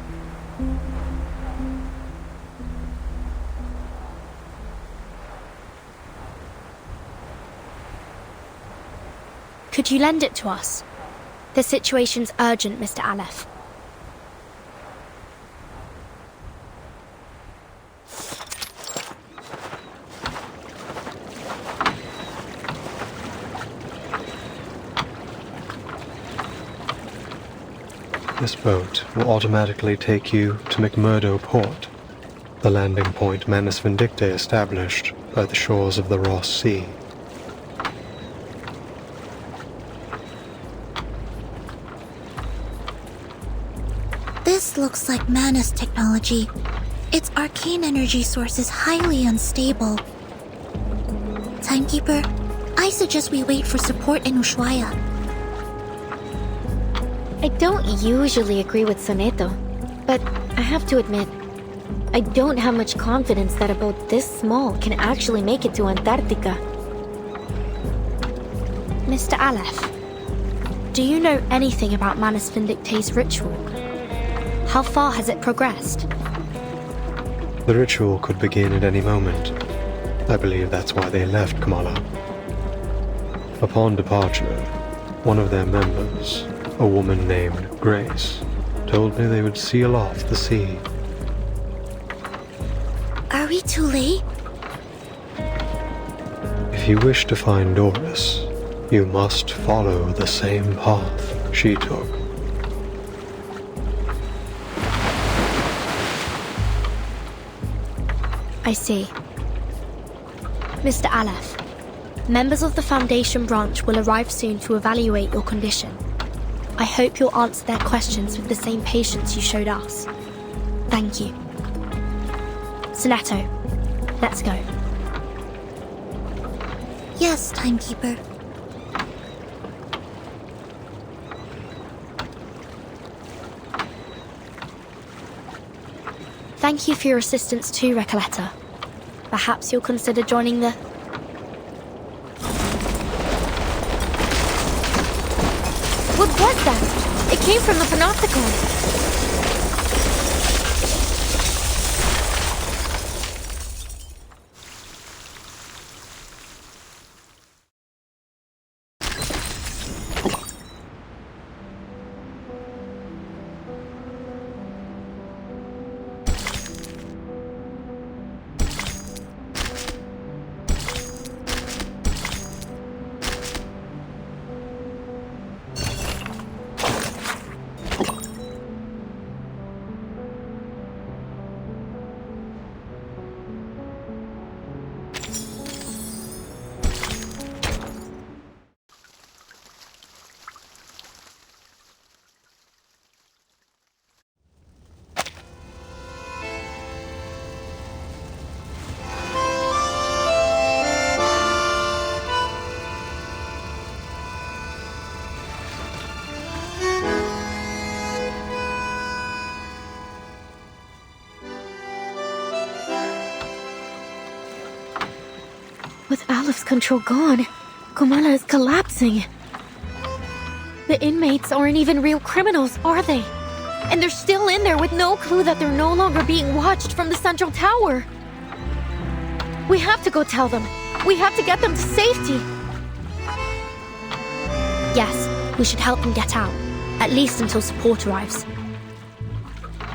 Could you lend it to us? The situation's urgent, Mr. Aleph. This boat will automatically take you to McMurdo Port, the landing point Manus Vindictae established by the shores of the Ross Sea. This looks like Manus technology. Its arcane energy source is highly unstable. Timekeeper, I suggest we wait for support in Ushuaia. I don't usually agree with Soneto, but I have to admit, I don't have much confidence that a boat this small can actually make it to Antarctica. Mr. Aleph, do you know anything about Manus Vindictae's ritual? How far has it progressed? The ritual could begin at any moment. I believe that's why they left Kamala. Upon departure, one of their members, a woman named Grace, told me they would seal off the sea. Are we too late? If you wish to find Doris, you must follow the same path she took. I see. Mr. Aleph, members of the Foundation branch will arrive soon to evaluate your condition. I hope you'll answer their questions with the same patience you showed us. Thank you. Soneto, let's go. Yes, Timekeeper. Thank you for your assistance too, Recoleta. Perhaps you'll consider joining the... What was that? It came from the Panopticon. With Aleph's control gone, Kamala is collapsing. The inmates aren't even real criminals, are they? And they're still in there with no clue that they're no longer being watched from the central tower. We have to go tell them. We have to get them to safety. Yes, we should help them get out, at least until support arrives.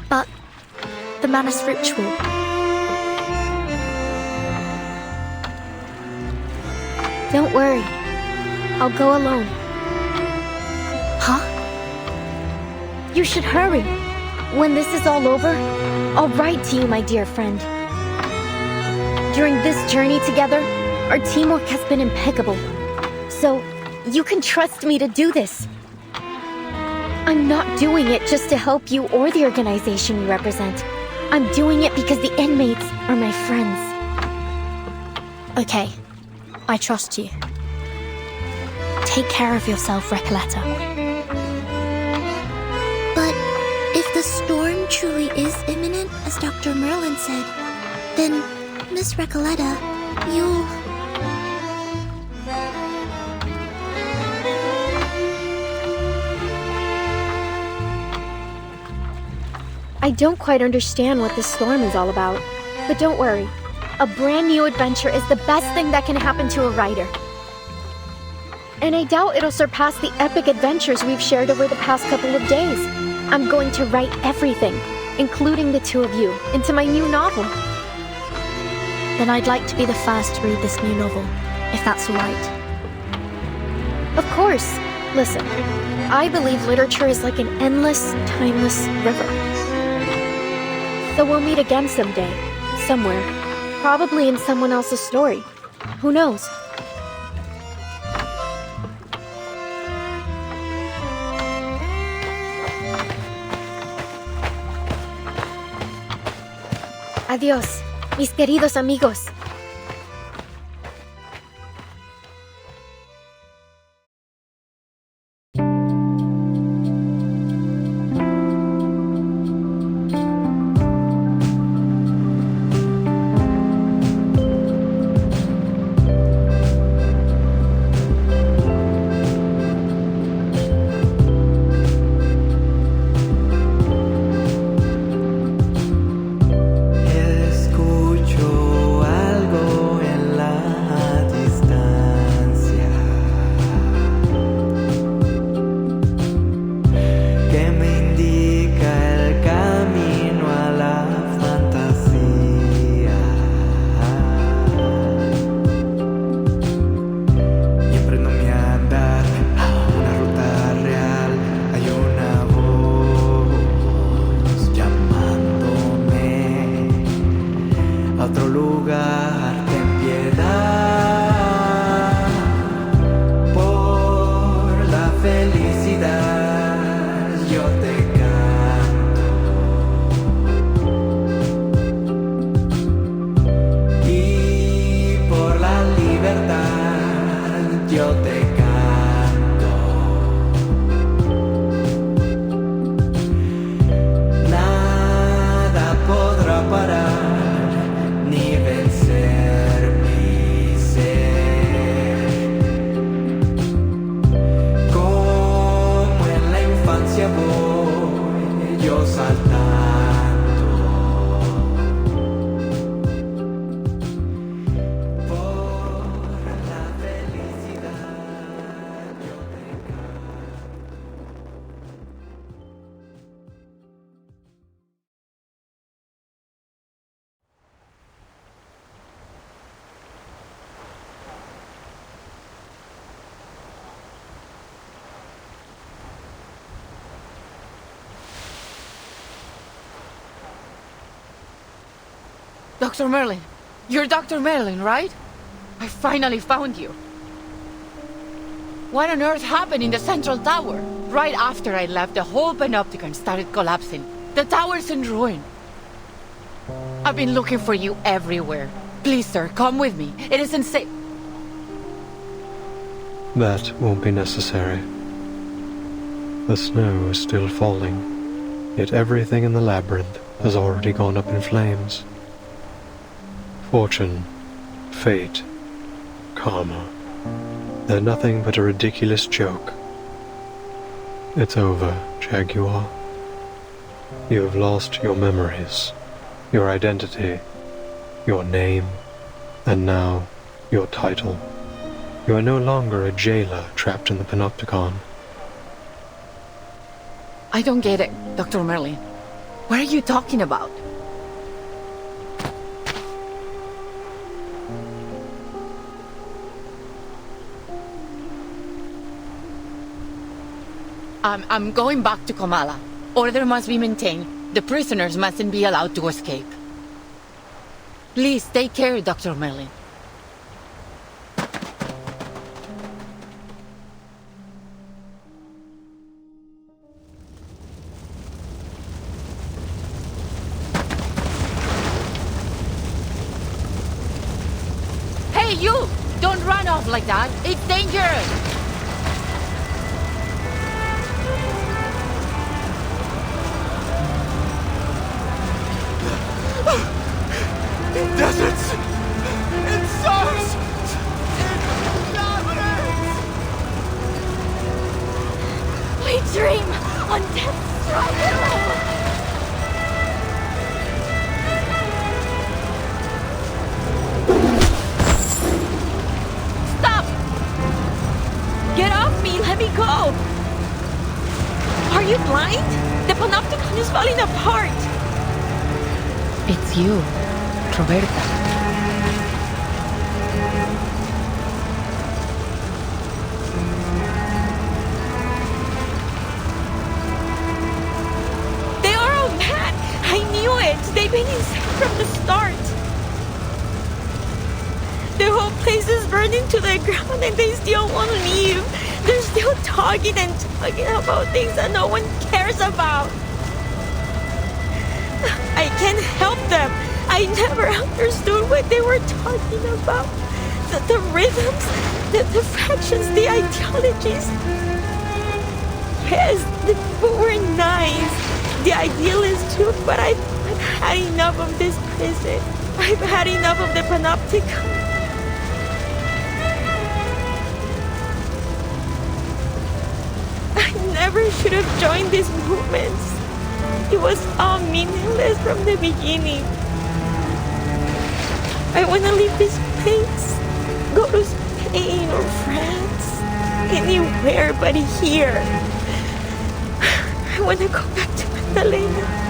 But the Manus ritual... Don't worry. I'll go alone. Huh? You should hurry. When this is all over, I'll write to you, my dear friend. During this journey together, our teamwork has been impeccable. So, you can trust me to do this. I'm not doing it just to help you or the organization you represent. I'm doing it because the inmates are my friends. Okay. I trust you. Take care of yourself, Recoleta. But if the storm truly is imminent, as Dr. Merlin said, then, Miss Recoleta, you'll... I don't quite understand what this storm is all about, but don't worry. A brand new adventure is the best thing that can happen to a writer. and I doubt it'll surpass the epic adventures we've shared over the past couple of days. I'm going to write everything, including the two of you, into my new novel. Then I'd like to be the first to read this new novel, if that's all right. Of course. Listen, I believe literature is like an endless, timeless river. So we'll meet again someday, somewhere, probably in someone else's story. Who knows? Adiós, mis queridos amigos. Dr. Merlin. You're Dr. Merlin, right? I finally found you. What on earth happened in the central tower? Right after I left, the whole panopticon started collapsing. The tower's in ruin. I've been looking for you everywhere. Please, sir, come with me. It isn't safe. That won't be necessary. The snow is still falling, yet everything in the labyrinth has already gone up in flames. Fortune, fate, karma, they're nothing but a ridiculous joke. It's over, Jaguar. You have lost your memories, your identity, your name, and now your title. You are no longer a jailer trapped in the panopticon. I don't get it, Dr. Merlin. What are you talking about? I'm going back to Kamala. Order must be maintained. The prisoners mustn't be allowed to escape. Please take care, Dr. Merlin. Hey, you! Don't run off like that. It's dangerous. In deserts, in stars, in labyrinths. We dream on death's strike. Stop! Get me! Let me go! Are you blind? The panopticon is falling apart! It's you, Roberta. They are all mad! I knew it! They've been insane from the start! The whole place is burning to the ground and they still won't leave! They're still talking and talking about things that no one cares about! I can't help them! I never understood what they were talking about. The rhythms, the fractions, the ideologies. Yes, the people were nice. The idealists too, but I've had enough of this prison. I've had enough of the panopticon. I never should have joined these movements. It was all meaningless from the beginning. I want to leave this place, go to Spain or France, anywhere but here. I want to go back to Magdalena.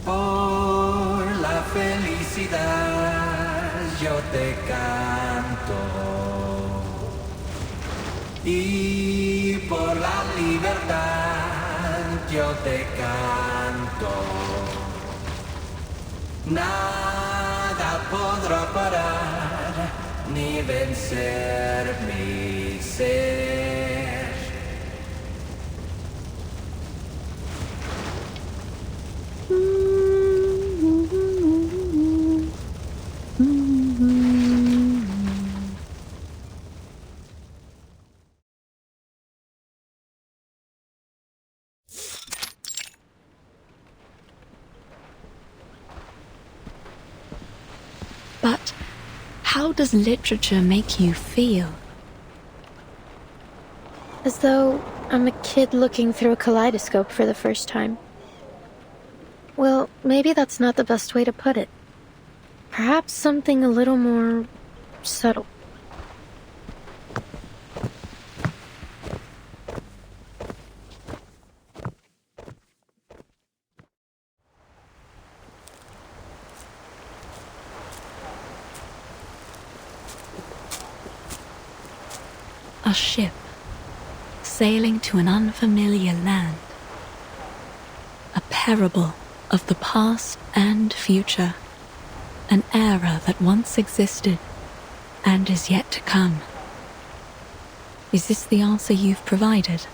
Por la felicidad yo te canto y por la libertad yo te canto. Nada podrá parar ni vencer mi ser. But how does literature make you feel? As though I'm a kid looking through a kaleidoscope for the first time. Well, maybe that's not the best way to put it. Perhaps something a little more subtle. A ship sailing to an unfamiliar land. A parable of the past and future. An era that once existed and is yet to come. Is this the answer you've provided,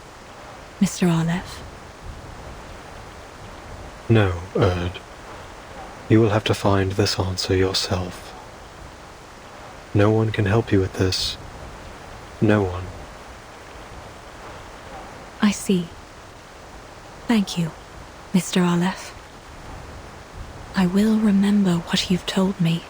Mr. Aleph? No, Erd. You will have to find this answer yourself. No one can help you with this. No one. I see. Thank you, Mr. Aleph. I will remember what you've told me.